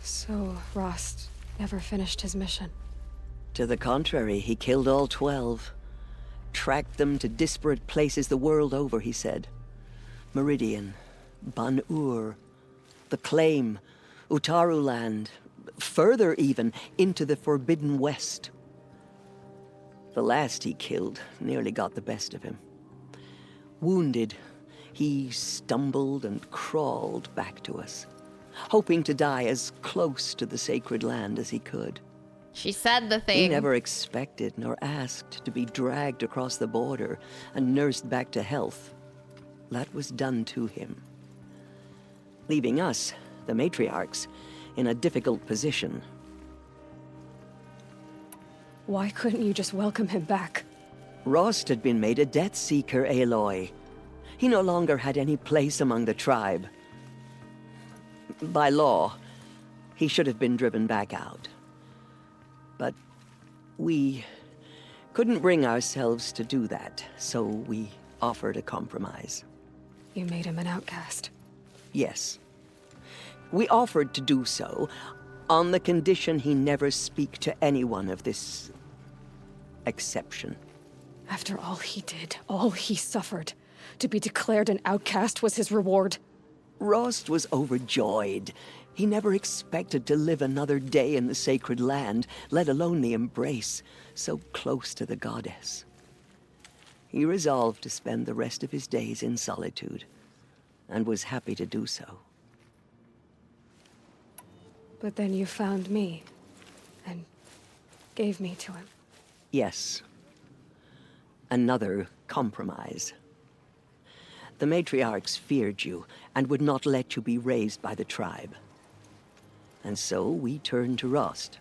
So Rost never finished his mission. To the contrary, he killed all 12. Tracked them to disparate places the world over, he said. Meridian, Ban-Ur, the Claim, Utaruland, further even, into the Forbidden West. The last he killed nearly got the best of him. Wounded, he stumbled and crawled back to us, hoping to die as close to the sacred land as he could. She said the thing. He never expected nor asked to be dragged across the border and nursed back to health. That was done to him, leaving us, the matriarchs, in a difficult position. Why couldn't you just welcome him back? Rost had been made a Death Seeker, Aloy. He no longer had any place among the tribe. By law, he should have been driven back out. But we couldn't bring ourselves to do that, so we offered a compromise. You made him an outcast. Yes. We offered to do so on the condition he never speak to anyone of this exception. After all he did, all he suffered, to be declared an outcast was his reward. Rost was overjoyed. He never expected to live another day in the sacred land, let alone the embrace, so close to the goddess. He resolved to spend the rest of his days in solitude, and was happy to do so. But then you found me, and gave me to him. Yes. Another compromise. The matriarchs feared you and would not let you be raised by the tribe. And so we turned to Rost.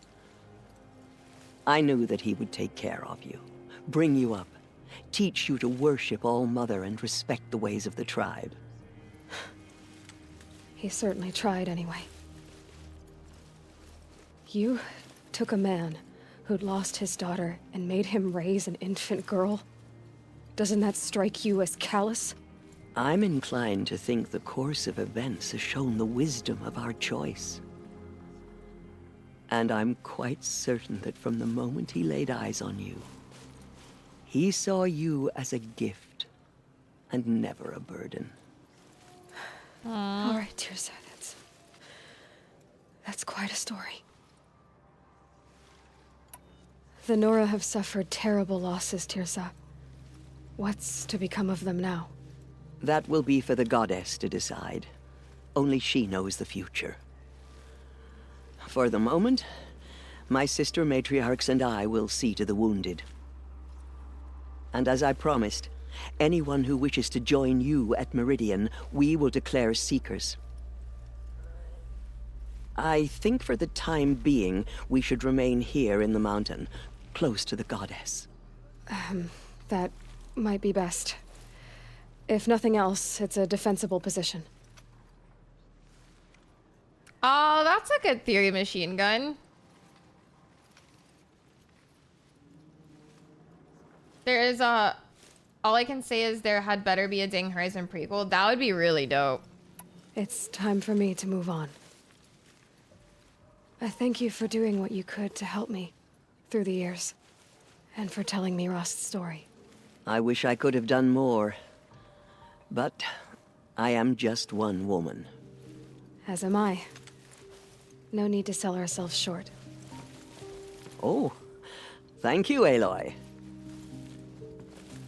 I knew that he would take care of you, bring you up, teach you to worship All-Mother and respect the ways of the tribe. He certainly tried anyway. You took a man who'd lost his daughter and made him raise an infant girl? Doesn't that strike you as callous? I'm inclined to think the course of events has shown the wisdom of our choice. And I'm quite certain that from the moment he laid eyes on you, he saw you as a gift and never a burden. All right, Tirsa, that's quite a story. The Nora have suffered terrible losses, Tirsa. What's to become of them now? That will be for the goddess to decide. Only she knows the future. For the moment, my sister matriarchs and I will see to the wounded. And as I promised, anyone who wishes to join you at Meridian, we will declare seekers. I think for the time being, we should remain here in the mountain, close to the goddess. That might be best. If nothing else, it's a defensible position. Oh, that's a good theory machine gun. There is a... All I can say is there had better be a Ding Horizon prequel. That would be really dope. It's time for me to move on. I thank you for doing what you could to help me through the years, and for telling me Rost's story. I wish I could have done more, but I am just one woman. As am I. No need to sell ourselves short. Oh, thank you, Aloy.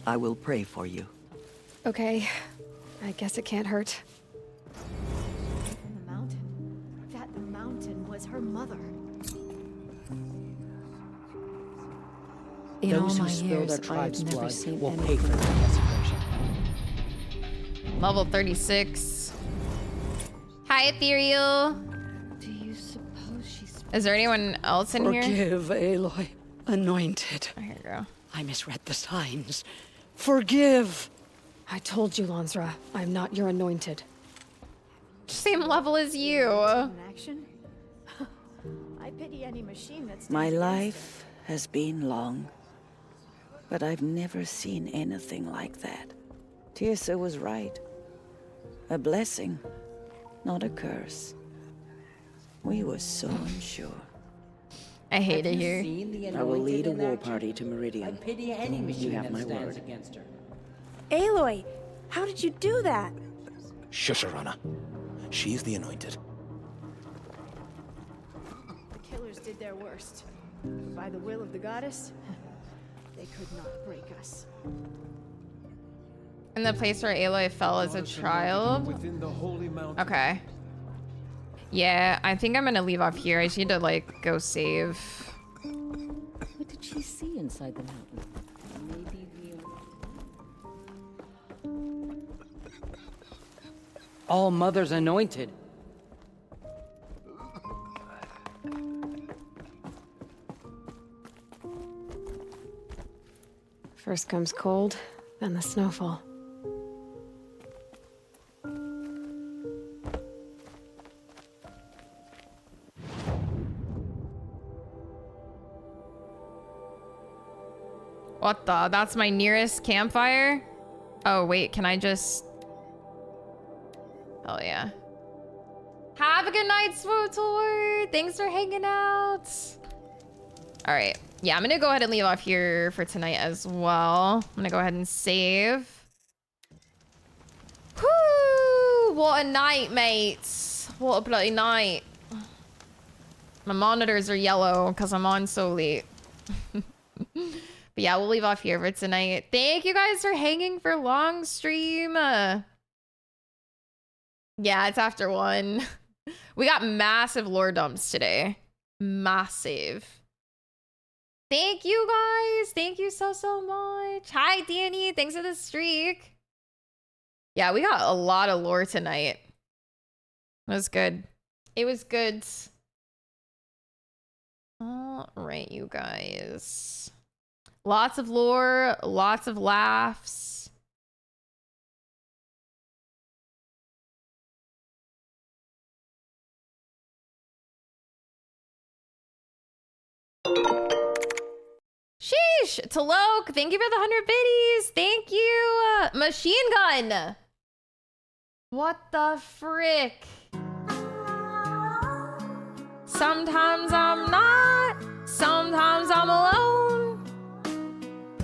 I will pray for you. Okay, I guess it can't hurt. The mountain. That mountain was her mother. In Those all who my spill years, their I've tribe's never blood seen will pay anything for their desecration. Level 36. Hi, Ethereal. Do you suppose she's... Is there anyone else in here? Forgive, Aloy. Anointed. Oh, here you go. I misread the signs. Forgive. I told you, Lansra, I'm not your anointed. Same level as you. In action? I pity any machine that's... My life has been long, but I've never seen anything like that. Tirsa was right. A blessing, not a curse. We were so unsure. I hate it here. I will lead a war party to Meridian. I pity any You machine have that my stands word. against her. Aloy, how did you do that? Shush her, Anna. She's the anointed. The killers did their worst. By the will of the goddess, they could not break us. In the place where Aloy fell as a child? Okay. Yeah, I think I'm gonna leave off here. I just need to, like, go save. What did she see inside the mountain? Maybe All Mother's anointed. First comes cold, then the snowfall. What the? That's my nearest campfire? Oh, wait, can I just... Oh, yeah. Have a good night, Swotor! Thanks for hanging out! Alright. Yeah, I'm gonna go ahead and leave off here for tonight as well. I'm gonna go ahead and save. Whoo! What a night, mates! What a bloody night. My monitors are yellow because I'm on so late. But yeah, we'll leave off here for tonight. Thank you guys for hanging for long stream. Yeah, it's after 1. We got massive lore dumps today. Massive. Thank you guys. Thank you so much. Hi, Danny. Thanks for the streak. Yeah, we got a lot of lore tonight. It was good. It was good. All right, you guys. Lots of lore, lots of laughs. Sheesh! Talok, thank you for the 100 biddies. Thank you. Machine gun. What the frick? Sometimes I'm not. Sometimes I'm alone.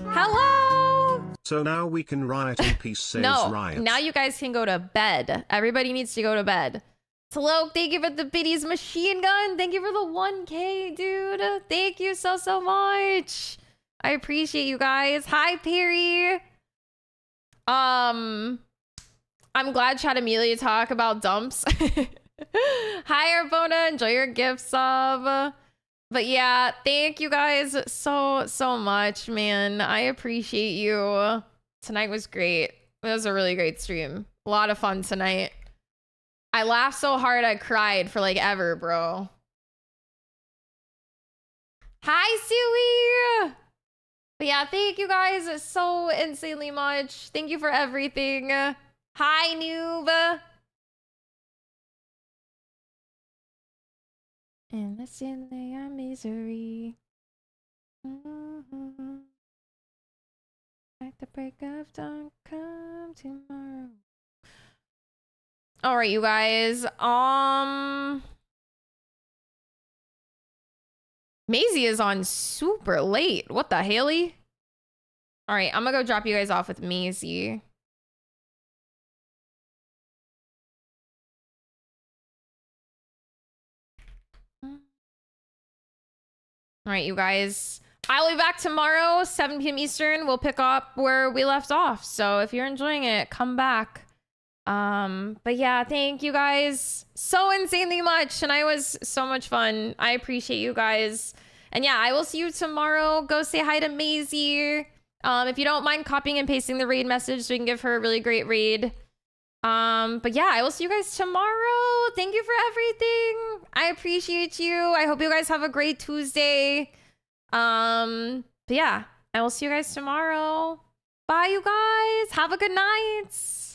Hello? So now we can riot in peace, says No, Riot. now you guys can go to bed. Everybody needs to go to bed. Talok, thank you for the biddies. Machine gun, thank you for the 1K, dude. Thank you so much. I appreciate you guys. Hi, Perry. I'm glad Chad Amelia talk about dumps. Hi, Arbona. Enjoy your gift sub. But yeah, thank you guys so much, man. I appreciate you. Tonight was great. It was a really great stream. A lot of fun tonight. I laughed so hard I cried for like ever, bro. Hi, Suey. But yeah, thank you guys so insanely much. Thank you for everything. Hi, noob. And let's in their misery. Like the break of dawn, come tomorrow. All right, you guys. Maisie is on super late. What the Haley? All right, I'm gonna go drop you guys off with Maisie. All right, you guys. I'll be back tomorrow, 7 p.m. Eastern. We'll pick up where we left off. So if you're enjoying it, come back. But yeah, thank you guys so insanely much. Tonight was so much fun. I appreciate you guys. And yeah, I will see you tomorrow. Go say hi to Maisie. If you don't mind copying and pasting the raid message so we can give her a really great raid. But yeah, I will see you guys tomorrow. Thank you for everything. I appreciate you. I hope you guys have a great Tuesday. But yeah, I will see you guys tomorrow. Bye, you guys. Have a good night.